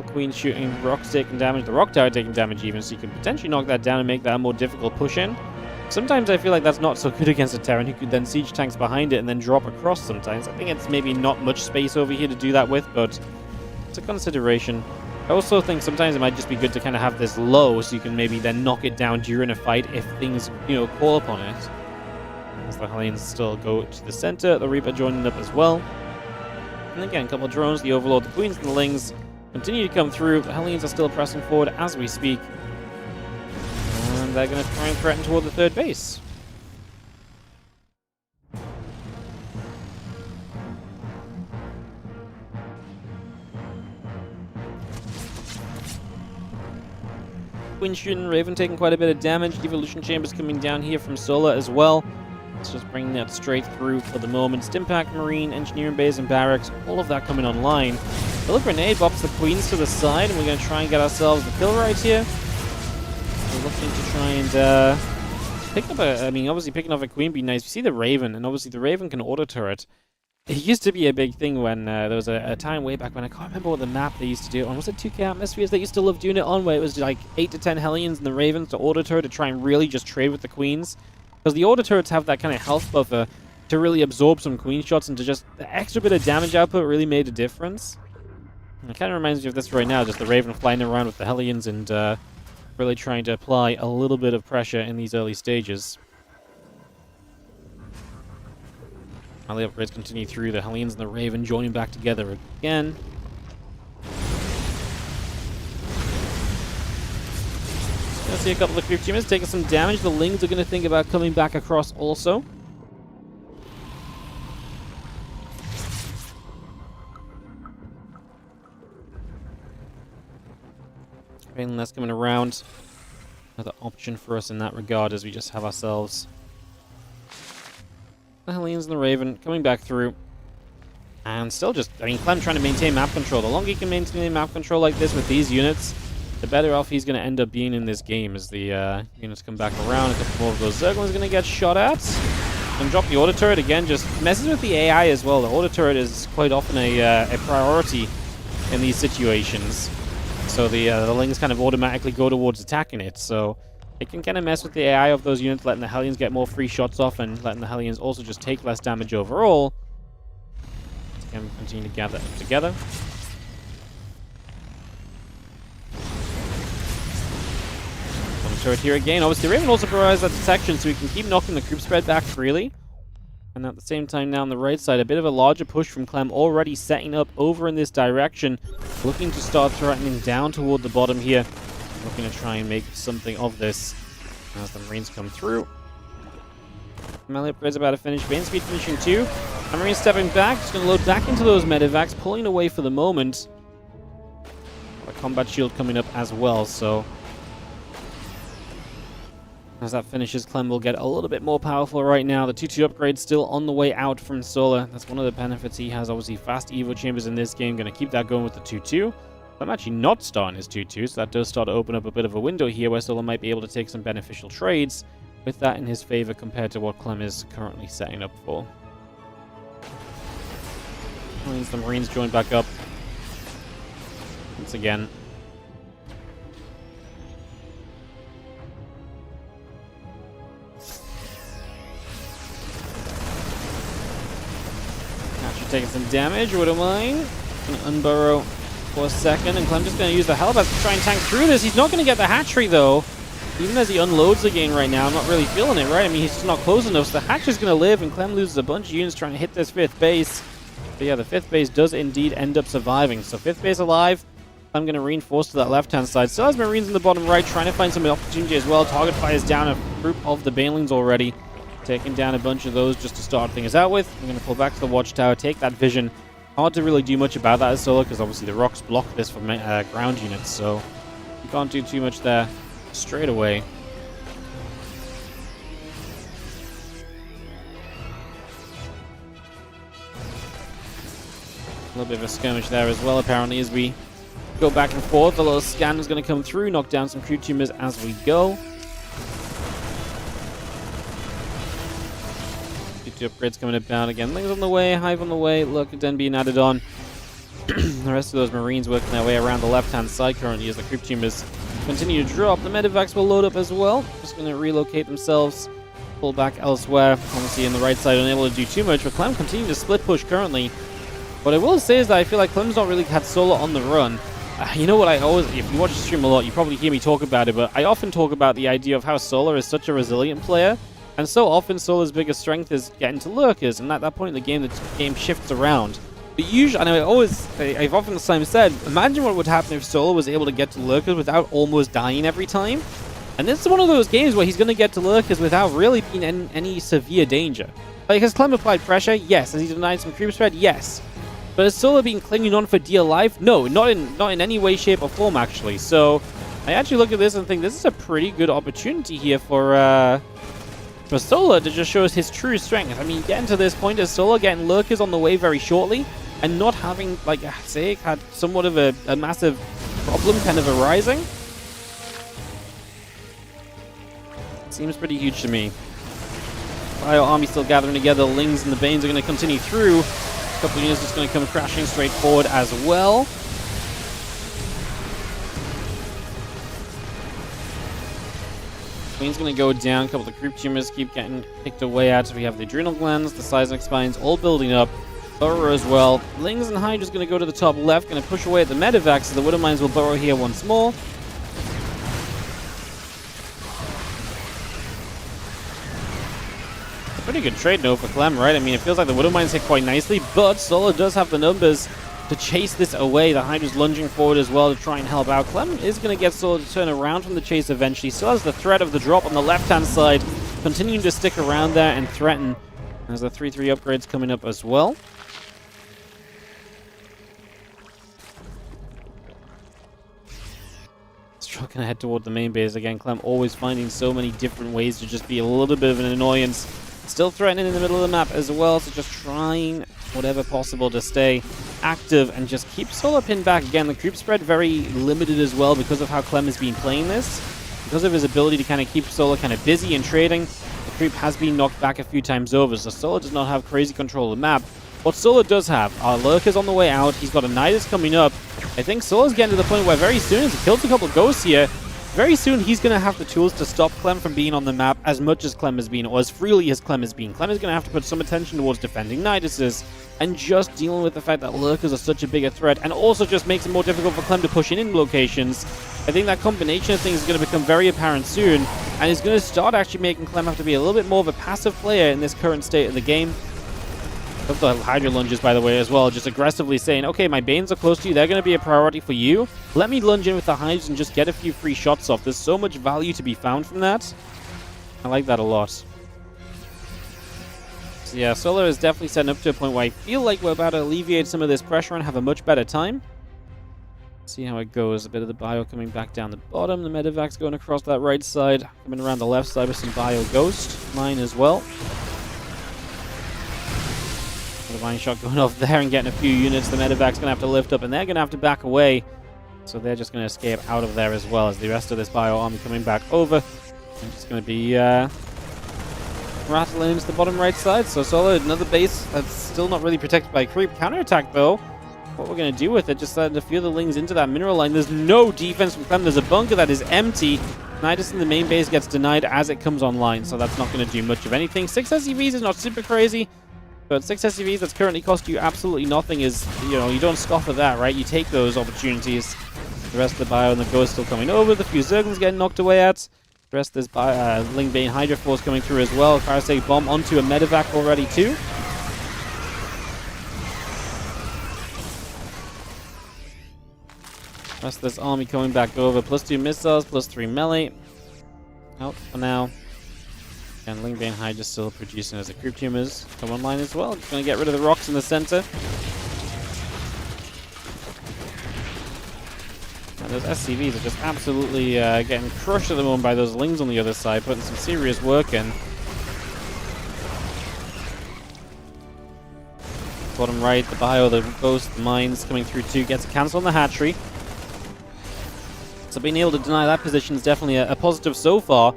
Queen shooting, Rock's taking damage, the Rock Tower taking damage even, so you can potentially knock that down and make that a more difficult push-in. Sometimes I feel like that's not so good against a Terran who could then siege tanks behind it and then drop across sometimes. I think it's maybe not much space over here to do that with, but it's a consideration. I also think sometimes it might just be good to kind of have this low so you can maybe then knock it down during a fight if things, you know, call upon it. As the Hellions still go to the center, the Reaper joining up as well. And again, a couple of drones, the Overlord, the Queens, and the Lings continue to come through. The Hellions are still pressing forward as we speak. And they're going to try and threaten toward the third base. Queen shooting, Raven taking quite a bit of damage. Devolution Chambers coming down here from Solar as well. Let's just bring that straight through for the moment. Stimpack, Marine, Engineering Bays, and Barracks, all of that coming online. The little grenade bops the Queens to the side, and we're going to try and get ourselves the kill right here. We're looking to try and pick up a... I mean, obviously picking off a Queen would be nice. You see the Raven, and obviously the Raven can auto-turret. It used to be a big thing when there was a time way back when, I can't remember what the map they used to do it on. Was it 2K Atmospheres they used to love doing it on, where it was like 8 to 10 Hellions and the Ravens to auto-turret to try and really just trade with the Queens? Because the auto-turrets have that kind of health buffer to really absorb some Queen shots, and to just... the extra bit of damage output really made a difference. It kind of reminds me of this right now, just the Raven flying around with the Hellions and really trying to apply a little bit of pressure in these early stages. Alley upgrades continue through, the Hellions and the Raven joining back together again. Gonna see a couple of creep teamers taking some damage. The Lings are going to think about coming back across also. And that's coming around. Another option for us in that regard, as we just have ourselves the Hellions and the Raven coming back through. And still just, I mean, Clem trying to maintain map control. The longer he can maintain map control like this with these units, the better off he's going to end up being in this game as the units come back around. A couple more of those Zerglings going to get shot at. And drop the auto turret again, just messes with the AI as well. The auto turret is quite often a priority in these situations. So the Lings kind of automatically go towards attacking it. So It can kind of mess with the AI of those units, letting the Hellions get more free shots off and letting the Hellions also just take less damage overall. Let's again continue to gather together. Turret here again. Obviously, Raven also provides that detection, so we can keep knocking the group spread back freely. And at the same time, now on the right side, a bit of a larger push from Clem already setting up over in this direction, looking to start threatening down toward the bottom here. Looking to try and make something of this as the Marines come through. Melee upgrade's about to finish. Bane speed finishing too. And Marines stepping back, just going to load back into those medevacs, pulling away for the moment. A combat shield coming up as well, so as that finishes, Clem will get a little bit more powerful right now. The 2-2 upgrade still on the way out from Solar. That's one of the benefits he has. Obviously, fast Evo chambers in this game. Going to keep that going with the 2-2. I'm actually not starting his 2-2, so that does start to open up a bit of a window here where Solar might be able to take some beneficial trades with that in his favor compared to what Clem is currently setting up for. Means the Marines join back up once again. Taking some damage, wouldn't mind. Gonna unburrow for a second, and Clem just gonna use the Hellbats to try and tank through this. He's not gonna get the hatchery though. Even as he unloads again right now, I'm not really feeling it, right? I mean, he's just not close enough, so the hatch is gonna live, and Clem loses a bunch of units trying to hit this 5th base. But yeah, the 5th base does indeed end up surviving. So 5th base alive. I'm gonna reinforce to that left-hand side. Still has Marines in the bottom right, trying to find some opportunity as well. Target fires down a group of the Banelings already. Taking down a bunch of those just to start things out with. I'm going to pull back to the watchtower, take that vision. Hard to really do much about that as Solar, because obviously the rocks block this from ground units, so you can't do too much there straight away. A little bit of a skirmish there as well, apparently, as we go back and forth. A little scan is going to come through, knock down some crew tumors as we go. Upgrades coming up down again. Lings on the way, Hive on the way. Look at Den being added on. The rest of those Marines working their way around the left-hand side currently as the creep tumors continue to drop. The medevacs will load up as well. Just going to relocate themselves, pull back elsewhere. Obviously, in the right side, unable to do too much. But Clem continuing to split push currently. What I will say is that I feel like Clem's not really had Solar on the run. You know what I always, if you watch the stream a lot, you probably hear me talk about it, but I often talk about the idea of how Solar is such a resilient player. And so often, Solar's biggest strength is getting to lurkers, and at that point in the game shifts around. But usually, and I've often said, imagine what would happen if Solar was able to get to lurkers without almost dying every time. And this is one of those games where he's going to get to lurkers without really being in any severe danger. Like, has Clem applied pressure? Yes. Has he denied some creep spread? Yes. But has Solar been clinging on for dear life? No, not in any way, shape, or form, actually. So, I actually look at this and think this is a pretty good opportunity here for Solar to just show us his true strength. I mean, getting to this point as Solar getting lurkers on the way very shortly and not having, like, say, had somewhat of a massive problem kind of arising. Seems pretty huge to me. Bio army still gathering together. Lings and the Banes are going to continue through. A couple of units just going to come crashing straight forward as well. Queen's going to go down. A couple of the group tumors keep getting picked away at. So we have the adrenal glands, the seismic spines all building up. Burrow as well. Lings and Hydra's going to go to the top left. Going to push away at the medevacs. So the Widow Mines will burrow here once more. A pretty good trade though for Clem, right? I mean, it feels like the Widow Mines hit quite nicely, but Solar does have the numbers to chase this away. The Hydra's lunging forward as well to try and help out. Clem is going to get Solar to turn around from the chase eventually. Still has the threat of the drop on the left-hand side, continuing to stick around there and threaten. There's the 3-3 upgrades coming up as well. Still going to head toward the main base again. Clem always finding so many different ways to just be a little bit of an annoyance. Still threatening in the middle of the map as well, so just trying whatever possible to stay active and just keep Solar pinned back. Again, the creep spread very limited as well because of how Clem has been playing this. Because of his ability to kind of keep Solar kind of busy and trading, the creep has been knocked back a few times over, so Solar does not have crazy control of the map. What Solar does have are lurkers on the way out. He's got a Nidus coming up. I think Solar's getting to the point where very soon, as he kills a couple of ghosts here, very soon he's going to have the tools to stop Clem from being on the map as much as Clem has been, or as freely as Clem has been. Clem is going to have to put some attention towards defending Niduses and just dealing with the fact that lurkers are such a bigger threat, and also just makes it more difficult for Clem to push in locations. I think that combination of things is going to become very apparent soon, and is going to start actually making Clem have to be a little bit more of a passive player in this current state of the game. Of the Hydra lunges, by the way, as well, just aggressively saying, okay, my Banes are close to you, they're going to be a priority for you. Let me lunge in with the Hives and just get a few free shots off. There's so much value to be found from that. I like that a lot. So yeah, Solo is definitely setting up to a point where I feel like we're about to alleviate some of this pressure and have a much better time. See how it goes. A bit of the bio coming back down the bottom. The Medivac's going across that right side. Coming around the left side with some bio ghost. Mine as well. The mine shot going off there and getting a few units. The Medivac's going to have to lift up and they're going to have to back away. So they're just going to escape out of there as well as the rest of this bio army coming back over. I'm just going to be rattling into the bottom right side. So Solo, another base that's still not really protected by creep. Counterattack though. What we're going to do with it, just letting a few of the lings into that mineral line. There's no defense from Clem. There's a bunker that is empty. Nidus in the main base gets denied as it comes online, so that's not going to do much of anything. 6 SCVs is not super crazy, but 6 SCVs that's currently cost you absolutely nothing is, you know, you don't scoff at that, right? You take those opportunities. The rest of the bio and the ghost still coming over. The few Zerglings getting knocked away at. The rest of this Lingbane Hydra Force coming through as well. Parasite Bomb onto a Medivac already too. Rest of this army coming back over. +2 missiles, +3 melee. Out for now. And Lingbane Hydra still producing as the creep tumors come online as well. Just going to get rid of the rocks in the center. And those SCVs are just absolutely getting crushed at the moment by those lings on the other side, putting some serious work in. Bottom right, the bio, the ghost, the mines coming through too, gets a cancel on the hatchery. So being able to deny that position is definitely a positive so far,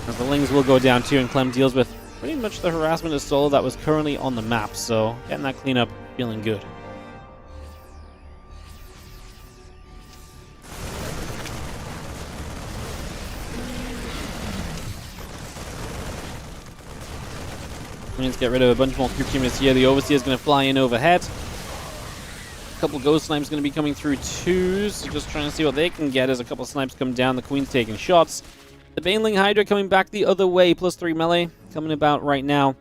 as the lings will go down too, and Clem deals with pretty much the harassment of Solo that was currently on the map. So getting that cleanup, feeling good. We need to get rid of a bunch more creep units here. The Overseer is going to fly in overhead. A couple Ghost Snipes going to be coming through too, so just trying to see what they can get as a couple Snipes come down. The Queen's taking shots. The Baneling Hydra coming back the other way, +3 melee coming about right now.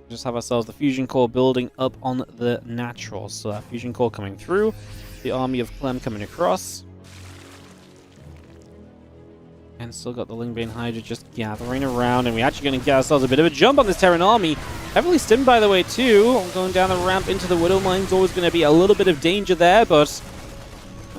Just have ourselves the Fusion Core building up on the Naturals. So that Fusion Core coming through. The army of Clem coming across. And still got the Lingbane Hydra just gathering around, and we're actually going to get ourselves a bit of a jump on this Terran army. Heavily stimmed, by the way, too. Going down the ramp into the Widow Mine's always going to be a little bit of danger there, but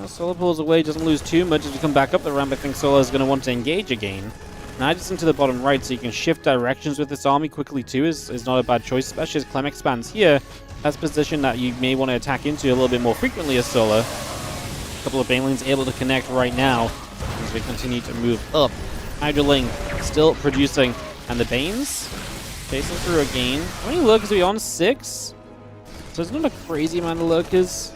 Solo pulls away, doesn't lose too much. As we come back up the ramp, I think Solo is going to want to engage again. Now just into the bottom right, so you can shift directions with this army quickly too, is not a bad choice, especially as Clem expands here. That's a position that you may want to attack into a little bit more frequently as Solo. A couple of Banelings able to connect right now as we continue to move up. Hydraling still producing, and the Banes facing through again. How many lurkers are we on? 6? So it's not a crazy amount of lurkers.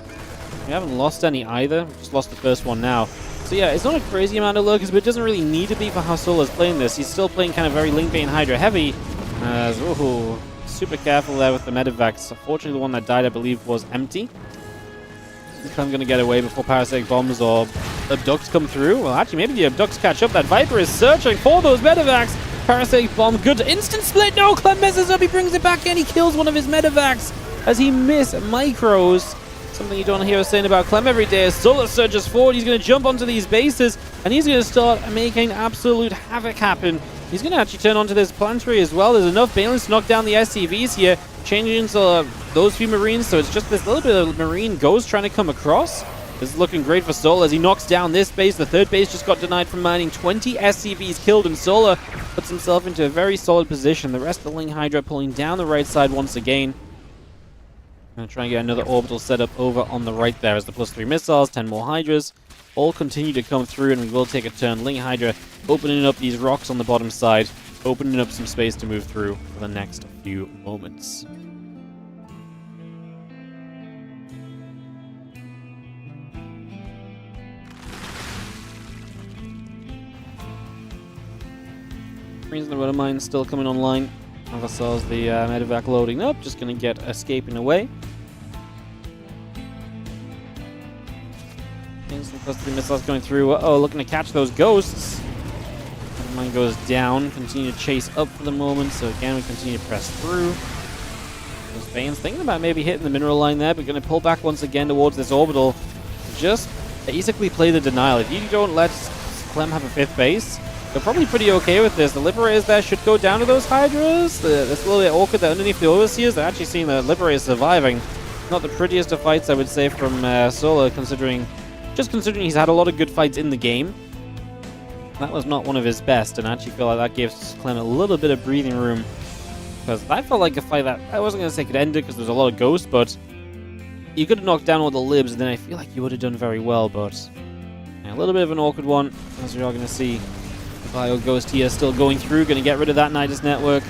We haven't lost any either. We just lost the first one now. So yeah, it's not a crazy amount of lurkers, but it doesn't really need to be for how Solo's playing this. He's still playing kind of very Lingbane Hydra heavy. Ooh, super careful there with the Medivacs. Unfortunately, the one that died, I believe, was empty. I'm going to get away before Parasitic Bombs or Abducts come through. Well, actually, maybe the Abducts catch up. That Viper is searching for those Medivacs. Parasitic Bomb, good instant split. No, Clem messes up. He brings it back in. He kills one of his Medivacs as he miss micros. Something you don't hear us saying about Clem every day. As Solo surges forward, he's going to jump onto these bases, and he's going to start making absolute havoc happen. He's going to actually turn onto this planetary as well. There's enough balance to knock down the SCVs here, changing into those few Marines, so it's just this little bit of Marine Ghost trying to come across. This is looking great for Solo as he knocks down this base. The third base just got denied from mining. 20 SCVs killed, and Solo puts himself into a very solid position. The rest of the Ling Hydra pulling down the right side once again. Gonna try and get another orbital setup over on the right there as the +3 missiles, 10 more Hydras, all continue to come through, and we will take a turn. Ling Hydra opening up these rocks on the bottom side, opening up some space to move through for the next few moments. Marines and the Rotor Mine still coming online. Have ourselves the medevac loading up. Just going to get escaping away. Some cluster missiles going through. Uh-oh, looking to catch those ghosts. Mine goes down. Continue to chase up for the moment. So again, we continue to press through. Those Bane's thinking about maybe hitting the mineral line there, but going to pull back once again towards this orbital. Just basically play the denial. If you don't let Clem have a 5th base, they're probably pretty okay with this. The Liberators there should go down to those Hydras. It's a little bit awkward that underneath the Overseers, they're actually seeing the Liberators surviving. Not the prettiest of fights, I would say, from Solar, considering he's had a lot of good fights in the game. That was not one of his best, and I actually feel like that gives Clem a little bit of breathing room. Because I felt like a fight that I wasn't going to say could end it because there's a lot of ghosts, but you could have knocked down all the libs, and then I feel like you would have done very well, but yeah, a little bit of an awkward one, as we are going to see. The Bio Ghost here still going through, going to get rid of that Nidus network,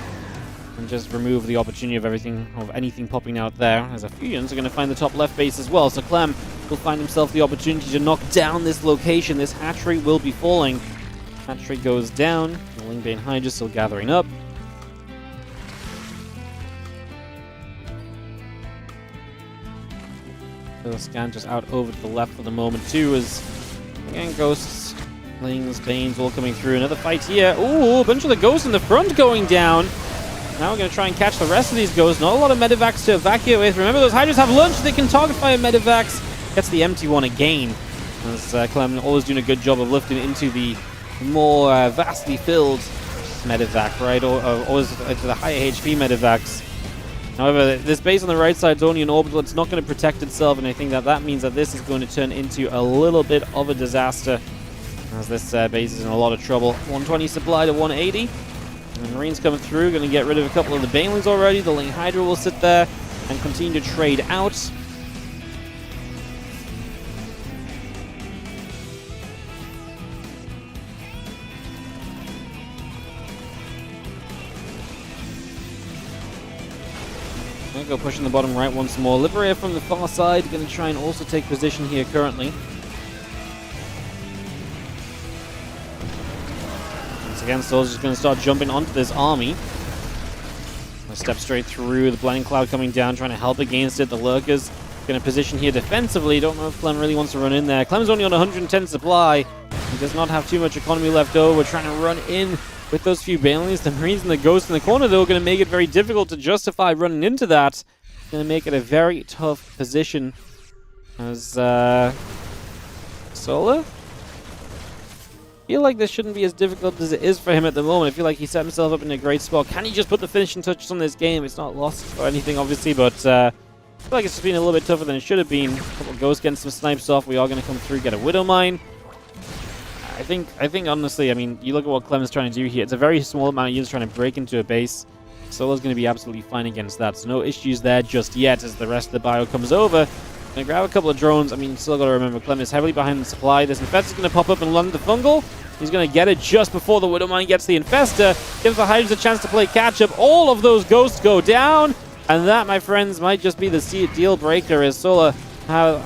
and just remove the opportunity of anything popping out there, as a few units are going to find the top left base as well, so Clem will find himself the opportunity to knock down this location. This hatchery will be falling. Hatchery goes down, the Lingbane Hydra still gathering up. The scan just out over to the left for the moment too, as again ghosts, Lings, Banes all coming through. Another fight here. Ooh, a bunch of the ghosts in the front going down. Now we're going to try and catch the rest of these ghosts. Not a lot of medevacs to evacuate with. Remember, those Hydras have lunch. They can target fire medevacs. Gets the empty one again. As Clem always doing a good job of lifting into the more vastly filled medevac, right? Or always to the higher HP medevacs. However, this base on the right side is only an orbital. It's not going to protect itself, and I think that means that this is going to turn into a little bit of a disaster, as this base is in a lot of trouble. 120 supply to 180. And Marines coming through, going to get rid of a couple of the Banelings already. The Ling Hydra will sit there and continue to trade out. Go pushing the bottom right once more. Liberator from the far side, going to try and also take position here currently. Once again, Soul's just going to start jumping onto this army. Gonna step straight through. The Blinding Cloud coming down, trying to help against it. The Lurkers going to position here defensively. Don't know if Clem really wants to run in there. Clem's only on 110 supply. He does not have too much economy left over. Trying to run in with those few Banelings. The Marines and the Ghosts in the corner, though, are going to make it very difficult to justify running into that. Going to make it a very tough position as Solar. I feel like this shouldn't be as difficult as it is for him at the moment. I feel like he set himself up in a great spot. Can he just put the finishing touches on this game? It's not lost or anything, obviously, but I feel like it's just been a little bit tougher than it should have been. A couple of Ghosts getting some snipes off. We are going to come through, get a Widow Mine. I think honestly, I mean, you look at what Clem's trying to do here. It's a very small amount of units trying to break into a base. Solo's going to be absolutely fine against that. So no issues there just yet as the rest of the bio comes over. Going to grab a couple of drones. I mean, still got to remember, Clem is heavily behind the supply. This Infestor's going to pop up and land the Fungal. He's going to get it just before the Widow Mine gets the Infestor. Gives the Hydras a chance to play catch-up. All of those Ghosts go down. And that, my friends, might just be the deal breaker as Solar have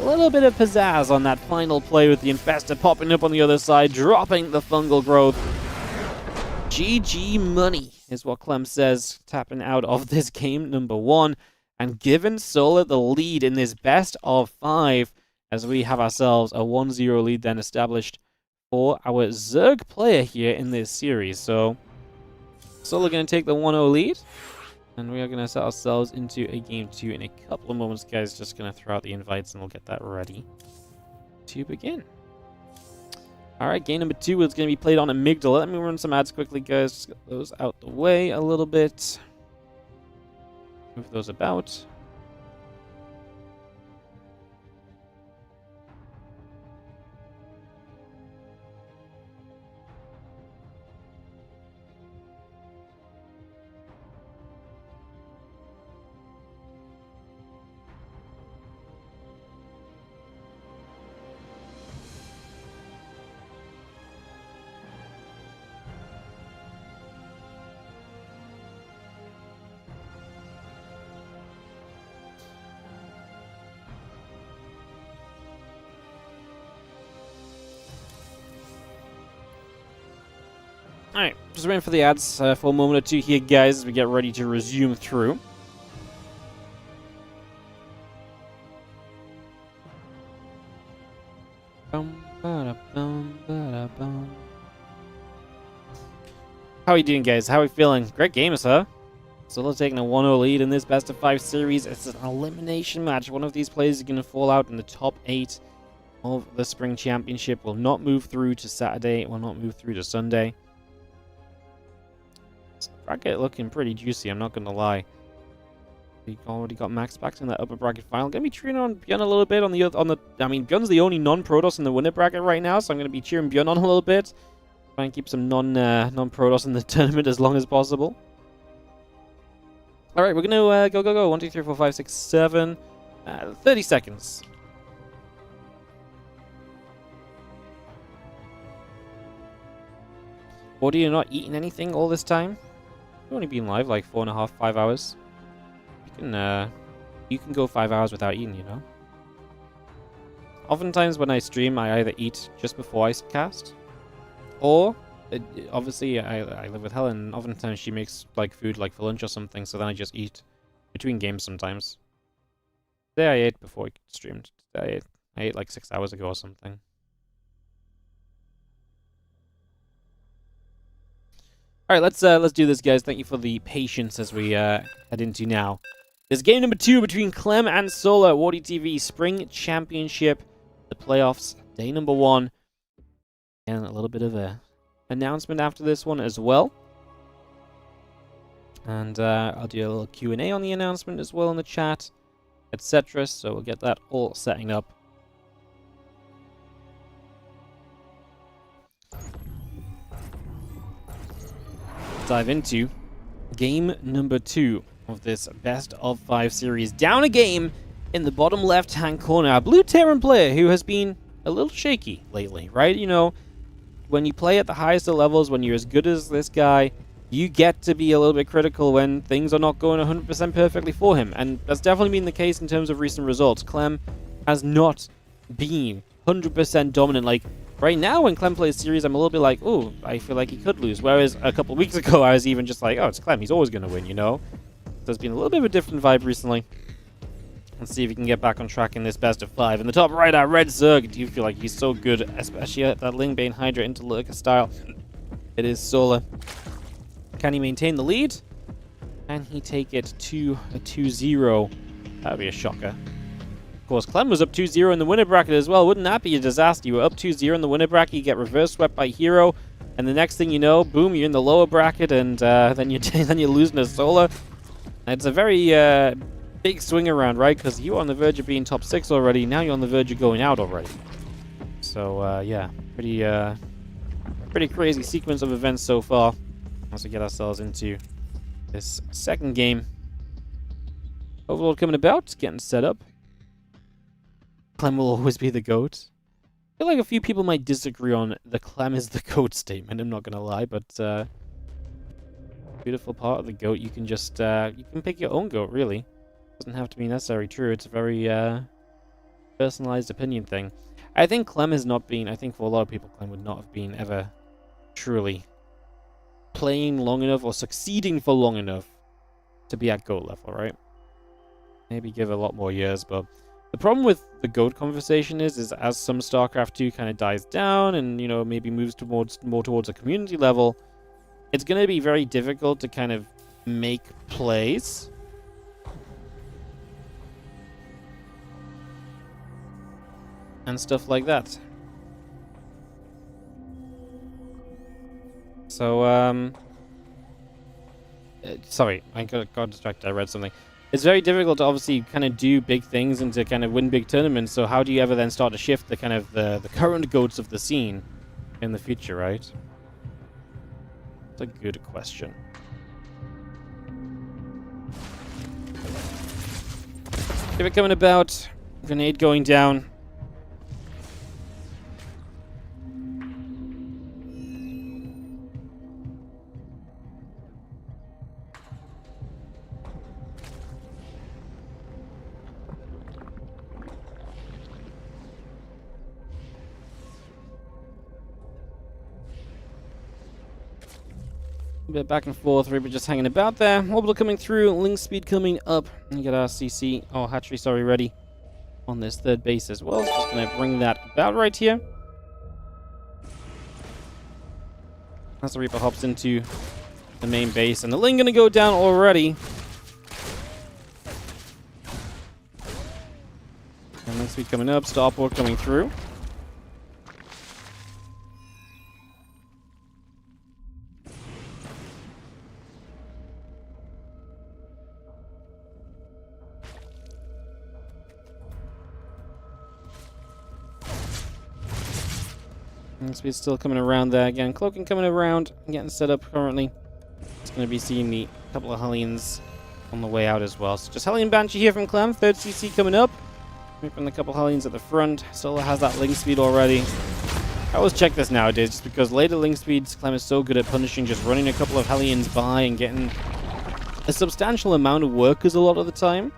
a little bit of pizzazz on that final play with the Infestor popping up on the other side, dropping the Fungal Growth. GG money is what Clem says, tapping out of this game number 1 and giving Solar the lead in this best of 5 as we have ourselves a 1-0 lead then established for our Zerg player here in this series. So Solar going to take the 1-0 lead. And we are going to set ourselves into a game 2 in a couple of moments, guys. Just going to throw out the invites and we'll get that ready to begin. Alright, game number 2 is going to be played on Amygdala. Let me run some ads quickly, guys. Just get those out the way a little bit. Move those about. Alright, Just waiting for the ads for a moment or two here, guys, as we get ready to resume through. How are you doing, guys? How are we feeling? Great game, sir. Solo taking a 1-0 lead in this best of 5 series. It's an elimination match. One of these players is going to fall out in the top 8 of the Spring Championship. Will not move through to Saturday. Will not move through to Sunday. This bracket looking pretty juicy, I'm not going to lie. We already got Maxpax in that upper bracket final. Gonna be cheering on Bjorn a little bit on the. I mean, Bjorn's the only non-Protoss in the winner bracket right now, so I'm gonna be cheering Bjorn on a little bit. Try and keep some non-Protoss in the tournament as long as possible. All right, we're gonna go. 1, 2, 3, 4, 5, 6, 7. 30 seconds. What, are you not eating anything all this time? You've only been live like 4.5, 5 hours. You can go 5 hours without eating, you know. Oftentimes when I stream, I either eat just before I cast, or obviously I live with Helen, and oftentimes she makes like food like for lunch or something, so then I just eat between games sometimes. Today I ate before I streamed. I ate like 6 hours ago or something. All right, let's do this, guys. Thank you for the patience as we head into now. There's game number 2 between Clem and Solar, WardiTV Spring Championship, the playoffs, day number 1. And a little bit of a announcement after this one as well. And I'll do a little Q&A on the announcement as well in the chat, etc. So we'll get that all setting up. Dive into game number 2 of this best of 5 series. Down a game in the bottom left-hand corner. A blue Terran player who has been a little shaky lately, right? You know, when you play at the highest of levels, when you're as good as this guy, you get to be a little bit critical when things are not going 100% perfectly for him. And that's definitely been the case in terms of recent results. Clem has not been 100% dominant. Like, right now when Clem plays series, I'm a little bit like, oh, I feel like he could lose. Whereas a couple of weeks ago, I was even just like, oh, it's Clem. He's always going to win, you know? There's been a little bit of a different vibe recently. Let's see if he can get back on track in this best of 5. In the top right, our Red Zerg. Do you feel like he's so good, especially at that Lingbane Hydra into Lurker style? It is Solar. Can he maintain the lead? Can he take it to a 2-0? That would be a shocker. Of course, Clem was up 2-0 in the winner bracket as well. Wouldn't that be a disaster? You were up 2-0 in the winner bracket, you get reverse swept by Hero, and the next thing you know, boom, you're in the lower bracket, and then you're losing to Solar. It's a very big swing around, right? Because you were on the verge of being top 6 already. Now you're on the verge of going out already. So yeah, pretty crazy sequence of events so far. As we get ourselves into this second game. Overlord coming about, getting set up. Clem will always be the GOAT. I feel like a few people might disagree on the Clem is the GOAT statement, I'm not going to lie, but beautiful part of the GOAT, you can just, you can pick your own GOAT, really. Doesn't have to be necessarily true, it's a very personalized opinion thing. I think Clem has not been, I think for a lot of people, Clem would not have been ever truly playing long enough or succeeding for long enough to be at GOAT level, right? Maybe give a lot more years, but the problem with the GOAT conversation is as some StarCraft 2 kind of dies down and, you know, maybe moves more towards a community level, it's going to be very difficult to kind of make plays and stuff like that. So, sorry, I got distracted. I read something. It's very difficult to obviously kind of do big things and to kind of win big tournaments. So how do you ever then start to shift the kind of the current GOATs of the scene in the future, right? That's a good question. Give it coming about. Grenade going down. bit back and forth. Reaper just hanging about there. Orbital coming through. Link speed coming up. You get our CC. Oh, hatchery, sorry, ready on this third base as well. Just going to bring that about right here. As the Reaper hops into the main base. And the Ling going to go down already. And Link speed coming up. Starport coming through. Speed still coming around there again. Cloaking coming around, getting set up currently. It's going to be seeing the couple of Hellions on the way out as well. So just Hellion Banshee here from Clem. Third CC coming up. Moving a couple Hellions at the front. Solar has that Link speed already. I always check this nowadays just because later Link speeds, Clem is so good at punishing, just running a couple of Hellions by and getting a substantial amount of workers a lot of the time.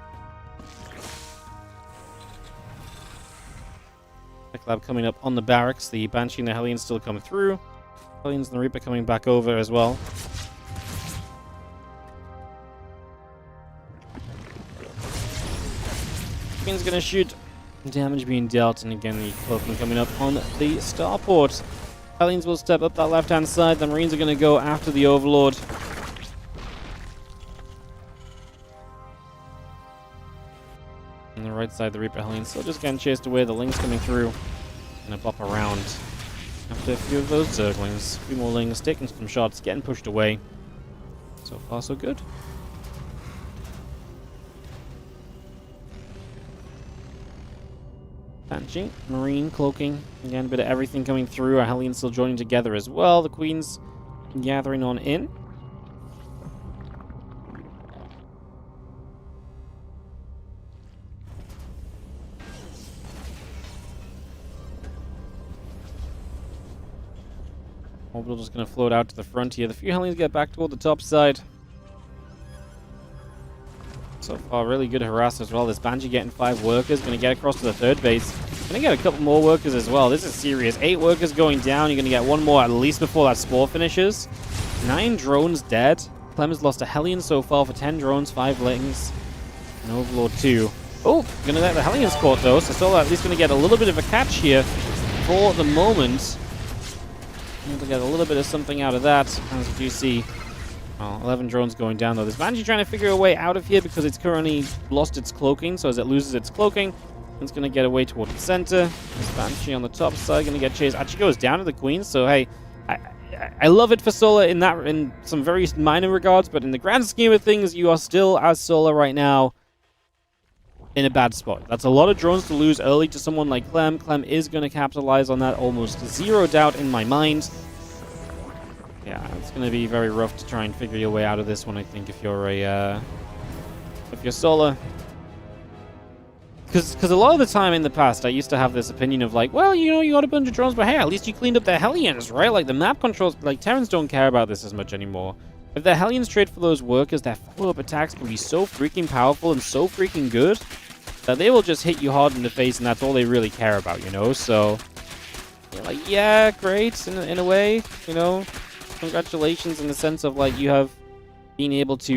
Lab coming up on the barracks. The Banshee and the Hellions still come through. Hellions and the Reaper coming back over as well. Queen's gonna shoot. Damage being dealt, and again the cloaking coming up on the starport. Hellions will step up that left-hand side. The Marines are gonna go after the Overlord. On the right side, the Reaper Hellions still just getting chased away. The Ling's coming through. Gonna bop around after a few of those Zerglings. A few more Lings taking some shots, getting pushed away. So far, so good. Banshee, Marine, Cloaking. Again, a bit of everything coming through. Our Hellions still joining together as well. The Queen's gathering on in. Orbital just going to float out to the front here. The few Hellions get back toward the top side. So far, really good harass as well. This Banshee getting 5 workers. Going to get across to the third base. Going to get a couple more workers as well. This is serious. 8 workers going down. You're going to get 1 more at least before that Spore finishes. 9 drones dead. Clem has lost a Hellion so far for 10 drones, 5 Lings, and Overlord 2. Oh, going to let the Hellions caught though. So Solar at least going to get a little bit of a catch here for the moment. Able to get a little bit of something out of that. As you see, 11 drones going down though. This Banshee trying to figure a way out of here because it's currently lost its cloaking. So as it loses its cloaking, it's going to get away toward the center. This Banshee on the top side going to get chased. Actually goes down to the Queen. So hey, I love it for Solar in some very minor regards, but in the grand scheme of things, you are still as Solar right now in a bad spot. That's a lot of drones to lose early to someone like Clem. Clem is going to capitalize on that, almost zero doubt in my mind. Yeah, it's going to be very rough to try and figure your way out of this one, I think, if you're Solar. Because a lot of the time in the past, I used to have this opinion of like, well, you know, you got a bunch of drones, but hey, at least you cleaned up their Hellions, right? Like, the map controls, like, Terrans don't care about this as much anymore. If their Hellions trade for those workers, their follow-up attacks can be so freaking powerful and so freaking good that they will just hit you hard in the face, and that's all they really care about, you know? So, you're like, yeah, great, in a way, you know? Congratulations in the sense of, like, you have been able to,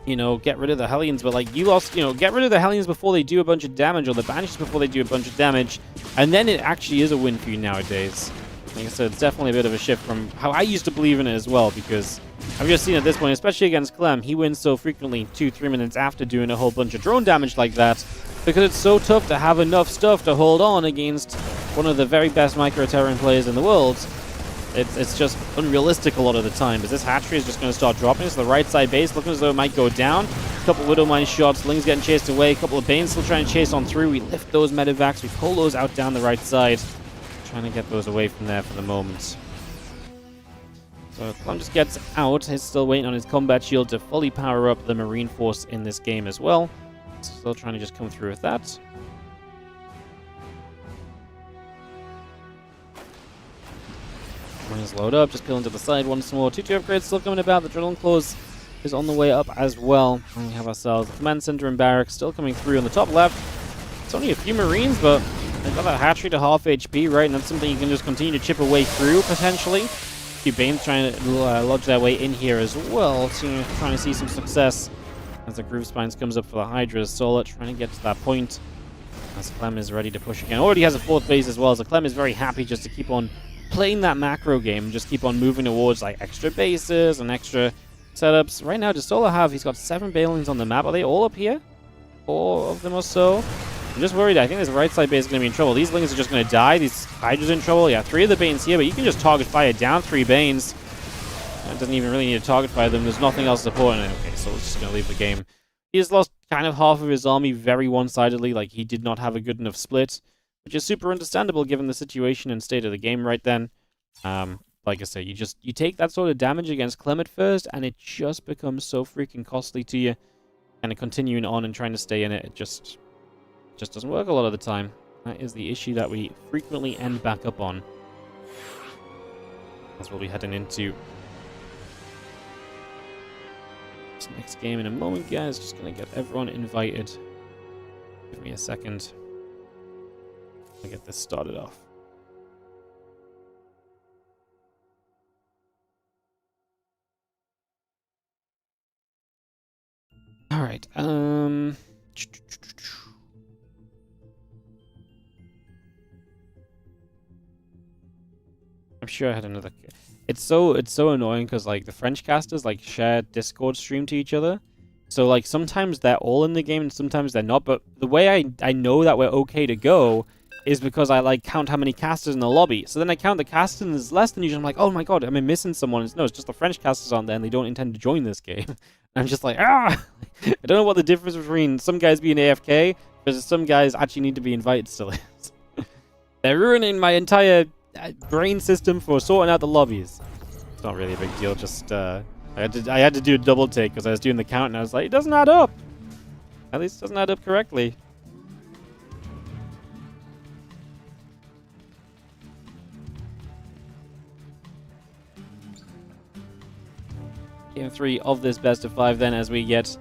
you know, get rid of the Hellions, but, like, you lost, you know, get rid of the Hellions before they do a bunch of damage, or the Banshees before they do a bunch of damage, and then it actually is a win for you nowadays. Like I said, it's definitely a bit of a shift from how I used to believe in it as well, because I've just seen at this point, especially against Clem, he wins so frequently 2-3 minutes after doing a whole bunch of drone damage like that, because it's so tough to have enough stuff to hold on against one of the very best micro-Terran players in the world. It's just unrealistic a lot of the time, because this hatchery is just going to start dropping to the right side base, looking as though it might go down. A couple Widow Mine shots, Ling's getting chased away, a couple of Banes still trying to chase on through. We lift those medevacs, we pull those out down the right side, trying to get those away from there for the moment. So Clem just gets out. He's still waiting on his combat shield to fully power up the Marine force in this game as well. Still trying to just come through with that. Marines load up, just peel into the side once more. 2-2 upgrades still coming about. The Adrenaline Claws is on the way up as well. And we have ourselves the Command Center and Barracks still coming through on the top left. It's only a few Marines, but they've got that hatchery to half HP, right? And that's something you can just continue to chip away through, potentially. few Banes trying to lodge their way in here as well, so trying to see some success as the Groove Spines comes up for the Hydra. Solar trying to get to that point as Clem is ready to push again. Already has a 4th base as well, so Clem is very happy just to keep on playing that macro game, just keep on moving towards like extra bases and extra setups. Right now, does Solar have, he's got 7 Balings on the map. Are they all up here? 4 of them or so? I'm just worried. I think this right side base is going to be in trouble. These Lings are just going to die. These Hydras in trouble. Yeah, 3 of the Banes here, but you can just target fire down 3 Banes. That doesn't even really need to target fire them. There's nothing else supporting it. Okay, so it's just going to leave the game. He has lost kind of half of his army very one-sidedly. Like, he did not have a good enough split, which is super understandable given the situation and state of the game right then. Like I say, you take that sort of damage against Clem at first, and it just becomes so freaking costly to you. And continuing on and trying to stay in it, it just doesn't work a lot of the time. That is the issue that we frequently end back up on. That's what we'll be heading into this next game in a moment, guys. Just going to get everyone invited. Give me a second to get this started off. Alright, I'm sure I had another... It's so annoying because like the French casters like share Discord stream to each other. So like sometimes they're all in the game and sometimes they're not. But the way I know that we're okay to go is because I like count how many casters in the lobby. So then I count the casters and there's less than usual. I'm like, oh my god, am I missing someone? No, it's just the French casters on there and they don't intend to join this game. And I'm just like, I don't know what the difference between some guys being AFK versus some guys actually need to be invited still is. They're ruining my entire brain system for sorting out the lobbies. It's not really a big deal, just I had to do a double take because I was doing the count and I was like, it doesn't add up. At least it doesn't add up correctly. Game 3 of this best of 5 then as we get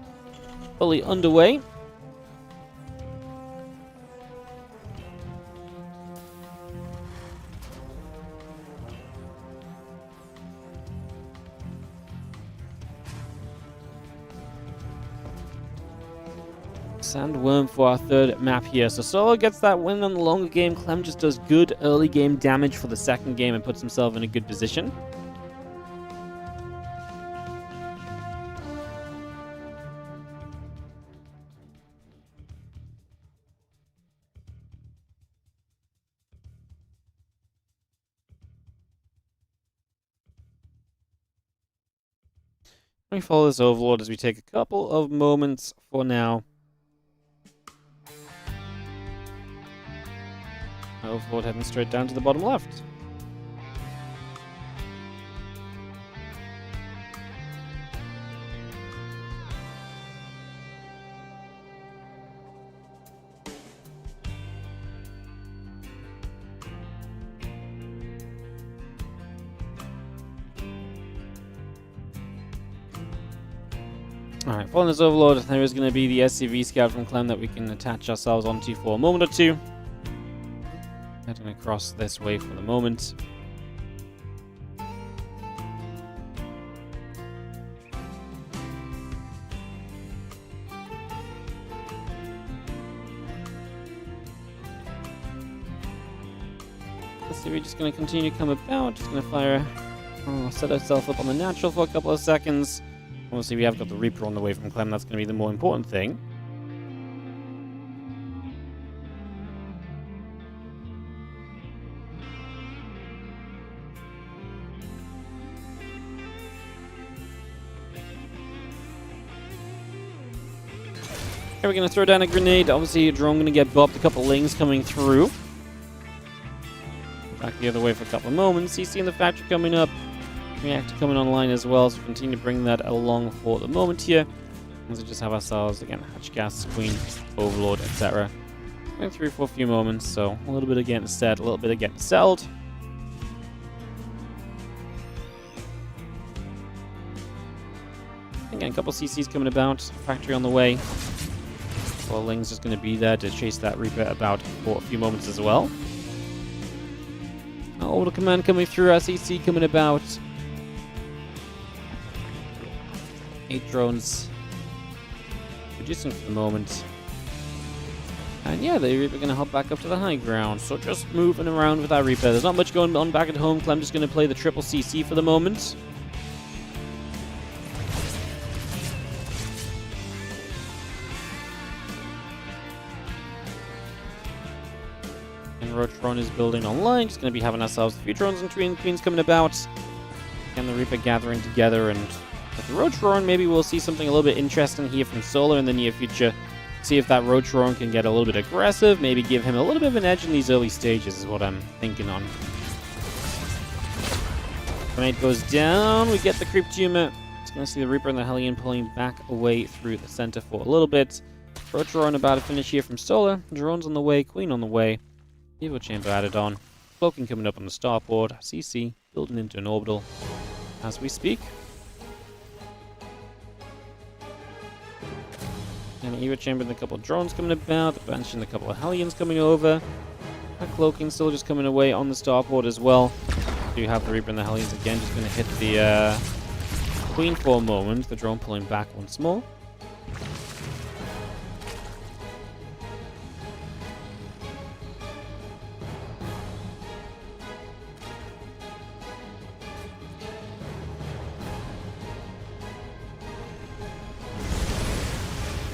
fully underway. Sandworm for our 3rd map here. So Solo gets that win on the longer game. Clem just does good early game damage for the 2nd game and puts himself in a good position. Let me follow this Overlord as we take a couple of moments for now. Overlord heading straight down to the bottom left. Alright, following this Overlord, there is going to be the SCV scout from Clem that we can attach ourselves onto for a moment or two. Heading across this way for the moment. So we're just going to continue to come about, just going to fire, set ourselves up on the natural for a couple of seconds. Obviously we have got the Reaper on the way from Clem, that's going to be the more important thing. Here we're going to throw down a grenade. Obviously, a drone going to get bopped. A couple Lings coming through. Back the other way for a couple of moments. CC in the factory coming up. Reactor coming online as well. So continue to bring that along for the moment here. As we just have ourselves, again, Hatch Gas, Queen, Overlord, etc. Going through for a few moments. So a little bit of getting set, a little bit of getting settled. Again, a couple CCs coming about. Factory on the way. Well, Ling's just going to be there to chase that Reaper about for a few moments as well. Order command coming through, SEC coming about. 8 drones. Reducing for the moment. And yeah, the Reaper going to hop back up to the high ground. So just moving around with that Reaper. There's not much going on back at home. Clem just going to play the triple CC for the moment. And Roachron is building online. Just going to be having ourselves a few drones and queens coming about. And the Reaper gathering together. And with the Roachron, maybe we'll see something a little bit interesting here from Solar in the near future. See if that Roachron can get a little bit aggressive, maybe give him a little bit of an edge in these early stages is what I'm thinking on. Grenade goes down, we get the Creep Tumor. Just gonna see the Reaper and the Hellion pulling back away through the center for a little bit. Roachron about to finish here from Solar. Drone's on the way, Queen on the way. Evo Chamber added on. Cloaking coming up on the starboard. CC building into an orbital as we speak. And Evo Chamber and a couple of drones coming about, the Banshee and a couple of Hellions coming over. That Cloaking still just coming away on the starboard as well. Do have the Reaper and the Hellions again, just going to hit the Queen for a moment. The drone pulling back once more.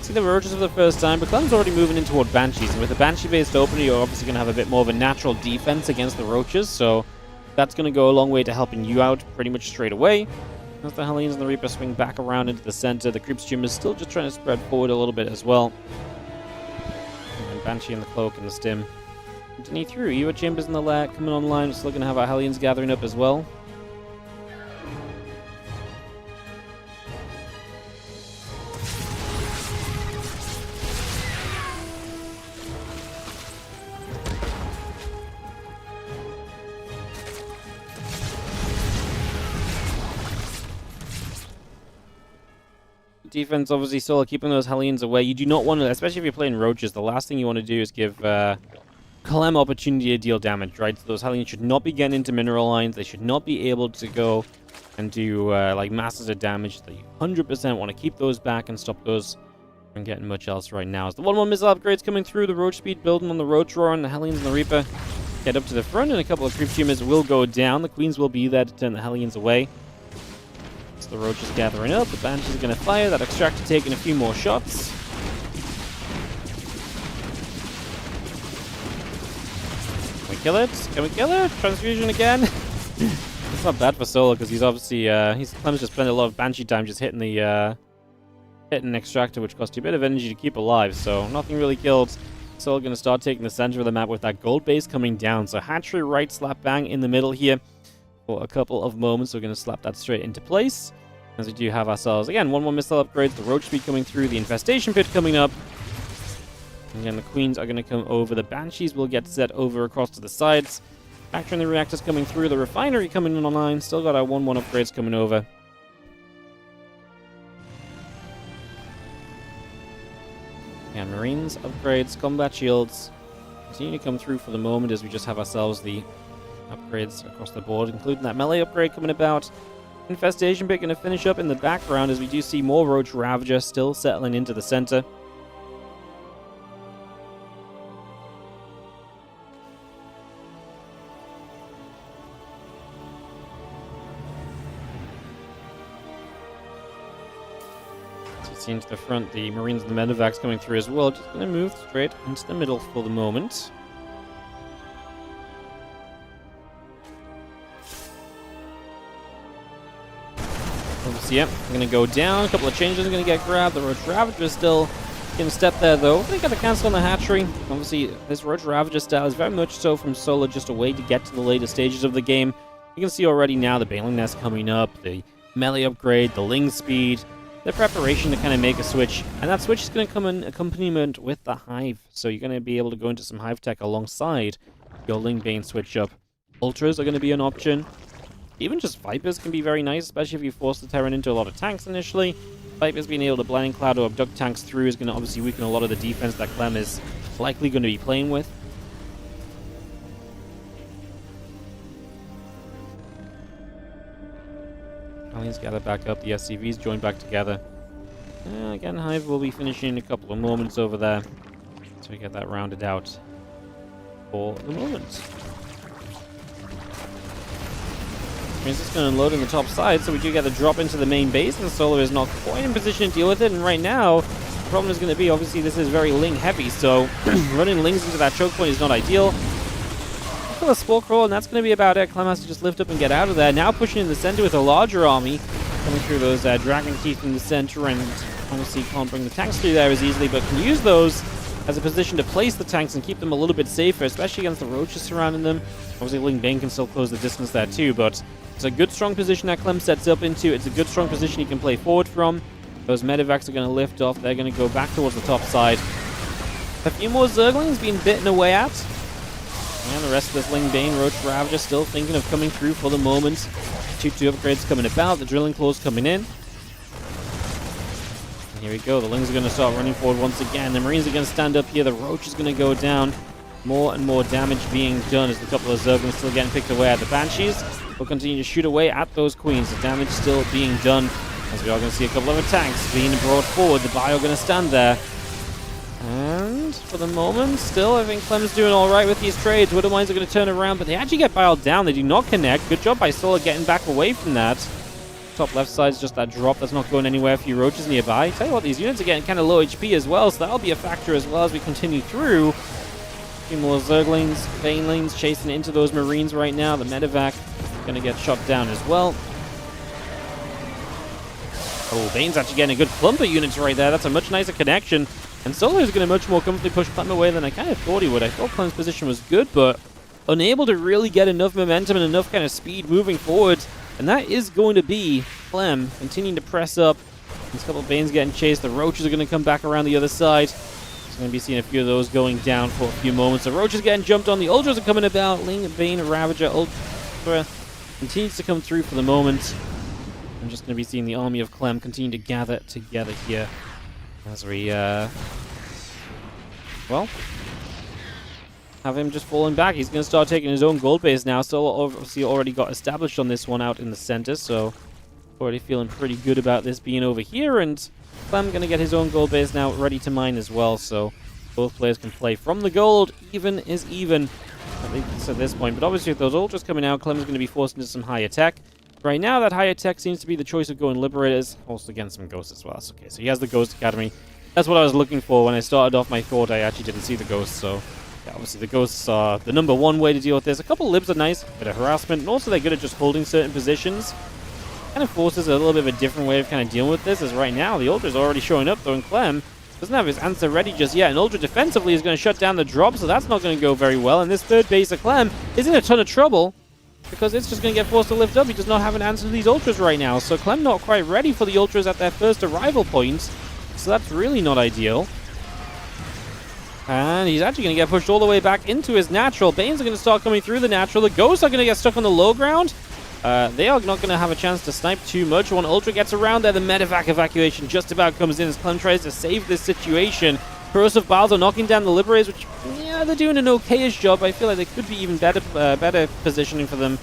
See the Roaches for the first time, but Clem's already moving in toward Banshees, and with the Banshee-based opener, you're obviously going to have a bit more of a natural defense against the Roaches, so that's going to go a long way to helping you out pretty much straight away. As the Hellions and the Reaper swing back around into the center, the Creep Tumor is still just trying to spread forward a little bit as well. And Banshee and the Cloak and the Stim continue through. Evo Chambers in the lair coming online, we're still going to have our Hellions gathering up as well. Defense obviously still keeping those Hellions away. You do not want to, especially if you're playing Roaches, the last thing you want to do is give Clem opportunity to deal damage, right? So those Hellions should not be getting into mineral lines. They should not be able to go and do like masses of damage. So you 100% want to keep those back and stop those from getting much else right now. As the 1-1 missile upgrades coming through, the Roach speed building on the Roachron, the Hellions and the Reaper get up to the front, and a couple of Creep Tumors will go down. The Queens will be there to turn the Hellions away. The Roach is gathering up, the Banshees are going to fire, that Extractor taking a few more shots. Can we kill it? Can we kill it? Transfusion again? It's not bad for Solo because he's obviously, Clem's just spent a lot of Banshee time just hitting the, hitting an Extractor, which costs you a bit of energy to keep alive, so nothing really killed. Solo going to start taking the center of the map with that gold base coming down, so hatchery right slap bang in the middle here. For a couple of moments, we're going to slap that straight into place. As we do have ourselves, again, 1-1 missile upgrades, the Roach speed coming through, the Infestation Pit coming up. And again, the Queens are going to come over. The Banshees will get set over across to the sides. Factor in the reactors coming through, the Refinery coming in online. Still got our 1-1 upgrades coming over. And Marines, upgrades, combat shields continue to come through for the moment as we just have ourselves the upgrades across the board, including that melee upgrade coming about. Infestation Pit going to finish up in the background as we do see more Roach Ravager still settling into the center. So it's into the front, the Marines and the Medevacs coming through as well. Just going to move straight into the middle for the moment. Yeah, I'm going to go down. A couple of changes are going to get grabbed. The Roach Ravager is still in step there, though. They got to cancel on the hatchery. Obviously, this Roach Ravager style is very much so from Solar, just a way to get to the later stages of the game. You can see already now the Baling Nest coming up, the melee upgrade, the Ling speed, the preparation to kind of make a switch. And that switch is going to come in accompaniment with the Hive. So you're going to be able to go into some Hive tech alongside your Ling Bane switch up. Ultras are going to be an option. Even just Vipers can be very nice, especially if you force the Terran into a lot of tanks initially. Vipers being able to Blinding Cloud or abduct tanks through is going to obviously weaken a lot of the defense that Clem is likely going to be playing with. Aliens Banes gather back up. The SCVs join back together. Again, Hive will be finishing in a couple of moments over there. So we get that rounded out for the moment. It's just going to unload on the top side, so we do get the drop into the main base, and Solar is not quite in position to deal with it. And right now, the problem is going to be, obviously, this is very Ling heavy, so running Lings into that choke point is not ideal. A Spore Crawl, and that's going to be about it. Clem has to just lift up and get out of there. Now pushing in the center with a larger army, coming through those Dragon Teeth in the center, and obviously can't bring the tanks through there as easily, but can use those as a position to place the tanks and keep them a little bit safer, especially against the roaches surrounding them. Obviously, Ling Bane can still close the distance there too, but it's a good, strong position that Clem sets up into. It's a good, strong position he can play forward from. Those medevacs are going to lift off. They're going to go back towards the top side. A few more Zerglings being bitten away at. And the rest of this Ling Bane, Roach Ravager still thinking of coming through for the moment. 2-2 upgrades coming about. The Drilling Claws coming in. And here we go. The Lings are going to start running forward once again. The Marines are going to stand up here. The Roach is going to go down. More and more damage being done as a couple of Zerglings still getting picked away at the Banshees. Will continue to shoot away at those Queens. The damage still being done, as we are going to see a couple of attacks being brought forward. The Bio going to stand there. And for the moment, still, I think Clem's doing all right with these trades. Widowmines are going to turn around, but they actually get biled down. They do not connect. Good job by Solar getting back away from that. Top left side is just that drop that's not going anywhere. A few roaches nearby. Tell you what, these units are getting kind of low HP as well, so that'll be a factor as well as we continue through. A few more Zerglings, Banelings chasing into those Marines right now. The Medevac going to get shot down as well. Oh, Bane's actually getting a good clump of units right there. That's a much nicer connection. And Solar is going to much more comfortably push Clem away than I kind of thought he would. I thought Clem's position was good, but unable to really get enough momentum and enough kind of speed moving forward. And that is going to be Clem continuing to press up. There's a couple of Banes getting chased. The Roaches are going to come back around the other side. Going to be seeing a few of those going down for a few moments. The Roaches getting jumped on. The Ultras are coming about. Ling, Bane, Ravager, Ultra continues to come through for the moment. I'm just going to be seeing the army of Clem continue to gather together here as we, well, have him just falling back. He's going to start taking his own gold base now. Still obviously already got established on this one out in the center, so already feeling pretty good about this being over here. And Clem going to get his own gold base now ready to mine as well, so both players can play from the gold. Even is even, at least at this point. But obviously with those Ultras coming out, Clem's going to be forced into some high attack. Right now, that high attack seems to be the choice of going Liberators. Also against some Ghosts as well. That's okay, so he has the Ghost Academy. That's what I was looking for when I started off my thought. I actually didn't see the Ghosts, so yeah, obviously the Ghosts are the #1 way to deal with this. A couple of Libs are nice, a bit of harassment, and also they're good at just holding certain positions. Kind of forces a little bit of a different way of kind of dealing with this, as right now the Ultra's already showing up though, and Clem doesn't have his answer ready just yet. And Ultra defensively is going to shut down the drop, so that's not going to go very well. And this third base of Clem is in a ton of trouble, because it's just going to get forced to lift up. He does not have an answer to these Ultras right now. So Clem not quite ready for the Ultras at their first arrival point. So that's really not ideal. And he's actually going to get pushed all the way back into his natural. Banes are going to start coming through the natural. The Ghosts are going to get stuck on the low ground. They are not going to have a chance to snipe too much. One Ultra gets around there. The Medevac evacuation just about comes in as Clem tries to save this situation. Corrosive Biles are knocking down the Liberators, which, yeah, they're doing an okay-ish job. I feel like they could be even better positioning for them.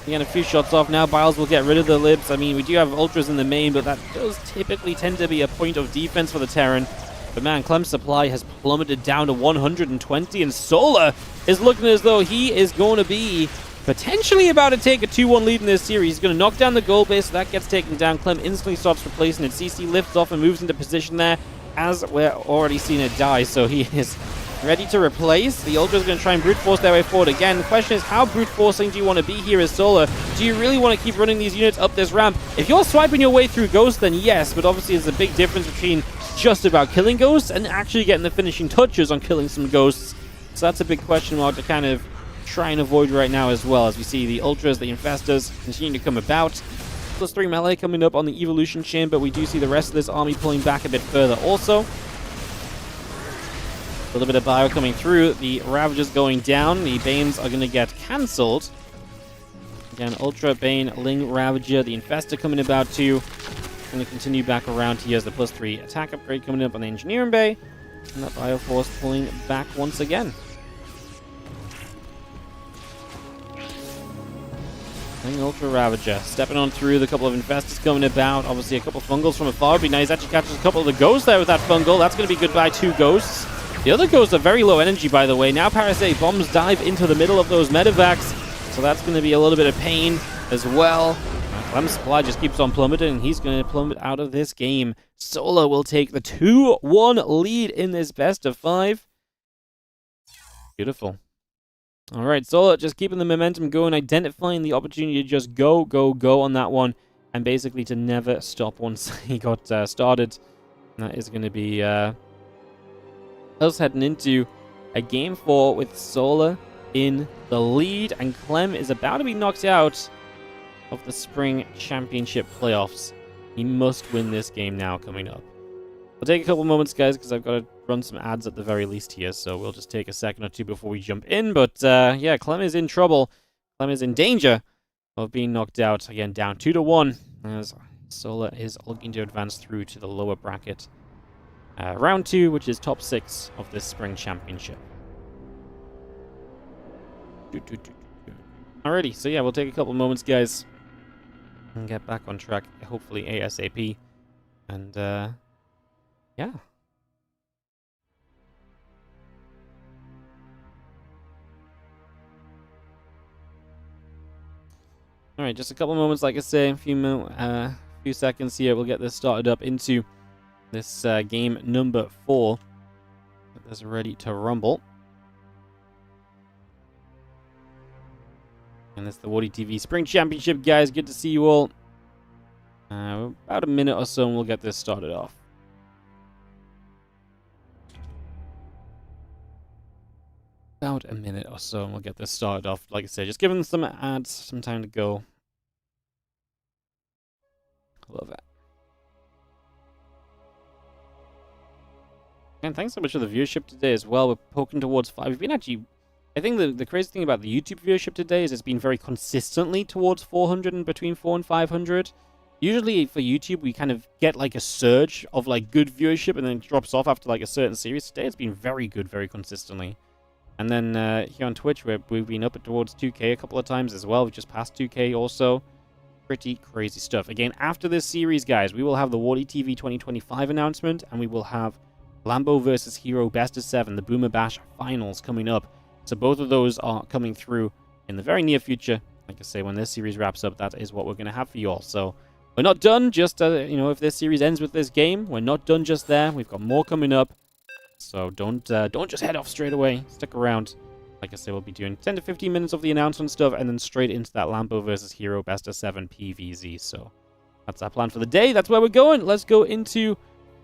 Again, a few shots off now. Biles will get rid of the Libs. I mean, we do have Ultras in the main, but that does typically tend to be a point of defense for the Terran. But man, Clem's supply has plummeted down to 120, and Solar is looking as though he is going to be potentially about to take a 2-1 lead in this series. He's going to knock down the gold base, so that gets taken down. Clem instantly starts replacing it. CC lifts off and moves into position there, as we're already seeing it die, so he is ready to replace. The Ultra's going to try and brute force their way forward again. The question is, how brute forcing do you want to be here as Solar? Do you really want to keep running these units up this ramp? If you're swiping your way through Ghosts, then yes, but obviously there's a big difference between just about killing Ghosts and actually getting the finishing touches on killing some Ghosts. So that's a big question mark to kind of try and avoid right now as well, as we see the Ultras, the Infestors continue to come about. +3 melee coming up on the evolution chain, but we do see the rest of this army pulling back a bit further also. A little bit of bio coming through. The Ravagers going down. The Banes are going to get cancelled. Again, Ultra, Bane, Ling, Ravager. The Infestor coming about too. Going to continue back around here as the +3 attack upgrade coming up on the Engineering Bay. And that Bio Force pulling back once again. Playing Ultra Ravager. Stepping on through, the couple of Infestors coming about. Obviously, a couple of Fungals from afar would be nice. Actually catches a couple of the Ghosts there with that Fungal. That's going to be goodbye 2 Ghosts. The other Ghosts are very low energy, by the way. Now Parasite Bombs dive into the middle of those Medivacs. So that's going to be a little bit of pain as well. Clem's supply just keeps on plummeting, and he's going to plummet out of this game. Solar will take the 2-1 lead in this best of 5. Beautiful. All right, Solar just keeping the momentum going, identifying the opportunity to just go on that one, and basically to never stop once he got started. And that is going to be us heading into a Game 4 with Solar in the lead, and Clem is about to be knocked out of the Spring Championship playoffs. He must win this game now coming up. We'll take a couple moments, guys, because I've got to run some ads at the very least here, so we'll just take a second or two before we jump in. But, yeah, Clem is in trouble. Clem is in danger of being knocked out. Again, down 2-1, as Solar is looking to advance through to the lower bracket. Round 2, which is top 6 of this Spring Championship. Alrighty, so yeah, we'll take a couple moments, guys, and get back on track, hopefully ASAP. And, yeah. Alright, just a couple moments, like I say, a few seconds here. We'll get this started up into this game number 4. Get this ready to rumble. And that's the WardiTV Spring Championship, guys. Good to see you all. About a minute or so, and we'll get this started off. About a minute or so, and we'll get this started off. Like I said, just giving some ads some time to go. Love that. And thanks so much for the viewership today as well. We're poking towards 5. We've been actually... I think the crazy thing about the YouTube viewership today is it's been very consistently towards 400 and between 400 and 500. Usually for YouTube, we kind of get like a surge of like good viewership and then it drops off after like a certain series. Today it's been very good, very consistently. And then here on Twitch, we've been up towards 2K a couple of times as well. We've just passed 2K also. Pretty crazy stuff. Again, after this series, guys, we will have the WardiTV 2025 announcement, and we will have Lambo versus Hero Best of 7, the Boomer Bash finals coming up. So both of those are coming through in the very near future. Like I say, when this series wraps up, that is what we're going to have for you all. So we're not done just, if this series ends with this game, we're not done just there. We've got more coming up. So don't just head off straight away. Stick around. Like I say, we'll be doing 10 to 15 minutes of the announcement stuff and then straight into that Lambo versus Hero Best of 7 PVZ. So that's our plan for the day. That's where we're going. Let's go into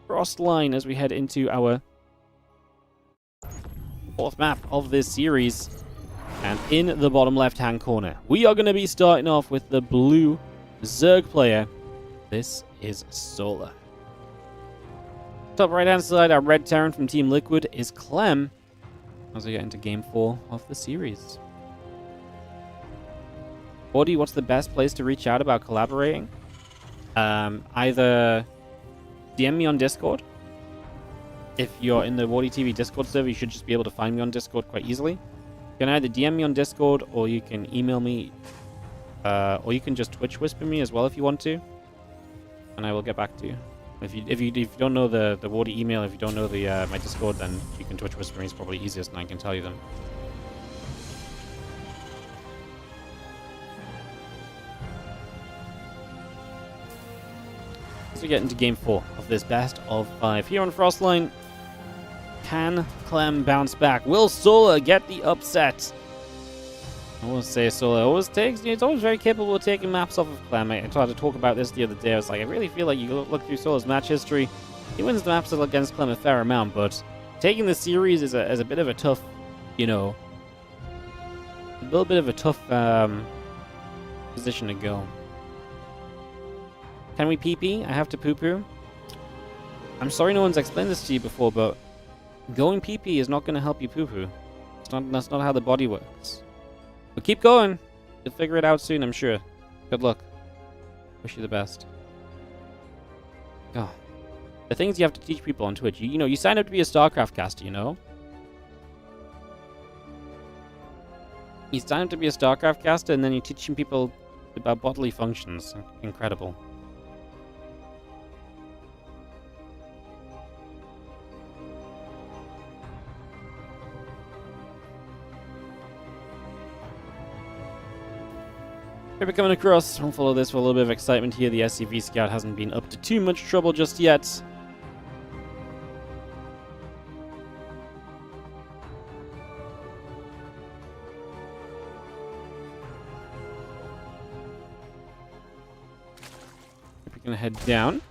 Frostline as we head into our 4th map of this series. And in the bottom left-hand corner, we are going to be starting off with the blue Zerg player. This is Solar. Top right-hand side, our red Terran from Team Liquid is Clem, as we get into Game 4 of the series. Wardy, what's the best place to reach out about collaborating? Either DM me on Discord. If you're in the WardiTV Discord server, you should just be able to find me on Discord quite easily. You can either DM me on Discord, or you can email me, or you can just Twitch whisper me as well if you want to, and I will get back to you. If you don't know the Wardy email, if you don't know the my Discord, then you can Twitch whisper me. It's probably easiest, and I can tell you them. As we get into Game 4 of this best of 5 here on Frostline, can Clem bounce back? Will Solar get the upset? I will say Solar always takes, it's always very capable of taking maps off of Clem. I tried to talk about this the other day. I was like, I really feel like you look through Solar's match history, he wins the maps against Clem a fair amount, but taking the series is a bit of a tough, a little bit of a tough position to go. Can we pee-pee? I have to poo-poo. I'm sorry no one's explained this to you before, but going pee-pee is not going to help you poo-poo. That's not how the body works. But keep going. You'll figure it out soon, I'm sure. Good luck. Wish you the best. Oh. The things you have to teach people on Twitch. You sign up to be a StarCraft caster, You sign up to be a StarCraft caster, and then you're teaching people about bodily functions. Incredible. We're coming across. We'll follow this for a little bit of excitement here. The SCV Scout hasn't been up to too much trouble just yet. We're gonna head down.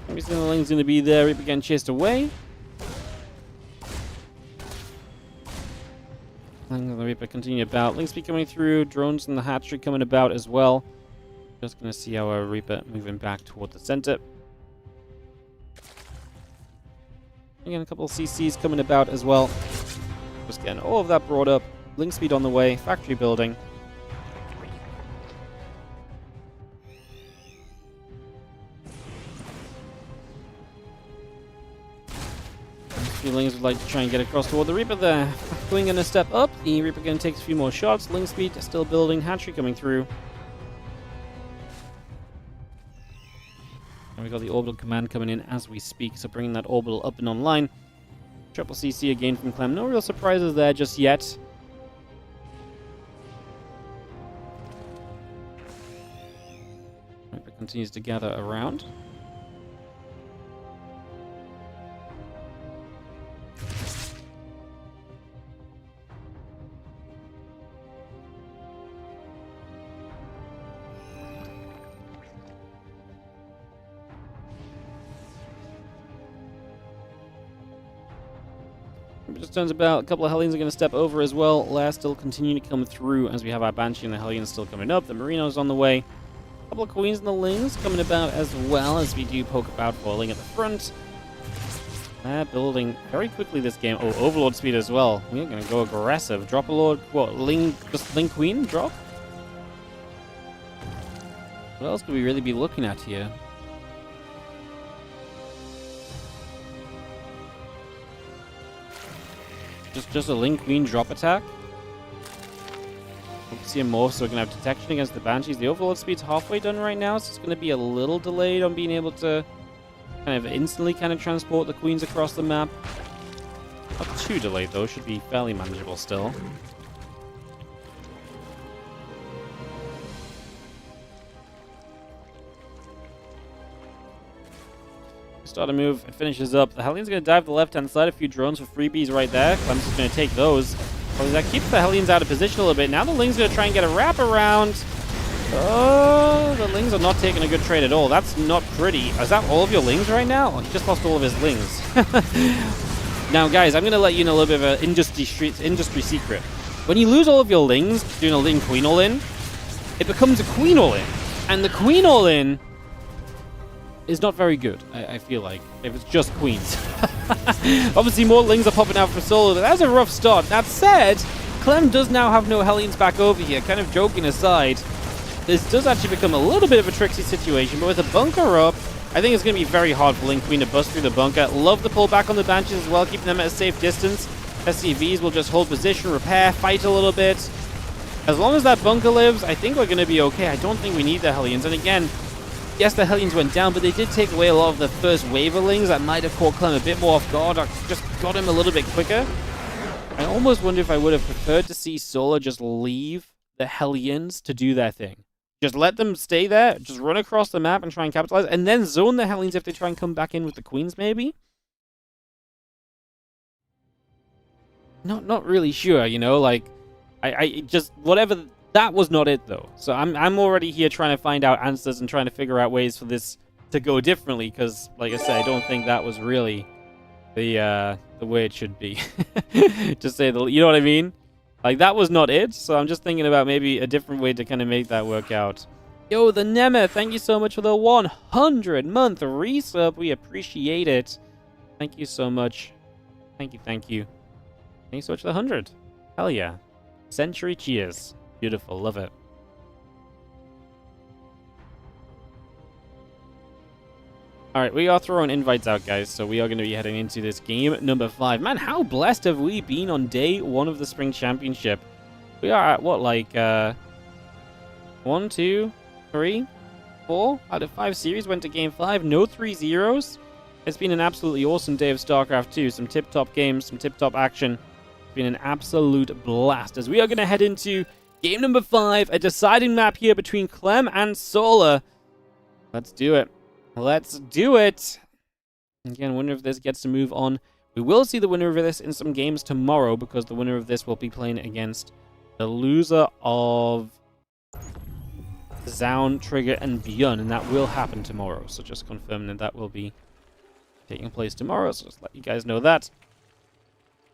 Obviously the Ling's gonna be there. Reaper getting chased away. The Reaper continue about. Link speed coming through. Drones in the hatchery coming about as well. Just gonna see our Reaper moving back toward the center. Again, a couple of CCs coming about as well. Just getting all of that brought up. Link speed on the way. Factory building. Lings would like to try and get across toward the Reaper there. Going in a step up. The Reaper going to take a few more shots. Link speed still building. Hatchery coming through. And we got the orbital command coming in as we speak. So bringing that orbital up and online. Triple CC again from Clem. No real surprises there just yet. Reaper continues to gather around. Just turns about. A couple of Hellions are going to step over as well. Last still continuing to come through as we have our Banshee and the Hellions still coming up. The Merino's on the way. A couple of Queens and the Lings coming about as well as we do poke about for Ling at the front. They're building very quickly this game. Oh, Overlord speed as well. We're going to go aggressive. Drop a Lord. What? Ling, just Ling Queen? Drop? What else could we really be looking at here? Just a Ling Queen drop attack. We'll see him more, so we're going to have detection against the Banshees. The Overlord speed's halfway done right now, so it's going to be a little delayed on being able to kind of instantly kind of transport the Queens across the map. Not too delayed, though. Should be fairly manageable still. Start a move, it finishes up. The Hellions going to dive to the left-hand side. A few drones for freebies right there. Clem's just going to take those. Well, that keeps the Hellions out of position a little bit. Now the Ling's going to try and get a wrap around. Oh, the Lings are not taking a good trade at all. That's not pretty. Is that all of your Lings right now? Oh, he just lost all of his Lings. Now, guys, I'm going to let you know a little bit of an industry secret. When you lose all of your Lings doing a Ling Queen all-in, it becomes a Queen all-in. And the Queen all-in is not very good, I feel like, if it's just Queens. Obviously, more Lings are popping out from solo. That's a rough start. That said, Clem does now have no Hellions back over here. Kind of joking aside, this does actually become a little bit of a tricksy situation, but with a bunker up, I think it's going to be very hard for Ling Queen to bust through the bunker. Love the pull back on the Banshees as well, keeping them at a safe distance. SCVs will just hold position, repair, fight a little bit. As long as that bunker lives, I think we're going to be okay. I don't think we need the Hellions. And again, yes, the Hellions went down, but they did take away a lot of the first wave of Lings that might have caught Clem a bit more off guard. I just got him a little bit quicker. I almost wonder if I would have preferred to see Solar just leave the Hellions to do their thing. Just let them stay there, just run across the map and try and capitalize, and then zone the Hellions if they try and come back in with the Queens, maybe? Not really sure, you know, like, I just, whatever. That was not it, though. So I'm already here trying to find out answers and trying to figure out ways for this to go differently, because, like I said, I don't think that was really the way it should be. Just say you know what I mean? Like, that was not it. So I'm just thinking about maybe a different way to kind of make that work out. Yo, the Nemeth, thank you so much for the 100-month resub. We appreciate it. Thank you so much. Thank you. Thank you so much for the 100. Hell yeah. Century cheers. Beautiful, love it. Alright, we are throwing invites out, guys, so we are going to be heading into this game number 5. Man, how blessed have we been on day 1 of the Spring Championship? We are at, what, like, 1, 2, 3, 4 out of 5 series went to Game 5. No 3-0s. It's been an absolutely awesome day of StarCraft 2. Some tip-top games, some tip-top action. It's been an absolute blast. As we are going to head into game number 5, a deciding map here between Clem and Solar. Let's do it. Let's do it. Again, winner of this gets to move on. We will see the winner of this in some games tomorrow, because the winner of this will be playing against the loser of Zaun, Trigger, and Beyond, and that will happen tomorrow. So just confirming that will be taking place tomorrow, so just let you guys know that.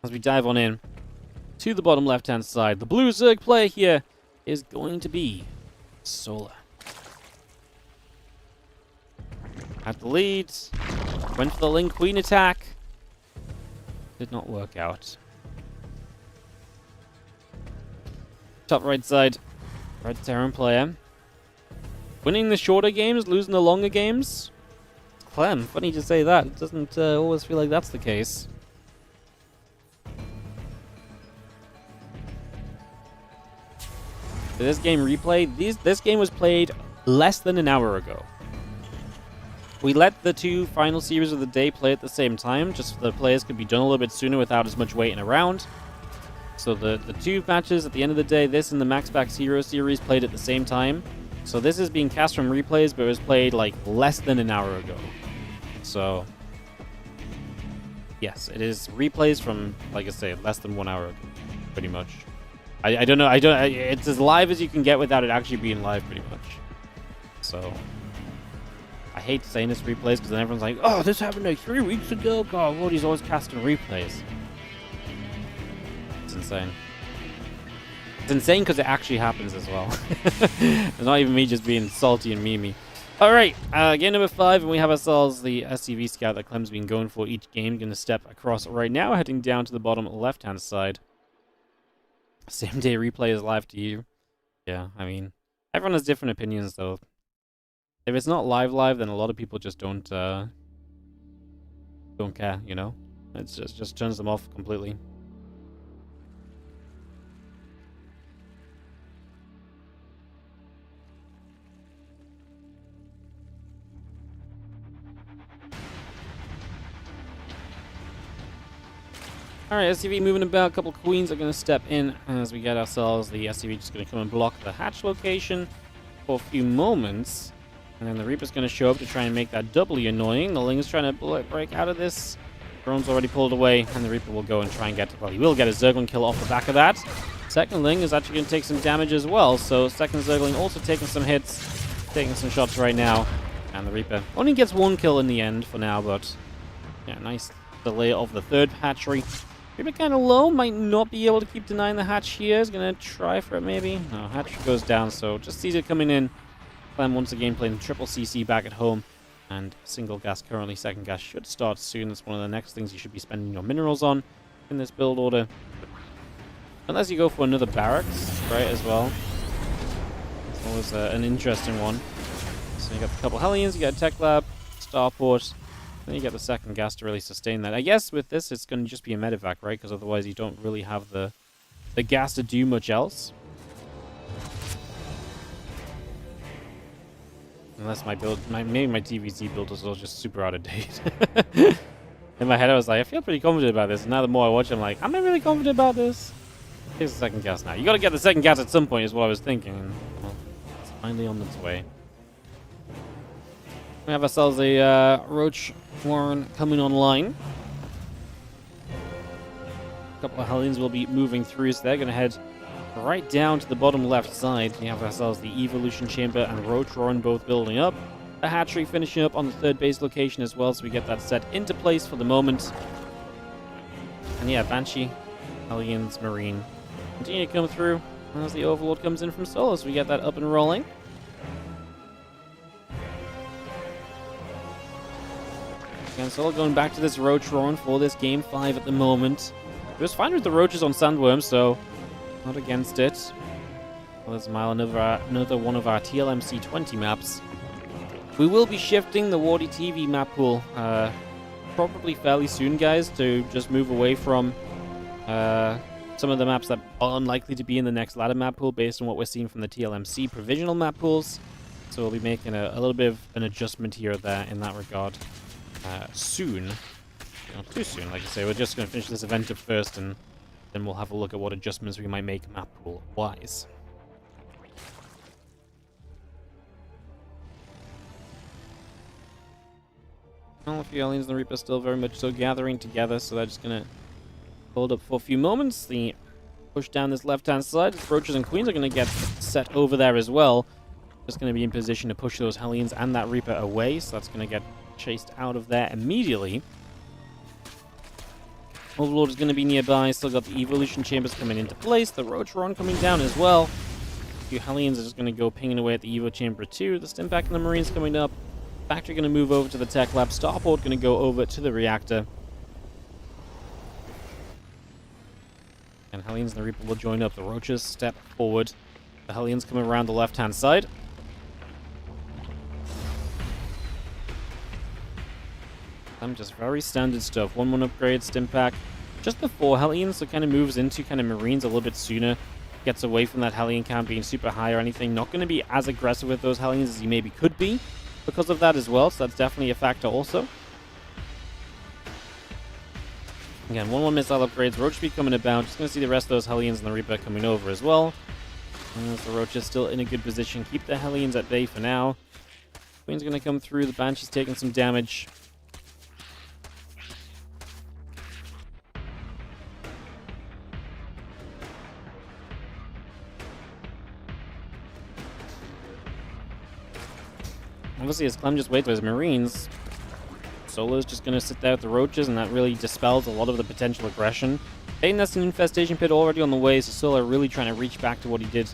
As we dive on in to the bottom left-hand side, the blue Zerg player here is going to be Solar. At the lead, went for the Link Queen attack. Did not work out. Top right side, Red Terran player. Winning the shorter games, losing the longer games. Clem, funny to say that. It doesn't always feel like that's the case. For this game replay, this game was played less than an hour ago. We let the 2 final series of the day play at the same time, just so the players could be done a little bit sooner without as much waiting around. So the 2 matches at the end of the day, this and the Maxpax Hero series, played at the same time. So this is being cast from replays, but it was played like less than an hour ago. So yes, it is replays from, like I say, less than 1 hour ago, pretty much. I don't know. It's as live as you can get without it actually being live, pretty much. So I hate saying this replays, because then everyone's like, "Oh, this happened like 3 weeks ago." God, Wardy's always casting replays. It's insane. It's insane because it actually happens as well. It's not even me just being salty and memey. Alright, game number 5, and we have ourselves the SCV scout that Clem's been going for each game. Going to step across right now, heading down to the bottom left-hand side. Same day replay is live to you. Yeah, I mean, everyone has different opinions, though. If it's not live, then a lot of people just don't care, you know? It just turns them off completely. Alright, SCV moving about. A couple queens are going to step in as we get ourselves the SCV just going to come and block the hatch location for a few moments. And then the Reaper's going to show up to try and make that doubly annoying. The Ling is trying to break out of this. Drone's already pulled away, and the Reaper will go and try and get... Well, he will get a Zergling kill off the back of that. Second Ling is actually going to take some damage as well. So second Zergling also taking some hits, taking some shots right now. And the Reaper only gets 1 kill in the end for now, but yeah, nice delay of the third hatchery. Reaper kind of low, might not be able to keep denying the hatch here. Is going to try for it maybe. No, hatch goes down, so just sees it coming in. Clem once again playing triple CC back at home. And single gas currently. Second gas should start soon. That's one of the next things you should be spending your minerals on in this build order. Unless you go for another barracks, right, as well. It's always an interesting one. So you got a couple Hellions, you got a tech lab, starport. Then you get the second gas to really sustain that. I guess with this, it's going to just be a medevac, right? Because otherwise you don't really have the gas to do much else. Unless my build, maybe my TVZ build is all just super out of date. In my head, I was like, I feel pretty confident about this. And now the more I watch, I'm like, am I really confident about this? Here's the second gas now. You got to get the second gas at some point, is what I was thinking. And, well, it's finally on its way. We have ourselves a Roach Warren coming online. A couple of Hellions will be moving through, so they're going to head right down to the bottom left side. We have ourselves the Evolution Chamber and Roach Warren both building up. A hatchery finishing up on the third base location as well, so we get that set into place for the moment. And yeah, Banshee, Hellions, Marine continue to come through as the Overlord comes in from Solar, so we get that up and rolling. Again, Solar going back to this Roach Roaring for this game 5 at the moment. It was fine with the Roaches on Sandworm, so not against it. Well, there's Mile, another one of our TLMC 20 maps. We will be shifting the WardiTV map pool probably fairly soon, guys, to just move away from some of the maps that are unlikely to be in the next ladder map pool based on what we're seeing from the TLMC provisional map pools. So we'll be making a little bit of an adjustment here or there in that regard soon. Not too soon, like I say. We're just going to finish this event up first, and then we'll have a look at what adjustments we might make map pool-wise. Well, a few aliens and the Reaper still very much so gathering together, so they're just going to hold up for a few moments. The push down this left-hand side. The Roaches and Queens are going to get set over there as well. Just going to be in position to push those Hellions and that Reaper away, so that's going to get chased out of there immediately. Overlord is going to be nearby. Still got the Evolution Chambers coming into place. The Roach Run coming down as well. A few Hellions are just going to go pinging away at the Evo Chamber too. The Stimpak and the Marines coming up. Factory going to move over to the Tech Lab. Starport going to go over to the Reactor. And Hellions and the Reaper will join up. The Roaches step forward. The Hellions coming around the left-hand side. Just very standard stuff. 1-1 upgrade, Stimpak. Just before Hellions, so kind of moves into kind of Marines a little bit sooner. Gets away from that Hellion count being super high or anything. Not going to be as aggressive with those Hellions as he maybe could be because of that as well. So that's definitely a factor also. Again, 1-1 missile upgrades. Roach speed coming about. Just going to see the rest of those Hellions and the Reaper coming over as well. And the Roach is still in a good position. Keep the Hellions at bay for now. Queen's going to come through. The Banshee's taking some damage. Obviously, as Clem just waits for his Marines, Solo's just going to sit there with the Roaches, and that really dispels a lot of the potential aggression. Bane has an Infestation Pit already on the way, so Solo really trying to reach back to what he did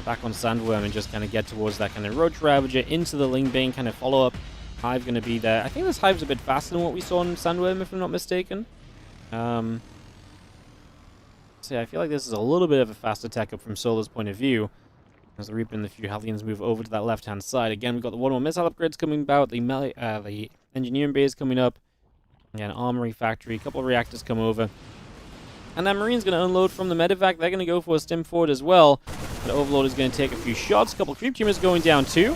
back on Sandworm and just kind of get towards that kind of Roach Ravager into the Ling Bane kind of follow-up. Hive going to be there. I think this Hive's a bit faster than what we saw in Sandworm, if I'm not mistaken. So yeah, I feel like this is a little bit of a faster tech-up from Solo's point of view. As the Reaper and the few Hellions move over to that left-hand side. Again, we've got the 1-1 missile upgrades coming about, the engineering base coming up. Again, armory factory, a couple of reactors come over. And that Marine's going to unload from the medevac. They're going to go for a stim forward as well. The Overlord is going to take a few shots. A couple of creep tumors going down too.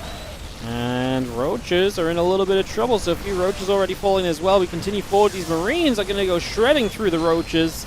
And Roaches are in a little bit of trouble, so a few Roaches already falling as well. We continue forward. These Marines are going to go shredding through the Roaches.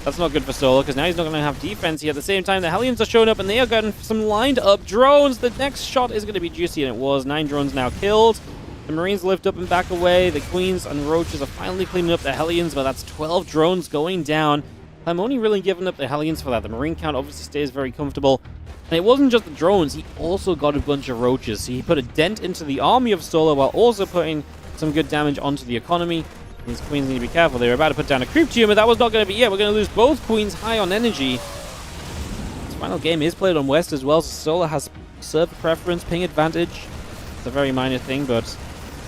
That's not good for Solo, because now he's not going to have defense here. At the same time, the Hellions are showing up, and they are getting some lined-up drones. The next shot is going to be juicy, and it was. 9 drones now killed. The Marines lift up and back away. The Queens and Roaches are finally cleaning up the Hellions, but that's 12 drones going down. I'm only really giving up the Hellions for that. The Marine count obviously stays very comfortable. And it wasn't just the drones. He also got a bunch of Roaches. So he put a dent into the army of Solo while also putting some good damage onto the economy. These Queens need to be careful. They were about to put down a creep tumor. That was not going to be it. We're going to lose both Queens high on energy. This final game is played on West as well, so Solo has server preference, ping advantage. It's a very minor thing, but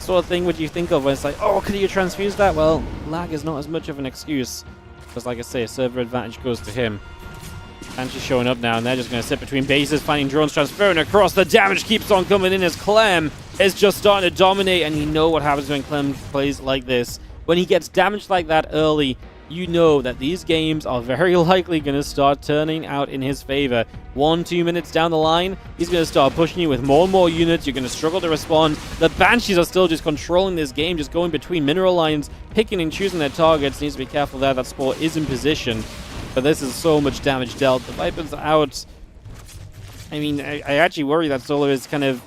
sort of thing would you think of when it's like, oh, could you transfuse that? Well, lag is not as much of an excuse. Because like I say, server advantage goes to him. And she's showing up now, and they're just going to sit between bases, finding drones transferring across. The damage keeps on coming in as Clem is just starting to dominate, and you know what happens when Clem plays like this. When he gets damaged like that early, you know that these games are very likely going to start turning out in his favor. 1-2 minutes down the line, he's going to start pushing you with more and more units. You're going to struggle to respond. The Banshees are still just controlling this game, just going between mineral lines, picking and choosing their targets. Needs to be careful there. That Spore is in position. But this is so much damage dealt. The Vipers are out. I mean, I actually worry that Solo is kind of...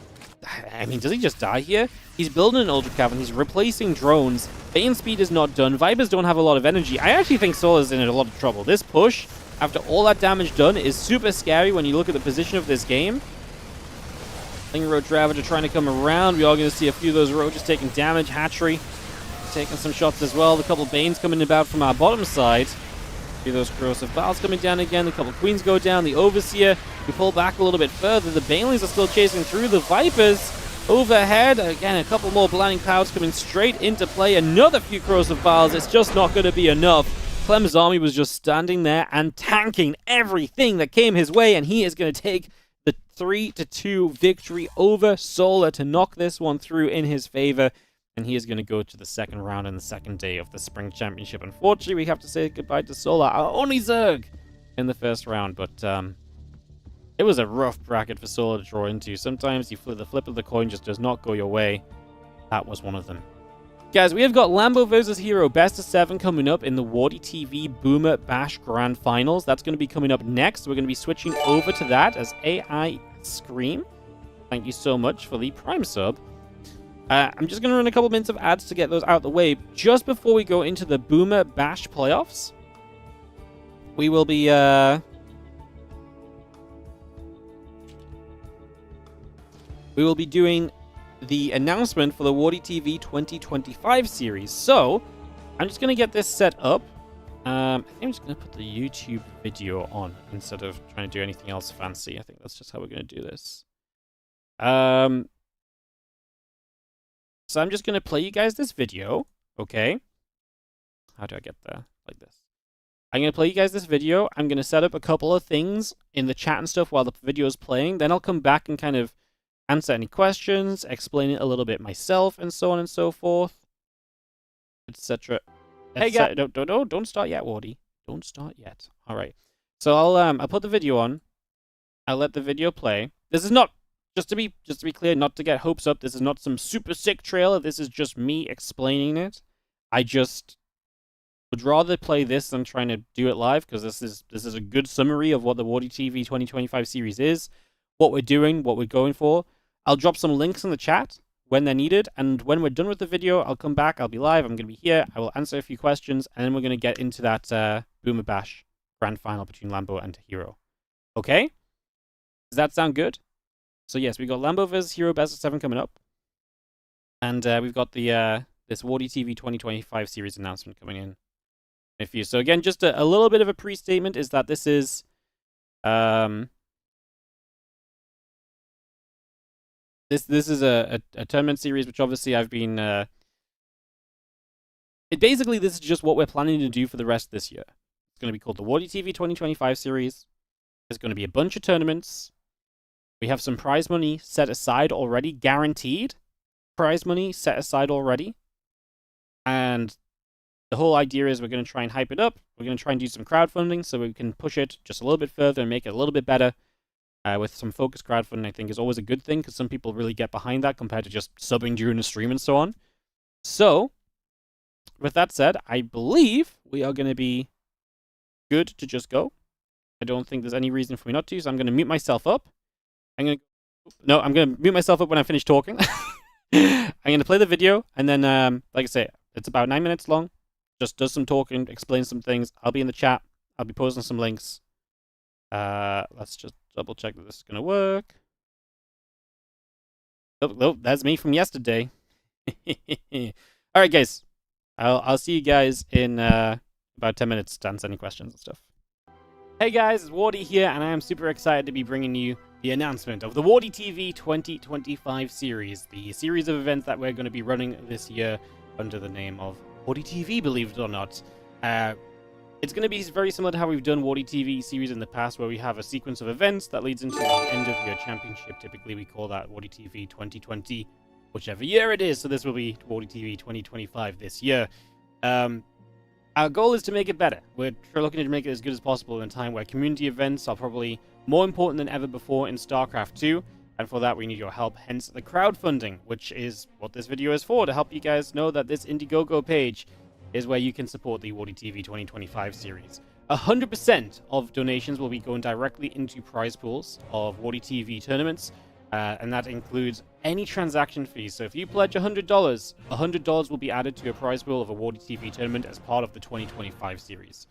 I mean, does he just die here? He's building an Ultra Cav and he's replacing drones. Bane speed is not done. Vipers don't have a lot of energy. I actually think Solo's in a lot of trouble. This push, after all that damage done, is super scary when you look at the position of this game. Ling Roach Ravager trying to come around. We are going to see a few of those Roaches taking damage. Hatchery taking some shots as well. A couple of Banes coming about from our bottom side. A few of those Corrosive Vials coming down again. A couple of Queens go down. The Overseer, we pull back a little bit further. The Banelings are still chasing through. The Vipers overhead. Again, a couple more Blinding Clouds coming straight into play. Another few Corrosive Vials. It's just not going to be enough. Clem's army was just standing there and tanking everything that came his way, and he is going to take the 3-2 victory over Solar to knock this one through in his favor. And he is going to go to the second round in the second day of the Spring Championship. Unfortunately, we have to say goodbye to Solar, our only Zerg in the first round, but it was a rough bracket for Solo to draw into. Sometimes the flip of the coin just does not go your way. That was one of them. Guys, we have got Lambo versus Hero best of 7 coming up in the WardiTV Boomer Bash Grand Finals. That's going to be coming up next. We're going to be switching over to that as AI Scream. Thank you so much for the Prime sub. I'm just going to run a couple minutes of ads to get those out of the way. Just before we go into the Boomer Bash playoffs, we will be doing the announcement for the WardiTV 2025 series. So, I'm just going to get this set up. I think I'm just going to put the YouTube video on instead of trying to do anything else fancy. I think that's just how we're going to do this. So I'm just going to play you guys this video, okay? How do I get there? Like this. I'm going to play you guys this video. I'm going to set up a couple of things in the chat and stuff while the video is playing. Then I'll come back and kind of answer any questions, explain it a little bit myself, and so on and so forth, etc. Hey guys, don't start yet, Wardy. Don't start yet. All right. So I'll put the video on. I'll let the video play. This is not just to be clear, not to get hopes up. This is not some super sick trailer. This is just me explaining it. I just would rather play this than trying to do it live because this is a good summary of what the WardiTV 2025 series is, what we're doing, what we're going for. I'll drop some links in the chat when they're needed, and when we're done with the video, I'll come back, I'll be live, I'm going to be here, I will answer a few questions, and then we're going to get into that Boomer Bash Grand Final between Lambo and Hero. Okay? Does that sound good? So yes, we've got Lambo versus Hero best of 7 coming up, and we've got the this WardiTV 2025 series announcement coming in a few. So again, just a little bit of a pre-statement is that this is This is a tournament series, which obviously I've been... Basically, this is just what we're planning to do for the rest of this year. It's going to be called the WardiTV 2025 series. There's going to be a bunch of tournaments. We have some prize money set aside already, guaranteed prize money set aside already. And the whole idea is we're going to try and hype it up. We're going to try and do some crowdfunding so we can push it just a little bit further and make it a little bit better. With some focused crowdfunding, I think is always a good thing because some people really get behind that compared to just subbing during the stream and so on. So, with that said, I believe we are going to be good to just go. I don't think there's any reason for me not to, so I'm going to mute myself up. I'm going to mute myself up when I finish talking. I'm going to play the video, and then, like I say, it's about 9 minutes long. Just does some talking, explains some things. I'll be in the chat. I'll be posting some links. Let's just double check that this is gonna work. Oh, that's me from yesterday. Alright guys, I'll see you guys in about 10 minutes to answer any questions and stuff. Hey guys, it's Wardy here, and I am super excited to be bringing you the announcement of the WardiTV 2025 series, the series of events that we're going to be running this year under the name of WardiTV, believe it or not. It's going to be very similar to how we've done WardiTV series in the past, where we have a sequence of events that leads into the end of year championship. Typically, we call that WardiTV 2020, whichever year it is. So this will be WardiTV 2025 this year. Our goal is to make it better. We're looking to make it as good as possible in a time where community events are probably more important than ever before in StarCraft 2. And for that, we need your help, hence the crowdfunding, which is what this video is for, to help you guys know that this Indiegogo page is where you can support the WardiTV 2025 series. 100% of donations will be going directly into prize pools of WardiTV tournaments, and that includes any transaction fees. So if you pledge $100, $100 will be added to a prize pool of a WardiTV tournament as part of the 2025 series.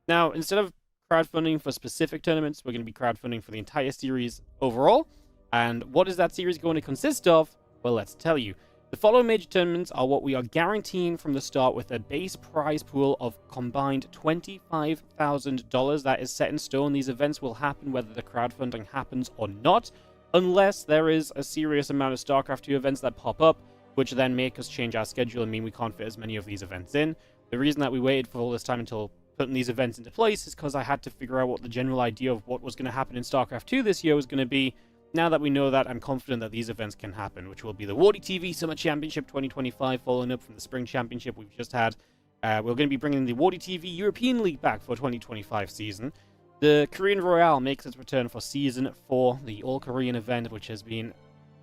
Now, instead of crowdfunding for specific tournaments, we're going to be crowdfunding for the entire series overall. And what is that series going to consist of? Well, let's tell you. The following major tournaments are what we are guaranteeing from the start, with a base prize pool of combined $25,000. That is set in stone. These events will happen whether the crowdfunding happens or not, unless there is a serious amount of StarCraft 2 events that pop up, which then make us change our schedule and mean we can't fit as many of these events in. The reason that we waited for all this time until putting these events into place is because I had to figure out what the general idea of what was going to happen in StarCraft 2 this year was going to be. Now that we know that, I'm confident that these events can happen, which will be the WardiTV Summer Championship 2025, following up from the Spring Championship we've just had. We're going to be bringing the WardiTV European League back for 2025 season. The Korean Royale makes its return for Season 4, the all-Korean event, which has been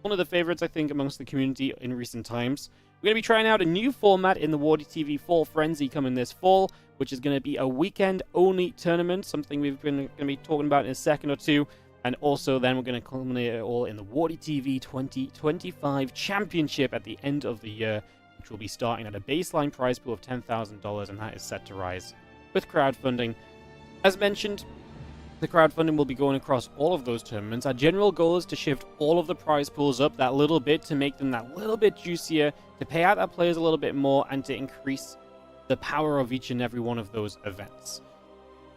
one of the favorites, I think, amongst the community in recent times. We're going to be trying out a new format in the WardiTV Fall Frenzy coming this fall, which is going to be a weekend-only tournament, something we've been going to be talking about in a second or two. And also then we're going to culminate it all in the WardiTV 2025 Championship at the end of the year, which will be starting at a baseline prize pool of $10,000, and that is set to rise with crowdfunding. As mentioned, the crowdfunding will be going across all of those tournaments. Our general goal is to shift all of the prize pools up that little bit to make them that little bit juicier, to pay out our players a little bit more, and to increase the power of each and every one of those events.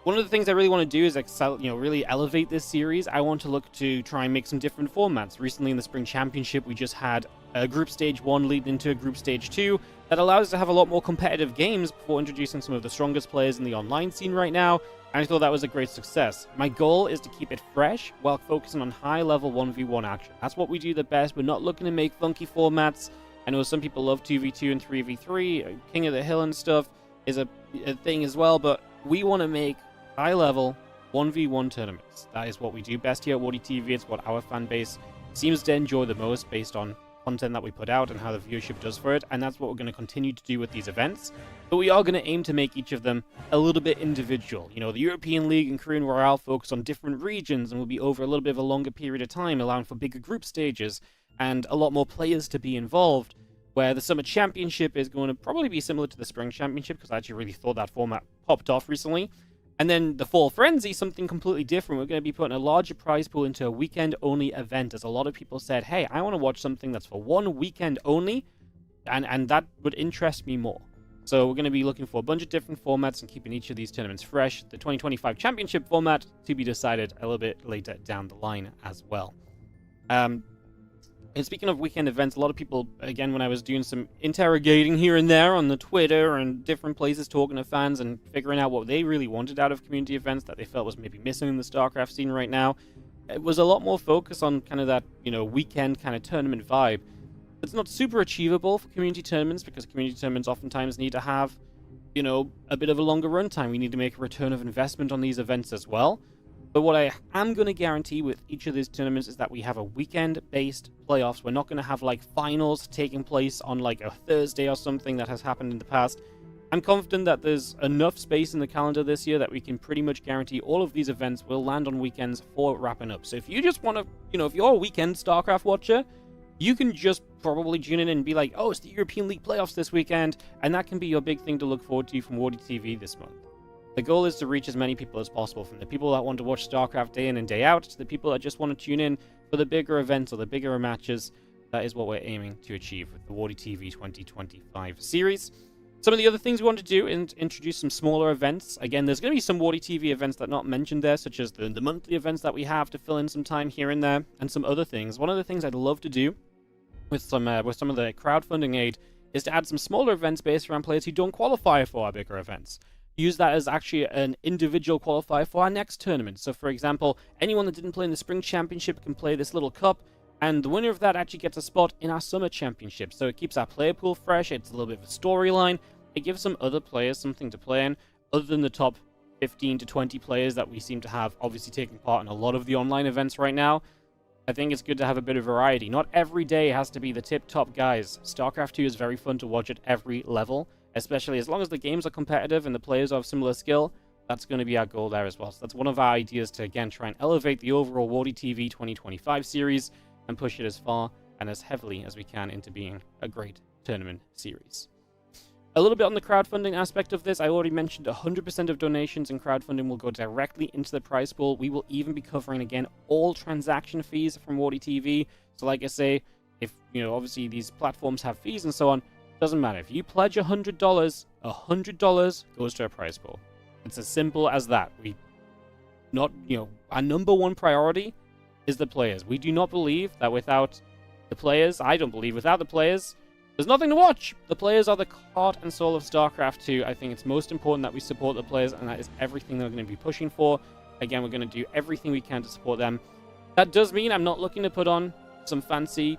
One of the things I really want to do is really elevate this series. I want to look to try and make some different formats. Recently in the Spring Championship, we just had a Group Stage 1 leading into a Group Stage 2 that allows us to have a lot more competitive games before introducing some of the strongest players in the online scene right now, and I thought that was a great success. My goal is to keep it fresh while focusing on high-level 1v1 action. That's what we do the best. We're not looking to make funky formats. I know some people love 2v2 and 3v3. King of the Hill and stuff is a thing as well, but we want to make high-level 1v1 tournaments. That is what we do best here at WardiTV. It's what our fan base seems to enjoy the most based on content that we put out and how the viewership does for it, and that's what we're going to continue to do with these events. But we are going to aim to make each of them a little bit individual. You know, the European League and Korean Royale focus on different regions and will be over a little bit of a longer period of time, allowing for bigger group stages and a lot more players to be involved, where the Summer Championship is going to probably be similar to the Spring Championship, because I actually really thought that format popped off recently. And then the Fall Frenzy, something completely different. We're going to be putting a larger prize pool into a weekend-only event, as a lot of people said, hey, I want to watch something that's for one weekend only, and that would interest me more. So we're going to be looking for a bunch of different formats and keeping each of these tournaments fresh. The 2025 Championship format to be decided a little bit later down the line as well. And speaking of weekend events, a lot of people, again, when I was doing some interrogating here and there on the Twitter and different places, talking to fans and figuring out what they really wanted out of community events that they felt was maybe missing in the StarCraft scene right now, it was a lot more focus on kind of that, you know, weekend kind of tournament vibe. It's not super achievable for community tournaments, because community tournaments oftentimes need to have, you know, a bit of a longer runtime. We need to make a return of investment on these events as well. But what I am going to guarantee with each of these tournaments is that we have a weekend-based playoffs. We're not going to have, like, finals taking place on, like, a Thursday or something that has happened in the past. I'm confident that there's enough space in the calendar this year that we can pretty much guarantee all of these events will land on weekends for wrapping up. So if you just want to, you know, if you're a weekend StarCraft watcher, you can just probably tune in and be like, oh, it's the European League playoffs this weekend, and that can be your big thing to look forward to from WardiTV this month. The goal is to reach as many people as possible, from the people that want to watch StarCraft day in and day out to the people that just want to tune in for the bigger events or the bigger matches. That is what we're aiming to achieve with the WardiTV 2025 series. Some of the other things we want to do is introduce some smaller events. Again, there's going to be some WardiTV events that are not mentioned there, such as the monthly events that we have to fill in some time here and there, and some other things. One of the things I'd love to do with some of the crowdfunding aid is to add some smaller events based around players who don't qualify for our bigger events. Use that as actually an individual qualifier for our next tournament. So, for example, anyone that didn't play in the Spring Championship can play this little cup, and the winner of that actually gets a spot in our Summer Championship. So it keeps our player pool fresh, it's a little bit of a storyline, it gives some other players something to play in, other than the top 15 to 20 players that we seem to have obviously taking part in a lot of the online events right now. I think it's good to have a bit of variety. Not every day has to be the tip-top guys. StarCraft 2 is very fun to watch at every level, especially as long as the games are competitive and the players are of similar skill. That's going to be our goal there as well. So that's one of our ideas to, again, try and elevate the overall WardiTV 2025 series and push it as far and as heavily as we can into being a great tournament series. A little bit on the crowdfunding aspect of this, I already mentioned 100% of donations and crowdfunding will go directly into the prize pool. We will even be covering, again, all transaction fees from WardiTV. So like I say, if, you know, obviously these platforms have fees and so on, doesn't matter. If you pledge $100, $100 goes to a prize pool. It's as simple as that. Our number one priority is the players. We do not believe that without the players, I don't believe without the players, there's nothing to watch. The players are the heart and soul of StarCraft 2. I think it's most important that we support the players, and that is everything they're going to be pushing for. Again, we're going to do everything we can to support them. That does mean I'm not looking to put on some fancy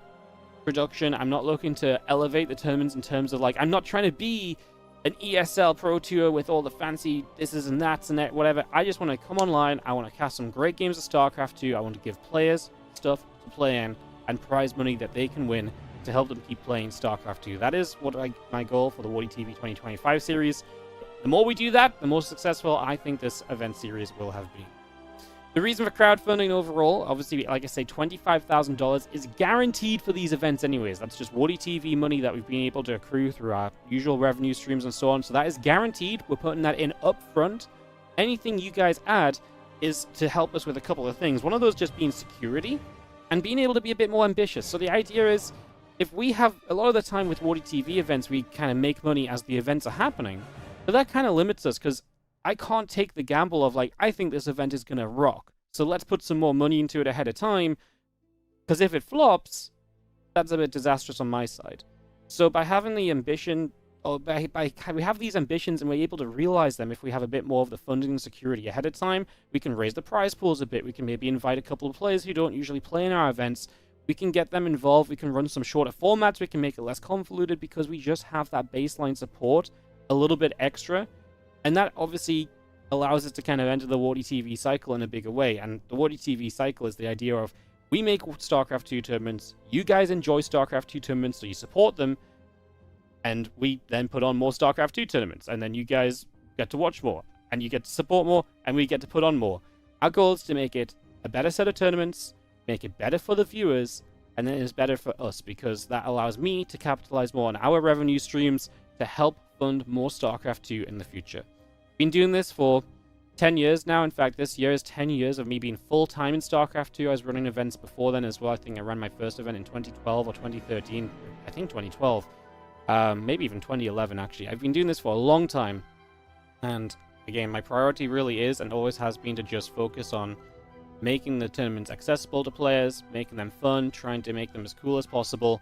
production. I'm not looking to elevate the tournaments in terms of, like, I'm not trying to be an ESL Pro Tour with all the fancy thises and that's and that, whatever. I just want to come online. I want to cast some great games of StarCraft 2. I want to give players stuff to play in and prize money that they can win to help them keep playing StarCraft 2. That is what my goal for the WardiTV 2025 series. The more we do that, the more successful I think this event series will have been. The reason for crowdfunding overall, obviously, like I say, $25,000 is guaranteed for these events anyways. That's just WardiTV money that we've been able to accrue through our usual revenue streams and so on. So that is guaranteed. We're putting that in up front. Anything you guys add is to help us with a couple of things. One of those just being security and being able to be a bit more ambitious. So the idea is, if we have, a lot of the time with WardiTV events, we kind of make money as the events are happening. But that kind of limits us because I can't take the gamble of, like, I think this event is going to rock, so let's put some more money into it ahead of time, because if it flops, that's a bit disastrous on my side. So by having the ambition, or we have these ambitions and we're able to realize them if we have a bit more of the funding and security ahead of time, we can raise the prize pools a bit, we can maybe invite a couple of players who don't usually play in our events, we can get them involved, we can run some shorter formats, we can make it less convoluted because we just have that baseline support a little bit extra. And that obviously allows us to kind of enter the WardiTV cycle in a bigger way. And the WardiTV cycle is the idea of, we make StarCraft 2 tournaments, you guys enjoy StarCraft 2 tournaments, so you support them, and we then put on more StarCraft 2 tournaments, and then you guys get to watch more, and you get to support more, and we get to put on more. Our goal is to make it a better set of tournaments, make it better for the viewers, and then it's better for us, because that allows me to capitalize more on our revenue streams to help fund more StarCraft 2 in the future. Been doing this for 10 years now. In fact, this year is 10 years of me being full-time in StarCraft 2. I was running events before then as well. I think I ran my first event in 2012 or 2013. I think 2012. Maybe even 2011, actually. I've been doing this for a long time. And again, my priority really is and always has been to just focus on making the tournaments accessible to players, making them fun, trying to make them as cool as possible.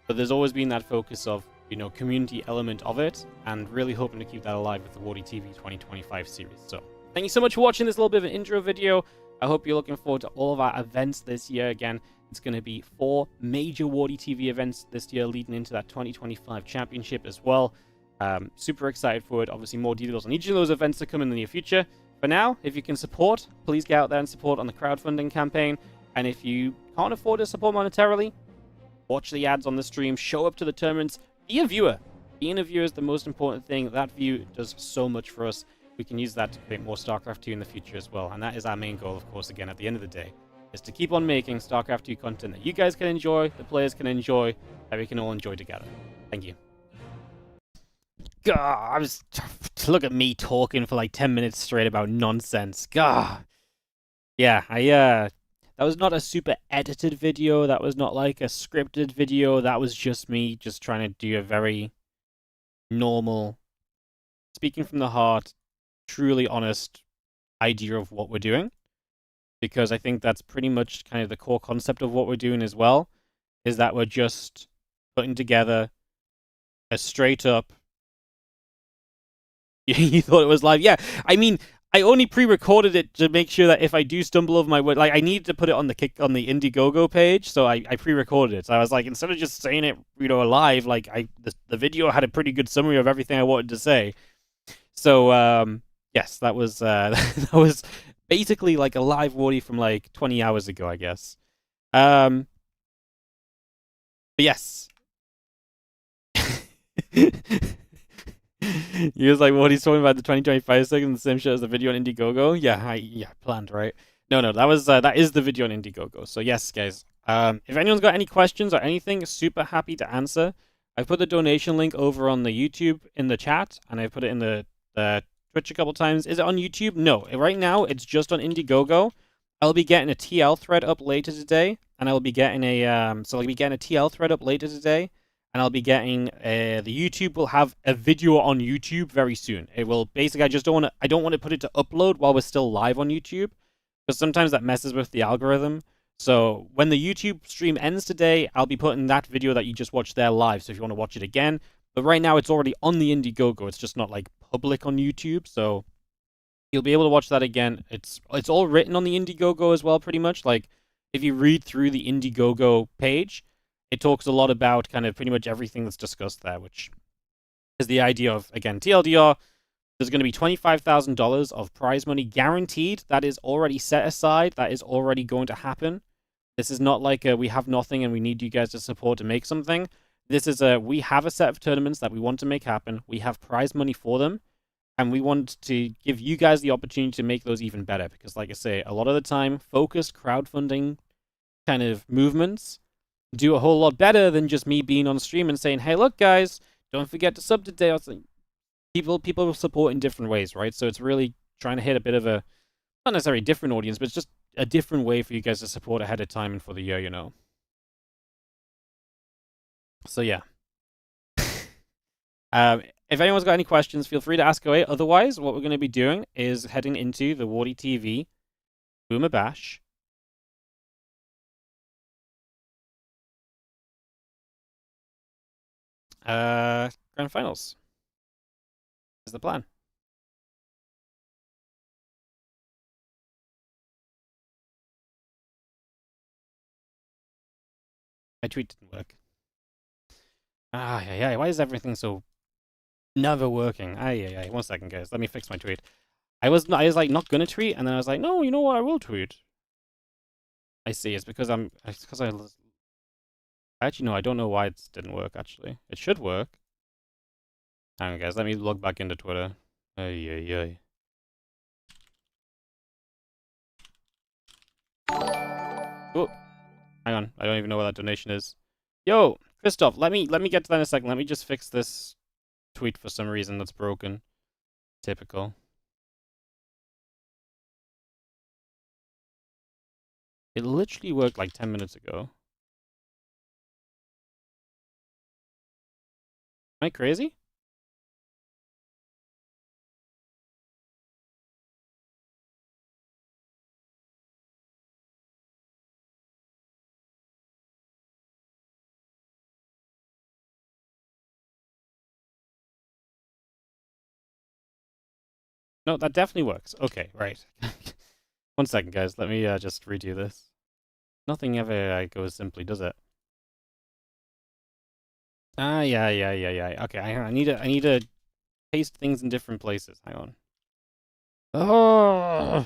But there's always been that focus of, you know, community element of it, and really hoping to keep that alive with the WardiTV 2025 series. So, thank you so much for watching this little bit of an intro video. I hope you're looking forward to all of our events this year. Again, it's going to be 4 major WardiTV events this year, leading into that 2025 championship as well. Super excited for it. Obviously, more details on each of those events to come in the near future. For now, if you can support, please get out there and support on the crowdfunding campaign. And if you can't afford to support monetarily, watch the ads on the stream, show up to the tournaments, be a viewer. Being a viewer is the most important thing. That view does so much for us. We can use that to create more StarCraft 2 in the future as well. And that is our main goal, of course, again, at the end of the day, is to keep on making StarCraft 2 content that you guys can enjoy, the players can enjoy, that we can all enjoy together. Thank you. God, look at me talking for like 10 minutes straight about nonsense. God. Yeah, that was not a super edited video. That was not like a scripted video. That was just me just trying to do a very normal, speaking from the heart, truly honest idea of what we're doing. Because I think that's pretty much kind of the core concept of what we're doing as well, is that we're just putting together a straight up... You thought it was live? Yeah, I mean... I only pre-recorded it to make sure that if I do stumble over my word, like I need to put it on the Indiegogo page, so I pre-recorded it. So I was like, instead of just saying it, you know, live, like the video had a pretty good summary of everything I wanted to say. So yes, that was that was basically like a live Wardy from like 20 hours ago, I guess. But yes. He was like, what he's talking about the 2025 second, the same shit as the video on Indiegogo. Yeah, planned, right? No, that is the video on Indiegogo. So yes, guys. If anyone's got any questions or anything, super happy to answer. I put the donation link over on the YouTube in the chat, and I put it in the Twitch a couple times. Is it on YouTube? No. Right now, it's just on Indiegogo. I'll be getting a TL thread up later today, and I'll be getting a TL thread up later today. And I'll be getting the YouTube will have a video on YouTube very soon. It will basically, I don't want to put it to upload while we're still live on YouTube, because sometimes that messes with the algorithm. So when the YouTube stream ends today, I'll be putting that video that you just watched there live. So if you want to watch it again, but right now it's already on the Indiegogo. It's just not like public on YouTube. So you'll be able to watch that again. It's all written on the Indiegogo as well, pretty much. Like if you read through the Indiegogo page, it talks a lot about kind of pretty much everything that's discussed there, which is the idea of, again, TLDR, there's going to be $25,000 of prize money guaranteed. That is already set aside. That is already going to happen. This is not like we have nothing and we need you guys to support to make something. This is we have a set of tournaments that we want to make happen. We have prize money for them. And we want to give you guys the opportunity to make those even better. Because like I say, a lot of the time, focused crowdfunding kind of movements do a whole lot better than just me being on stream and saying, hey, look, guys, don't forget to sub today. I was like, people will support in different ways, right? So it's really trying to hit a bit of a, not necessarily different audience, but it's just a different way for you guys to support ahead of time and for the year, you know. So yeah. If anyone's got any questions, feel free to ask away. Otherwise, what we're going to be doing is heading into the WardiTV Boomer Bash. Grand Finals is the plan. My tweet didn't work. Yeah. Why is everything so never working? Yeah. 1 second, guys. Let me fix my tweet. I was like not gonna tweet, and then I was like, no, you know what? I will tweet. I see. It's because actually no. I don't know why it didn't work. Actually, it should work. Hang on, guys. Let me log back into Twitter. Ay. Oh, hang on. I don't even know where that donation is. Yo, Christoph, let me get to that in a second. Let me just fix this tweet for some reason that's broken. Typical. It literally worked like 10 minutes ago. Am I crazy? No, that definitely works. Okay, right. 1 second, guys. Let me just redo this. Nothing ever goes simply, does it? Yeah. Okay, I need to paste things in different places. Hang on. Oh,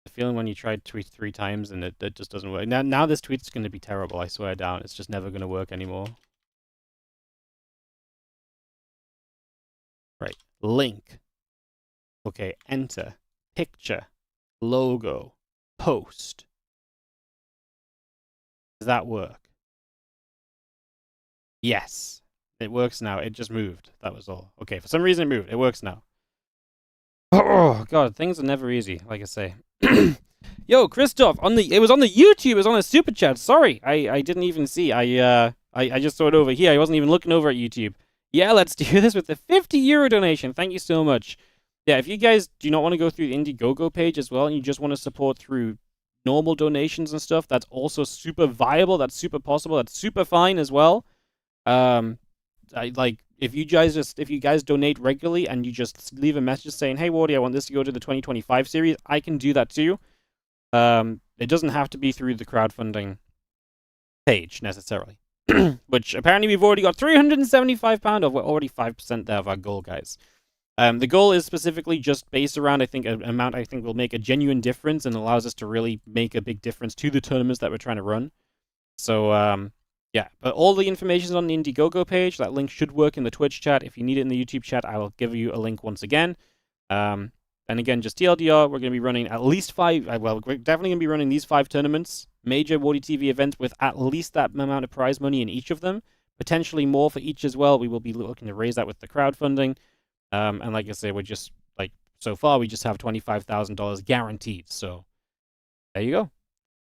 the feeling when you try to tweet 3 times and it just doesn't work. Now this tweet's going to be terrible. I swear down. It's just never going to work anymore. Right. Link. Okay. Enter. Picture. Logo. Post. Does that work? Yes. It works now. It just moved. That was all. Okay, for some reason it moved. It works now. Oh god, things are never easy, like I say. Yo, Christoph, it was on the YouTube, it was on the super chat. Sorry, I didn't even see. I just saw it over here. I wasn't even looking over at YouTube. Yeah, let's do this with the €50 donation. Thank you so much. Yeah, if you guys do not want to go through the Indiegogo page as well, and you just want to support through normal donations and stuff, that's also super viable. That's super possible. That's super fine as well. If you guys donate regularly and you just leave a message saying, "Hey, Wardy, I want this to go to the 2025 series," I can do that too. It doesn't have to be through the crowdfunding page necessarily. Which apparently we've already got £375 of. We're already 5% there of our goal, guys. The goal is specifically just based around, I think, an amount I think will make a genuine difference and allows us to really make a big difference to the tournaments that we're trying to run. So, yeah, but all the information is on the Indiegogo page. That link should work in the Twitch chat. If you need it in the YouTube chat, I will give you a link once again. And again, just TLDR, we're going to be running at least 5, well, we're definitely going to be running these 5 tournaments, major WardiTV events with at least that amount of prize money in each of them, potentially more for each as well. We will be looking to raise that with the crowdfunding. And like I say, we're just, like, so far, we just have $25,000 guaranteed. So, there you go.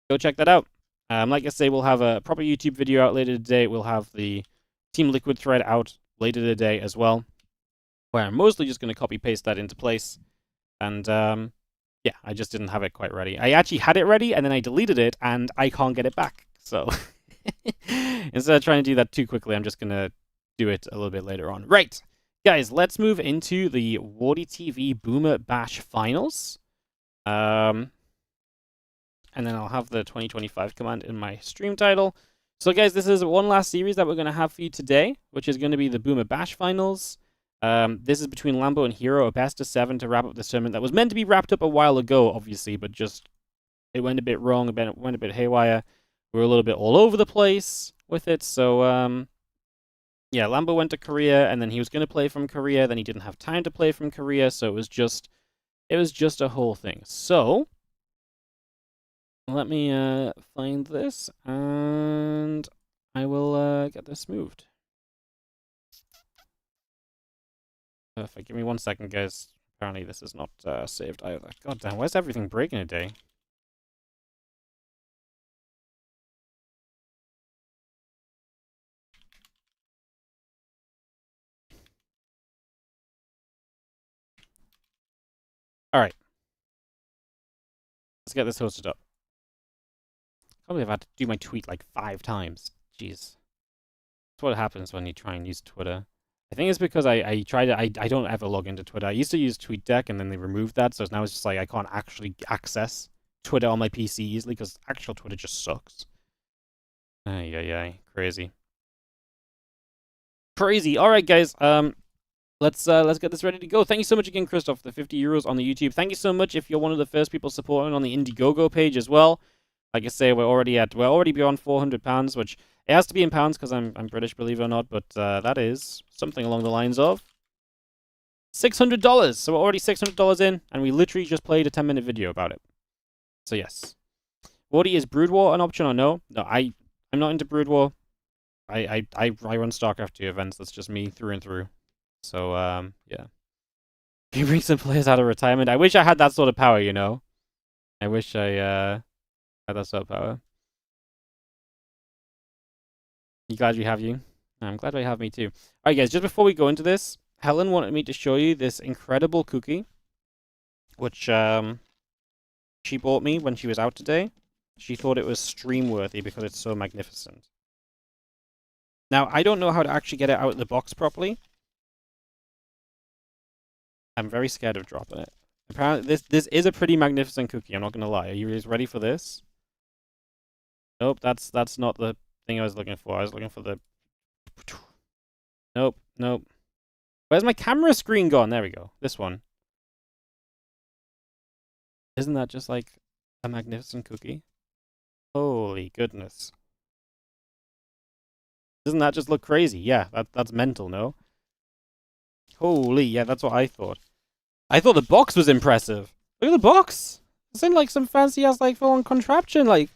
Go check that out. Like I say, we'll have a proper YouTube video out later today. We'll have the Team Liquid thread out later today as well, where I'm mostly just going to copy-paste that into place. And, yeah, I just didn't have it quite ready. I actually had it ready, and then I deleted it, and I can't get it back. So, instead of trying to do that too quickly, I'm just going to do it a little bit later on. Right, guys, let's move into the WardiTV Boomer Bash Finals. And then I'll have the 2025 command in my stream title. So guys, this is one last series that we're going to have for you today, which is going to be the Boomer Bash Finals. This is between Lambo and Hero, a best of 7 to wrap up the tournament that was meant to be wrapped up a while ago, obviously, but just it went a bit wrong, it went a bit haywire. We were a little bit all over the place with it, so yeah, Lambo went to Korea, and then he was going to play from Korea, then he didn't have time to play from Korea, so it was just a whole thing. So let me find this, and I will get this moved. Perfect. Give me 1 second, guys. Apparently this is not saved either. God damn, where's everything breaking today? Alright. Let's get this hosted up. I can't believe I've had to do my tweet like 5 times. Jeez. That's what happens when you try and use Twitter. I think it's because I don't ever log into Twitter. I used to use TweetDeck and then they removed that, so now it's just like I can't actually access Twitter on my PC easily because actual Twitter just sucks. Ay. Crazy. Crazy. Alright guys, let's get this ready to go. Thank you so much again, Christoph, the 50 euros on the YouTube. Thank you so much if you're one of the first people supporting on the Indiegogo page as well. Like I say, we're already beyond £400, which it has to be in pounds because I'm British, believe it or not, but that is something along the lines of $600. So we're already $600 in, and we literally just played a 10-minute video about it. So yes. Wardy, is Brood War an option or no? No, I'm not into Brood War. I run StarCraft 2 events. That's just me through and through. So yeah. You bring some players out of retirement. I wish I had that sort of power, you know. I wish I had that sort of power. You glad we have you? I'm glad we have me too. Alright guys, just before we go into this, Helen wanted me to show you this incredible cookie, which she bought me when she was out today. She thought it was stream worthy because it's so magnificent. Now, I don't know how to actually get it out of the box properly. I'm very scared of dropping it. Apparently, this is a pretty magnificent cookie, I'm not going to lie. Are you guys ready for this? Nope, that's not the thing I was looking for. I was looking for the... Nope. Where's my camera screen gone? There we go. This one. Isn't that just like a magnificent cookie? Holy goodness. Doesn't that just look crazy? Yeah, that's mental, no? Holy, yeah, that's what I thought. I thought the box was impressive. Look at the box. It's in like some fancy ass like full-on contraption. Like,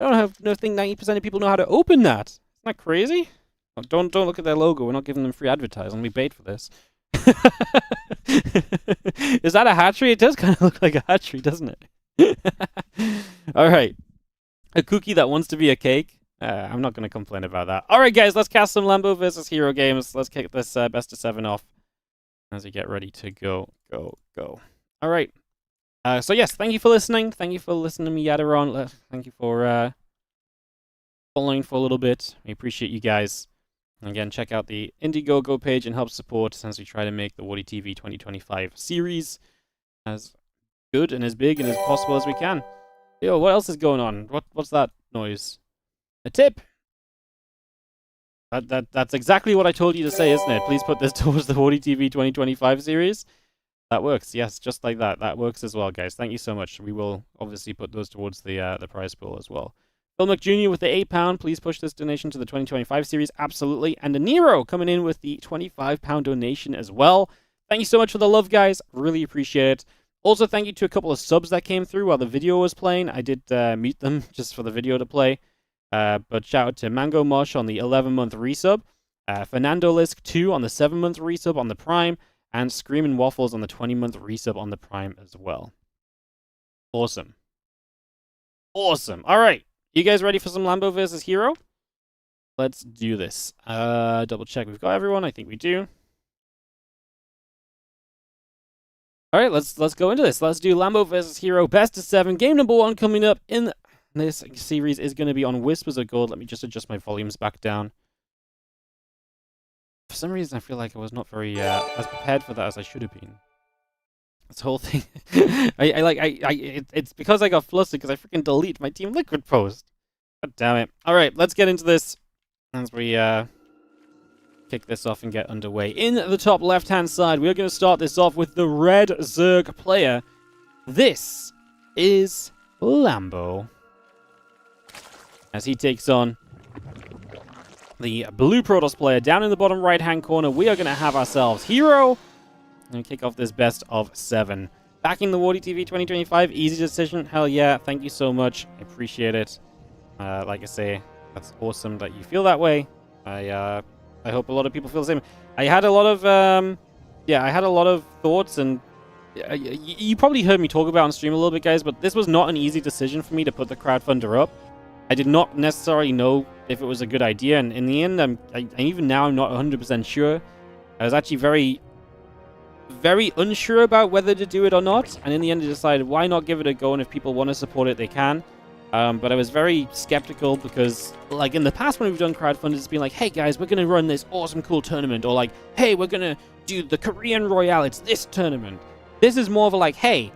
I don't think 90% of people know how to open that. Isn't that crazy? Oh, don't look at their logo. We're not giving them free advertising. We paid for this. Is that a hatchery? It does kind of look like a hatchery, doesn't it? All right. A cookie that wants to be a cake. I'm not going to complain about that. All right, guys, let's cast some Lambo versus Hero games. Let's kick this best of 7 off as we get ready to go. All right. So, yes, thank you for listening. Thank you for listening to me yatter on. Thank you for following for a little bit. We appreciate you guys. And again, check out the Indiegogo page and help support as we try to make the WardiTV 2025 series as good and as big and as possible as we can. Yo, what else is going on? What's that noise? A tip. That's exactly what I told you to say, isn't it? Please put this towards the WardiTV 2025 series. That works. Yes, just like that. That works as well, guys. Thank you so much. We will obviously put those towards the prize pool as well. Phil McJr. with the £8. Please push this donation to the 2025 series. Absolutely. And a Nero coming in with the £25 donation as well. Thank you so much for the love, guys. Really appreciate it. Also, thank you to a couple of subs that came through while the video was playing. I did mute them just for the video to play. But shout out to Mango Mosh on the 11-month resub. Fernando Lisk 2 on the 7-month resub on the Prime. And Screamin' Waffles on the 20-month resub on the Prime as well. Awesome. Awesome. All right. You guys ready for some Lambo versus Hero? Let's do this. Double check we've got everyone. I think we do. All right, let's go into this. Let's do Lambo versus Hero best of 7. Game number 1 coming up in this series is going to be on Whispers of Gold. Let me just adjust my volumes back down. For some reason, I feel like I was not very as prepared for that as I should have been. This whole thing, it's because I got flustered because I freaking deleted my Team Liquid post. God damn it. Alright, let's get into this as we kick this off and get underway. In the top left-hand side, we're going to start this off with the red Zerg player. This is Lambo, as he takes on the blue Protoss player. Down in the bottom right-hand corner, we are going to have ourselves Hero, and kick off this best of 7. Backing the WardiTV 2025, easy decision. Hell yeah, thank you so much. I appreciate it. Like I say, that's awesome that you feel that way. I hope a lot of people feel the same. I had a lot of, I had a lot of thoughts, and you probably heard me talk about it on stream a little bit, guys, but this was not an easy decision for me to put the crowdfunder up. I did not necessarily know if it was a good idea, and in the end, even now, I'm not 100% sure. I was actually very unsure about whether to do it or not, and in the end I decided why not give it a go, and if people want to support it they can. But I was very skeptical because, like, in the past when we've done crowdfunding, it's been like, hey guys, we're gonna run this awesome cool tournament, or like, hey, we're gonna do the Korean Royale, it's this tournament. This is more of a like, hey,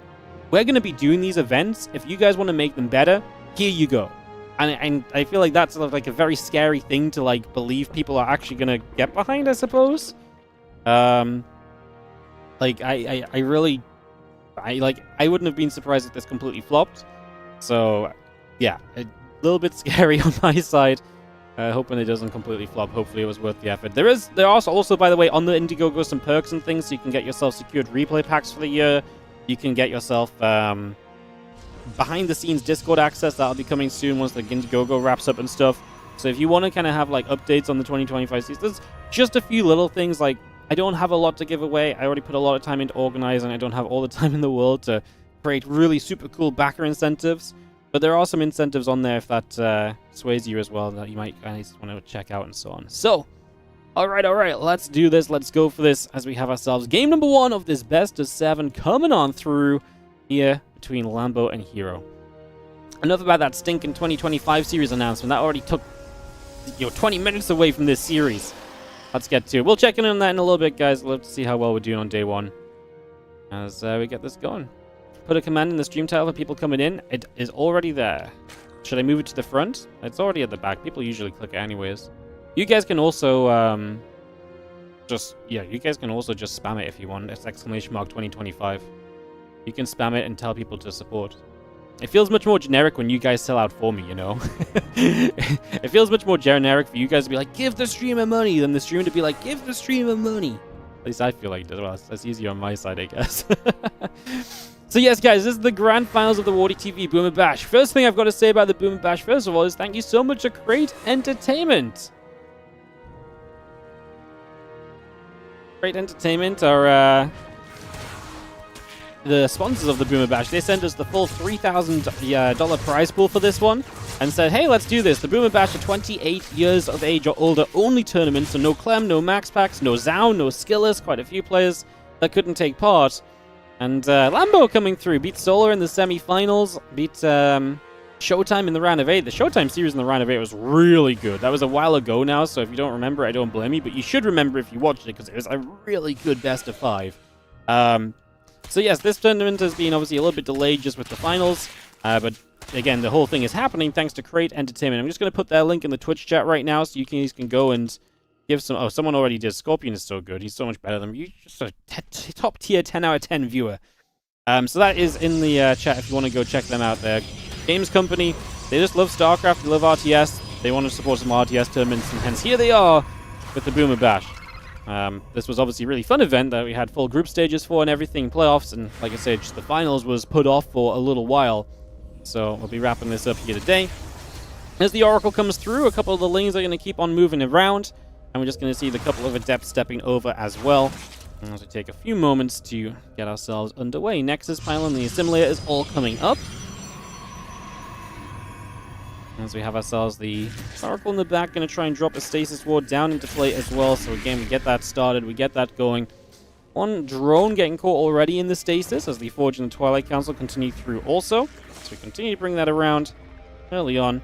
we're gonna be doing these events, if you guys want to make them better, here you go. And I feel like that's like a very scary thing to like believe people are actually gonna get behind, I suppose. Like, I wouldn't have been surprised if this completely flopped. So, yeah, a little bit scary on my side. Hoping it doesn't completely flop. Hopefully it was worth the effort. There are also, by the way, on the Indiegogo some perks and things, so you can get yourself secured replay packs for the year. You can get yourself behind-the-scenes Discord access. That'll be coming soon once the Indiegogo wraps up and stuff. So if you want to kind of have, like, updates on the 2025 season, there's just a few little things, like, I don't have a lot to give away. I already put a lot of time into organizing. I don't have all the time in the world to create really super cool backer incentives. But there are some incentives on there if that sways you as well that you might want to check out and so on. So, alright, let's do this. Let's go for this as we have ourselves game number 1 of this best of 7 coming on through here between Lambo and Hero. Enough about that stinking 2025 series announcement. That already took 20 minutes away from this series. Let's get to it. We'll check in on that in a little bit, guys. We'll have to see how well we're doing on day 1 as we get this going. Put a command in the stream title for people coming in. It is already there. Should I move it to the front? It's already at the back. People usually click it anyways. You guys can also just spam it if you want. It's !2025. You can spam it and tell people to support. It feels much more generic when you guys sell out for me, you know? It feels much more generic for you guys to be like, give the streamer money, than the streamer to be like, give the streamer money. At least I feel like it does. Well, that's easier on my side, I guess. So yes, guys, this is the grand finals of the WardiTV Boomer Bash. First thing I've got to say about the Boomer Bash, first of all, is thank you so much to Great Entertainment. Great Entertainment are the sponsors of the Boomer Bash. They sent us the full $3,000 prize pool for this one and said, hey, let's do this. The Boomer Bash, a 28 years of age or older only tournament, so no Clem, no Maxpax, no Zao, no Skillers, quite a few players that couldn't take part. And Lambo coming through, beat Solar in the semi-finals, beat Showtime in the round of 8. The Showtime series in the round of 8 was really good. That was a while ago now, so if you don't remember, I don't blame you, but you should remember if you watched it, because it was a really good best of 5. So yes, this tournament has been obviously a little bit delayed just with the finals, but again, the whole thing is happening thanks to Great Entertainment. I'm just going to put their link in the Twitch chat right now, so you guys can go and give some... Oh, someone already did. Scorpion is so good. He's so much better than you. Just a top tier 10 out of 10 viewer. So that is in the chat if you want to go check them out there. Games company, they just love StarCraft, they love RTS. They want to support some RTS tournaments, and hence here they are with the Boomer Bash. This was obviously a really fun event that we had full group stages for and everything, playoffs, and like I said, just the finals was put off for a little while. So we'll be wrapping this up here today. As the Oracle comes through, a couple of the lanes are going to keep on moving around. And we're just going to see the couple of adepts stepping over as well. And as we take a few moments to get ourselves underway. Nexus pylon, the assimilator is all coming up. As we have ourselves the Oracle in the back, going to try and drop a stasis ward down into play as well. So again, we get that started, we get that going. One drone getting caught already in the stasis as the Forge and the Twilight Council continue through also. So we continue to bring that around early on.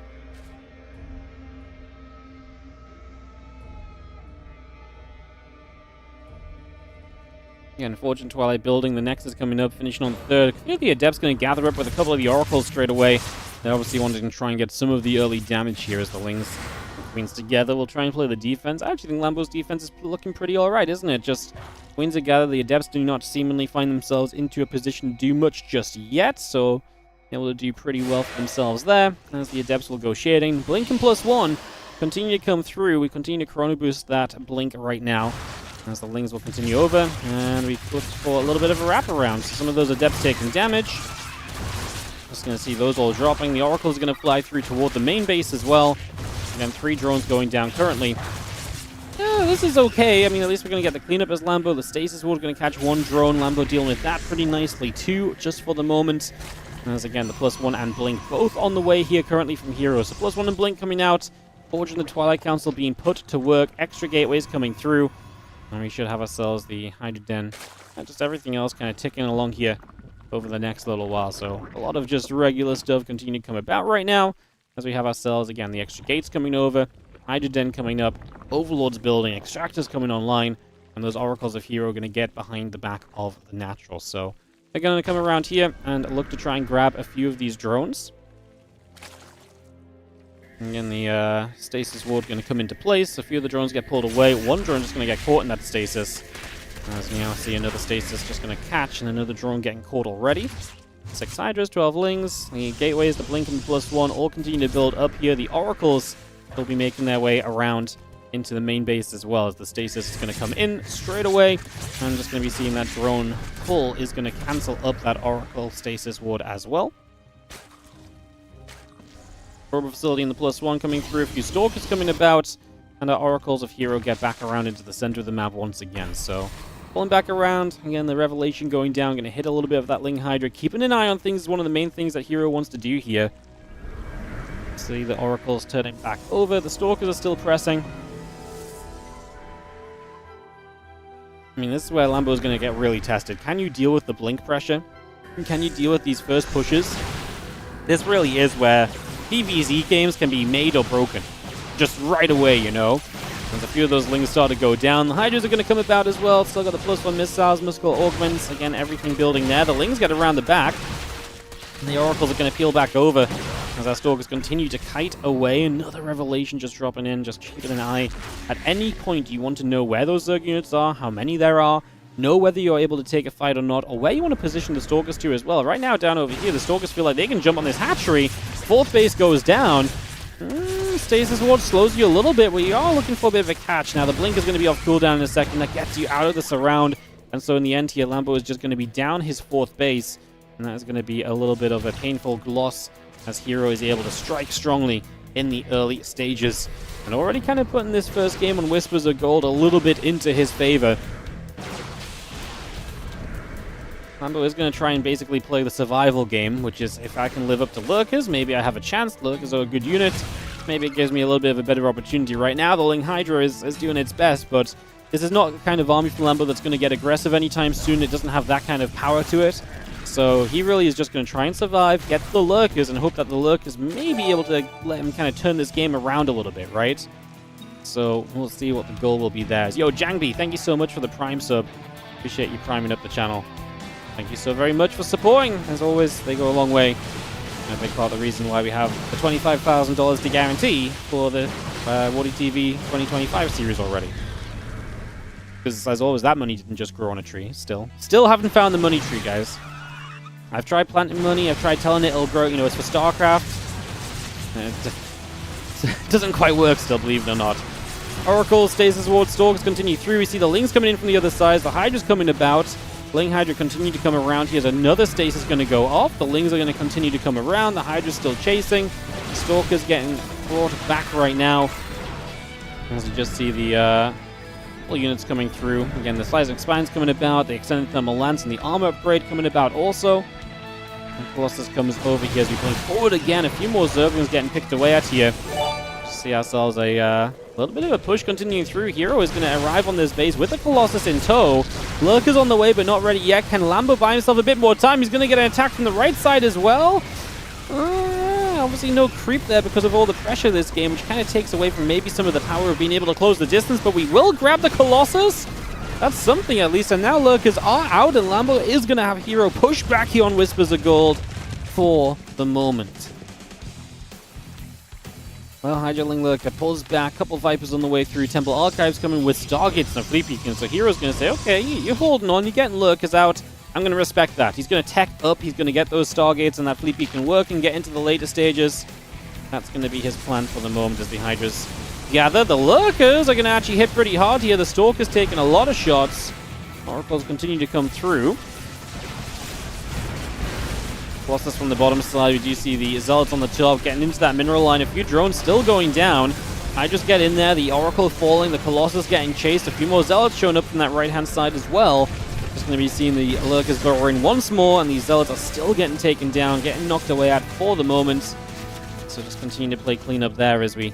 Again, Forge and Twilight building. The Nexus coming up, finishing on the 3rd. Clearly, the Adept's going to gather up with a couple of the Oracles straight away. They obviously wanted to try and get some of the early damage here as the Lings and Queens together will try and play the defense. I actually think Lambo's defense is looking pretty alright, isn't it? Just Queens together, the Adepts do not seemingly find themselves into a position to do much just yet, so able to do pretty well for themselves there, as the Adepts will go shading. Blink and +1 continue to come through. We continue to chrono boost that Blink right now, as the Lings will continue over, and we look for a little bit of a wraparound. Some of those Adepts taking damage. Just going to see those all dropping. The Oracle's going to fly through toward the main base as well. Again, 3 drones going down currently. Yeah, this is okay. I mean, at least we're going to get the cleanup as Lambo. The Stasis Ward's going to catch 1 drone. Lambo dealing with that pretty nicely too, just for the moment. As again, the +1 and Blink both on the way here currently from Heroes. So +1 and Blink coming out. Forge and the Twilight Council being put to work. Extra gateways coming through. And we should have ourselves the Hydra Den. And just everything else kind of ticking along here over the next little while. So a lot of just regular stuff continue to come about right now. As we have ourselves, again, the extra gates coming over. Hydra Den coming up. Overlord's building. Extractors coming online. And those Oracles of Hero are going to get behind the back of the Natural. So they're going to come around here and look to try and grab a few of these drones. Again, the Stasis Ward going to come into place. A few of the drones get pulled away. 1 drone just going to get caught in that Stasis. As we now see another Stasis just going to catch and another drone getting caught already. 6 Hydras, 12 Lings. The gateways, the Blink and the +1 all continue to build up here. The Oracles will be making their way around into the main base as well, as the Stasis is going to come in straight away. I'm just going to be seeing that drone pull is going to cancel up that Oracle Stasis Ward as well. Orbital Facility in the +1 coming through, a few Stalkers coming about, and our Oracles of Hero get back around into the center of the map once again. So pulling back around, again, the Revelation going down, going to hit a little bit of that Ling Hydra. Keeping an eye on things is one of the main things that Hero wants to do here. See the Oracles turning back over, the Stalkers are still pressing. I mean, this is where Lambo is going to get really tested. Can you deal with the Blink pressure? Can you deal with these first pushes? This really is where PvZ games can be made or broken. Just right away, you know? As a few of those Lings start to go down. The Hydras are going to come about as well. Still got the +1 missiles, mystical augments. Again, everything building there. The Lings get around the back. And the Oracles are going to peel back over as our Stalkers continue to kite away. Another Revelation just dropping in, just keeping an eye. At any point, you want to know where those Zerg units are, how many there are, know whether you're able to take a fight or not, or where you want to position the Stalkers to as well. Right now, down over here, the Stalkers feel like they can jump on this hatchery. 4th base goes down. Stasis Ward slows you a little bit, but you are looking for a bit of a catch. Now, the Blink is going to be off cooldown in a second. That gets you out of the surround. And so in the end here, Lambo is just going to be down his 4th base. And that is going to be a little bit of a painful gloss, as Hero is able to strike strongly in the early stages. And already kind of putting this first game on Whispers of Gold a little bit into his favor. Lambo is going to try and basically play the survival game, which is if I can live up to Lurkers, maybe I have a chance. Lurkers are a good unit. Maybe it gives me a little bit of a better opportunity. Right now, the Ling Hydra is doing its best, but this is not the kind of army from Lambo that's going to get aggressive anytime soon. It doesn't have that kind of power to it. So he really is just going to try and survive, get the Lurkers, and hope that the Lurkers may be able to let him kind of turn this game around a little bit, right? So we'll see what the goal will be there. Yo, Jangbi, thank you so much for the Prime sub. Appreciate you priming up the channel. Thank you so very much for supporting. As always, they go a long way. And a big part of the reason why we have the $25,000 to guarantee for the WardiTV 2025 series already. Because as always, that money didn't just grow on a tree. Still haven't found the money tree, guys. I've tried planting money. I've tried telling it it'll grow. You know, it's for StarCraft. It doesn't quite work still, believe it or not. Oracle, Stasis Ward, Stalkers continue through. We see the Lings coming in from the other side. The Hydra's coming about. Ling Hydra continue to come around. Here's another Stasis going to go off. The Lings are going to continue to come around. The Hydra's still chasing. The Stalker's getting brought back right now. As you just see the units coming through. Again, the Slice Expands coming about. The Extended Thermal Lance and the Armor Upgrade coming about also. And Colossus comes over here as we blink forward again. A few more Zerglings getting picked away at here. See ourselves a little bit of a push continuing through. Hero is going to arrive on this base with the Colossus in tow. Lurker's on the way, but not ready yet. Can Lambo buy himself a bit more time? He's going to get an attack from the right side as well. Obviously no creep there because of all the pressure this game, which kind of takes away from maybe some of the power of being able to close the distance, but we will grab the Colossus. That's something at least, and now Lurkers are out, and Lambo is going to have Hero push back here on Whispers of Gold for the moment. Well, Hydroling Lurker pulls back, couple Vipers on the way through, Temple Archives coming with Stargates and a Fleet Beacon, so Hero's going to say, okay, you're holding on, you're getting Lurkers out, I'm going to respect that. He's going to tech up, he's going to get those Stargates and that Fleet Beacon work and get into the later stages. That's going to be his plan for the moment as the Hydras gather. The Lurkers are going to actually hit pretty hard here, the Stalker's taking a lot of shots. Oracles continue to come through. Colossus from the bottom side, we do see the Zealots on the top getting into that mineral line. A few drones still going down. I just get in there, the Oracle falling, the Colossus getting chased. A few more Zealots showing up from that right-hand side as well. Just going to be seeing the Lurkers burrow in once more, and these Zealots are still getting taken down, getting knocked away at for the moment. So just continue to play cleanup there as we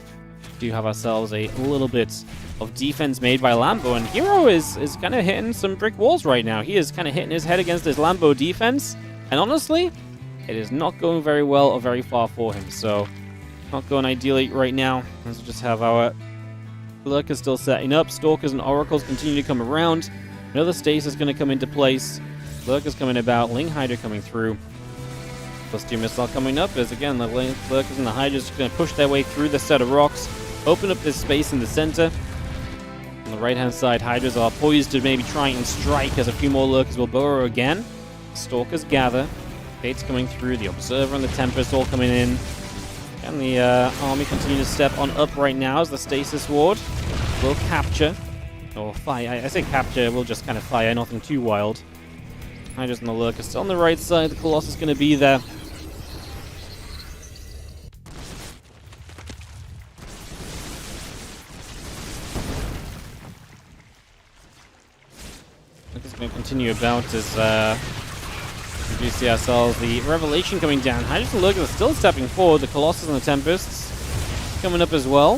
do have ourselves a little bit of defense made by Lambo. And Hero is kind of hitting some brick walls right now. He is kind of hitting his head against his Lambo defense. And honestly, it is not going very well or very far for him, so not going ideally right now. As we just have our Lurkers still setting up. Stalkers and Oracles continue to come around. Another Stasis is going to come into place. Lurkers coming about. Ling Hydra coming through. Plus 2 missile coming up as, again, the Lurkers and the Hydras are going to push their way through the set of rocks. Open up this space in the center. On the right-hand side, Hydras are poised to maybe try and strike as a few more Lurkers will burrow again. Stalkers gather. Fates coming through, the Observer and the Tempest all coming in. And the army continue to step on up right now as the Stasis Ward will capture. Or fire. I say capture, we'll just kind of fire, nothing too wild. Hydras and the Lurkers still on the right side, the Colossus is going to be there. Lurkers going to continue about as we do see ourselves the Revelation coming down. Hydras and Lurkers are still stepping forward. The Colossus and the Tempests coming up as well.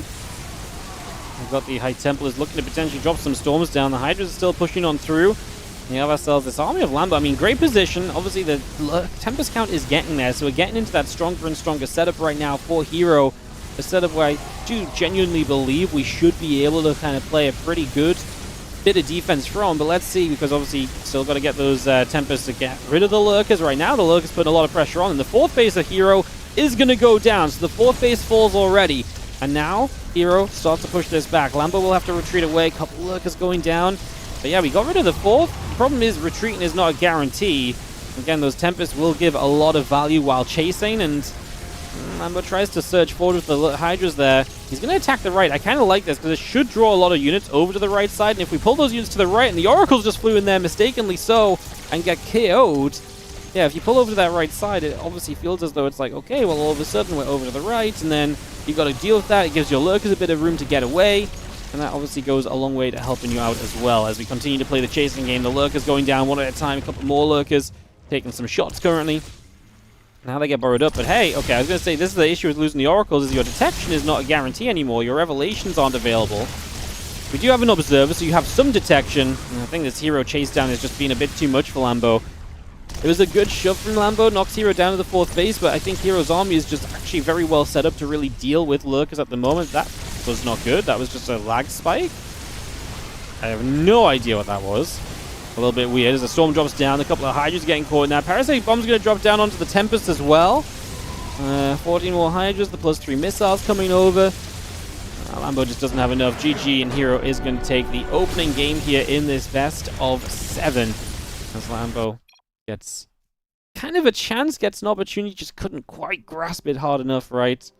We've got the High Templars looking to potentially drop some storms down. The Hydras are still pushing on through. We have ourselves this army of Lambo. I mean, great position. Obviously, the Tempest count is getting there, so we're getting into that stronger and stronger setup right now for Hero. A setup where I do genuinely believe we should be able to kind of play a pretty good bit of defense from, but let's see, because obviously still got to get those Tempests to get rid of the Lurkers. Right now, the Lurkers putting a lot of pressure on, and the 4th base of Hero is going to go down, so the 4th base falls already. And now, Hero starts to push this back. Lambo will have to retreat away, a couple Lurkers going down. But yeah, we got rid of the 4th. The problem is retreating is not a guarantee. Again, those Tempests will give a lot of value while chasing, and Lambo tries to surge forward with the Hydras there. He's going to attack the right. I kind of like this because it should draw a lot of units over to the right side. And if we pull those units to the right and the Oracles just flew in there mistakenly so and get KO'd, yeah, if you pull over to that right side, it obviously feels as though it's like, okay, well, all of a sudden we're over to the right. And then you've got to deal with that. It gives your Lurkers a bit of room to get away. And that obviously goes a long way to helping you out as well. As we continue to play the chasing game, the Lurkers going down one at a time. A couple more Lurkers taking some shots currently. Now they get borrowed up, but hey, okay, I was going to say, this is the issue with losing the Oracles, is your detection is not a guarantee anymore. Your Revelations aren't available. We do have an Observer, so you have some detection. And I think this Hero chase down has just been a bit too much for Lambo. It was a good shove from Lambo, knocks Hero down to the 4th base, but I think Hero's army is just actually very well set up to really deal with Lurkers at the moment. That was not good. That was just a lag spike. I have no idea what that was. A little bit weird as the storm drops down. A couple of Hydras getting caught in that. Parasite Bomb's going to drop down onto the Tempest as well. 14 more Hydras. The +3 missiles coming over. Lambo just doesn't have enough. GG, and Hero is going to take the opening game here in this best of 7. As Lambo gets kind of a chance, gets an opportunity, just couldn't quite grasp it hard enough, right?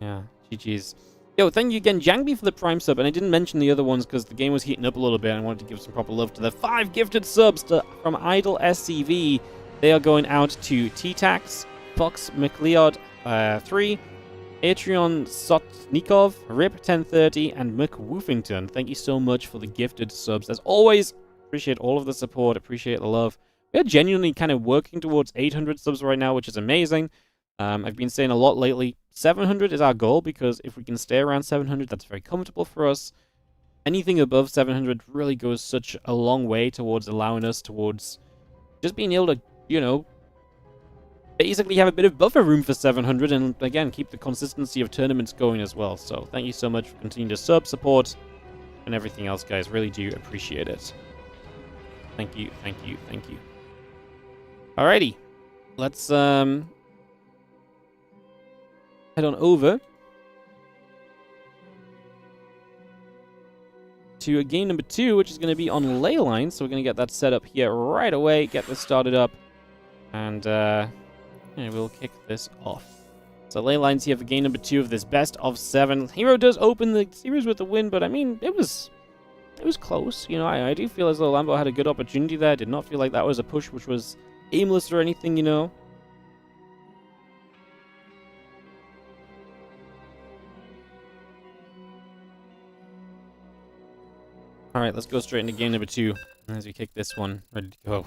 Yeah, GG's. Yo, thank you again, Jangby, for the Prime sub, and I didn't mention the other ones because the game was heating up a little bit and I wanted to give some proper love to the 5 gifted subs from Idle SCV. They are going out to T-Tax, Fox McLeod 3, Atrion Sotnikov, Rip 1030, and McWoofington. Thank you so much for the gifted subs. As always, appreciate all of the support, appreciate the love. We're genuinely kind of working towards 800 subs right now, which is amazing. I've been saying a lot lately, 700 is our goal, because if we can stay around 700, that's very comfortable for us. Anything above 700 really goes such a long way towards allowing us towards just being able to, you know, basically have a bit of buffer room for 700, and again, keep the consistency of tournaments going as well. So thank you so much for continuing to sub, support, and everything else, guys. Really do appreciate it. Thank you, thank you, thank you. Alrighty, let's head on over to game number 2, which is going to be on ley lines. So we're going to get that set up here right away, get this started up, and we'll kick this off. So ley lines here for game number 2 of this best of 7. Hero does open the series with a win, but I mean, it was close. You know, I do feel as though Lambo had a good opportunity there. Did not feel like that was a push which was aimless or anything, you know. Alright, let's go straight into game number 2 as we kick this one. Ready to go.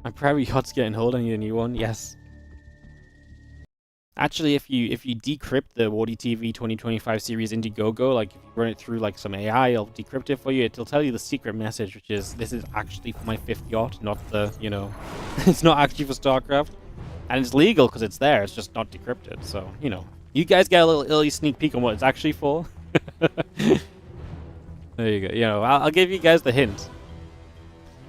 My private yacht's getting hold. I need a new one. Yes. Actually, if you decrypt the WardiTV 2025 series Indiegogo, like if you run it through like some AI, it'll decrypt it for you. It'll tell you the secret message, which is this is actually for my 5th yacht, not the, you know, it's not actually for StarCraft. And it's legal because it's there. It's just not decrypted. So, you know, you guys get a little early sneak peek on what it's actually for. There you go. You know, I'll give you guys the hint.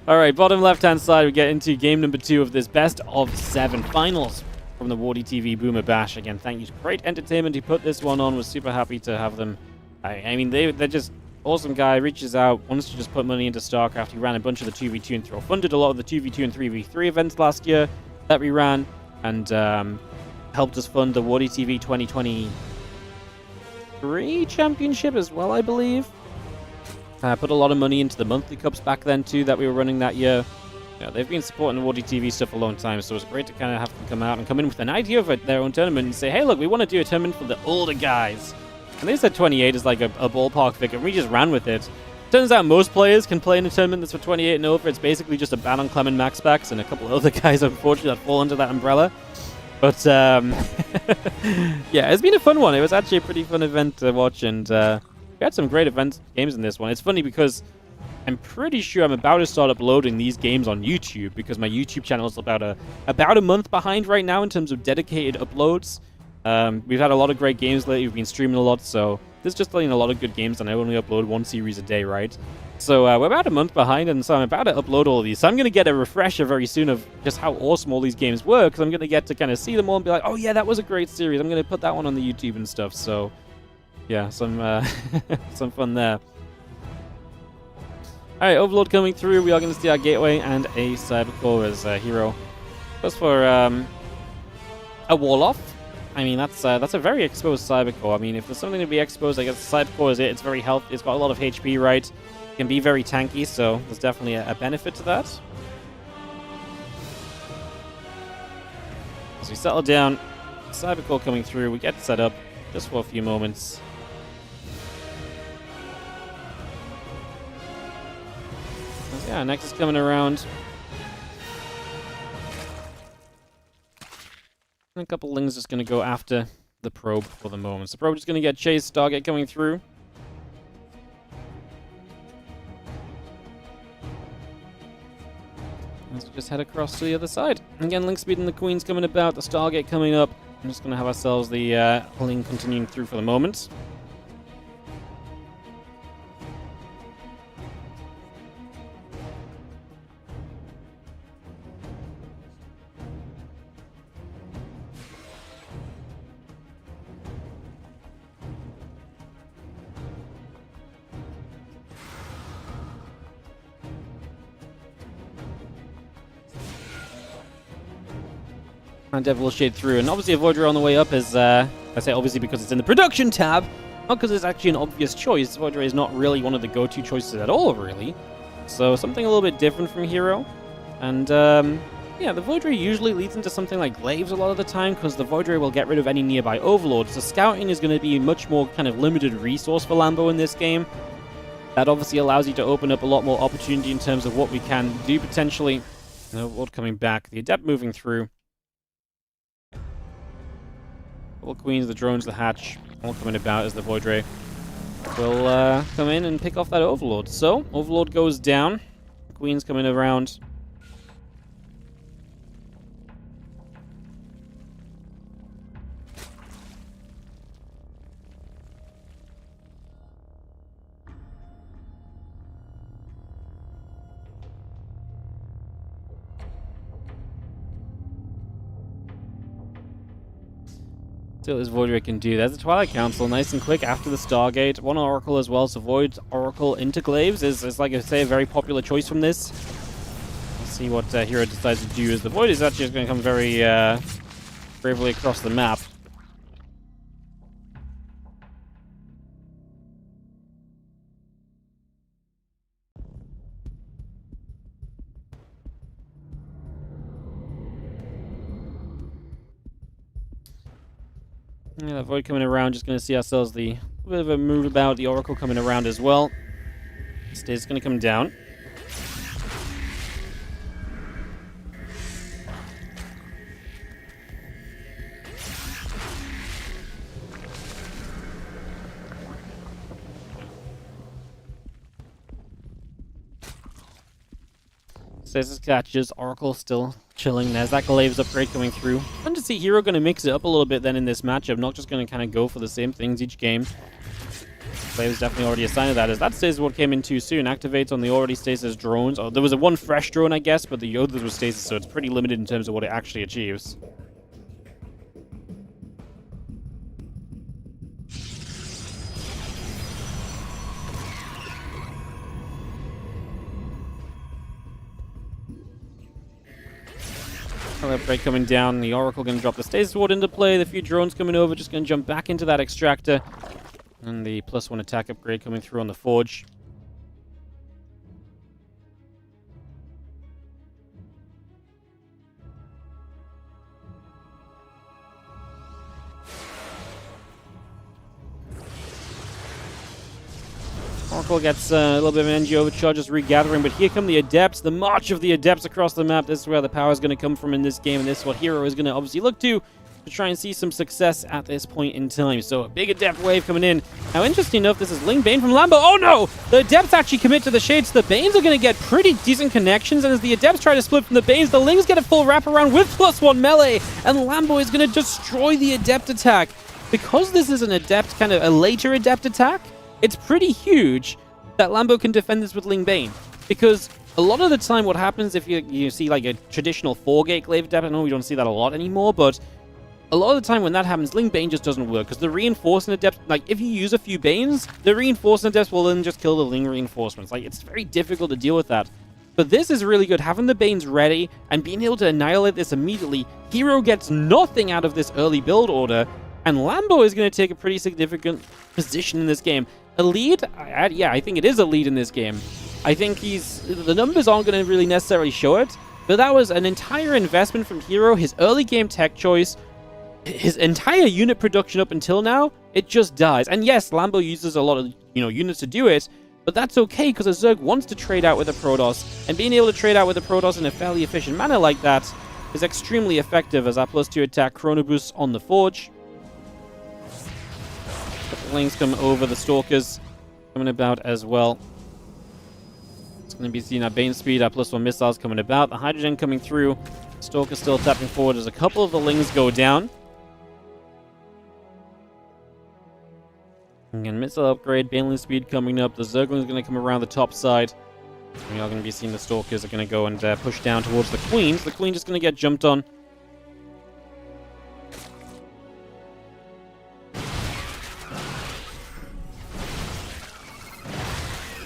All right, bottom left-hand side, we get into game number 2 of this best of 7 finals from the WardiTV Boomer Bash. Again, thank you to Great Entertainment who put this one on. Was super happy to have them. I mean, they're just awesome guy. Reaches out, wants to just put money into StarCraft. He ran a bunch of the 2v2 and 3, funded a lot of the 2v2 and 3v3 events last year that we ran, and helped us fund the WardiTV 2023 championship as well, I believe. Put a lot of money into the monthly cups back then too that we were running that year. Yeah, they've been supporting the WardiTV stuff a long time, so it's great to kind of have them come out and come in with an idea of their own tournament and say, hey, look, we want to do a tournament for the older guys. And they said 28 is like a ballpark figure, and we just ran with it. Turns out most players can play in a tournament that's for 28 and over. It's basically just a ban on Clem and Maxpax and a couple of other guys, unfortunately, that fall under that umbrella. But, yeah, it's been a fun one. It was actually a pretty fun event to watch, and we had some great games in this one. It's funny because I'm pretty sure I'm about to start uploading these games on YouTube because my YouTube channel is about a month behind right now in terms of dedicated uploads. We've had a lot of great games lately. We've been streaming a lot, so there's just a lot of good games, and I only upload 1 series a day, right? So we're about a month behind, and so I'm about to upload all of these. So I'm going to get a refresher very soon of just how awesome all these games were, because I'm going to get to kind of see them all and be like, oh yeah, that was a great series. I'm going to put that one on the YouTube and stuff, so yeah, some fun there. Alright, Overlord coming through. We are going to see our Gateway and a Cybercore as a hero. Just for a Wall-Off. I mean, that's a very exposed Cybercore. I mean, if there's something to be exposed, I guess Cybercore is it. It's very healthy. It's got a lot of HP, right? It can be very tanky, so there's definitely a benefit to that. As we settle down, Cybercore coming through. We get set up just for a few moments. Yeah, Nexus coming around. And a couple Lings just going to go after the probe for the moment. So probe just going to get chased. Stargate coming through. Let's just head across to the other side. Again, Link Speed and the Queen's coming about. The Stargate coming up. I'm just going to have ourselves the Ling continuing through for the moment. And Devil will shade through, and obviously a Voidray on the way up is, I say obviously because it's in the production tab, not because it's actually an obvious choice. Voidray is not really one of the go-to choices at all, really. So something a little bit different from Hero. And, yeah, the Voidray usually leads into something like Glaives a lot of the time, because the Voidray will get rid of any nearby Overlords. So Scouting is going to be a much more kind of limited resource for Lambo in this game. That obviously allows you to open up a lot more opportunity in terms of what we can do potentially. Overlord coming back, the Adept moving through. All Queens, the drones, the hatch, all coming about as the Voidray will come in and pick off that Overlord. So, Overlord goes down. Queen's coming around. See what this Void can do. There's the Twilight Council, nice and quick after the Stargate. One Oracle as well, so Void Oracle into Glaives is like I say, a very popular choice from this. Let's see what Hero decides to do, as the Void is actually just going to come very bravely across the map. Yeah, that Void coming around, just going to see ourselves the bit of a move about. The Oracle coming around as well. Stays going to come down. Stasis catches, Oracle still chilling. There's that Glaives upgrade coming through. Fun to see Hero going to mix it up a little bit then in this matchup, not just going to kind of go for the same things each game. Glaives definitely already assigned to that, as that Stasis what came in too soon. Activates on the already Stasis drones. Oh, there was a one fresh drone, I guess, but the others was Stasis, so it's pretty limited in terms of what it actually achieves. Upgrade coming down, the Oracle going to drop the Stasis Ward into play, the few drones coming over, just going to jump back into that Extractor, and the +1 attack upgrade coming through on the Forge. Oracle gets a little bit of an energy overcharge, just regathering, but here come the Adepts, the march of the Adepts across the map. This is where the power is going to come from in this game, and this is what Hero is going to obviously look to try and see some success at this point in time. So a big Adept wave coming in. Now, interesting enough, this is Ling Bane from Lambo. Oh no! The Adepts actually commit to the Shades. The Banes are going to get pretty decent connections, and as the Adepts try to split from the Banes, the Lings get a full wraparound with +1 melee, and Lambo is going to destroy the Adept attack. Because this is an Adept, kind of a later Adept attack, it's pretty huge that Lambo can defend this with Ling Bane. Because a lot of the time what happens if you see like a traditional 4-gate Glaive Adept, I know we don't see that a lot anymore, but a lot of the time when that happens, Ling Bane just doesn't work, because the Reinforcing Adept, like if you use a few Banes, the Reinforcing Adepts will then just kill the Ling Reinforcements. Like, it's very difficult to deal with that. But this is really good, having the Banes ready and being able to annihilate this immediately. Hero gets nothing out of this early build order, and Lambo is going to take a pretty significant position in this game. A lead? Yeah, I think it is a lead in this game. I think the numbers aren't going to really necessarily show it, but that was an entire investment from Hero, his early game tech choice, his entire unit production up until now, it just dies. And yes, Lambo uses a lot of, units to do it, but that's okay, because a Zerg wants to trade out with a Protoss, and being able to trade out with a Protoss in a fairly efficient manner like that is extremely effective, as our +2 attack Chrono Boost on the Forge. The Lings come over, the Stalkers coming about as well. It's going to be seeing our Bane speed, our +1 missiles coming about, the Hydrogen coming through, Stalker still tapping forward as a couple of the Lings go down. Again, missile upgrade, Baneling speed coming up, the Zerglings are going to come around the top side. We are going to be seeing the Stalkers are going to go and push down towards the Queens. The Queen just going to get jumped on.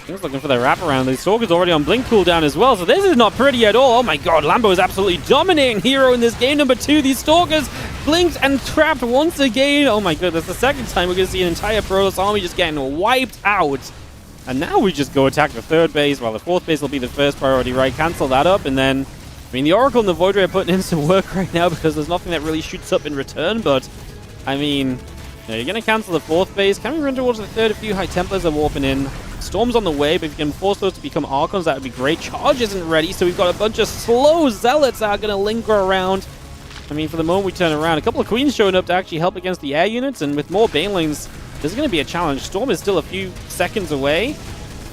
He's looking for their wraparound. The Stalker's already on blink cooldown as well, so this is not pretty at all. Oh my god, Lambo is absolutely dominating Hero in this game. Number 2, these Stalkers blinked and trapped once again. Oh my goodness, the second time we're going to see an entire Protoss army just getting wiped out. And now we just go attack the 3rd base, while the 4th base will be the first priority, right? Cancel that up, and then... I mean, the Oracle and the Void Ray are putting in some work right now, because there's nothing that really shoots up in return, but... I mean... you're going to cancel the 4th base. Can we run towards the 3rd? A few High Templars are warping in. Storm's on the way, but if you can force those to become Archons, that would be great. Charge isn't ready, so we've got a bunch of slow Zealots that are going to linger around. I mean, for the moment we turn around, a couple of Queens showing up to actually help against the air units, and with more Banelings, this is going to be a challenge. Storm is still a few seconds away.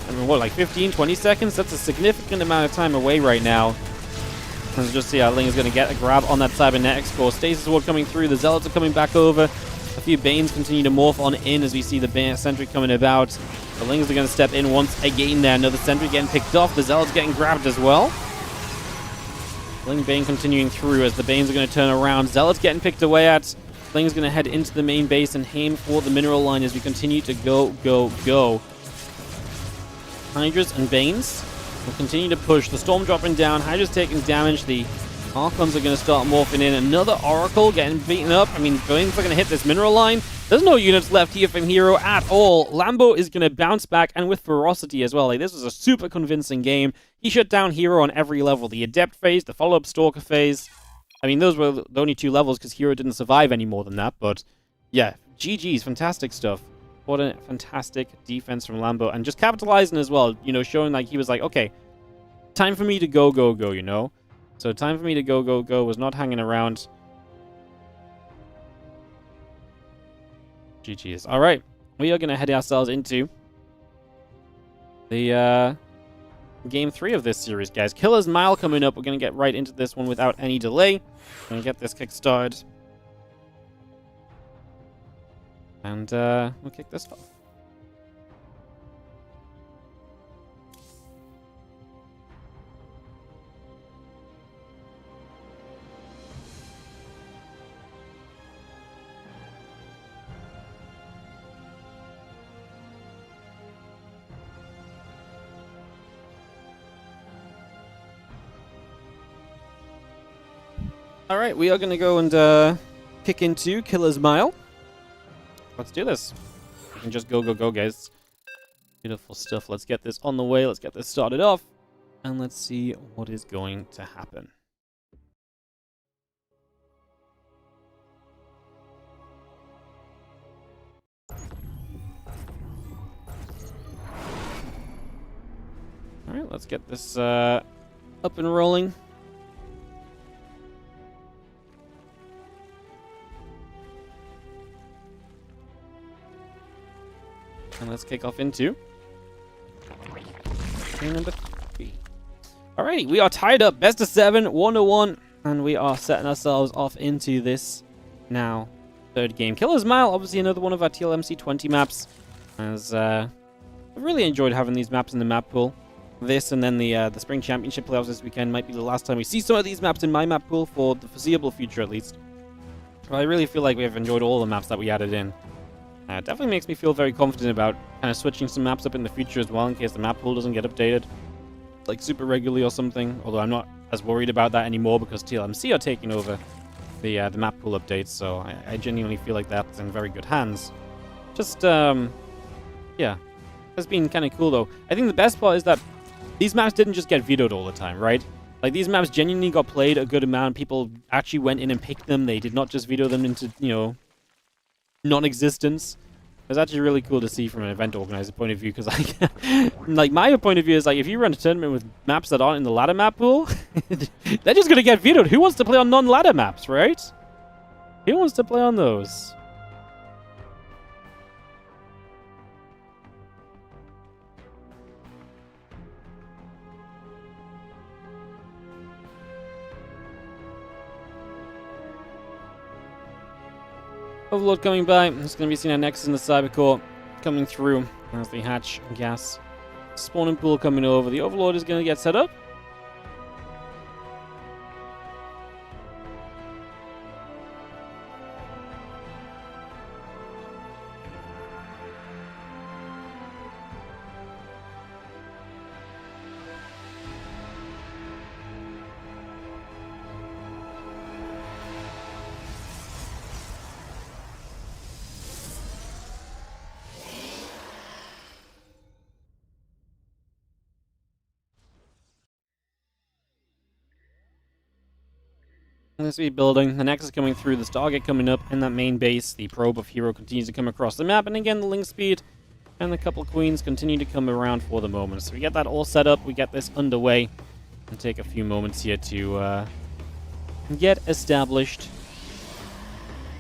I mean, what, like 15, 20 seconds? That's a significant amount of time away right now. Let's just see how Ling is going to get a grab on that Cybernetics core. Stasis Ward coming through, the Zealots are coming back over. A few Banes continue to morph on in as we see the Sentry coming about. The Lings are going to step in once again there. Another Sentry getting picked off. The Zealots getting grabbed as well. Ling Bane continuing through as the Banes are going to turn around. Zealots getting picked away at. Sling's going to head into the main base and aim for the mineral line as we continue to go. Hydras and Banes will continue to push. The Storm dropping down. Hydra's taking damage. The Archons are going to start morphing in. Another Oracle getting beaten up. I mean, Banes are going to hit this mineral line. There's no units left here from Hero at all. Lambo is going to bounce back, and with ferocity as well. Like, this was a super convincing game. He shut down Hero on every level. The Adept phase, the follow-up Stalker phase. I mean, those were the only 2 levels because Hero didn't survive any more than that. But, yeah, GG's. Fantastic stuff. What a fantastic defense from Lambo. And just capitalizing as well, you know, showing like he was like, okay, time for me to go, you know? So time for me to go, was not hanging around. GG's. All right, we are going to head ourselves into the game 3 of this series, guys. Killer's Mile coming up. We're going to get right into this one without any delay. Going to get this kick started. And we'll kick this off. All right, we are going to go and kick into Killer's Mile. Let's do this. We can just go, guys. Beautiful stuff. Let's get this on the way. Let's get this started off. And let's see what is going to happen. All right, let's get this up and rolling. And let's kick off into game number 3. Alrighty, we are tied up. Best of 7, 1-1. And we are setting ourselves off into this now 3rd game. Killer's Mile, obviously another one of our TLMC 20 maps. As I've really enjoyed having these maps in the map pool. This and then the Spring Championship playoffs this weekend might be the last time we see some of these maps in my map pool for the foreseeable future at least. But I really feel like we have enjoyed all the maps that we added in. It definitely makes me feel very confident about kind of switching some maps up in the future as well in case the map pool doesn't get updated like super regularly or something. Although I'm not as worried about that anymore because TLMC are taking over the map pool updates, so I genuinely feel like that's in very good hands. Just, yeah. It's been kind of cool though. I think the best part is that these maps didn't just get vetoed all the time, right? Like, these maps genuinely got played a good amount. People actually went in and picked them. They did not just veto them into, you know, non-existence. It's actually really cool to see from an event organizer point of view, because like my point of view is like, if you run a tournament with maps that aren't in the ladder map pool, they're just gonna get vetoed. Who wants to play on non-ladder maps, right? Who wants to play on those? Overlord coming by. It's going to be seen our next in the Cybercore coming through as the hatch gas spawning pool coming over. The Overlord is going to get set up. Let's be building. The Nexus coming through, the Stargate coming up, and that main base. The probe of Hero continues to come across the map, and again, the link speed and the couple queens continue to come around for the moment. So we get that all set up, we get this underway, and take a few moments here to get established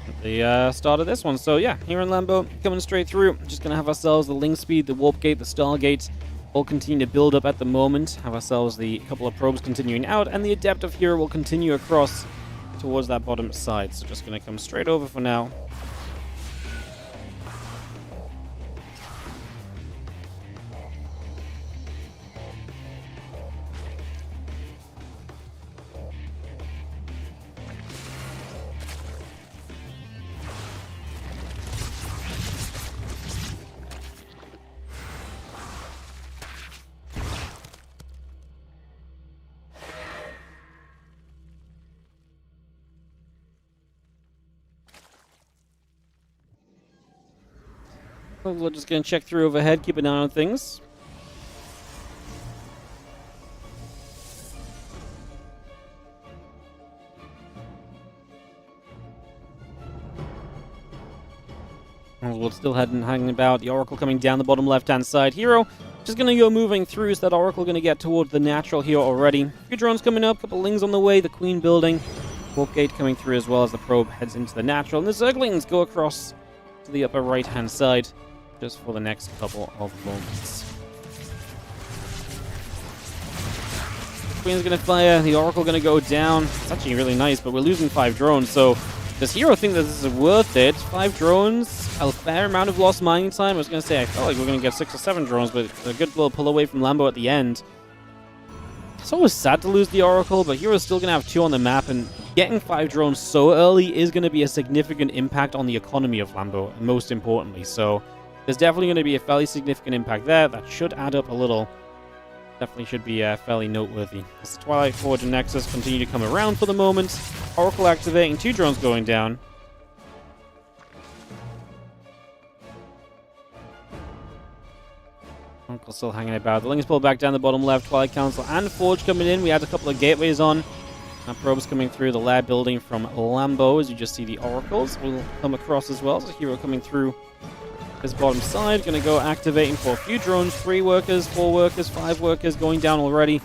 at the start of this one. So yeah, here in Lambo, coming straight through. Just going to have ourselves the link speed, the warp gate, the Stargate, all continue to build up at the moment. Have ourselves the couple of probes continuing out, and the Adept of Hero will continue across towards that bottom side. So just going to come straight over for now. We're just going to check through overhead, keep an eye on things. We're still hanging about. The Oracle coming down the bottom left-hand side. Hero just going to go moving through. Is that Oracle going to get towards the natural here already? A few drones coming up, a couple lings on the way. The Queen building. Warp gate coming through as well as the probe heads into the natural. And the Zerglings go across to the upper right-hand side just for the next couple of moments. Queen's going to fire. The Oracle going to go down. It's actually really nice, but we're losing 5 drones, so does Hero think that this is worth it? 5 drones, a fair amount of lost mining time. I was going to say, I felt like we're going to get 6 or 7 drones, but a good little pull away from Lambo at the end. It's always sad to lose the Oracle, but Hero's still going to have 2 on the map, and getting 5 drones so early is going to be a significant impact on the economy of Lambo, most importantly. So there's definitely going to be a fairly significant impact there. That should add up a little. Definitely should be fairly noteworthy. As the Twilight Forge and Nexus continue to come around for the moment. Oracle activating, 2 drones going down. Oracle still hanging about. The Lings pulled back down the bottom left. Twilight Council and Forge coming in. We had a couple of gateways on. Probes coming through the lair building from Lambo. As you just see, the Oracles will come across as well. So Hero coming through this bottom side, going to go activating for a few drones. 3 workers, 4 workers, 5 workers going down already.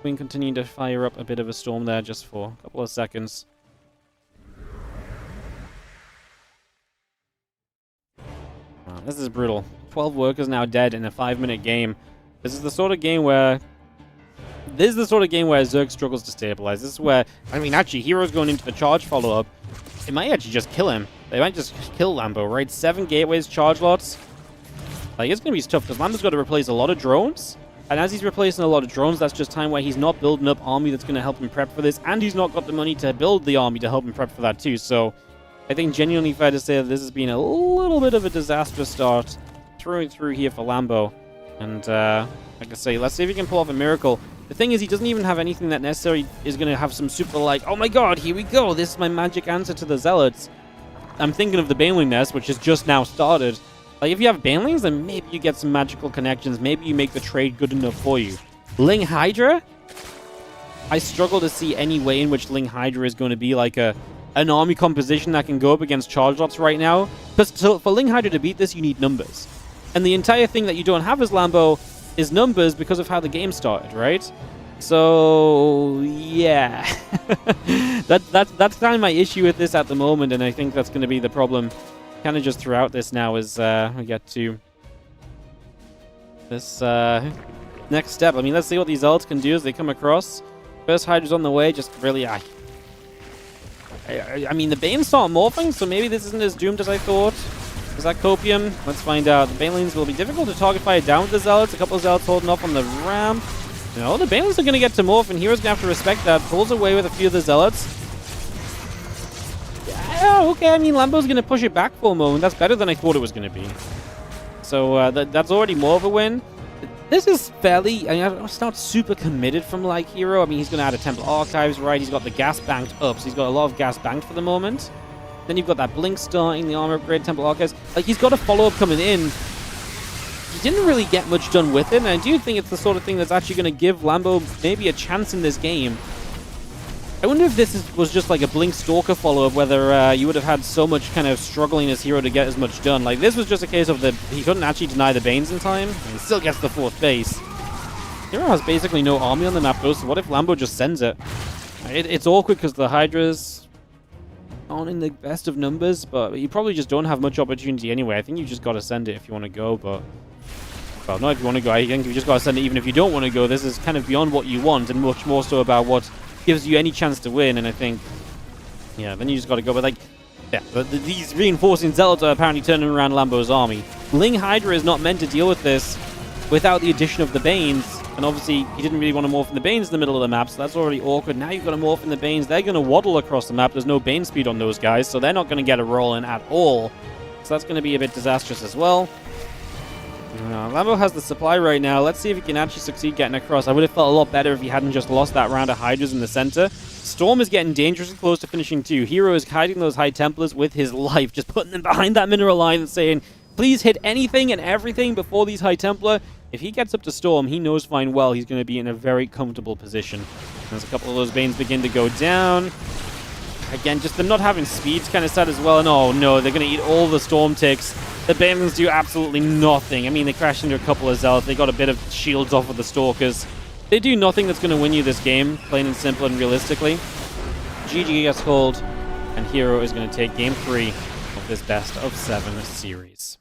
Queen continuing to fire up a bit of a storm there just for a couple of seconds. This is brutal. 12 workers now dead in a 5-minute game. This is the sort of game where Zerg struggles to stabilize. This is where, I mean, actually, Hero's going into the charge follow-up. It might actually just kill him. They might just kill Lambo, right? 7 gateways, charge lots. Like, it's going to be tough because Lambo's got to replace a lot of drones. And as he's replacing a lot of drones, that's just time where he's not building up army that's going to help him prep for this. And he's not got the money to build the army to help him prep for that too. So I think genuinely fair to say that this has been a little bit of a disastrous start through here for Lambo. And like I say, let's see if he can pull off a miracle. The thing is, he doesn't even have anything that necessarily is going to have some super, like, oh my god, here we go, this is my magic answer to the Zealots. I'm thinking of the Baneling Nest, which has just now started. Like, if you have Banelings, then maybe you get some magical connections. Maybe you make the trade good enough for you. Ling Hydra? I struggle to see any way in which Ling Hydra is going to be like an army composition that can go up against charge lots right now. Because for Ling Hydra to beat this, you need numbers. And the entire thing that you don't have as Lambo is numbers because of how the game started, right? So, yeah. that's kind of my issue with this at the moment, and I think that's going to be the problem kind of just throughout this now as we get to this next step. I mean, let's see what these ults can do as they come across. First Hydra's on the way, just really... I mean, the Banes start morphing, so maybe this isn't as doomed as I thought. Is that Copium? Let's find out. The Banelings will be difficult to target fire down with the Zealots. A couple of Zealots holding off on the ramp. No, the Banelings are going to get to morph, and Hero's going to have to respect that. Pulls away with a few of the Zealots. Yeah, okay, I mean, Lambo's going to push it back for a moment. That's better than I thought it was going to be. So that's already more of a win. This is fairly... I mean, it's not super committed from, like, Hero. I mean, he's going to add a Temple Archives, right? He's got the gas banked up, so he's got a lot of gas banked for the moment. Then you've got that Blink starting, the armor upgrade, Temple Archives. Like, he's got a follow-up coming in. He didn't really get much done with it, and I do think it's the sort of thing that's actually going to give Lambo maybe a chance in this game. I wonder if this was just like a Blink Stalker follow-up, whether you would have had so much kind of struggling as Hero to get as much done. Like, this was just a case of he couldn't actually deny the Banes in time, and he still gets the 4th base. Hero has basically no army on the map, though, so what if Lambo just sends it? It's awkward because the Hydras aren't in the best of numbers, but you probably just don't have much opportunity anyway. I think you just got to send it if you want to go, but... Well, not if you want to go. I think you just got to send it even if you don't want to go. This is kind of beyond what you want and much more so about what gives you any chance to win, and I think... Yeah, then you just got to go. But, like, yeah, these reinforcing Zealots are apparently turning around Lambo's army. Ling Hydra is not meant to deal with this without the addition of the Banes. And obviously, he didn't really want to morph in the Banes in the middle of the map, so that's already awkward. Now you've got to morph in the Banes. They're going to waddle across the map. There's no Bane speed on those guys, so they're not going to get a roll in at all. So that's going to be a bit disastrous as well. Lambo has the supply right now. Let's see if he can actually succeed getting across. I would have felt a lot better if he hadn't just lost that round of Hydras in the center. Storm is getting dangerously close to finishing too. Hero is hiding those High Templars with his life, just putting them behind that mineral line and saying, Please hit anything and everything before these High Templar. If he gets up to Storm, he knows fine well he's going to be in a very comfortable position. As a couple of those Banes begin to go down. Again, just them not having speed's kind of sad as well. And oh no, they're going to eat all the Storm ticks. The Banelings do absolutely nothing. I mean, they crash into a couple of Zealots. They got a bit of shields off of the Stalkers. They do nothing that's going to win you this game, plain and simple and realistically. GG gets called, and Hero is going to take Game 3 of this best of 7 series.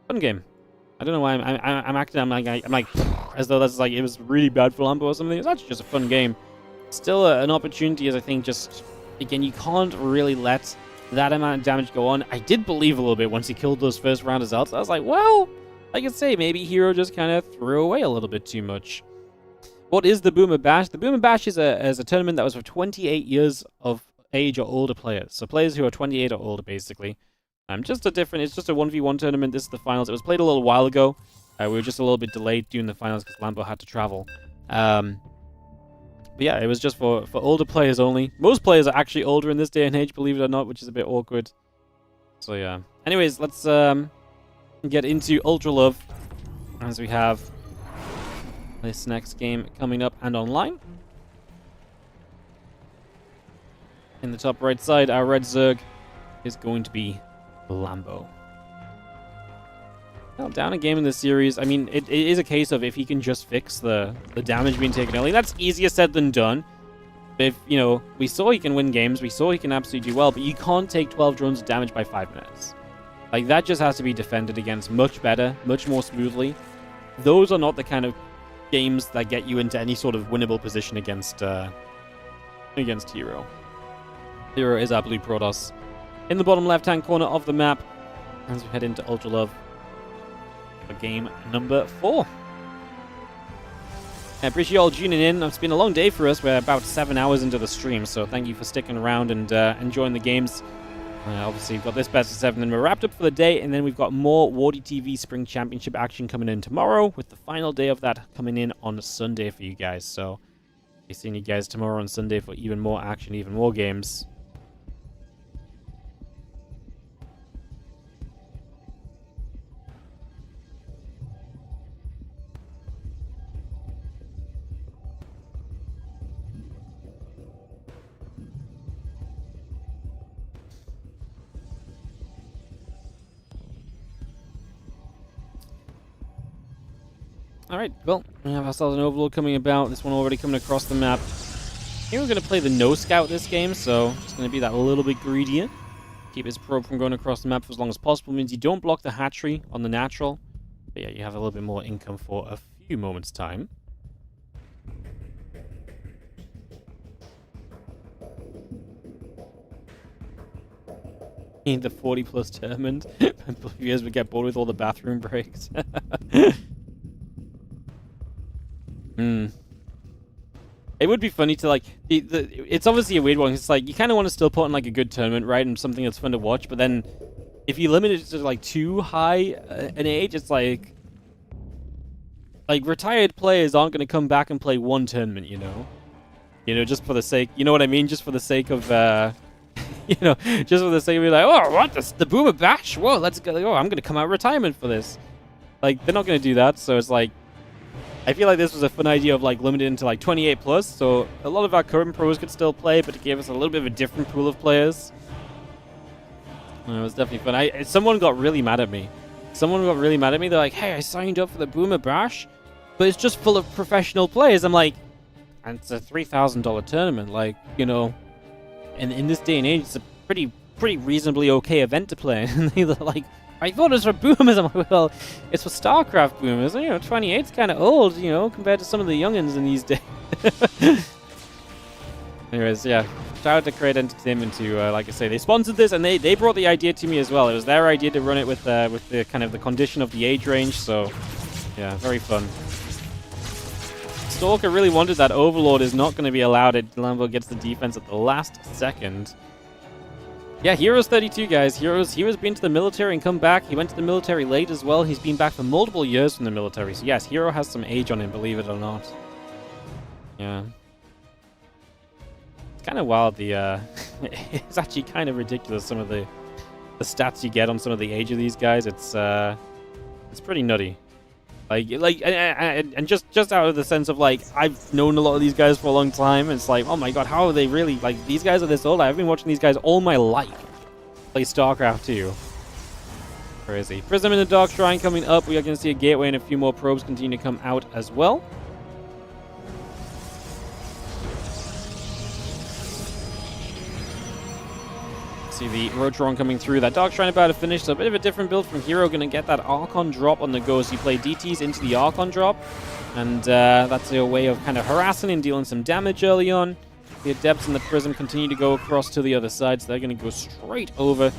Fun game. I don't know why I'm acting. I'm like as though that's like it was really bad for Lambo or something. It's actually just a fun game. Still an opportunity, as I think. Just again, you can't really let that amount of damage go on. I did believe a little bit once he killed those first round of Zealots. I was like, well, I could say maybe Hero just kind of threw away a little bit too much. What is the Boomer Bash? The Boomer Bash is a tournament that was for 28 years of age or older players. So players who are 28 or older, basically. It's just a 1v1 tournament. This is the finals. It was played a little while ago. We were just a little bit delayed doing the finals because Lambo had to travel. But yeah, it was just for older players only. Most players are actually older in this day and age, believe it or not, which is a bit awkward. So yeah. Anyways, let's get into Ultra Love as we have this next game coming up and online. In the top right side, our red Zerg is going to be Lambo. Well, down a game in this series. I mean, it is a case of if he can just fix the damage being taken early. That's easier said than done. If, you know, we saw he can win games. We saw he can absolutely do well. But you can't take 12 drones of damage by 5 minutes. Like, that just has to be defended against much better, much more smoothly. Those are not the kind of games that get you into any sort of winnable position against Hero. Hero is our blue Protoss in the bottom left-hand corner of the map as we head into Ultra Love for game number 4. I appreciate you all tuning in. It's been a long day for us. We're about 7 hours into the stream, so thank you for sticking around and enjoying the games. Obviously, we've got this best of 7, and we're wrapped up for the day, and then we've got more WardiTV Spring Championship action coming in tomorrow, with the final day of that coming in on Sunday for you guys. So, I'll be seeing you guys tomorrow on Sunday for even more action, even more games. Alright, well, we have ourselves an Overlord coming about. This one already coming across the map. Here we're going to play the No Scout this game, so it's going to be that little bit greedier. Keep his probe from going across the map for as long as possible. Means you don't block the hatchery on the natural. But yeah, you have a little bit more income for a few moments' time. The 40-plus tournament. I believe you guys would get bored with all the bathroom breaks. It would be funny to, like, it's obviously a weird one. It's like, you kind of want to still put on, like, a good tournament, right? And something that's fun to watch. But then, if you limit it to, like, too high an age, it's like retired players aren't going to come back and play one tournament, you know? You know, just for the sake, you know what I mean? Just for the sake of, you know, just for the sake of being like, oh, what? The Boomer Bash? Whoa, let's go. Oh, I'm going to come out of retirement for this. Like, they're not going to do that. So it's like, I feel like this was a fun idea of, like, limited into, like, 28 plus, so a lot of our current pros could still play, but it gave us a little bit of a different pool of players. It was definitely fun. Someone got really mad at me. They're like, hey, I signed up for the Boomer Bash, but it's just full of professional players. I'm like, and it's a $3,000 tournament, like, you know, and in this day and age, it's a pretty reasonably okay event to play. And they're like, I thought it was for boomers. I'm like, well, it's for StarCraft boomers. You know, 28's kind of old, you know, compared to some of the youngins in these days. Anyways, yeah. Shout out to Create Entertainment who, like I say, they sponsored this and they brought the idea to me as well. It was their idea to run it with the kind of the condition of the age range. So, yeah, very fun. Stalker really wanted that Overlord is not going to be allowed. Lambo gets the defense at the last second. Yeah, Hero's 32, guys. Hero's been to the military and come back. He went to the military late as well. He's been back for multiple years from the military. So yes, Hero has some age on him, believe it or not. Yeah. kind of wild. It's actually kind of ridiculous, some of the stats you get on some of the age of these guys. It's pretty nutty. And just out of the sense of, like, I've known a lot of these guys for a long time, and it's like, oh my god, how are they really, like, these guys are this old? I've been watching these guys all my life play StarCraft 2. Crazy. Prism in the Dark Shrine coming up. We are going to see a gateway and a few more probes continue to come out as well. See the Rotron coming through. That Dark Shrine about to finish. So a bit of a different build from Hero. Going to get that Archon drop on the go. So you play DTs into the Archon drop. And that's a way of kind of harassing and dealing some damage early on. The Adepts and the Prism continue to go across to the other side. So they're going to go straight over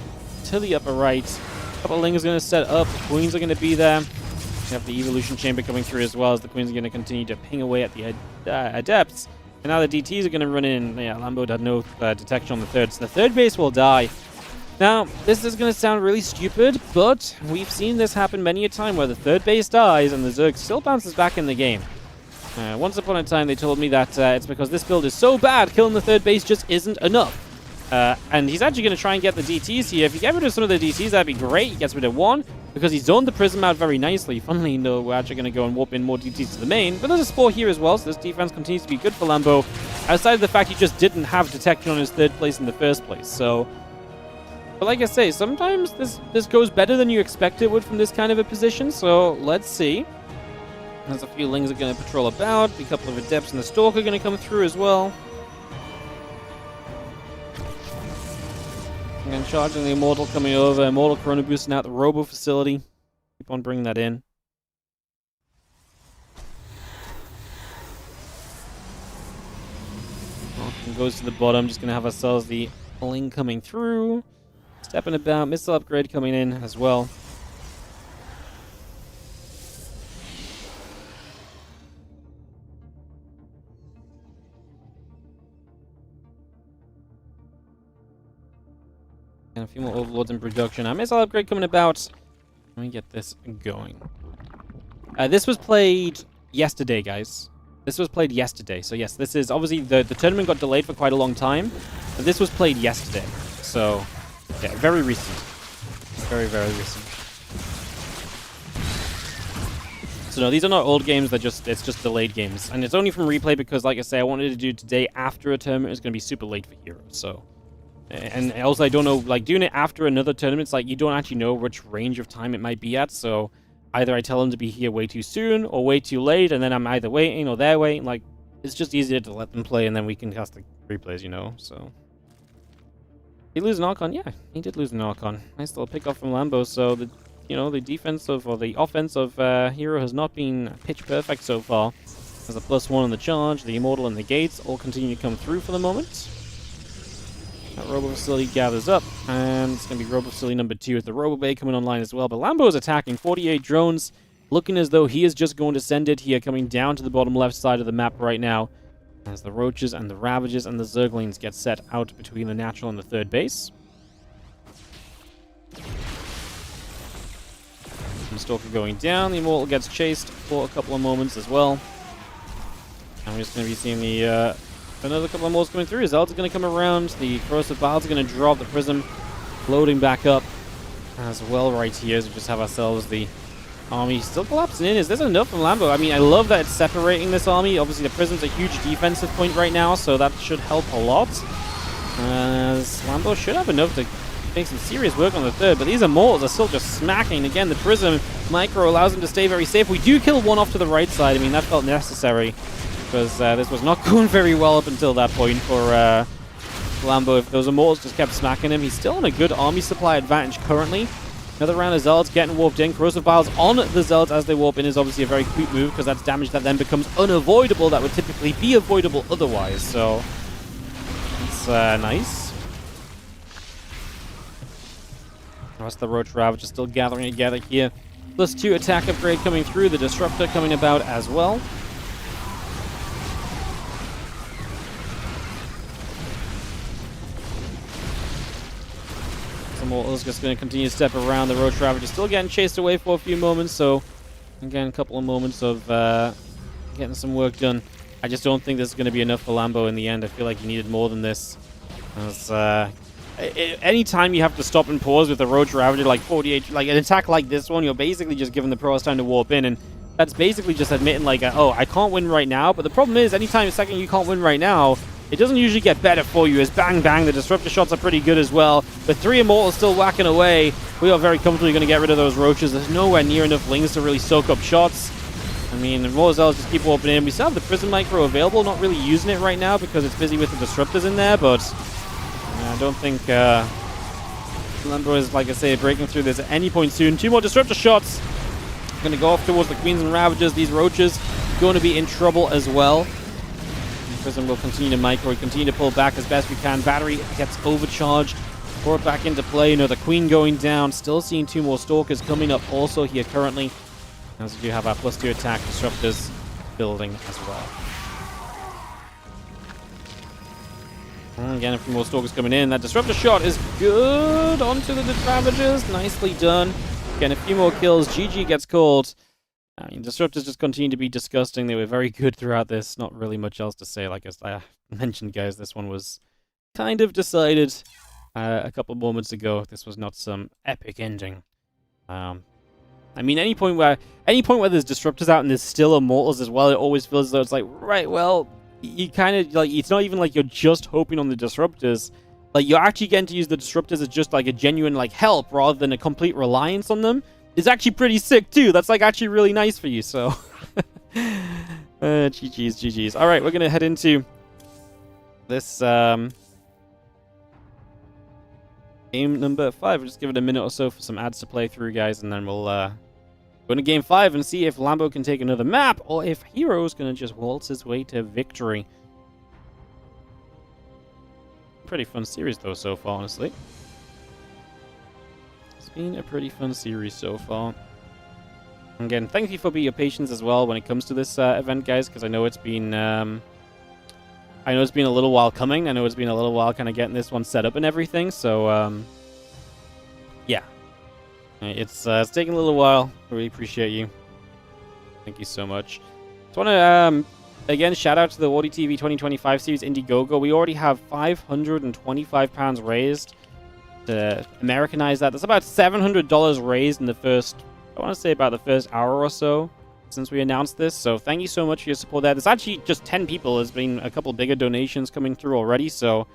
to the upper right. A couple of Lings are going to set up. The Queens are going to be there. We have the Evolution Chamber coming through as well, as the Queens are going to continue to ping away at the Adepts. And now the DTs are going to run in. Yeah, Lambo had no detection on the third, so the third base will die. Now, this is going to sound really stupid, but we've seen this happen many a time where the third base dies and the Zerg still bounces back in the game. Once upon a time, they told me that it's because this build is so bad, killing the third base just isn't enough. And he's actually going to try and get the DTs here. If you get rid of some of the DTs, that'd be great. He gets rid of one, because he's zoned the Prism out very nicely. Funnily, though, we're actually going to go and warp in more DTs to the main. But there's a Spore here as well, so this defense continues to be good for Lambo, outside of the fact he just didn't have detection on his third place in the first place. So, but like I say, sometimes this goes better than you expect it would from this kind of a position. So let's see. There's a few Lings are going to patrol about. A couple of Adepts and the Stalker are going to come through as well. And charging the Immortal coming over. Immortal Corona boosting out the Robo facility. Keep on bringing that in. Vulcan goes to the bottom. Just going to have ourselves the Ling coming through. Stepping about. Missile upgrade coming in as well. And a few more Overlords in production. A missile upgrade coming about. Let me get this going. This was played yesterday, guys. This was played yesterday. So yes, this is obviously the tournament got delayed for quite a long time. But this was played yesterday. So yeah, very recent. Very, very recent. So no, these are not old games, it's just delayed games. And it's only from replay because, like I say, I wanted to do today after a tournament. It's gonna be super late for Heroes, so. And also, I don't know, like, doing it after another tournament, it's like, you don't actually know which range of time it might be at, so either I tell them to be here way too soon, or way too late, and then I'm either waiting or they're waiting, like, it's just easier to let them play, and then we can cast the replays, you know, so. Did he lose an Archon? Yeah, he did lose an Archon. Nice little pick off from Lambo, so, the defensive, or the offense of Hero has not been pitch perfect so far. There's a +1 on the charge, the Immortal and the Gates all continue to come through for the moment. That Robo Facility gathers up, and it's going to be Robo Facility number 2 with the Robo Bay coming online as well. But Lambo is attacking 48 drones, looking as though he is just going to send it here, coming down to the bottom left side of the map right now, as the Roaches and the Ravages and the Zerglings get set out between the natural and the third base. The Stalker going down, the Immortal gets chased for a couple of moments as well. And we're just going to be seeing the another couple of more coming through. Zealots are going to come around. The Corrosive Vials are going to drop. The Prism loading back up as well right here. So we just have ourselves the army still collapsing in. Is this enough from Lambo? I mean, I love that it's separating this army. Obviously, the Prism's a huge defensive point right now, so that should help a lot. Lambo should have enough to make some serious work on the third, but these Immortals are still just smacking. Again, the Prism micro allows them to stay very safe. We do kill one off to the right side. I mean, that felt necessary, because this was not going very well up until that point for Lambo. If those Immortals just kept smacking him, he's still on a good army supply advantage currently. Another round of Zealots getting warped in. Corrosive Vials on the Zealots as they warp in is obviously a very quick move, because that's damage that then becomes unavoidable that would typically be avoidable otherwise. So it's nice. The rest of the Roach Ravager still gathering together here. +2 attack upgrade coming through. The Disruptor coming about as well. Immortals just going to continue to step around. The Roach Ravager still getting chased away for a few moments, so again, a couple of moments of getting some work done. I just don't think this is going to be enough for Lambo in the end. I feel like he needed more than this. Anytime you have to stop and pause with a Roach Ravager like 48, like an attack like this one, you're basically just giving the pros time to warp in, and that's basically just admitting like, oh, I can't win right now. But the problem is, anytime second you can't win right now, it doesn't usually get better for you. As bang bang, the disruptor shots are pretty good as well. With 3 Immortals still whacking away, we are very comfortably going to get rid of those Roaches. There's nowhere near enough Lings to really soak up shots. I mean, the Roselles just keep warping in. We still have the Prism Micro available, not really using it right now because it's busy with the disruptors in there, but I don't think Lambo is, like I say, breaking through this at any point soon. 2 more disruptor shots. Going to go off towards the Queens and Ravagers. These Roaches going to be in trouble as well. Prism will continue to micro, continue to pull back as best we can. Battery gets overcharged, brought back into play. Another Queen going down. Still seeing 2 more Stalkers coming up also here currently. As we do have our +2 attack disruptors building as well. And again, a few more Stalkers coming in. That disruptor shot is good onto the Ravagers. Nicely done. Again, a few more kills. GG gets called. I mean, disruptors just continue to be disgusting. They were very good throughout this. Not really much else to say. Like I mentioned, guys, this one was kind of decided a couple moments ago. This was not some epic ending. I mean, any point where there's disruptors out and there's still Immortals as well, it always feels as though it's like, right, well, you kind of like, it's not even like you're just hoping on the disruptors. Like, you're actually getting to use the disruptors as just like a genuine like help rather than a complete reliance on them. It's actually pretty sick too. That's like actually really nice for you. So, GG's. All right, we're gonna head into this game number 5. We'll just give it a minute or so for some ads to play through, guys, and then we'll go into game 5 and see if Lambo can take another map or if Hero's gonna just waltz his way to victory. Pretty fun series though so far, honestly. Been a pretty fun series so far. Again, thank you for your patience as well when it comes to this event, guys, because I know it's been a little while coming. I know it's been a little while kind of getting this one set up and everything. So yeah, it's taking a little while. I really appreciate you. Thank you so much. Just want to again shout out to the WardiTV 2025 series Indiegogo. We already have £525 raised. To Americanize that, that's about $700 raised in the first, I want to say about the first hour or so since we announced this. So thank you so much for your support there. There's actually just 10 people. There's been a couple bigger donations coming through already. So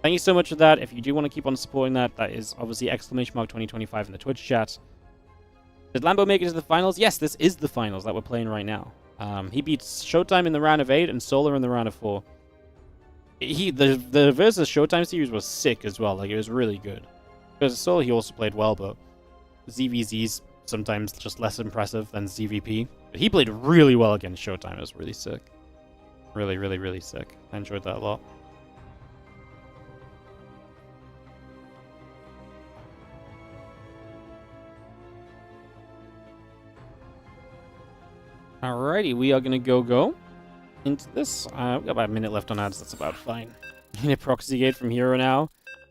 thank you so much for that. If you do want to keep on supporting that, that is obviously !2025 in the Twitch chat. Did Lambo make it to the finals? Yes, this is the finals that we're playing right now. He beats Showtime in the round of 8 and Solar in the round of 4. The versus Showtime series was sick as well. Like, it was really good. Because Solar, he also played well, but ZVZ's sometimes just less impressive than ZVP. But he played really well against Showtime. It was really sick. Really, really, really sick. I enjoyed that a lot. Alrighty, we are going to go into this. We've got about a minute left on ads. That's about fine. Need a proxy gate from Hero now.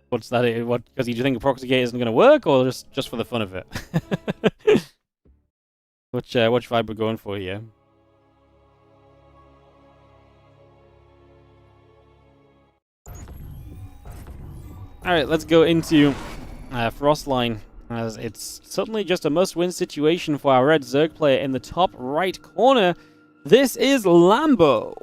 What's that? What? Because you think a proxy gate isn't going to work, or just for the fun of it? Which vibe we're going for here? All right, let's go into Frostline, as it's suddenly just a must-win situation for our red Zerg player in the top right corner. This is Lambo.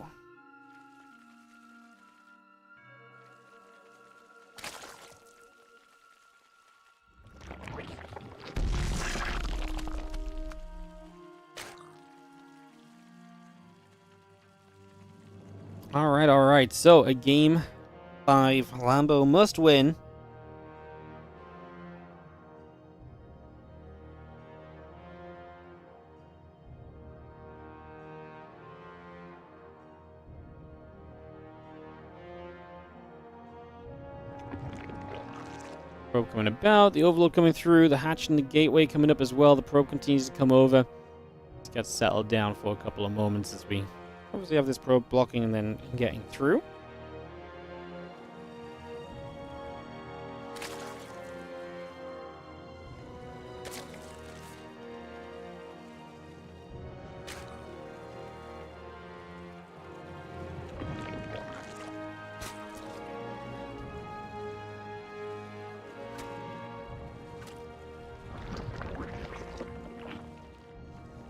All right. So a game 5, Lambo must win. Probe coming about, the Overlord coming through, the hatch and the gateway coming up as well. The probe continues to come over. Let's get settled down for a couple of moments as we obviously have this probe blocking and then getting through.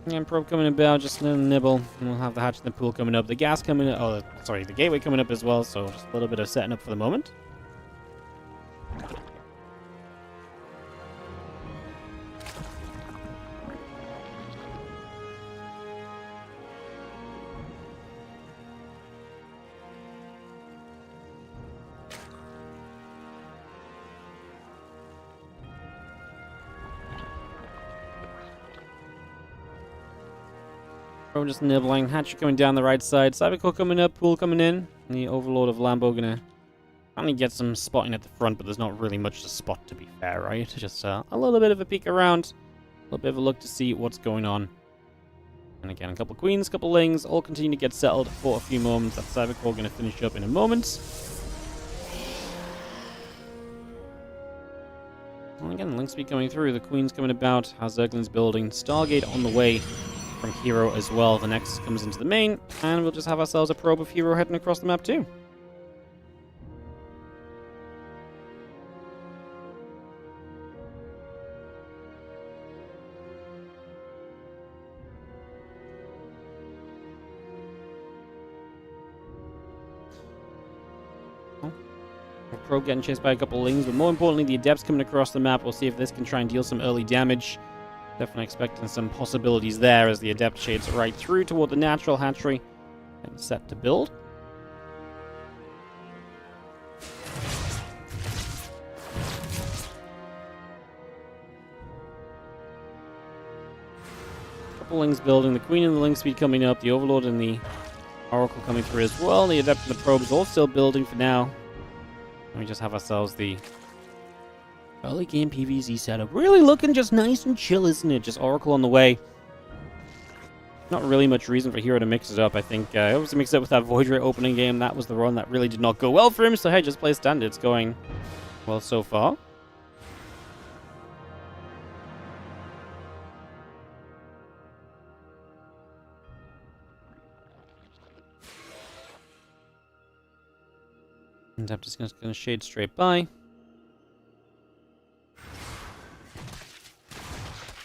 And probe coming about, just a little nibble. And we'll have the hatch in the pool coming up. The gas coming up. Oh, sorry, the gateway coming up as well. So just a little bit of setting up for the moment. We're just nibbling. Hatchery coming down the right side. Cybercore coming up. Pool coming in. And the Overlord of Lambo gonna finally get some spotting at the front, but there's not really much to spot, to be fair, right? Just a little bit of a peek around. A little bit of a look to see what's going on. And again, a couple of queens, a couple of lings, all continue to get settled for a few moments. That Cybercore gonna finish up in a moment. Well, again, link speed coming through. The queen's coming about. How's Zergling's building? Stargate on the way from Hero as well. The next comes into the main, and we'll just have ourselves a probe of Hero heading across the map too. Probe getting chased by a couple of lings, but more importantly, the Adepts coming across the map. We'll see if this can try and deal some early damage. Definitely expecting some possibilities there as the Adept shades right through toward the natural hatchery and set to build. Couple lings building, the Queen and the Ling speed coming up, the Overlord and the Oracle coming through as well. The Adept and the Probes all still building for now. And we just have ourselves the early game PvZ setup. Really looking just nice and chill, isn't it? Just Oracle on the way. Not really much reason for Hero to mix it up. I think I obviously mixed it up with that Void Ray opening game. That was the run that really did not go well for him. So hey, just play standard. It's going well so far. And I'm just going to shade straight by.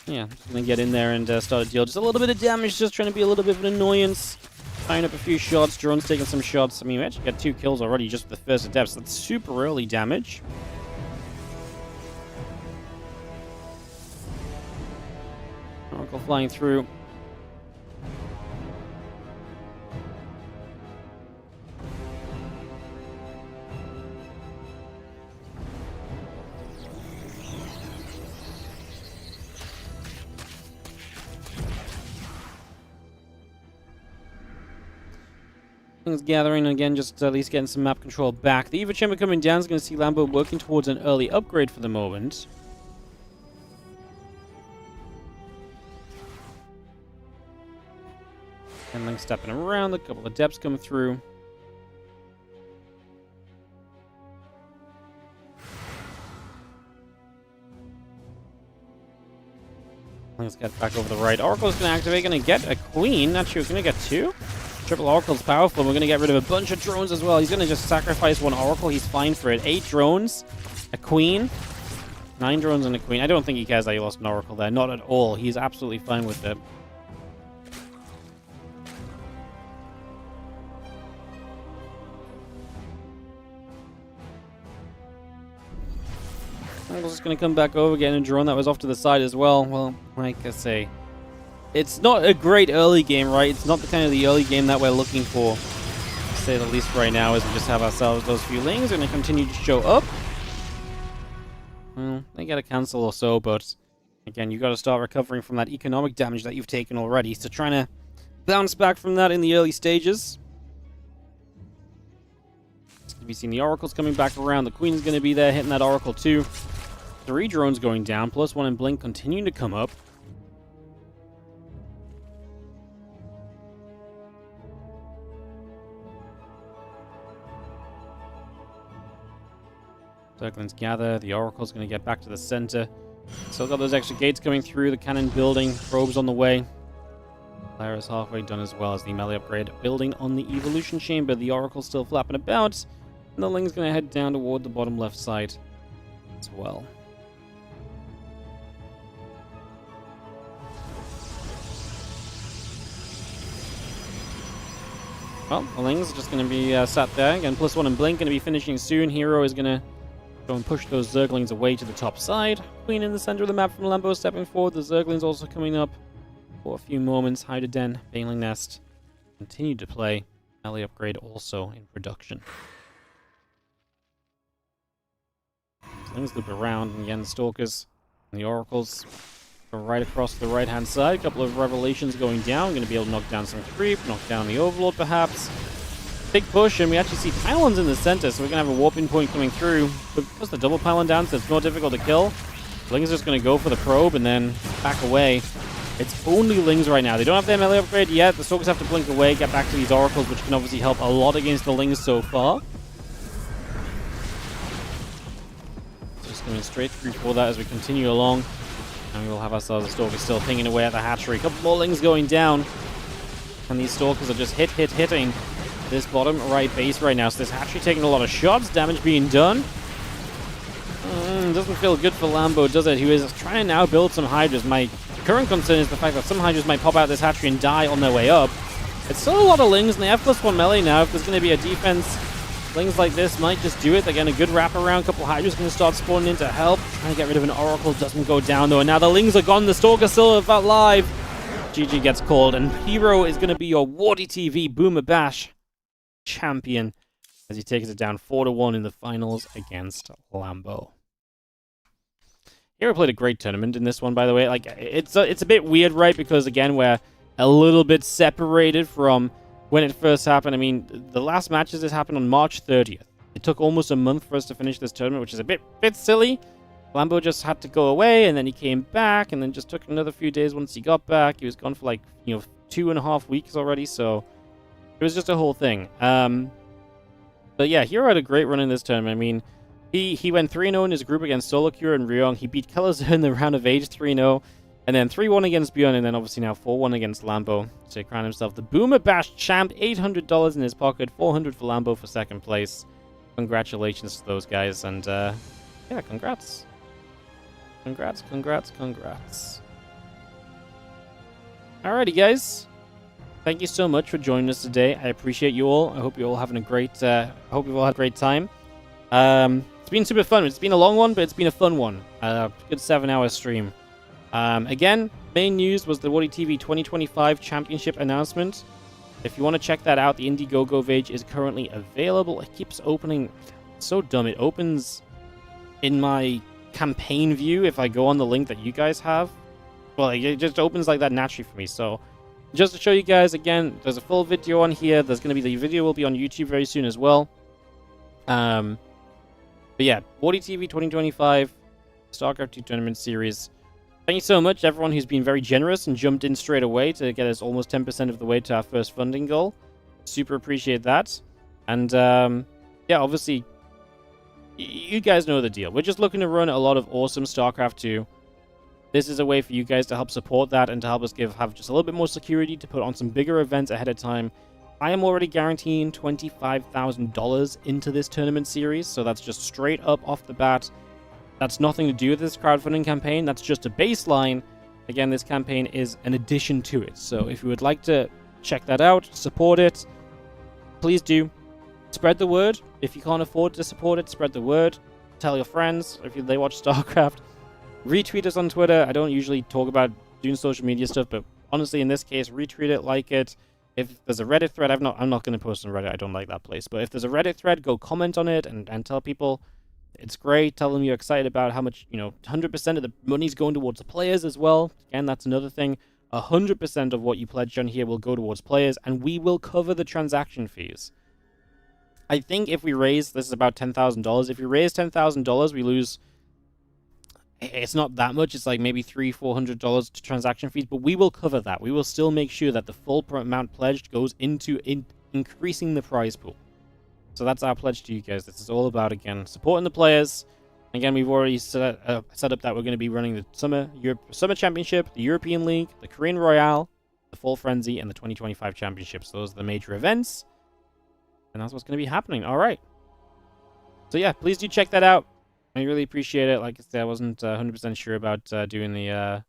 Yeah, just going to get in there and start to deal just a little bit of damage, just trying to be a little bit of an annoyance. Tying up a few shots, Drone's taking some shots. I mean, we actually got 2 kills already just with the first Adept, so that's super early damage. Oracle flying through. Things gathering again, just at least getting some map control back. The Eva Chamber coming down is going to see Lambo working towards an early upgrade for the moment. And Link stepping around, a couple of Adepts coming through. Let's get back over the right. Oracle's going to activate, going to get a Queen. Actually, we're going to get 2. Triple Oracle's powerful. We're going to get rid of a bunch of drones as well. He's going to just sacrifice 1 Oracle. He's fine for it. 8 drones, a Queen, 9 drones and a Queen. I don't think he cares that he lost an Oracle there. Not at all. He's absolutely fine with it. Oracle's just going to come back over, getting a drone that was off to the side as well. Well, like I say, it's not a great early game, right? It's not the kind of the early game that we're looking for, to say the least right now, as we just have ourselves those few lings. They're going to continue to show up. Well, they get a cancel or so, but again, you've got to start recovering from that economic damage that you've taken already. So trying to bounce back from that in the early stages. We've seen the Oracles coming back around. The Queen's going to be there, hitting that Oracle too. 3 drones going down, plus 1 in Blink continuing to come up. Zerglings gather. The Oracle's going to get back to the center. Still got those extra gates coming through. The cannon building. Probes on the way. Lyra's halfway done as well as the melee upgrade. Building on the Evolution Chamber. The Oracle's still flapping about. And the Ling's going to head down toward the bottom left side as well. Well, the Lings are just going to be sat there. Again, +1 and Blink going to be finishing soon. Hero is going to go and push those Zerglings away to the top side. Queen in the center of the map from Lambo stepping forward. The Zerglings also coming up for a few moments. Hide a Den, Baneling Nest. Continue to play. Alley upgrade also in production. Lings loop around, and again, the Stalkers and the Oracles go right across the right-hand side. A couple of Revelations going down. Going to be able to knock down some creep, knock down the Overlord perhaps. Big push, and we actually see pylons in the center, so we're going to have a warping point coming through. But because the double pylon down, so it's more difficult to kill, Ling's just going to go for the probe and then back away. It's only Lings right now. They don't have their melee upgrade yet. The Stalkers have to blink away, get back to these Oracles, which can obviously help a lot against the Lings so far. Just going straight through for that as we continue along. And we will have ourselves a Stalker still pinging away at the hatchery. A couple more Lings going down. And these Stalkers are just hitting this bottom right base right now. So this hatchery taking a lot of shots, damage being done. Doesn't feel good for Lambo, does it? Who is trying to now build some Hydras. My current concern is the fact that some Hydras might pop out this hatchery and die on their way up. It's still a lot of Lings, and they have +1 melee now. If there's going to be a defense, Lings like this might just do it. They're getting a good wraparound. A couple Hydras going to start spawning in to help. Trying to get rid of an Oracle. Doesn't go down, though. And now the Lings are gone. The Stalker still alive. GG gets called, and Hero is going to be your WardiTV Boomer Bash champion as he takes it down 4-1 in the finals against Lambo. Hero played a great tournament in this one, by the way. Like, it's a bit weird, right? Because again, we're a little bit separated from when it first happened. I mean, the last matches this happened on March 30th. It took almost a month for us to finish this tournament, which is a bit silly. Lambo just had to go away, and then he came back, and then just took another few days once he got back. He was gone for like 2.5 weeks already, so it was just a whole thing. But yeah, Hero had a great run in this tournament. I mean, he went 3-0 in his group against Solocure and Ryong. He beat Kelazar in the round of age 3-0. And then 3-1 against Bjorn, and then obviously now 4-1 against Lambo to crown himself the Boomer Bash champ. $800 in his pocket, $400 for Lambo for second place. Congratulations to those guys, and yeah, congrats. Congrats. Alrighty, guys. Thank you so much for joining us today. I appreciate you all. I hope you're all having a great. I hope you've all had a great time. It's been super fun. It's been a long one, but it's been a fun one. Good 7-hour stream. Again, main news was the WardiTV 2025 Championship announcement. If you want to check that out, the Indiegogo page is currently available. It keeps opening. It's so dumb. It opens in my campaign view if I go on the link that you guys have. Well, it just opens like that naturally for me. So, just to show you guys, again, there's a full video on here. There's going to be the video will be on YouTube very soon as well. But yeah, WardiTV 2025 StarCraft 2 Tournament Series. Thank you so much, everyone who's been very generous and jumped in straight away to get us almost 10% of the way to our first funding goal. Super appreciate that. And yeah, obviously, you guys know the deal. We're just looking to run a lot of awesome StarCraft 2. This is a way for you guys to help support that and to help us have just a little bit more security to put on some bigger events ahead of time. I am already guaranteeing $25,000 into this tournament series, so that's just straight up off the bat. That's nothing to do with this crowdfunding campaign. That's just a baseline. Again, this campaign is an addition to it. So if you would like to check that out, support it, please do. Spread the word. If you can't afford to support it, spread the word. Tell your friends if they watch StarCraft. Retweet us on Twitter. I don't usually talk about doing social media stuff, but honestly, in this case, retweet it, like it. If there's a Reddit thread, I'm not going to post on Reddit. I don't like that place. But if there's a Reddit thread, go comment on it and tell people it's great. Tell them you're excited about how much, 100% of the money's going towards the players as well. Again, that's another thing. 100% of what you pledge on here will go towards players, and we will cover the transaction fees. I think if we raise, this is about $10,000. If we raise $10,000, we lose. It's not that much. It's like maybe $300-400 to transaction fees, but we will cover that. We will still make sure that the full amount pledged goes into increasing the prize pool. So that's our pledge to you guys. This is all about, again, supporting the players. Again, we've already set up that we're going to be running the Summer Championship, the European League, the Korean Royale, the Fall Frenzy, and the 2025 Championships. Those are the major events. And that's what's going to be happening. All right. So yeah, please do check that out. I really appreciate it. Like I said, I wasn't 100% sure about doing I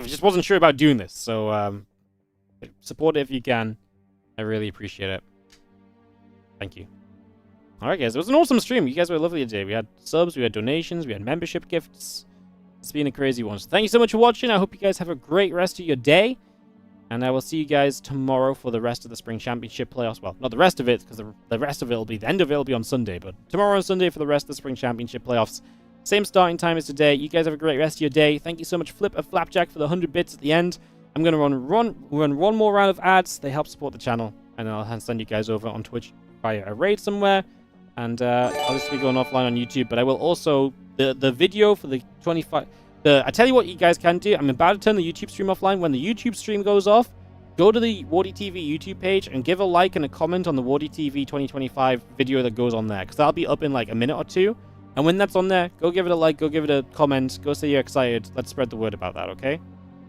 just wasn't sure about doing this. So support it if you can. I really appreciate it. Thank you. Alright guys, it was an awesome stream. You guys were lovely today. We had subs, we had donations, we had membership gifts. It's been a crazy one. So thank you so much for watching. I hope you guys have a great rest of your day. And I will see you guys tomorrow for the rest of the Spring Championship playoffs. Well, not the rest of it, because the rest of it will be, the end of it will be on Sunday. But tomorrow and Sunday for the rest of the Spring Championship playoffs. Same starting time as today. You guys have a great rest of your day. Thank you so much, Flip of Flapjack, for the 100 bits at the end. I'm going to run one more round of ads. They help support the channel. And then I'll send you guys over on Twitch via a raid somewhere. And I'll just be going offline on YouTube. But I will also, the video for the 25... I tell you what you guys can do. I'm about to turn the YouTube stream offline. When the YouTube stream goes off, go to the WardiTV YouTube page and give a like and a comment on the WardiTV 2025 video that goes on there. Because that'll be up in like a minute or two. And when that's on there, go give it a like, go give it a comment, go say you're excited. Let's spread the word about that, okay?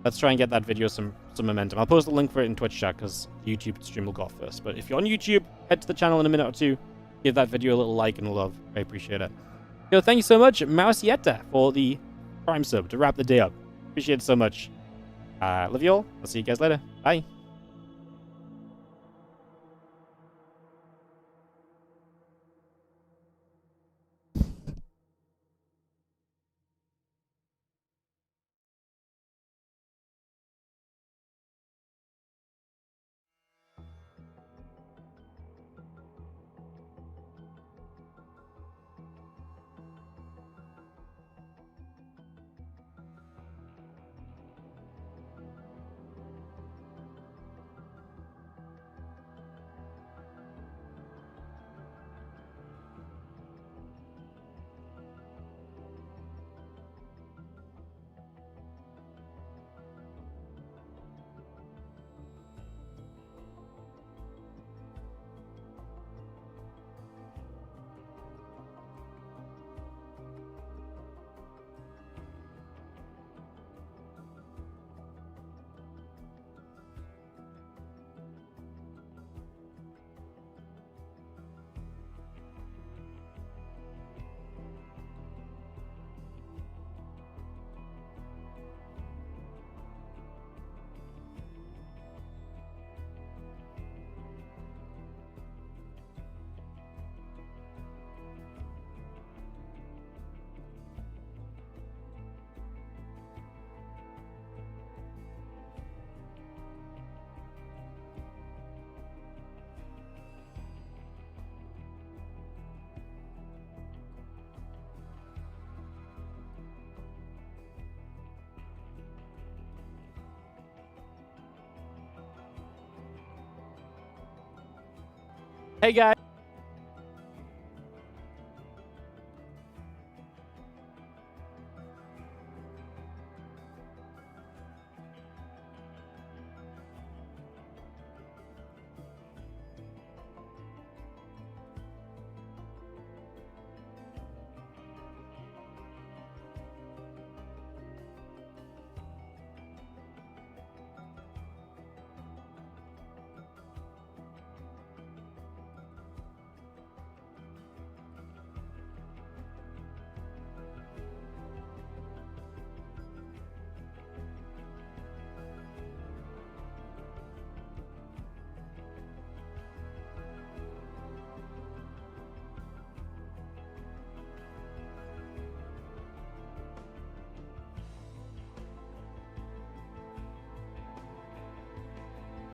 Let's try and get that video some momentum. I'll post a link for it in Twitch chat because the YouTube stream will go off first. But if you're on YouTube, head to the channel in a minute or two. Give that video a little like and love. I appreciate it. Yo, thank you so much, Mausietta, for the Prime sub to wrap the day up. Appreciate it so much. Love you all. I'll see you guys later. Bye. Hey guys.